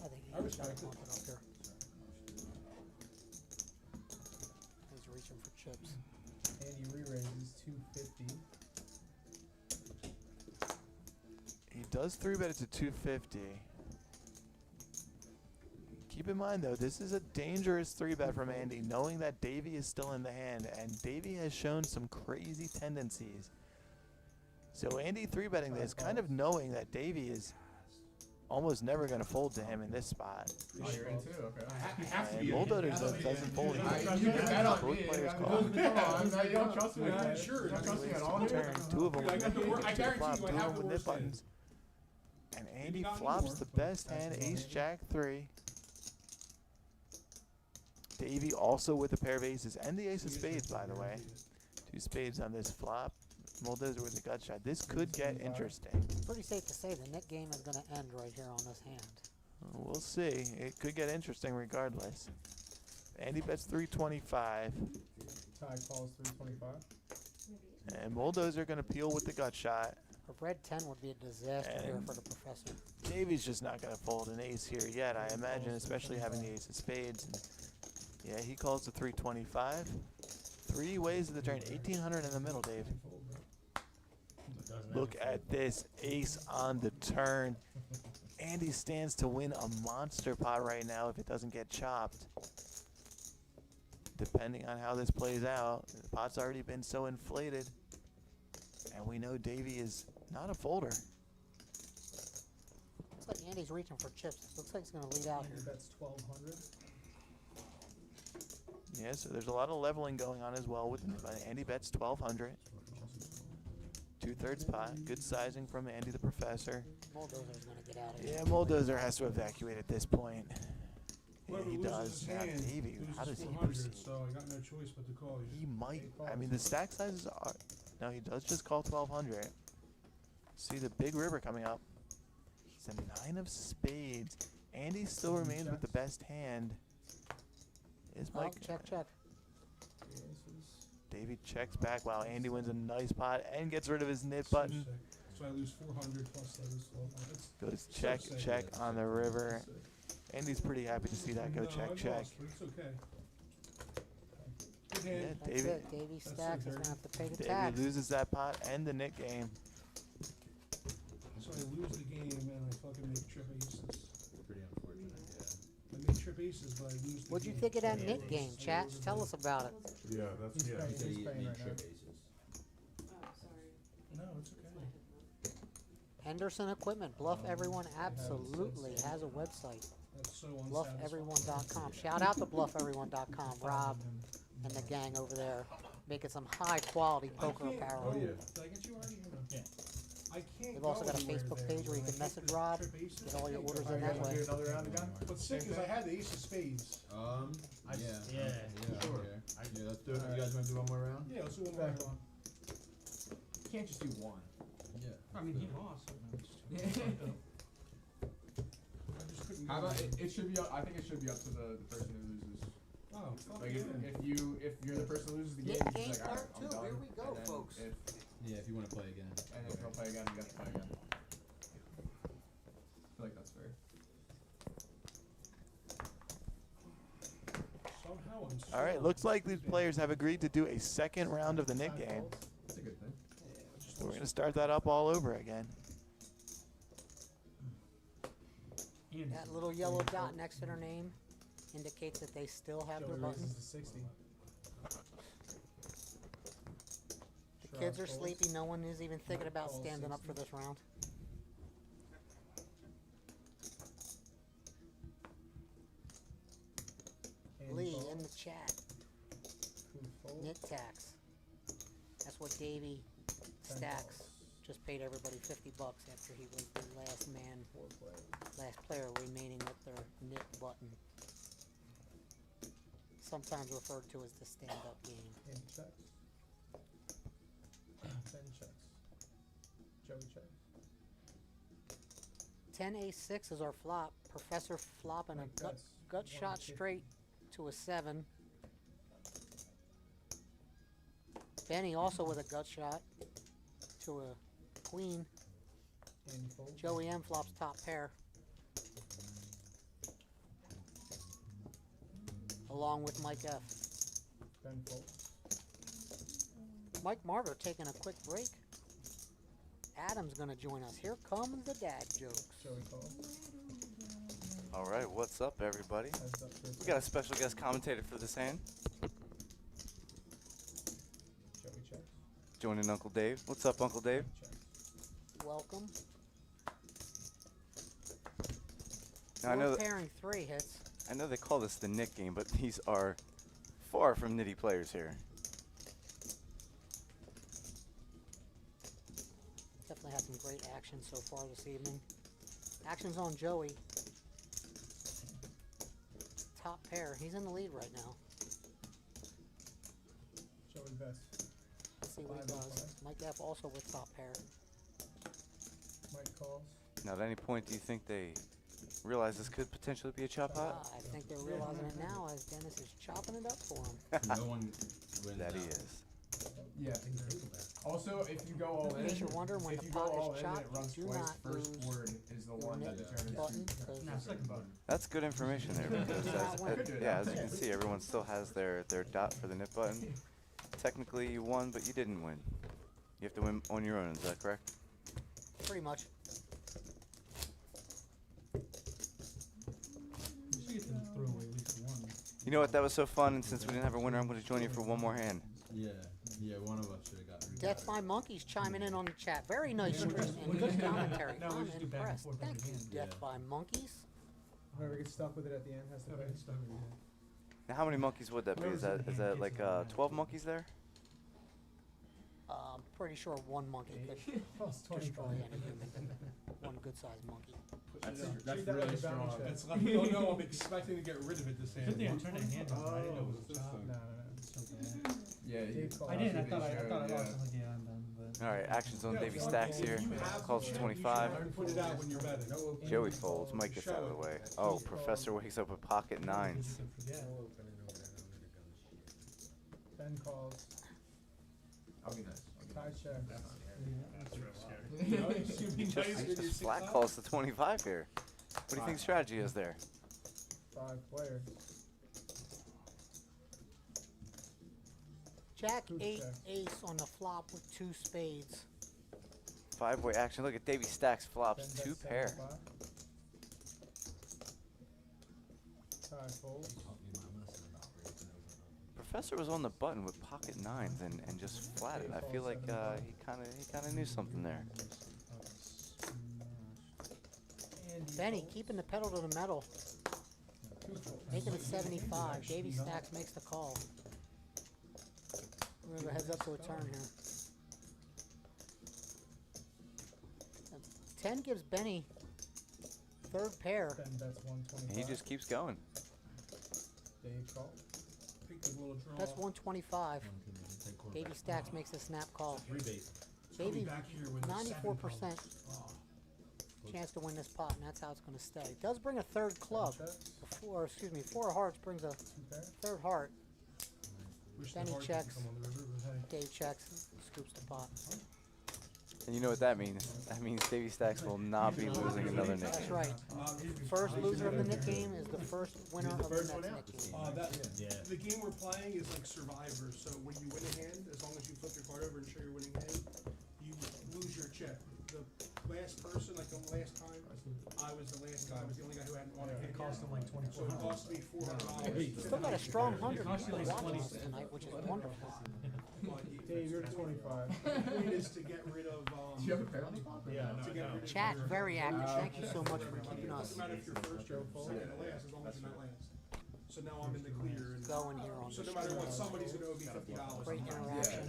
think I he's respect got it. it up here. He's reaching for chips. Andy re-raises 250. he does 3-bet it to 250. Keep in mind though, this is a dangerous 3-bet from Andy, knowing that Davey is still in the hand, and Davey has shown some crazy tendencies. So Andy 3-betting this, kind of knowing that Davey is almost never going to fold to him in this spot. Oh, you're in too? Okay. I have to And be. Bulldozer doesn't fold either. You can bet on Both me. players I call. mean, come on, man, you don't trust me. Yeah, sure. You don't trust me at all. Two turn, two of them Dude, I with got the nip, wor- I to the guarantee flop, you I two of have them the with nip worst hand. buttons. And Andy not flops anymore, the but best that's hand, the ace one. jack 3. Davey also with a pair of aces and the ace of spades, by the way. 2 spades on this flop. Bulldozer with a gut shot. This could get interesting. Pretty safe to say the net game is going to end right here on this hand. We'll see. It could get interesting regardless. Andy bets 325. Ty calls 325. And Bulldozer going to peel with the gut shot. A red 10 would be a disaster here And for the professor. Davey's just not going to fold an ace here yet, I imagine, especially having the ace of spades. And yeah, he calls the 325. 3 ways of the turn. 1,800 in the middle, Dave. Look at this ace on the turn. Andy stands to win a monster pot right now if it doesn't get chopped. Depending on how this plays out, the pot's already been so inflated. And we know Davey is not a folder. Looks like Andy's reaching for chips. Looks like he's going to lead out Andy here. bets 1,200. Yeah, so there's a lot of leveling going on as well with Andy bets 1,200. 2/3 pot. Good sizing from Andy the professor. Bulldozer's going to get out of here. Yeah, Bulldozer has to evacuate at this point. Yeah, Whoever he loses does. his Now, hand Davey, how does loses he 400, proceed? so I got no choice but to call you. He might. I mean, the stack sizes are. No, he does just call 1,200. See the big river coming up. It's a 9 of spades. Andy still remains with the best hand. Is Oh, Mike? check. Davey checks back. Wow, Andy wins a nice pot and gets rid of his nip button. So, sick. So I lose 400 plus that is 1,200. Goes So check, sick. check on the river. So sick. Andy's pretty happy to see that go No, check, I check. lost, but it's okay. Good Yeah, hand. That's Davey. it. Davey That's stacks. so He's going to have to pay the Davey tax. loses that pot and the nick game. So I lose the game and I fucking make trip aces. Pretty unfortunate, yeah. I make trip aces, but I lose the game. What'd you think of that Yeah, Nick game, chat? Tell us about it. Yeah, that's He's paying, he's paying right now. Oh, sorry. No, it's okay. Henderson Equipment. Bluff Everyone absolutely has a website. That's so unsatisfying. BluffEveryone.com. Shout out to BluffEveryone.com. Rob and the gang over there making some high quality poker apparel. Oh, yeah. Did I get you already? Or no? Yeah. I can't They've also go got a anywhere Facebook there page where you when can I message hit the Rob, trip aces. get all your I can't orders go in back. that way. Do another round again? What's sick is I had the ace of spades. I- Yeah. yeah, Sure. okay. Yeah, let's do it. You guys want to do one more round? Yeah, let's do one more round. You can't just do one. I mean, he lost. So no, it's just fucked up. I just couldn't How go about there. it should be up, I think it should be up to the person who loses. Oh, fuck Like yeah. if you're the person who loses the game, Nick you're game just like, part "Alright, I'm two. done." Here we go, And then folks. Yeah, if you want to play again. And if you'll play again, you got to play again. I feel like that's fair. Somehow I'm All right, so looks like these stupid. players have agreed to do a second round of the Nick game. That's a good thing. So we're going to start that up all over again. That little yellow dot next to their name indicates that they still have their Joey button. raises to 60. The kids are sleepy. No one is even thinking about standing up for this round. Lee in the chat. Nick tax. That's what Davey stacks. just paid everybody $50 after he was the last man, last player remaining with their nip button. Sometimes referred to as the stand-up game. And checks. Ben checks. Joey checks. 10 ace-6 is our flop. Professor flopping a gut shot straight to a 7. Benny also with a gut shot to a queen. And you fold. Joey M flops top pair. Along with Mike F. Ben fold. Mike Martyr taking a quick break. Adam's gonna join us. Here comes the dad jokes. Joey calls. All right, what's up, everybody? Heads up to We got a special guest commentator for this hand. Joey checks. Joining Uncle Dave. What's up, Uncle Dave? Checks. Welcome. Now, I know We're that, pairing 3 hits. I know they call this the Nick game, but these are far from nitty players here. Definitely had some great action so far this evening. Action's on Joey. Top pair. He's in the lead right now. Joey bets. Let's see what he 5 does. and 5. Mike F also with top pair. Mike calls. Now, at any point, do you think they realize this could potentially be a chop hot? I think they're realizing it now as Dennis is chopping it up for him. No one wins That he out. is. Yeah. Also, if you go all in, In case you're wondering, when if the you go pot all is in and chopped, it runs you do twice, not first lose word is the one that nip determines button. who. Cause Second button. That's good information there because, as you can see, everyone still has their dot for the nip button. Technically, you won, but you didn't win. You have to win on your own. Is that correct? pretty much. You should get them to throw away at least one. You know what? That was so fun, and since we didn't have a winner, I'm going to join you for one more hand. Yeah, one of us should have got. Death by Monkeys chiming in on the chat. Very nice stream and good commentary. No, we I'm just do back and impressed. forth Thank every you, hand. Death by Monkeys. Whoever gets stuck with it at the end has to pay. Now, how many monkeys would that be? Is that like 12 monkeys there? Pretty sure one monkey could destroy any human. One good-sized monkey. That's really strong. That's let me know I'm expecting to get rid of it this hand. Good thing I turned a hand over. I didn't know it was a chop. No. It's so bad. Yeah, I didn't. I thought I lost. I was like, yeah, I'm done. But All right, action's on Davey Stacks here. Calls for 25. Put it out when you're betting. Joey folds. Mike gets out of the way. Oh, Professor wakes up with pocket nines. Ben calls. I'll be nice. Tie checks. Just flat calls to 25 here. What do you think strategy is there? 5 players. Jack Who 8 checks? ace on the flop with 2 spades. 5-way action. Look at Davey Stacks flops. Ben 2 bets pair. 75. Tie fold. Professor was on the button with pocket nines and just flatted. I feel like he kind of knew something there. Benny keeping the pedal to the metal. Making it 75. Davey Stacks makes the call. We're gonna go heads up to a turn here. 10 gives Benny 3rd pair. Ben bets 125. He just keeps going. Dave call. That's 125. Davey Stacks makes a snap call. Davey, 94% chance to win this pot, and that's how it's going to stay. It does bring a 3rd club. 4 of hearts brings a 3rd heart. Benny checks. Dave checks. Scoops the pot. And you know what that means? That means Davey Stacks will not be losing another Nick. That's right. First loser of the Nick game is the first winner of the next Nick game. The game we're playing is like Survivor, so when you win a hand, as long as you flip your card over and show your winning hand, you lose your chip. The last person, like the last time, I was the last guy. I was the only guy who hadn't won a hand. it cost him like So it cost me $400. Still got a strong 100 cost you like watching 20. us tonight, which is wonderful. Dave, you're 25. The point is to get rid of. Do you have a pair on the top? Yeah, to get rid of Chat, your- very active. Thank you so much for keeping us Doesn't matter if you're first or second or last, as long as you're not last. So now I'm in the clear. And going here on so the no matter what, stream. somebody's going to owe me $50. Great interaction.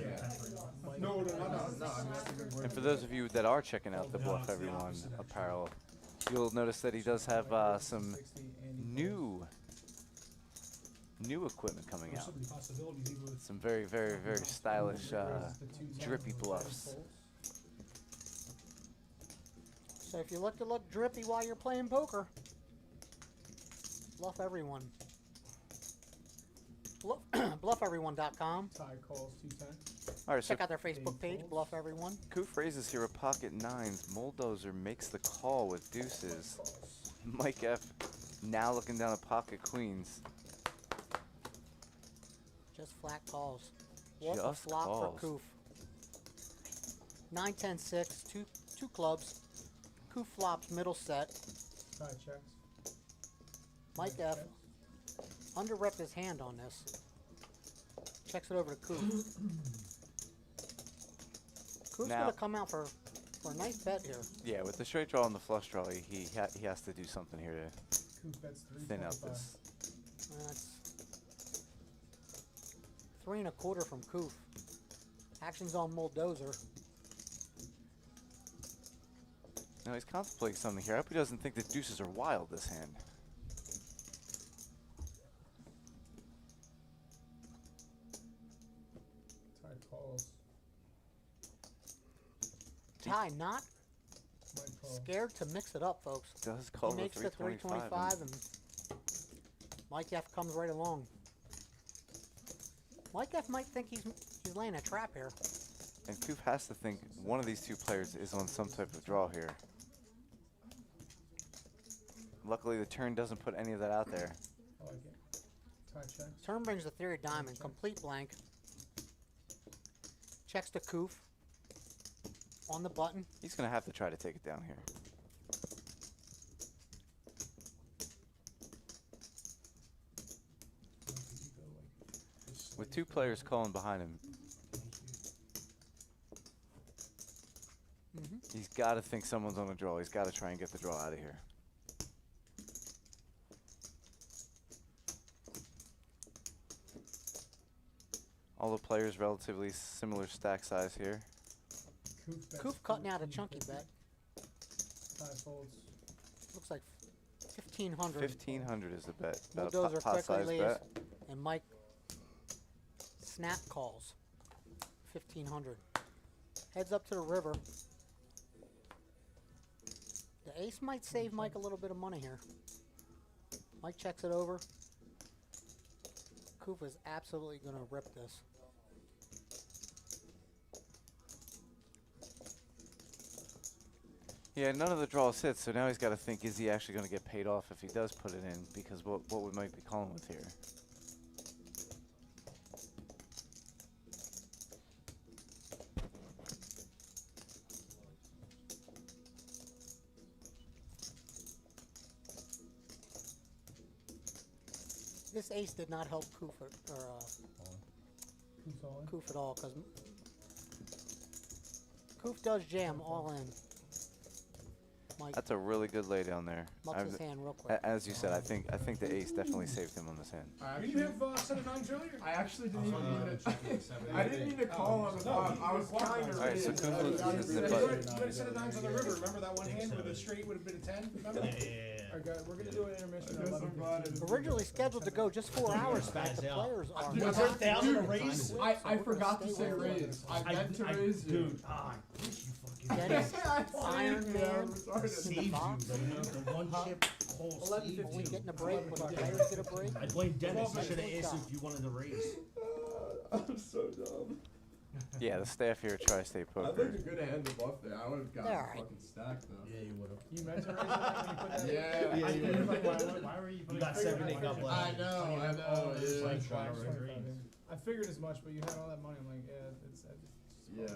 No, not that's a good word. And for those of you that are checking out the Bluff Everyone apparel, you'll notice that he does have some new equipment coming out. Some very, very, very stylish drippy bluffs. So if you look to look drippy while you're playing poker, Bluff Everyone. BluffEveryone.com. Tie calls 210. All right, Check so out their Facebook page, Bluff Everyone. Koof raises here with pocket nines. Bulldozer makes the call with deuces. Mike F now looking down at pocket queens. Just flat calls. What a Just flop calls. for Koof. 9, 10, 6, two clubs. Koof flops middle set. Tie checks. Mike F under-repped his hand on this. Checks it over to Koof. Koof's Now- going to come out for a nice bet here. Yeah, with the straight draw and the flush draw, he has to do something here to Koof bets thin out 325. this. That's 3 1/4 from Koof. Action's on Bulldozer. Now he's contemplating something here. I hope he doesn't think the deuces are wild this hand. Tie calls. Ty not Mike call. scared to mix it up, folks. Does call He the makes the 325 and Mike F comes right along. Mike F might think he's laying a trap here. And Koof has to think one of these two players is on some type of draw here. Luckily, the turn doesn't put any of that out there. I like it. Tie checks. Turn brings the theory diamond, complete blank. Checks to Koof on the button. He's going to have to try to take it down here. With two players calling behind him, he's got to think someone's on a draw. He's got to try and get the draw out of here. All the players relatively similar stack size here. Koof bets Koof cutting out a chunky bet. tie folds. Looks like 1,500. 1,500 is the bet. About a Bulldozer pot quickly size leaves, bet. and Mike snap calls. 1,500. Heads up to the river. The ace might save Mike a little bit of money here. Mike checks it over. Koof is absolutely going to rip this. Yeah, none of the draws hit, so now he's got to think, is he actually going to get paid off if he does put it in? Because what we might be calling with here. This ace did not help Koof Koof's all in. Koof at all, because Koof does jam all in. Mike That's a really good lay down there. mucks his hand real quick. As you said, I think the ace definitely saved him on this hand. Didn't you have a set of nines earlier? I actually didn't even mean to. I didn't mean to call on the flop. I was trying to. Alright, so raise. Koof loses You the had button. a set of nines on the river. Remember that one hand where the straight would have been a 10? Remember? Alright, guys, we're going to do an intermission at I guess I'm glad 11:15. Originally scheduled to go just 4 hours back. The players are. Dude, Was there 1,000 a raise? I forgot to say raise. I meant to raise you. Dude, I wish you fucking Dennis, Iron Yeah, Man, I'm retarded. saved you, box. but you know, the one chip whole sleeve. Are we getting a break? When the players get a break? I blame Dennis. I 12 should have minutes. asked if you wanted to raise. I'm so dumb. Yeah, the staff here at TriState I Poker. looked a good hand of bluff there. I would have gotten They're a alright. fucking stack though. Yeah, you would have. You meant to raise it when you put that in? Yeah, Yeah, I you did. would've. Why were you? You got 7 8 up left. I know, You have I all know, this, yeah. like, Five, trying to 25 raise. in. I figured as much, but you had all that money. I'm like, Yeah,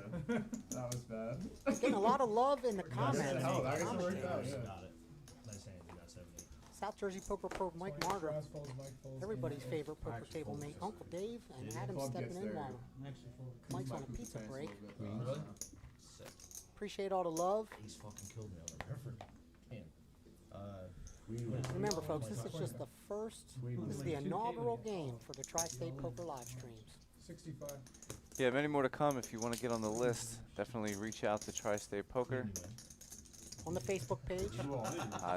that was bad. Getting a lot of love in the Yeah, comments. hell, I guess it Comments. worked out, You yeah. got it. Nice hand. You got 7 8. South Jersey Poker Pro Mike 20 Marder. Shiraz folds, Mike folds, Everybody's and- favorite poker Actually table folds. mate, Uncle Dave, and Yeah, Adam club stepping gets in there. while Actually, full. Mike's on a Might pizza fancy break. a little bit, Really? though. Sick. Appreciate all the love. Ace fucking killed me. I'll never forget. Man. Remember, folks, this is just the first. Sweet. This is the inaugural game for the TriState Poker live streams. 65. Yeah, many more to come. If you want to get on the list, definitely reach out to TriState Poker. On the Facebook page.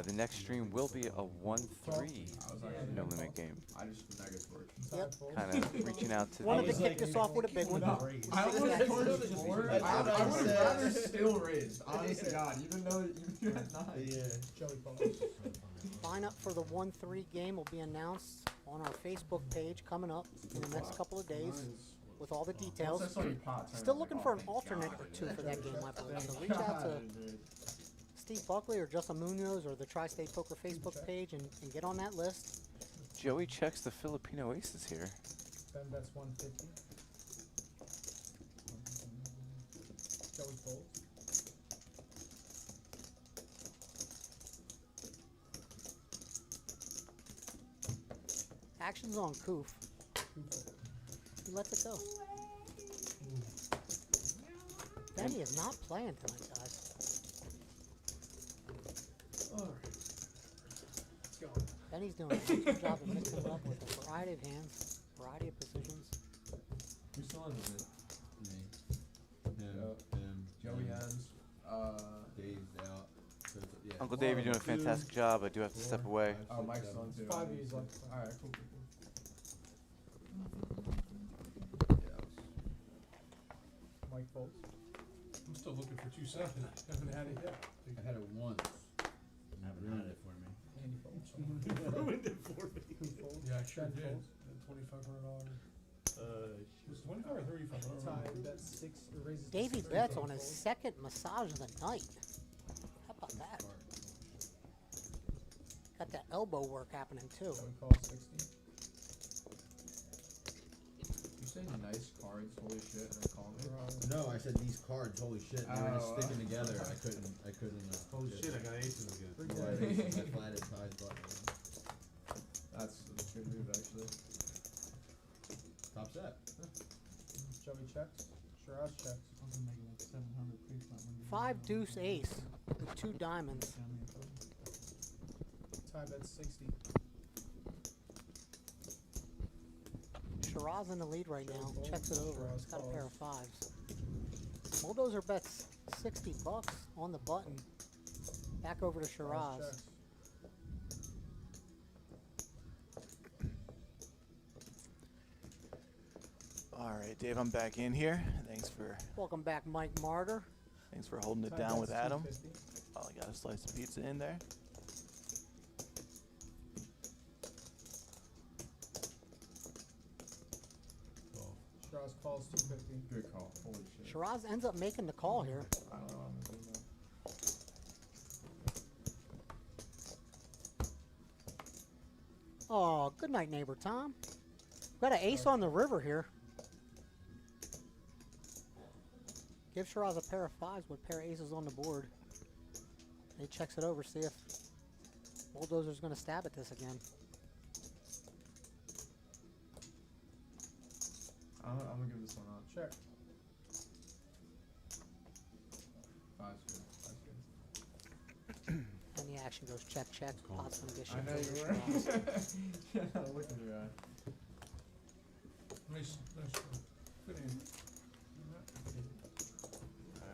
The next stream will be a 1-3 no limit game. I just the negatory. Yep. Kind of reaching out to Wanted to the kick this off with a big one. I would rather still raised. Honest to God, even though you had 9. Joey calls. Lineup for the 1-3 game will be announced on our Facebook page coming up in the next couple of days with all the details. Still looking for an alternate or two for that game, I believe. So reach out to Steve Buckley or Justin Munoz or the Tri-State Poker Facebook page and get on that list. Joey checks the Filipino aces here. Ben bets 150. Joey folds. Action's on Koof. He lets it go. Benny is not playing tonight, guys. Let's go. Benny's doing a good job of mixing it up with a variety of hands, variety of positions. Who's still in with it? Joey has. Dave's out. So yeah. Uncle Dave, you're doing a fantastic job. I do have to step away. Oh, Mike's on too. 5 E's left. Alright, cool. Mike folds. I'm still looking for 2-7. I haven't had it yet. I had it once. Haven't had it for me. Andy folds. Ruined it for me. Who folds? Yeah, I sure Ben did. folds. $2,500. Was it 25 or 35? Ty bets 6 or raises. to Davey 6, bets Joey on his folds. second massage of the night. How about that? Got that elbow work happening too. Joey calls 60. You saying nice cards, holy shit, and then call me? No, I said these cards. Holy shit, they were just sticking together. I couldn't. Holy shit, I got aces again. Three Yeah, plays. I flatted Ty's button. That's a good move, actually. Top set. Joey checks. Shiraz checks. I was making like 700 pre-flop when you 5 deuce ace with 2 diamonds. down there, so Ty bets 60. Shiraz in the lead right now. Checks it over. He's got a pair of 5s. Bulldozer bets $60 on the button. Back over to Shiraz. Checks. All right, Dave, I'm back in here. Thanks for Welcome back, Mike Martyr. holding it Ty down bets with Adam. 250. Oh, I got a slice of pizza in there. Shiraz calls 250. Good call, holy shit. Shiraz ends up making the call here. I don't know what I'm doing now. Oh, good night, neighbor Tom. Got an ace on the river here. Give Shiraz a pair of 5s with a pair of aces on the board. He checks it over, see if Bulldozer's going to stab at this again. I'm gonna give this one up. Check. 5's good. 5's good. And the action goes check, check. Pots gonna get I know shit you over were. Shiraz. Yeah, look in your eye. Nice fit in.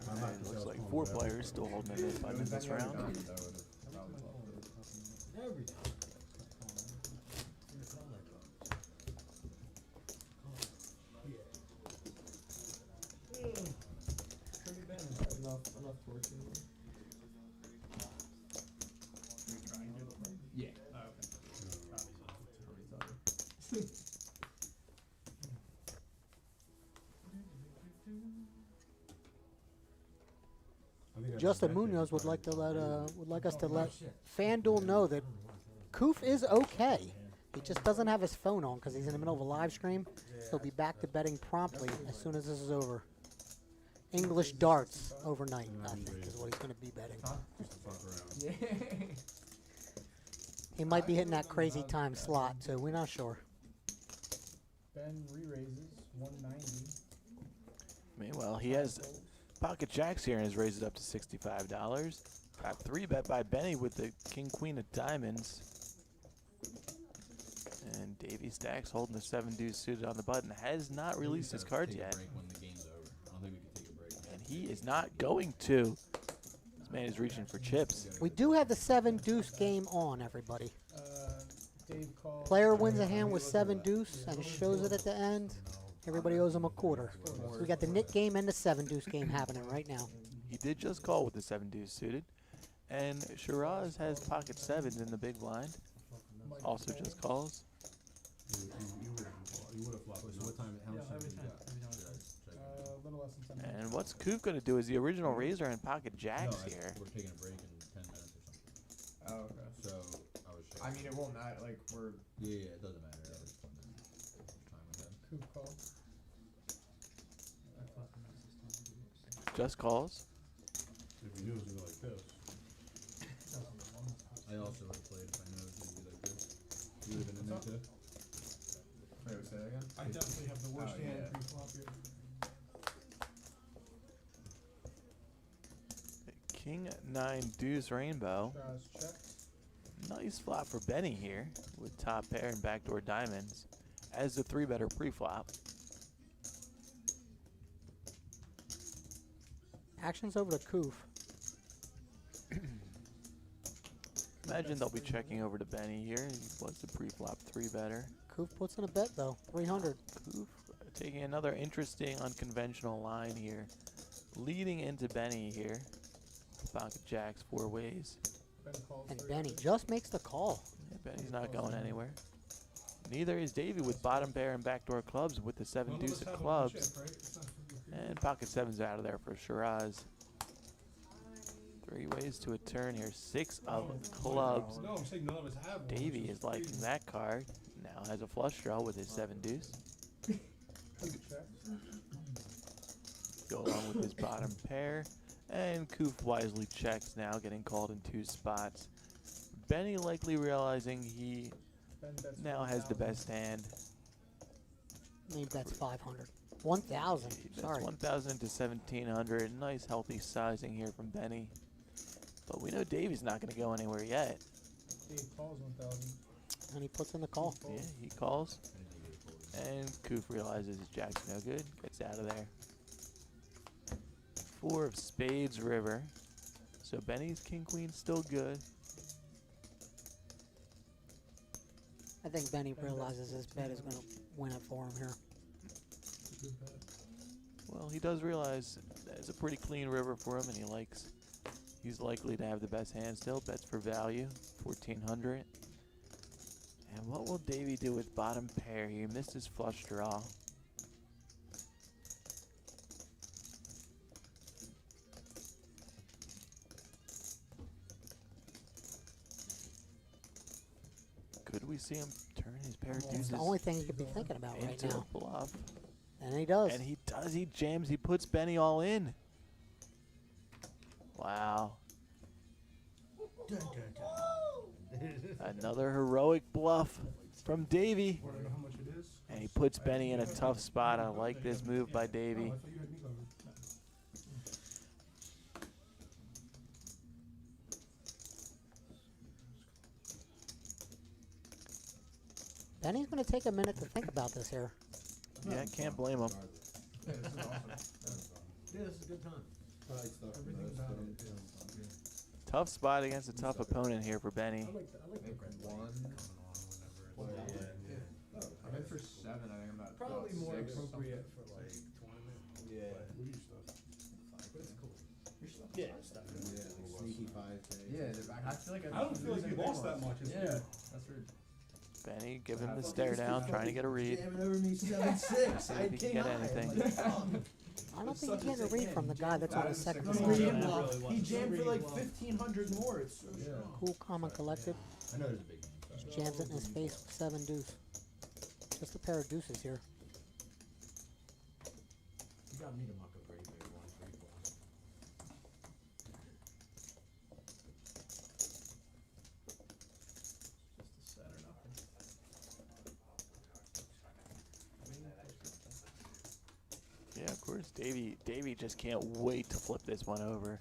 And looks like 4 players still holding it in by this round. Every time. Enough torching. Yeah. Oh, okay. Justin Munoz would like to let us to let FanDuel know that Koof is okay. He just doesn't have his phone on because he's in the middle of a live stream. He'll be back to betting promptly as soon as this is over. English darts overnight, I think, is what he's going to be betting. Yeah. He might be hitting that crazy time slot, so we're not sure. Ben re-raises 190. Meanwhile, he has pocket jacks here and has raised it up to $65. Got 3 bet by Benny with the king queen of diamonds. And Davey Stacks holding the 7 deuce suited on the button. Has not released his cards yet. When the game's over. I don't think we can take a break. And he is not going to. This man is reaching for chips. We do have the 7 deuce game on, everybody. Dave called. Player wins a hand with 7 deuce and shows it at the end. Everybody owes him a quarter. We got the Nick game and the 7 deuce game happening right now. He did just call with the 7 deuce suited. And Shiraz has pocket 7s in the big blind. Also just calls. You would have flopped. So what time? How much time every you time. got? A little less than 10 minutes. And what's Coop going to do? Is the original razor and pocket jacks here? We're taking a break in 10 minutes or something. Oh, okay. So I was. I mean, it won't matter. Like we're. Yeah, it doesn't matter. That was fun. Time we had. Coop called. Just calls. If we knew it was gonna be like this. I also would have played if I knew it was gonna be like this. You would have been in there too. Wait, say that again? I definitely have the worst hand pre-flop here. King 9 deuce rainbow. Shiraz check. Nice flop for Benny here with top pair and backdoor diamonds as the 3-better pre-flop. Action's over to Koof. Imagine they'll be checking over to Benny here. He was the pre-flop 3-better. Koof puts in a bet though, 300. Koof taking another interesting unconventional line here. Leading into Benny here. Pocket jacks 4 ways. Ben called And 300. Benny just makes the call. Yeah, Benny's not going anywhere. Neither is Davey with bottom pair and backdoor clubs with the 7 deuce of clubs. And pocket 7's out of there for Shiraz. 3 ways to a turn here. 6 of clubs. No, I'm saying none of us have one. Davey is liking that card. Now has a flush draw with his 7 deuce. Go along with his bottom pair. And Koof wisely checks now, getting called in 2 spots. Benny likely realizing he Ben bets now has the 1,000. best hand. He bets 500. 1,000. He bets Sorry. 1,000 to 1,700. Nice healthy sizing here from Benny. But we know Davey's not going to go anywhere yet. Dave calls 1,000. And he puts in the call. Yeah, he calls. And Koof realizes his jack's no good. Gets out of there. 4 of spades river. So Benny's king queen still good. I think Benny realizes his bet is going to win it for him here. Well, he does realize it's a pretty clean river for him, and he's likely to have the best hand still. Bets for value, 1,400. And what will Davey do with bottom pair? He missed his flush draw. Could we see him turn his pair of It's deuces the only thing he could be thinking about right into now. a bluff? And he does. And he does. He jams. He puts Benny all in. Wow. Another heroic bluff from Davey. Want to know how much it is? And he puts Benny in a tough spot. I like this move by Davey. Oh, I thought you had me covered. Benny's going to take a minute to think about this here. Yeah, can't blame him. Yeah, this is awesome. Yeah, this is a good time. Everything about it. Tough spot against a tough opponent here for Benny. I like the red One. Yeah. I'm in for 7. I think I'm at Probably more 6. appropriate for like tournament. Yeah. What do you stuff? But it's cool. Your stuff. Yeah, stuff. Yeah, like sneaky 5K. Yeah, I feel like I don't feel like you lost that much. It's Yeah, weird. that's weird. Benny giving him the stare down, trying to get a read. Jamming over me 7-6. See if he can get anything. I don't think he's getting a read from the guy that's on his second He decision. jammed for like 1,500 more. It's so strong. Cool, calm, and collected. I know there's a big game. Just jams it in his face with 7 deuce. Just a pair of deuces here. You got me to muck a pretty big 1-3 plus. Just a set or nothing. Yeah, of course. Davey just can't wait to flip this one over.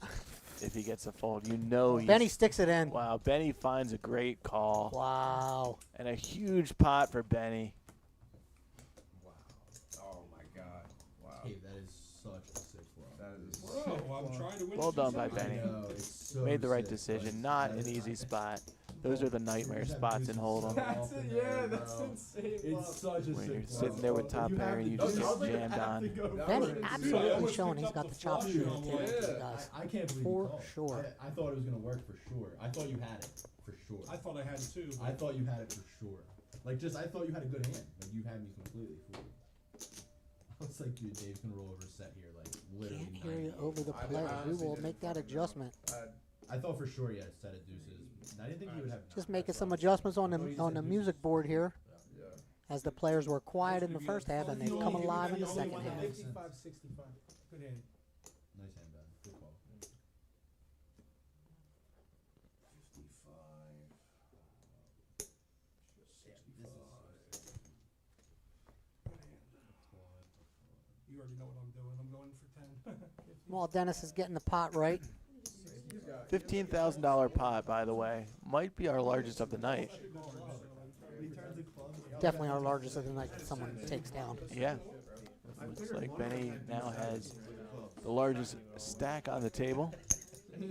if he gets a fold. You know he's... Benny sticks it in. Wow, Benny finds a great call. Wow. And a huge pot for Benny. Wow. Oh my God. Wow. Dave, that is such a sick flop. That is Bro, I'm trying to win. Well done by Benny. I know, it's so Made the right sick, decision. but Not that an is- easy spot. Those are the nightmare spots in Hold'em. That's it, yeah, that's insane. It's such a When sick you're flop. sitting there with top pair and you just get jammed on. Benny absolutely showing he's got the chops to the table, guys. I can't believe For you called. sure. I thought it was gonna work for sure. I thought you had it for sure. I thought I had it too. I thought you had it for sure. Like, just I thought you had a good hand. Like, you had me completely fooled. I was like, dude, Dave's gonna roll over a set here, like literally. Can't hear you 90. over the play. We will make that adjustment. I thought for sure he had a set of deuces. I didn't think he would have. Just making some adjustments on the music board here, as the players were quiet in the first half and they've come alive in the second half. 55, 65. Good hand. Nice hand, Ben. Good call. 55. 65. Good hand. You already know what I'm doing. I'm going for 10. Well, Dennis is getting the pot right. $15,000 pot, by the way. Might be our largest of the night. Definitely our largest of the night that someone takes down. Yeah. Looks like Benny now has the largest stack on the table. That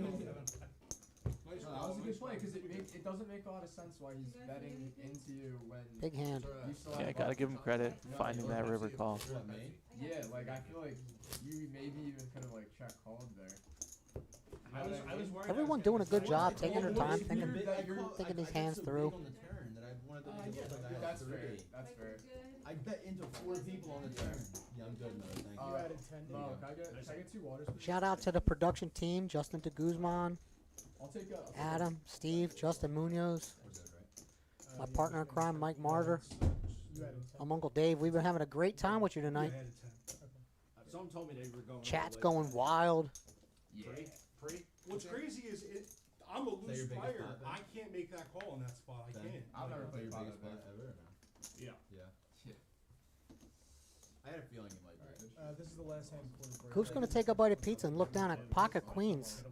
was a good play because it doesn't make a lot of sense why he's betting into you when Big hand. you still Yeah, have gotta like- give him credit finding that river call. Yeah, like I feel like you maybe even could have like check called there. I was worried. Everyone doing a good job, taking their time, thinking these hands through. That's fair. That's fair. I bet into 4 people on the turn. Yeah, I'm good, man. Thank you. You added 10. Mo, can I get 2 waters? Please? Shout out to the production team, Justin de Guzman, I'll take Adam, Steve, Justin Munoz, my partner in crime, Mike Martyr. I'm Uncle Dave. We've been having a great time with you tonight. Someone told me they were going. Chat's going wild. What's crazy is I'm a loose your biggest player. pot, then? I can't make that call in that spot. I can't. I'll never play your biggest bet ever. Yeah. Yeah. I had a feeling you might be. This is the last hand before the break. Who's going to take a bite of pizza and look down at pocket queens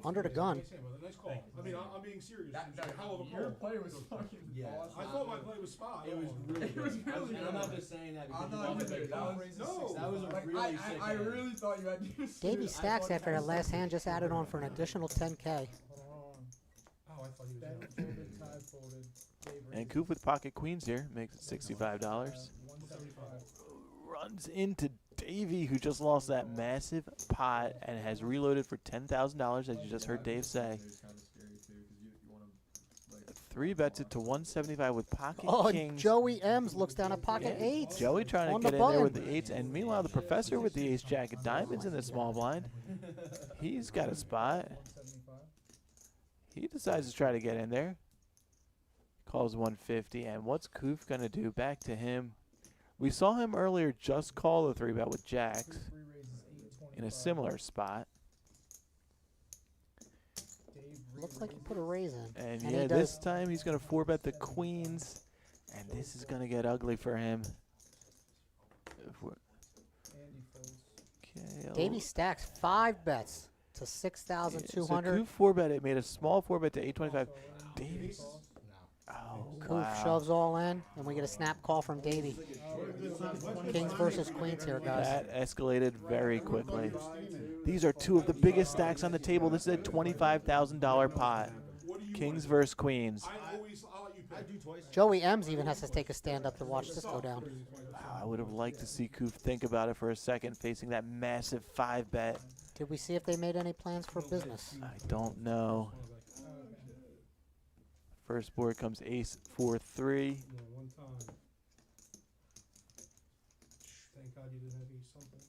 under the gun? Nice call. I mean, I'm being serious. It was a hell of a Your call. play was fucking awesome. I thought my play was spot. It was really It was good. really And I'm good. not just saying that I'm because not you either. did That No. That was a Like, really sick I hand. really thought you had to. Davey Stacks after that last hand just added on for an additional 10K. Hold on. Oh, I thought he was Ben out. folded, Ty folded. Dave And raised, Coop with pocket queens here makes it $65. 175. Runs into Davey, who just lost that massive pot and has reloaded for $10,000, as you just heard Dave say. 3-bets it to 175 with pocket Oh, kings. Joey M's looks down at pocket eights. Joey trying on to the get in there button. with the 8s, and meanwhile the professor with the ace-jack of diamonds in the small blind. He's got a spot. 175. He decides to try to get in there. Calls 150, and what's Koof going to do? Back to him. We saw him earlier just call the 3-bet with jacks Three raises 825. in a similar spot. Dave Looks like he put a raise in. And he yeah, does. this time he's going to 4-bet the queens, and this is going to get ugly for him. If we're- Andy folds. Okay, Davey Stacks 5 bets to so 6,200. Koof 4-bet it, made a small 4-bet to 825. Also, Davey, calls. oh, Koof wow. shoves all in, and we get a snap call from Davey. Kings versus queens here, guys. That escalated very quickly. These are 2 of the biggest stacks on the table. This is a $25,000 pot. Kings versus queens. I'll let you pick. Joey M's even has to take a stand up to watch this go down. I would have liked to see Koof think about it for a second, facing that massive 5-bet. Did we see if they made any plans for business? I don't know. First board comes ace 4-3. Yeah, one time. Thank God you didn't have ace something.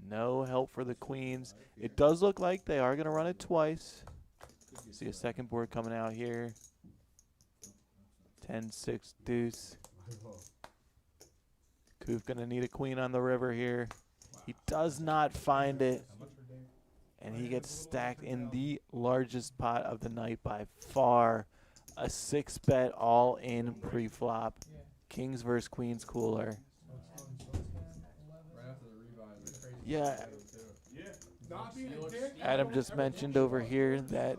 No help for the queens. It does look like they are going to run it twice. See a second board coming out here. 10-6 deuce. Koof going to need a queen on the river here. He does not find it. And he gets stacked in the largest pot of the night by far. A 6-bet all in pre-flop. Kings versus queens cooler. Right after the Yeah, Yeah. Not being a dick. Adam just mentioned over here that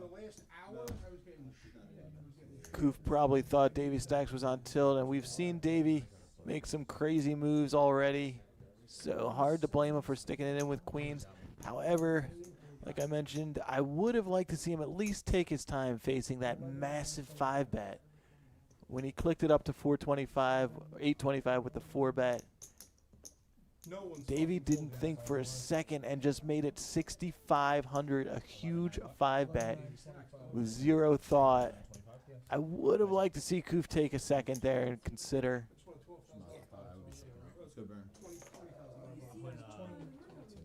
Koof probably thought Davy Stacks was on tilt, and we've seen Davy make some crazy moves already. So hard to blame him for sticking it in with queens. However, like I mentioned, I would have liked to see him at least take his time facing that massive 5-bet. When he clicked it up to 425, 825 with the 4-bet, Davey didn't think for a second and just made it 6,500, a huge 5-bet with zero thought. I would have liked to see Koof take a second there and consider.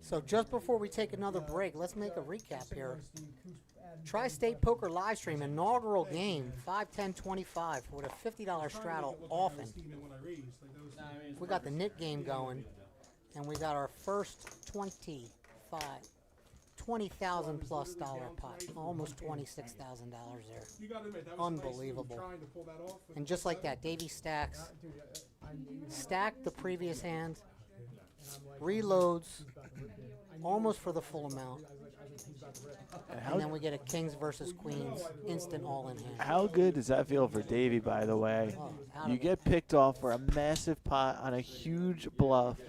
So just before we take another break, let's make a recap here. Tri-State Poker live stream, inaugural game, 5-10-25 with a $50 straddle often. We got the knit game going, and we got our first 20,000 plus dollar pot, almost $26,000 there. Unbelievable. And just like that, Davey Stacks stacked the previous hand, reloads almost for the full amount, and then we get a kings versus queens instant all-in hand. How good does that feel for Davey, by the way? You get picked off for a massive pot on a huge bluff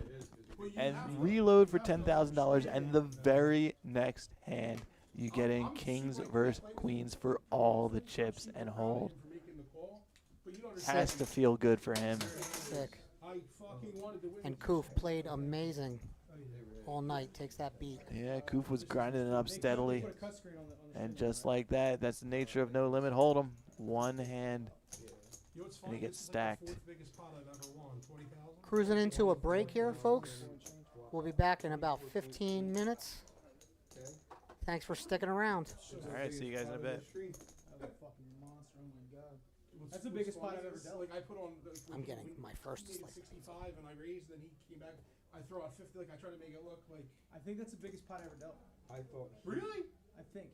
and reload for $10,000, and the very next hand you get in kings versus queens for all the chips and hold. Has to feel good for him. Sick. And Koof played amazing all night, takes that beat. Yeah, Koof was grinding it up steadily. And just like that, that's the nature of No Limit Hold'em. One hand, and he gets stacked. Cruising into a break here, folks. We'll be back in about 15 minutes. Thanks for sticking around. All right, see you guys in a bit. That's the biggest pot I've ever dealt. Like I put on. I'm getting my first is like 65, and I raised, and he came back. I throw out 50. Like I try to make it look like. I think that's the biggest pot I ever dealt. I thought. Really? I think.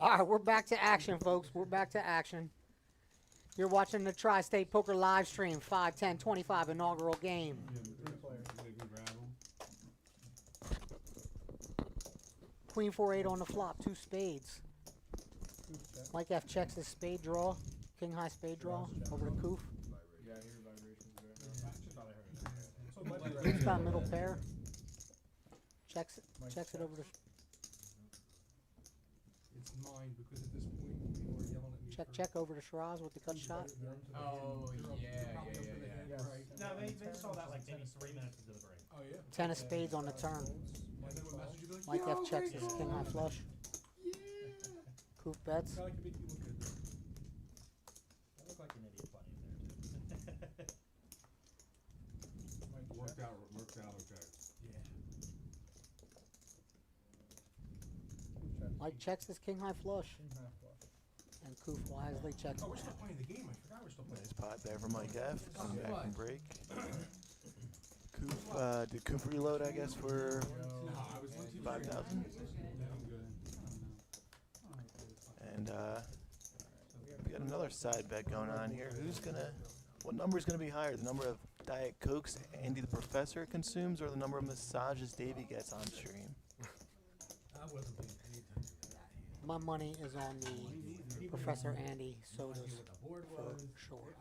All right, we're back to action, folks. We're back to action. You're watching the Tri-State Poker live stream, 5-10-25 inaugural game. Queen 4-8 on the flop, 2 spades. Mike F checks his spade draw, king high spade draw over to Koof. Yeah, I hear vibrations there. Koof's got middle pair. Checks it over to. It's mine because at this point people are yelling at me. Check over to Shiraz with the cut shot. Oh, yeah. No, they saw that like maybe 3 minutes into the break. Oh, yeah. 10 of spades on the turn. And then what message you be like, Mike "Yo, F checks great his king high hand." flush. Yeah. Koof bets. Kinda like to make you look good. I look like an idiot plenty in there too. Worked out okay. Yeah. Mike checks his king high flush. And Koof wisely checks. Oh, we're still playing the game. I forgot we're still playing. Nice pot there for Mike F. Coming back from break. Koof, did Koof reload, I guess, for 5,000? And we got another side bet going on here. What number is gonna be higher? The number of Diet Cokes Andy the Professor consumes, or the number of massages Davey gets on stream? I wasn't paying any attention to that. My money is on the Professor Andy sodas for sure.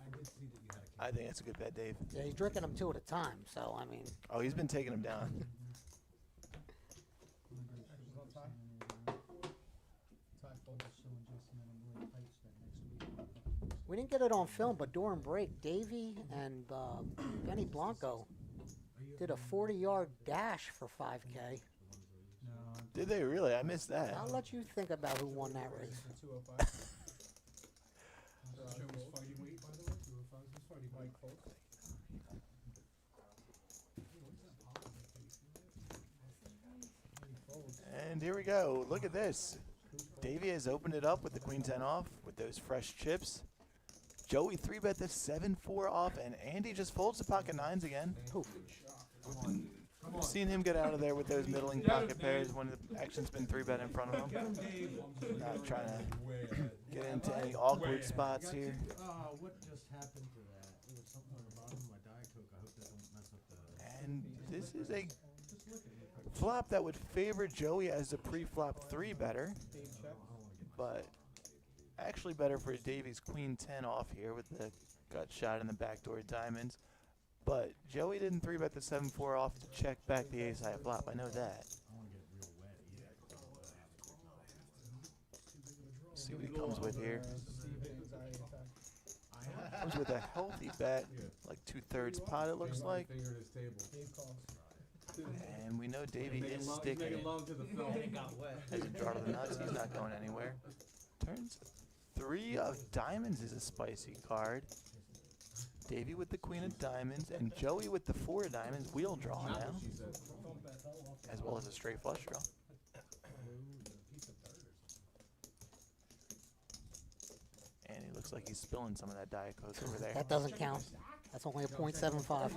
I think that's a good bet, Dave. Yeah, he's drinking them 2 at a time, so I mean. Oh, he's been taking them down. We didn't get it on film, but during break, Davey and Benny Blanco did a 40-yard dash for 5K. Did they really? I missed that. I'll let you think about who won that race. Joe was fighting weight, by the way. 205. He's fighting Mike Folks. And here we go. Look at this. Davey has opened it up with the queen 10 off with those fresh chips. Joey 3-bet the 7-4 off, and Andy just folds the pocket 9s again. We've seen him get out of there with those middling pocket pairs when the action's been 3-bet in front of him. Not trying to get into any awkward spots here. What just happened to that? There was something on the bottom of my Diet Coke. I hope that don't mess up the... And this is a flop that would favor Joey as a pre-flop 3-better, but actually better for Davey's queen 10 off here with the gut shot in the backdoor diamonds. But Joey didn't 3-bet the 7-4 off to check back the ace high flop. I know that. See what he comes with here. Comes with a healthy bet, like 2/3 pot it looks like. And we know Davey is sticking it. As a draw to the nuts, he's not going anywhere. Turns 3 of diamonds is a spicy card. Davey with the queen of diamonds, and Joey with the 4 of diamonds. Wheel draw now, as well as a straight flush draw. And he looks like he's spilling some of that Diet Coke over there. That doesn't count. That's only a .75.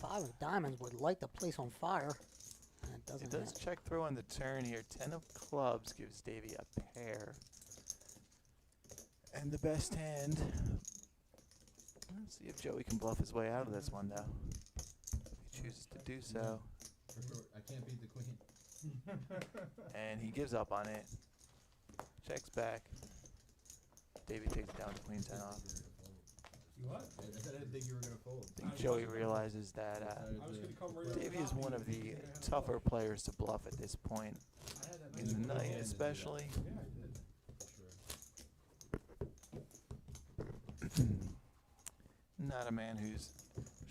5 of diamonds would light the place on fire. And it doesn't. It does check throw on the turn here. 10 of clubs gives Davey a pair. And the best hand. Let's see if Joey can bluff his way out of this one, though. If he chooses to do so. I can't beat the queen. And he gives up on it. Checks back. Davey takes down the queen 10 off. What? I said I didn't think you were going to fold. I think Joey realizes that Davey is one of the tougher players to bluff at this point. In the night, especially. Not a man who's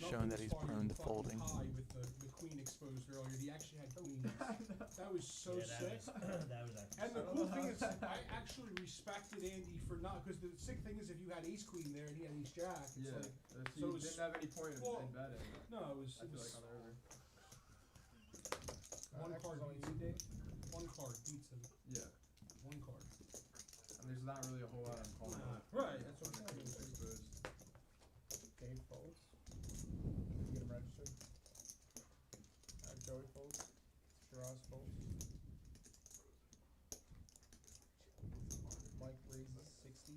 shown that he's prone to folding. With the queen exposed earlier, he actually had queens. That was so sick. And the cool thing is, I actually respected Andy for not, because the sick thing is if you had ace queen there and he had ace jack, it's like, so it didn't have any point in betting. No, it was. I feel like on the river. One card beats him. One card beats him. Yeah. One card. And there's not really a whole lot of calling. Right, that's what I'm saying. Dave folds. You get him registered. Joey folds. Shiraz folds. Mike raises 60.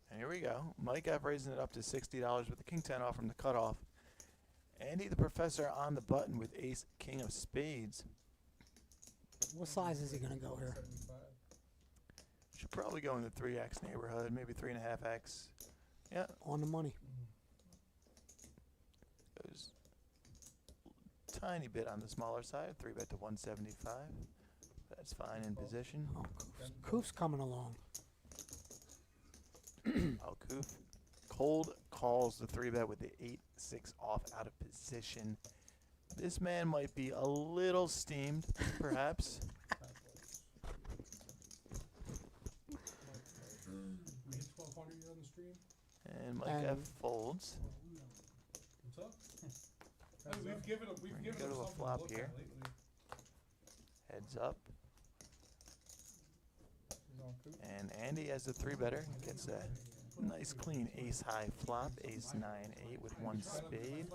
And here we go. Mike F raising it up to $60 with the king 10 off from the cutoff. Andy the professor on the button with ace king of spades. What size is he gonna go here? 75. Should probably go in the 3x neighborhood, maybe 3.5x. Yeah, On the money. goes tiny bit on the smaller side. 3-bet to 175. That's fine in position. Oh, Koof's coming along. Oh, Koof cold calls the 3-bet with the 8-6 off out of position. This man might be a little steamed, perhaps. We hit 1200 here on the stream. And Mike F folds. What's up? Hey, we've given him. We've given Go him to a something flop to look here. at lately. Heads up. He's on Koof. And Andy as the 3-better gets a nice clean ace high flop, ace 9-8 with one spade. If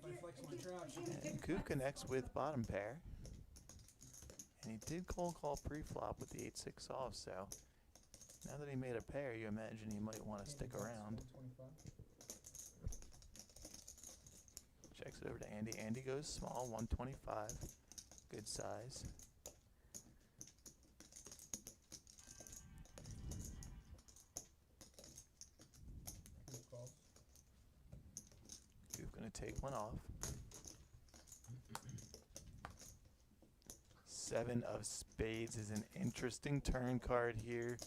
I flex my traps. And Koof connects with bottom pair. And he did cold call pre-flop with the 8-6 off, so now that he made a pair, you imagine he might want to stick around. 125. Checks it over to Andy. Andy goes small, 125. Good size. Koof calls. Koof gonna take one off. 7 of spades is an interesting turn card here.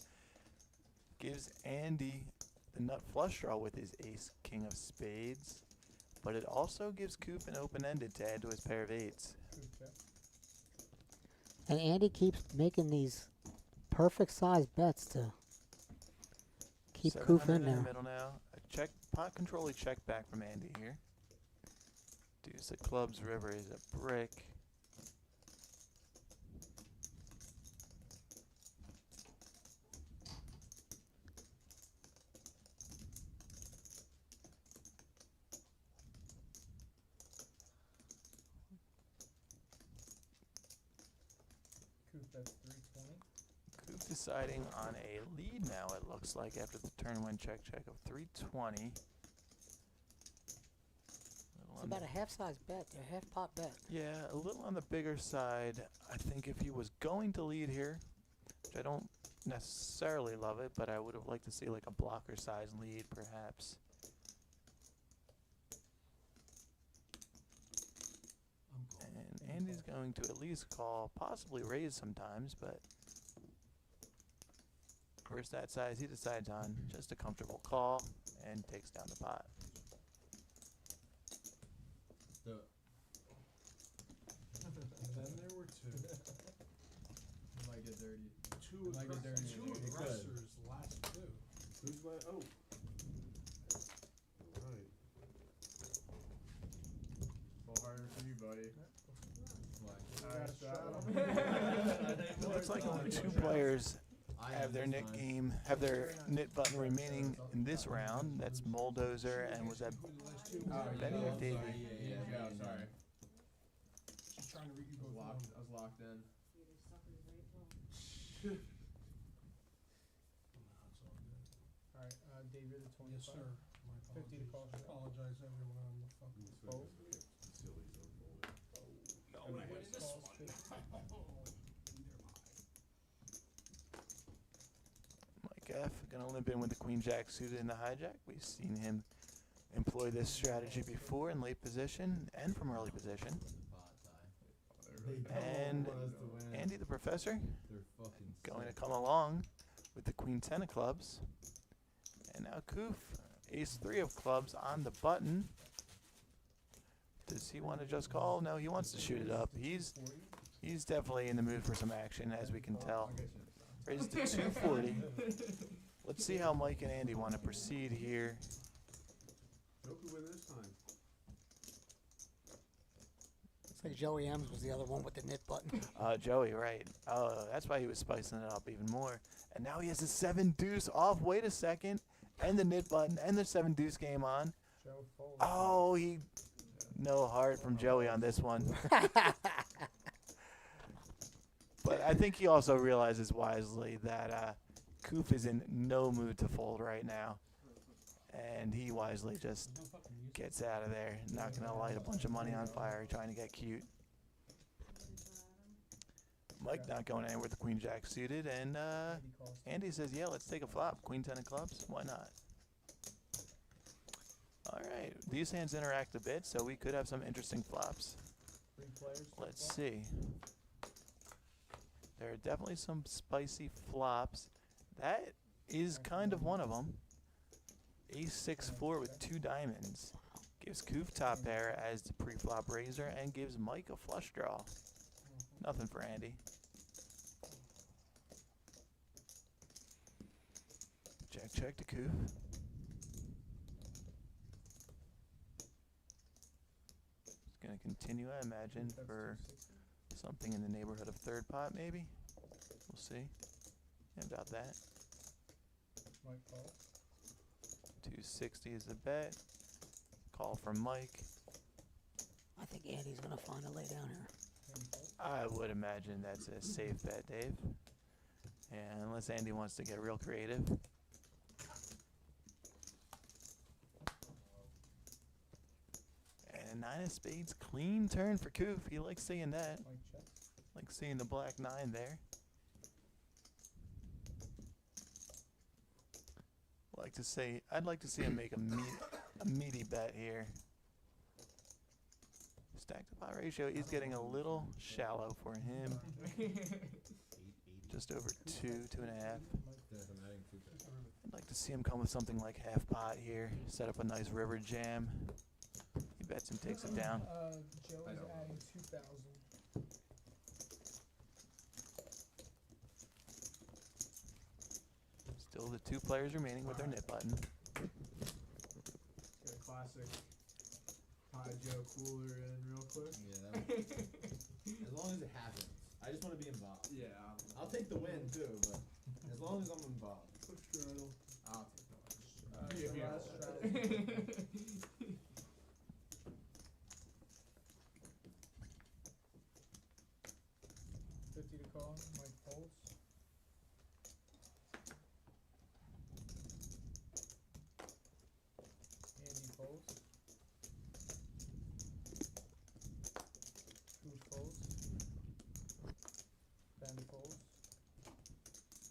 Gives Andy the nut flush draw with his ace king of spades, but it also gives Koof an open-ended to add to his pair of 8s. Koof check. And Andy keeps making these perfect size bets to keep Koof 700 in the there. middle now. A check, pot control check back from Andy here. Deuce of clubs, river is a brick. Koof bets 320. Koof deciding on a lead now, it looks like, after the turn win check of 320. It's about a half size bet, a half pot bet. Yeah, a little on the bigger side. I think if he was going to lead here, which I don't necessarily love it, but I would have liked to see like a blocker size lead perhaps. And Andy's going to at least call, possibly raise sometimes, but where's that size he decides on? Just a comfortable call and takes down the pot. And then there were two. It might get dirty. Two, It might get dirty. two It could. aggressors, last two. Who's what? Oh. Alright. Fall harder for you, buddy. It looks like only 2 players have their knit game, have their knit button remaining in this round. That's Moldozer and was that Benny or Davey? Yeah, sorry. She's trying to read you both. Locked. I was locked in. Alright, David the 25. Yes, sir. My 50 to call. apologies. Apologize everyone on the fucking Fold. No, but I win this Calls one. 50. Mike F. Gonna limp in with the Queen Jack suited in the hijack. We've seen him employ this strategy before in late position and from early position. And Andy the professor going to come along with the Queen 10 of clubs. And now Koof, ace 3 of clubs on the button. Does he want to just call? No, he wants to shoot it up. He's definitely in the mood for some action, as we can tell. Raised to 240. Let's see how Mike and Andy want to proceed here. Hope we win this time. It's like Joey M's was the other one with the knit button. Joey, right. That's why he was spicing it up even more. And now he has a 7 deuce off. Wait a second. And the knit button and the 7 deuce game on. Joe folds. Oh, no heart from Joey on this one. But I think he also realizes wisely that Coop is in no mood to fold right now. And he wisely just gets out of there. Not going to light a bunch of money on fire trying to get cute. Mike not going anywhere with the Queen Jack suited. And Andy says, yeah, let's take a flop. Queen 10 of clubs. Why not? All right. These hands interact a bit, so we could have some interesting flops. Let's see. There are definitely some spicy flops. That is kind of one of them. Ace-6-4 with 2 diamonds. Gives Koof top pair as the pre-flop raiser and gives Mike a flush draw. Nothing for Andy. Check to Koof. It's going to continue, I imagine, for something in the neighborhood of third pot, maybe. We'll see. Yeah, about that. 260 is the bet. Call from Mike. I think Andy's going to find a lay down here. I would imagine that's a safe bet, Dave. And unless Andy wants to get real creative. And 9 of spades, clean turn for Koof. He likes seeing that. Like seeing the black 9 there. I'd like to see him make a meaty bet here. Stack to pot ratio is getting a little shallow for him. Just over 2.5. I'd like to see him come with something like half pot here. Set up a nice river jam. He bets and takes it down. Joe is adding 2,000. Still the 2 players remaining with their nip button. Get a classic Pie Joe cooler in real quick. Yeah, as long as it happens. I just want to be involved. Yeah. I'll take the win too, but as long as I'm involved. I'll take the win. $50 to call. Mike folds. Andy folds. Who folds? Ben folds.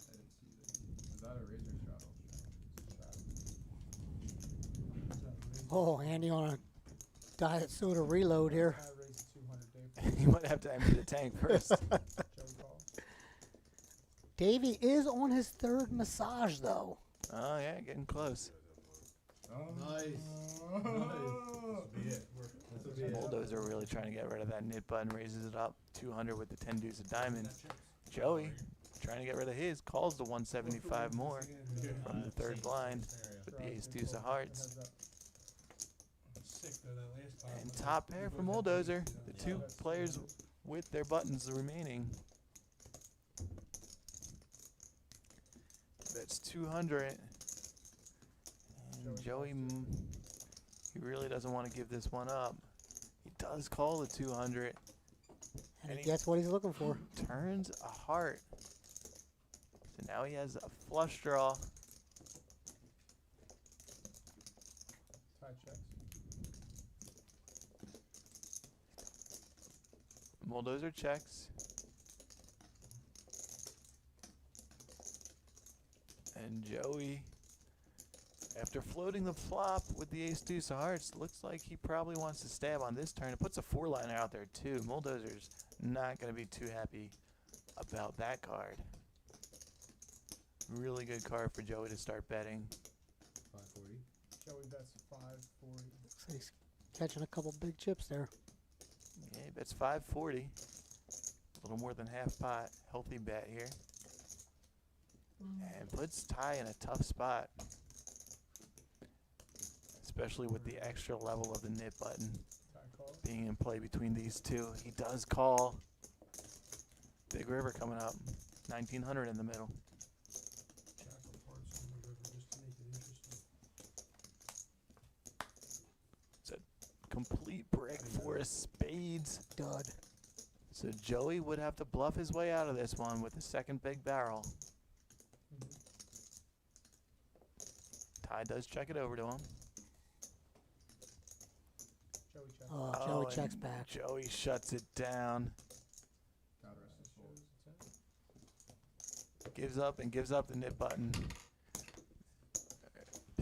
I didn't see that. Is that a razor straddle? Oh, Andy on a diet soda reload here. I raised 200, Dave. You might have to empty the tank first. Joe calls. Davey is on his 3rd massage, though. Oh, yeah, getting close. Nice. Nice. Bulldozer really trying to get rid of that nip button. Raises it up. 200 with the 10 deuce of diamond. Joey trying to get rid of his. Calls the 175 more from the 3rd blind with the ace deuce of hearts. And top pair for Bulldozer. The 2 players with their buttons remaining. That's 200. And Joey, he really doesn't want to give this one up. He does call the 200. And he gets what he's looking for. Turns a heart. So now he has a flush draw. Tie checks. Bulldozer checks. And Joey, after floating the flop with the ace deuce of hearts, looks like he probably wants to stab on this turn. It puts a 4-liner out there too. Bulldozer's not going to be too happy about that card. Really good card for Joey to start betting. 540. Joey bets 540. So he's catching a couple big chips there. Yeah, he bets 540. A little more than half pot. Healthy bet here. And puts Ty in a tough spot. Especially with the extra level of the nip button being in play between these 2. He does call. Big river coming up. 1900 in the middle. complete brick for a spades. Dud. So Joey would have to bluff his way out of this one with the second big barrel. Ty does check it over to him. Joey checks. Oh, Joey and checks back. Joey shuts it down. Gives up and gives up the nip button.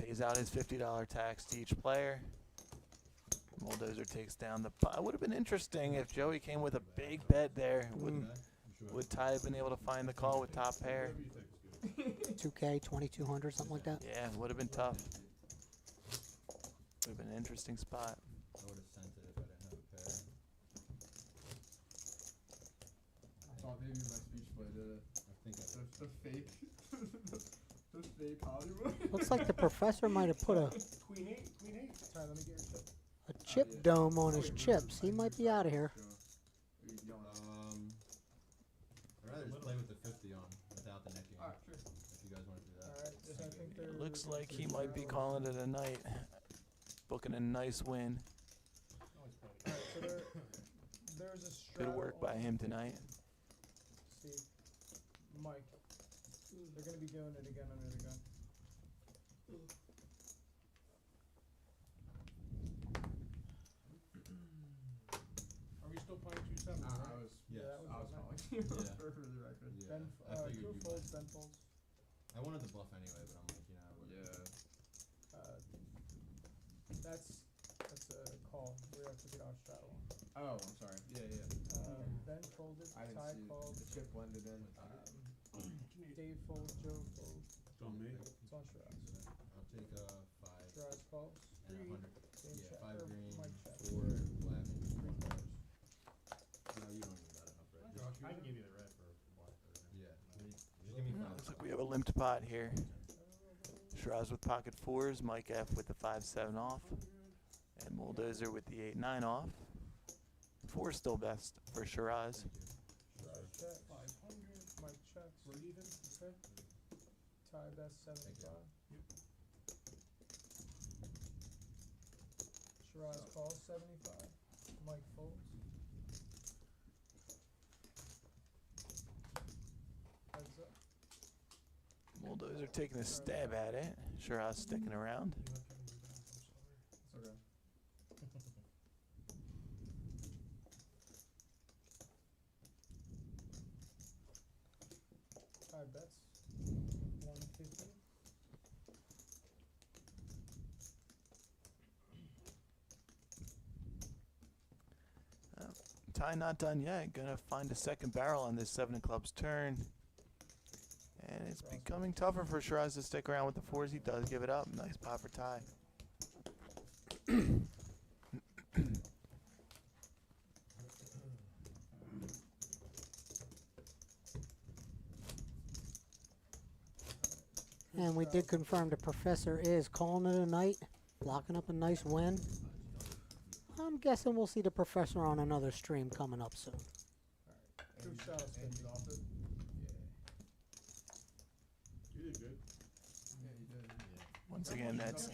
Pays out his $50 tax to each player. Bulldozer takes down the pot. Would have been interesting if Joey came with a big bet there. Would Ty have been able to find the call with top pair? 2K, 2200, something like that. Yeah, would have been tough. Would have been an interesting spot. I would have sent it if I didn't have a pair. I thought maybe my speech play did it. I think the fake. the fake Hollywood. Looks like the professor might have put a Queen 8. Ty, let me get your chip. chip dome on his chips. He might be out of here. I'd rather just play with the 50 on without the necking. Alright, sure. If you guys want to do that. Alright, I think they're. It looks like he might be calling it a night. Booking a nice win. Alright, so there's a strat. Good work by him tonight. Steve, Mike, they're gonna be doing it again under the gun. Are we still playing 2-7? I right? was, Yeah, that was I was my- calling you for the record. Ben, I figured two you folds, might. Ben folds. I wanted to bluff anyway, but I'm like, That's a call. We have to get our straddle. Oh, I'm sorry. Yeah. Ben folded, I didn't Ty see called, the chip blended in. Dave folds, Joe folds. It's on me. It's on Shiraz. I'll take 5 Shiraz calls. and 100. Dave Yeah, check, 5 or green, Mike check. 4 black, and 3 colors. No, you don't need that enough red. I can give you the red for black. Yeah. Just give me 5. Looks like we have a limped pot here. Shiraz with pocket 4s, Mike F with the 5-7 off, and Bulldozer with the 8-9 off. 4 still best for Shiraz. Shiraz check. 500. Mike checks. We're even. Okay. Ty best 75. Shiraz calls 75. Mike folds. Heads up. Bulldozer taking a stab at it. Shiraz sticking around. It's okay. Ty bets 150. Ty not done yet. Gonna find a second barrel on this 7 of clubs turn. And it's becoming tougher for Shiraz to stick around with the 4s. He does give it up. Nice pot for Ty. And we did confirm the professor is calling it a night, locking up a nice win. I'm guessing we'll see the professor on another stream coming up soon. Two shots. And he's off it? You did good. Yeah, he did. Once again, that's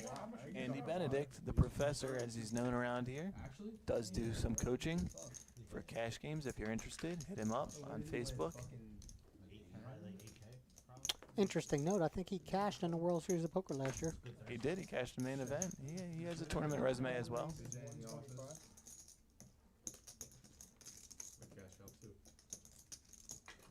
Andy Benedict, the professor, as he's known around here. Actually? Does do some coaching for cash games. If you're interested, hit him up on Facebook. Interesting note, I think he cashed in the World Series of Poker last year. He did. He cashed the main event. He has a tournament resume as well. Is that in the office? With cash out too.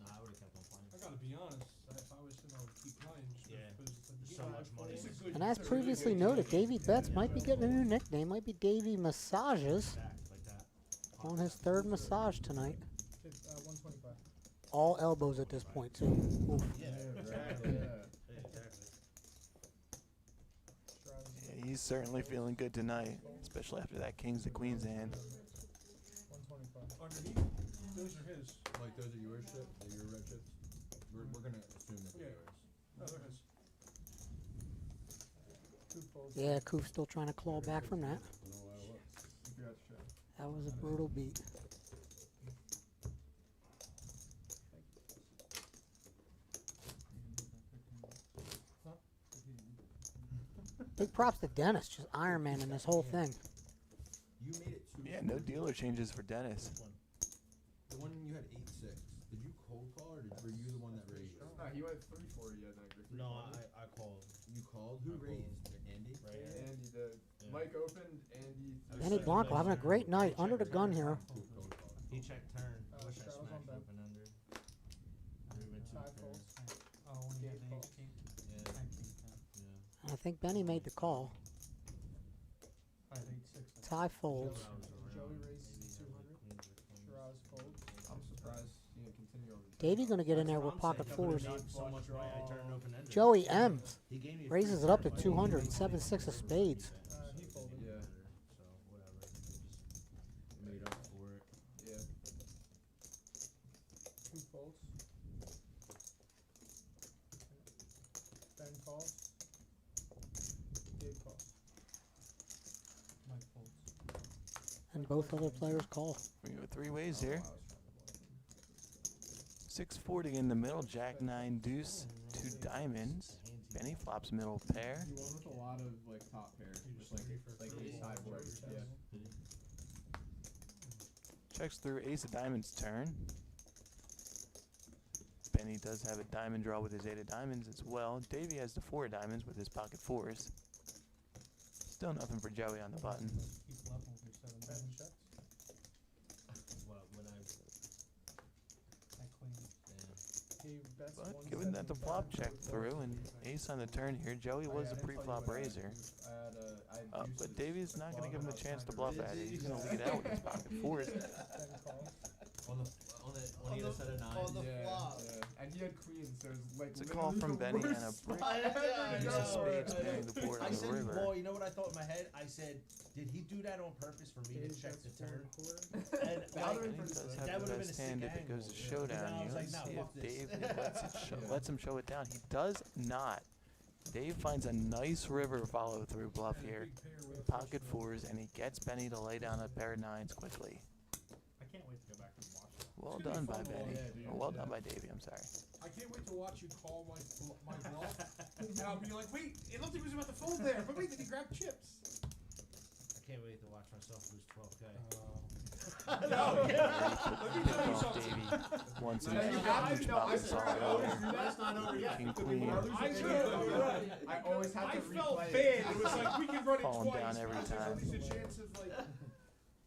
No, I would have kept on playing. I gotta be honest. If I was him, I would keep playing. Just Yeah. because There's so much money. He's a good- And as he's a really previously good noted, player. Davey Betts might be getting a new nickname, might be Davey Massages Like that. on his 3rd massage tonight. 125. All elbows at this point, too. Oof. Yeah, Exactly. Yeah. Yeah, he's certainly feeling good tonight, especially after that kings to queens hand. 125. Underneath, those are his. Like those are yours chip? They're your red chips? We're gonna assume that they're Yeah. yours. No, they're his. Two folds. Yeah, Koof's still trying to claw back from that. That was a brutal beat. Big props to Dennis, just Iron Man in this whole thing. You made Yeah, no dealer changes for Dennis. The one you had 8-6. Did you cold call or were you the one that raised? No, he went 3-4 yet, Niagara. No, I called. You called? I Who called. raised? Andy? Right here. Andy did. Yeah. Mike opened, Andy. Benny Blanco having a great night under the gun here. He checked turn. I wish I Charles on smashed bet. open under. We went two Five pairs. folds. Oh, when you have an Eight ace king? Yeah. Ten king, ten. Yeah. I think Benny made the call. 5, 8, 6. Tie folds. Joey raises 200. Shiraz folds. I'm surprised he didn't continue over. Davey gonna get in there with pocket fours. So much right, I turned open ended. Joey M He gave me a raises free it up to bet. 200. 7-6 of spades. He folded. Yeah. So whatever. Just made up for it. Yeah. 2 folds. Ben calls. Gabe calls. Mike folds. And both other players call. We go 3 ways here. 640 in the middle, Jack 9 deuce, 2 diamonds. Benny flops middle pair. He won with a lot of like top pair, with like ace high board. Yeah. Checks through ace of diamonds turn. Benny does have a diamond draw with his 8 of diamonds as well. Davey has the 4 of diamonds with his pocket fours. Still nothing for Joey on the button. Keep level with your 7 Ben diamonds. checks. Well, when I That queen. He bets But 1 given that the second flop bet. checked through and ace on the turn here, Joey was I the didn't tell you pre-flop what I had. raiser. I had But deuces Davey's not going to give him a above, chance to and I bluff was at trying it. to He's raise. going to lead it out with his pocket fours. Ben calls. when he had a set of nines. Yeah. And he had queens, so it was like It's a call from Benny and a brick. Ace of spades pairing the board I on the said, river. boy, you know what I thought in my head? I said, did he do that on purpose for me to check the turn? And like, And he does that have would've the been a best sick hand if it goes to angle. showdown. And I was You like, let's nah, see fuck if this. Dave lets him show it down. He does not. Dave finds a nice river follow through bluff here. Pocket fours, and he gets Benny to lay down a pair of 9s quickly. I can't wait to go back and watch it. Well gonna done be by fun to Benny. watch, dude. Oh, well done by Davey, I'm sorry. I can't wait to watch you call my bluff. And I'll be like, wait, it looked like he was about to fold there, but wait, did he grab chips? I can't wait to watch myself lose 12K. No, Let me tell you something. Once in Yeah, you have to know. I pocket swear, I always do that. That's not over yet. King, queen, I always have to I felt replay bad. It was like we can run it Calling twice. down every but time. There's at least a chance of like.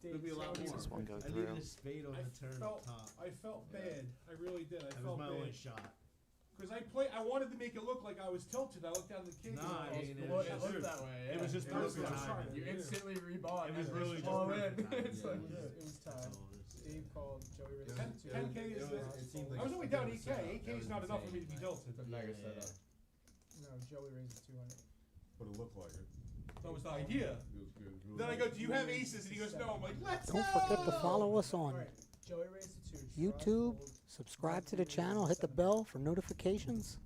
There'll be a lot more. Does this one go I through? needed a spade on I the turn felt, top. I felt bad. I really did. I That was felt my bad. only shot. Because I wanted to make it look like I was tilted. I looked down at the king. Nah, and I was it below- was It just- looked that way. It was just yeah. perfect was timing. You instantly rebought. It was and really it's just all in. perfect timing. It's Yeah. like, It was That's time. all it is. Dave called. Joey raises 10, 2. 10K is it seemed like I was a only good down 8K. setup. 8K That is was not enough for me to insane. be tilted. It's a mega setup. No, Joey raises 200. But it looked like it. That was the idea. It was good. It was Then I good. go, do you have aces? And he goes, no. I'm like, let's go. Don't forget to follow us on Alright, Joey raised a 2. Shiraz YouTube. fold. Subscribe to the channel. Hit the bell for notifications.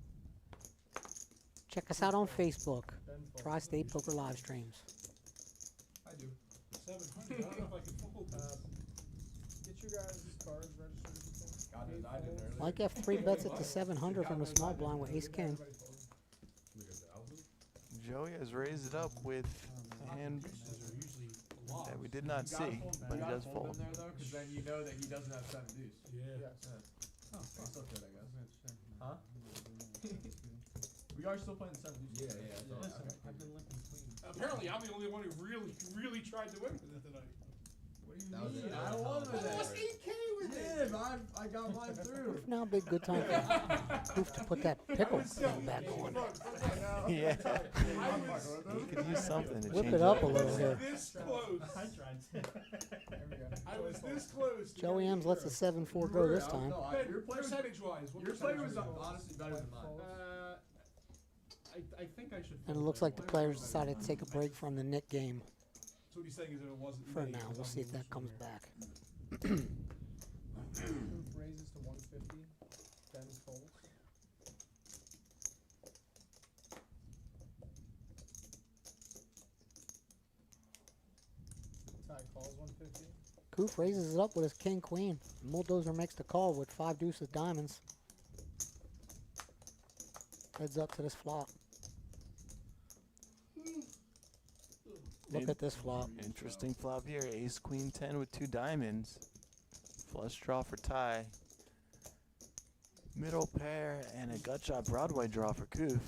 Check us out on Facebook. Ben folds. Tri-State Poker live streams. I do. 700. I don't know if I can fold this. Get your guys' cards registered if you can. God knows I didn't earlier. Mike F3 bets it to 700 from the small blind with ace king. Look at the outlook. Joey has raised it up with a hand Deuces are usually a lot. that we did not see, but he does fold. there though, because then you know that he doesn't have 7 deuce. Yeah. Yes. Oh, it's still good, I guess. Huh? We are still playing the 7 deuce. Yeah, yeah. Listen, Okay. I've been licking queens. Apparently, I'm the only one who really tried to win with it tonight. What do you That was mean? a I good won time. with I lost it. 8K with it. Yeah, but I got mine through. Now would be a good time for Goof to put that pickle thing back on. Yeah. He could use something to Whip change it up a up. little here. This close. I tried to. There we go. I was this close. to Joey getting M's lets the zero. 7-4 go this time. No, Ben, your play was, percentage-wise, what your play was percentage? honestly better than mine. I think I should. And it fold looks that like the one. players decided to take a break from the Nick game So what he's saying is if it wasn't for me, now. it was We'll see if on that the comes loser. back. Goof raises to 150. Ben folds. Ty calls 150. Goof raises it up with his king queen. Bulldozer makes the call with 5 deuces diamonds. Heads up to this flop. Look at this flop. Interesting flop here. Ace, queen, 10 with 2 diamonds. Flush draw for tie. Middle pair and a gut shot Broadway draw for Koof.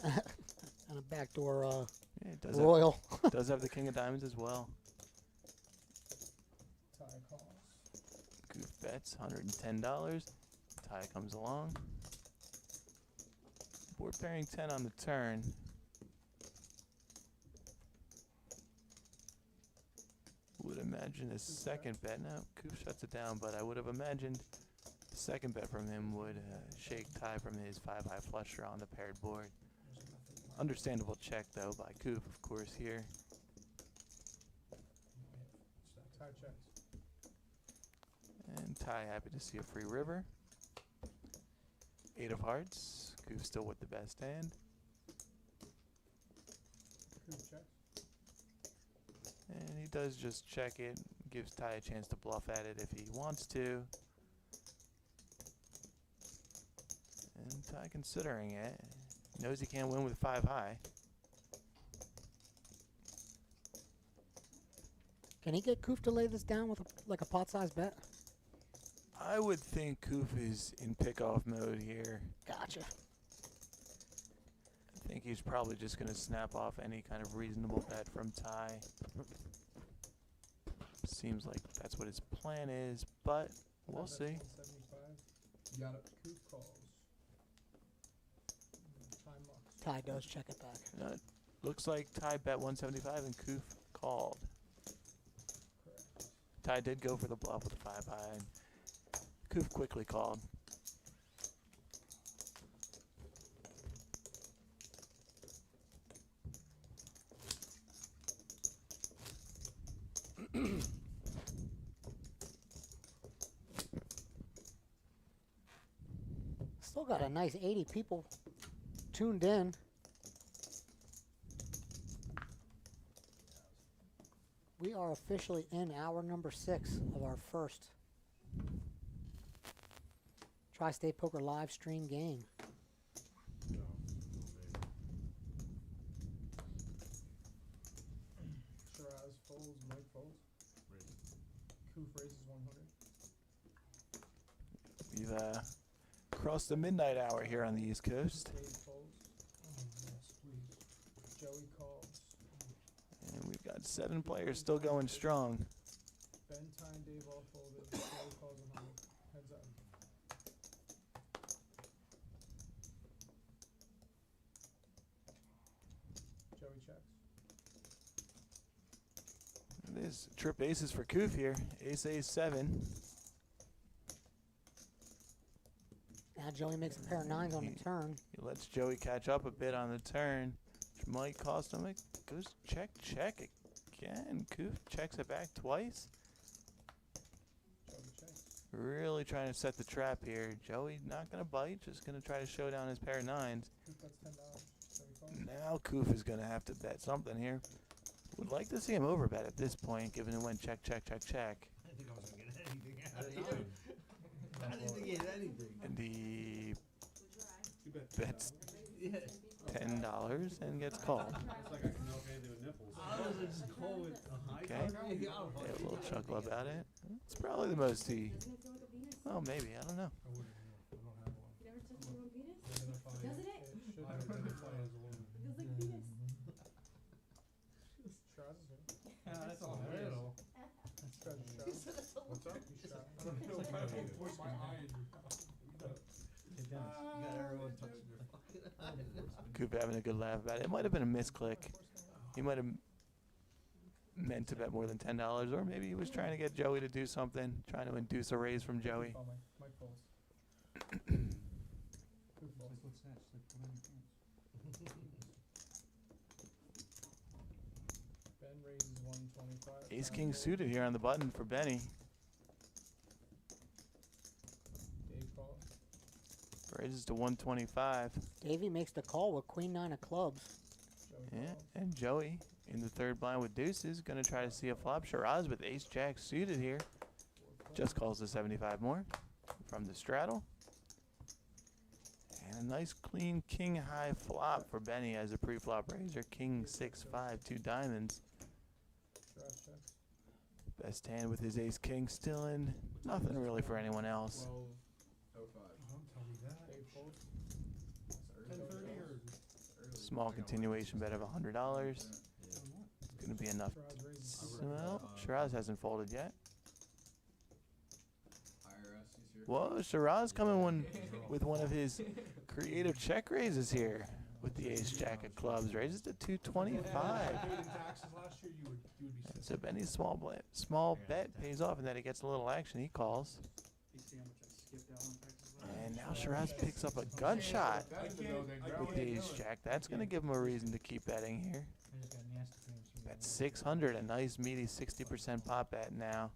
And a backdoor Yeah, it does royal. Does have the king of diamonds as well. Tie calls. Koof bets $110. Tie comes along. Board pairing 10 on the turn. Would imagine a second bet. No, Koof shuts it down, but I would have imagined the second bet from him would shake tie from his 5-high flush draw on the paired board. Understandable check, though, by Koof, of course, here. Tie checks. And tie happy to see a free river. 8 of hearts. Koof still with the best hand. Koof checks. And he does just check it. Gives Ty a chance to bluff at it if he wants to. And Ty considering it. Knows he can't win with 5-high. Can he get Koof to lay this down with like a pot-sized bet? I would think Koof is in pick-off mode here. Gotcha. I think he's probably just going to snap off any kind of reasonable bet from Ty. Seems like that's what his plan is, but we'll see. 175. You got it. Koof calls. Tie mucks. Ty does check it back. Looks like Ty bet 175 and Koof called. Correct. Ty did go for the bluff with the 5-high, and Koof quickly called. Still got a nice 80 people tuned in. We are officially in hour number 6 of our first Tri-State Poker live stream game. Shiraz folds, Mike folds. Koof raises 100. We've crossed the midnight hour here on the East Coast. Dave folds. Yes, please. Joey calls. And we've got 7 players still going strong. Ben, Ty, and Dave all folded. Joey calls 100. Heads up. Joey checks. There's trip aces for Koof here. Ace, ace, 7. Now Joey makes a pair of 9s on the turn. He lets Joey catch up a bit on the turn, which might cost him. It goes check, check again. Koof checks it back twice. Joey checks. Really trying to set the trap here. Joey not going to bite, just going to try to show down his pair of 9s. Koof bets $10. Joey calls. Now Koof is going to have to bet something here. Would like to see him overbet at this point, given it went check, check, check, check. I didn't think I was going to get anything out of you. I didn't think he had anything. And he bets $10 and gets called. It's like I can milk anything with nipples. I was just call it a high Okay. card. Yeah, a little chuckle about it. It's probably the most he... Well, maybe. I don't know. I wouldn't know. I don't have one. You never touched your own penis? Identify. Doesn't it? Should I identify as a woman. Feels like penis. Shiraz is here. That's all there is. Treasure Shiraz. What's up? He's Shiraz. I don't know. I can't force my eye in your mouth. You got everyone touching their fucking eyes. Coop having a good laugh about it. It might have been a misclick. He might have meant to bet more than $10, or maybe he was trying to get Joey to do something, trying to induce a raise from Joey. Oh, Mike folds. Koof folds. What's that? It's like put on your pants. Ben raises 125. Ace Ty king folds. suited here on the button for Benny. Dave calls. Raises to 125. Davey makes the call with queen 9 of clubs. Joey Yeah, calls. and Joey in the third blind with deuces, gonna try to see a flop. Shiraz with ace jack suited here. Just calls the 75 more from the straddle. And A nice clean king high flop for Benny as a pre-flop raiser. King 6-5, 2 diamonds. Shiraz checks. Best hand with his ace king still in. Nothing really for anyone else. 12:05. Don't tell me that. Dave folds. 10:30 or Small continuation bet of $100. It's going to be enough. Shiraz raises. Well, Shiraz hasn't folded yet. IRS, he's here. Whoa, Shiraz coming with one of his creative check raises here. With the ace jack of clubs. Raises to 225. paid in taxes last year, you would be So Benny's small bet pays off, and then he gets a little action. He calls. You see how much I skipped out on taxes? And now Shiraz picks up a gunshot I can't with the ace jack. That's going to give him a reason to keep betting here. I just got nasty cramps. That's 600, a nice meaty 60% pop bet now.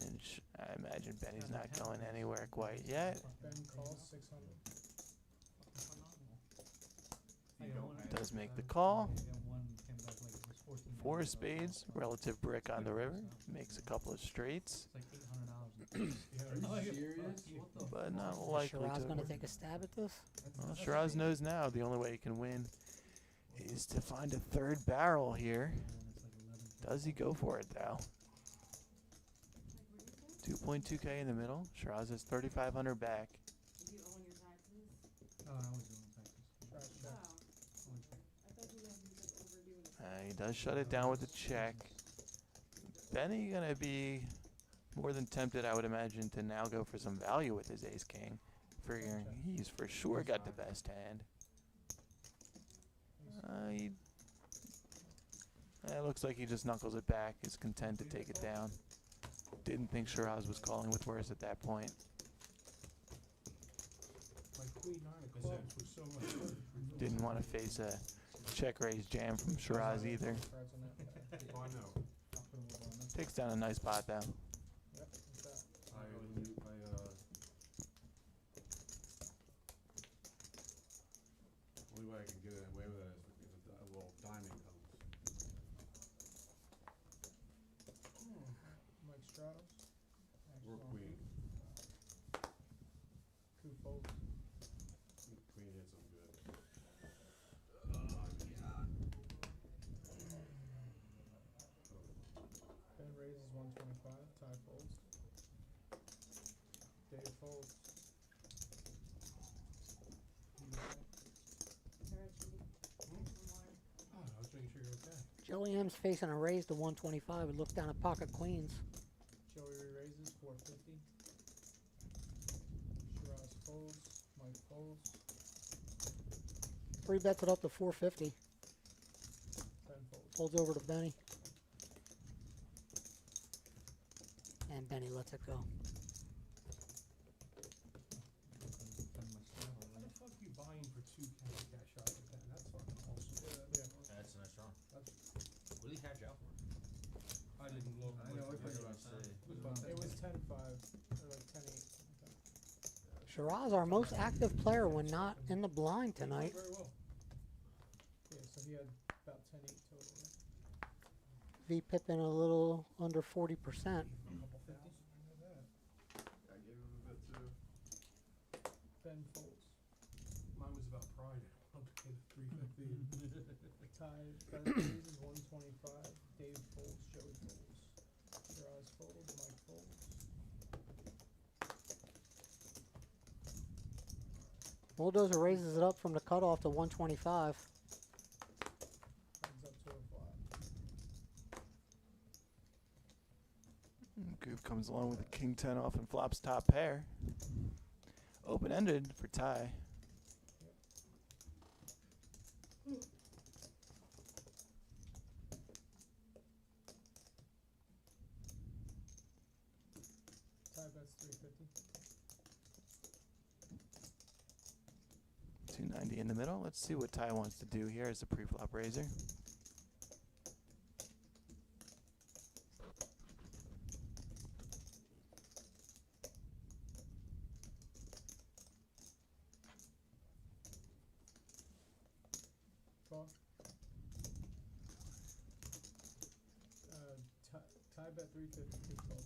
And I imagine Benny's not going anywhere quite yet. Ben calls 600. Does make the call. Yeah, one came back like it was 14 Four dollars. spades, relative brick on the river. Makes a couple of straights, It's like $800. Are you serious? but not Is likely Shiraz to. going to take a stab at this? Well, Shiraz knows now the only way he can win is to find a third barrel here. Does he go for it though? 2.2K in the middle. Shiraz has 3,500 back. Do you own your taxes? Oh, I was doing taxes. Shiraz Wow. checks. I thought you guys were like overdoing it. He does shut it down with a check. Benny gonna be more than tempted, I would imagine, to now go for some value with his ace king, figuring he's for sure got the best hand. It looks like he just knuckles it back. Is content to take it down. Didn't think Shiraz was calling with worse at that point. My queen 9 of clubs was so much worse. Didn't want to face a check raise jam from Shiraz either. Cards on that. Oh, I know. I'll put him over on this. Takes down a nice pot though. Yep, that's that. Only way I can get away with it is if a little diamond comes. Mike Stratos. We're Excellent. queen. Coup folds. Queen hits them good. Ben raises 125. Ty folds. Dave folds. Alright, Judy. Some water. Oh, I was making sure you're okay. Joey M's facing a raise to 125. Would look down at pocket queens. Joey re-raises 450. Shiraz folds. Mike folds. Three bets it up to 450. Ben folds. Folds over to Benny. And Benny lets it go. How the fuck you buying for 2 cash out like that? That's fucking awesome. Yeah. That's a nice draw. That's, What did he catch out for? I didn't look. I know, I like figured that. It was 10-5. Or like 10-8. Shiraz, our most active player when not in the blind tonight. Very well. Yeah, so he had about 10-8 total. Right? V Pippin a little under 40%. Couple 50s. I gave him a bit too. Ben folds. Mine was about pride. I wanted to pay the 350. Ty Ben raises 125. Dave folds. Joey folds. Shiraz folds. Mike folds. Bulldozer raises it up from the cutoff to 125. Heads up to a flat. Goop comes along with a king 10 off and flops top pair. Open-ended for Ty. Ty bets 350. 290 in the middle. Let's see what Ty wants to do here as a pre-flop raiser. Call. Ty bet 350. Good call.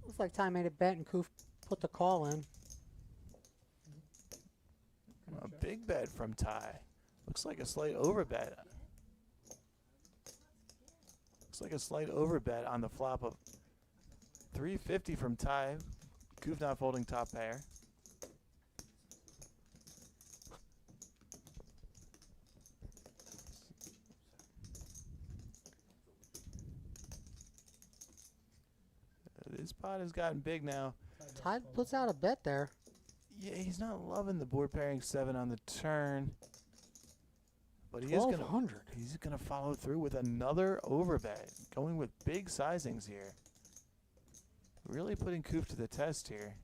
Looks like Ty made a bet and Koof put the call in. A big bet from Ty. Looks like a slight overbet. Looks like a slight overbet on the flop of 350 from Ty. Koof not folding top pair. This pot has gotten big now. Ty puts out a bet there. Yeah, he's not loving the board pairing 7 on the turn. But he is gonna 1200. he's gonna follow through with another overbet. Going with big sizings here. Really putting Koof to the test here.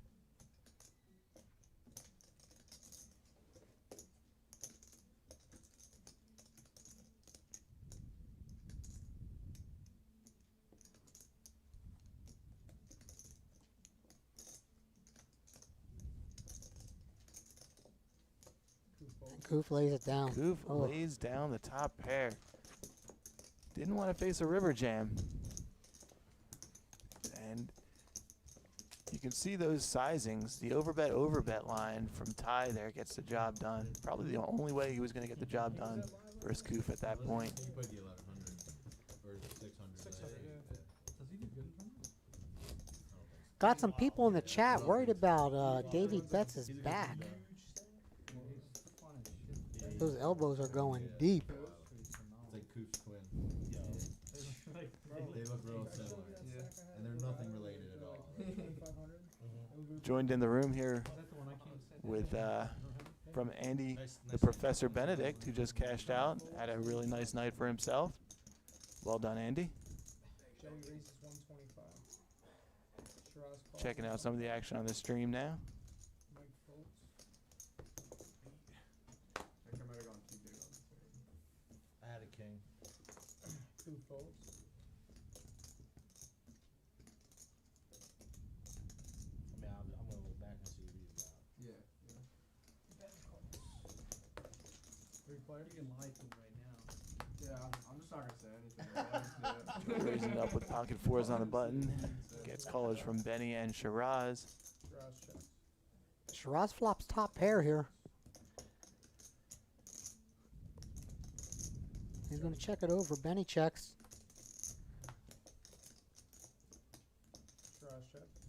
Koof lays it down. Koof Oh. lays down the top pair. Didn't want to face a river jam. And you can see those sizings. The overbet line from Ty there gets the job done. Probably the only way he was going to get the job done versus Koof at that point. He put the 1100 or 600. 600, yeah. Does he do good in tournament? Got some people in the chat worried about Davey Betts' back. Those elbows are going deep. It's like Koof's twin. They look real similar. And they're nothing related at all. Joined in the room here with from Andy, the Professor Benedict, who just cashed out. Had a really nice night for himself. Well done, Andy. Joey raises 125. Shiraz calls. Checking out some of the action on the stream now. Mike folds. I think I might have gone too big on the third. I had a king. Koof folds. I mean, I'm gonna look back and see what he's got. Yeah, yeah. Three players. You can lie to him right now. Yeah, I'm just not gonna say anything. Joe raising up with pocket 4s on the button. Gets callers from Benny and Shiraz. Shiraz checks. Shiraz flops top pair here. He's going to check it over. Benny checks. Shiraz checks.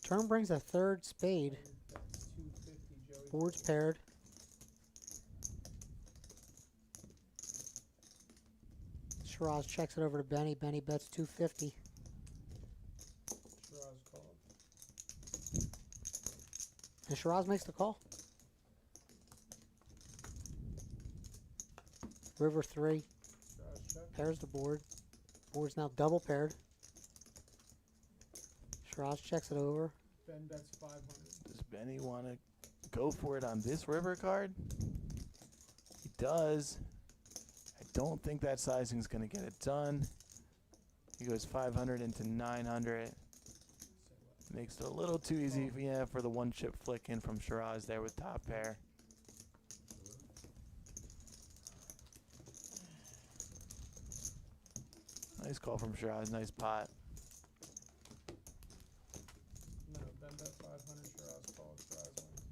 Turn brings a third spade. That's 250. Joey. Board's paired. Shiraz checks it over to Benny. Benny bets 250. Shiraz called. And Shiraz makes the call. River 3. Shiraz checks. Pairs the board. Board's now double paired. Shiraz checks it over. Ben bets 500. Does Benny want to go for it on this river card? He does. I don't think that sizing's going to get it done. He goes 500 into 900. Makes it a little too easy, yeah, for the one chip flick in from Shiraz there with top pair. Nice call from Shiraz, nice pot. No, Ben bet 500. Shiraz called. Shiraz wins.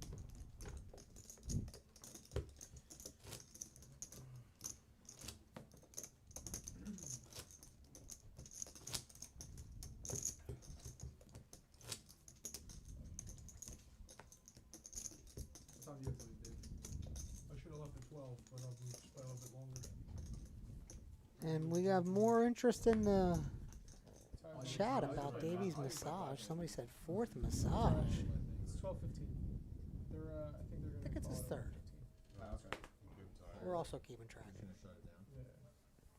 What time do you have to leave, Dave? I should have left at 12, but I'll just play a little bit longer. And we have more interest in the Time chat about Davy's massage. Somebody said fourth massage. It's 12:15. They're I think they're gonna. I think it's his call it third. 12:15. Oh, okay. We're also keeping track. Gonna shut it down. Yeah.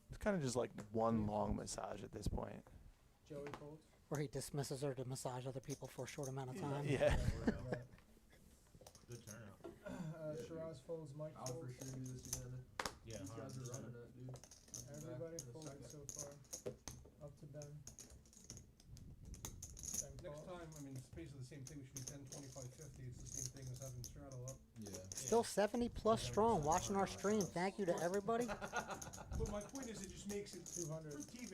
It's kind of just like one long massage at this point. Joey folds. Where he dismisses her to massage other people for a short amount of time. Yeah. Good turnout. Shiraz folds. Mike I'll for folds. sure do this again. Yeah, These guys are 100%. running it, dude. Everybody Back in a folded second. so far. Up to Ben. Ben Next calls. time, I mean, it's basically the same thing. We should be 10, 25, 50. It's the same thing as having straddle up. Yeah. Still 70 plus strong watching our stream. Thank you to everybody. But my point is, it just makes it 200. for TV.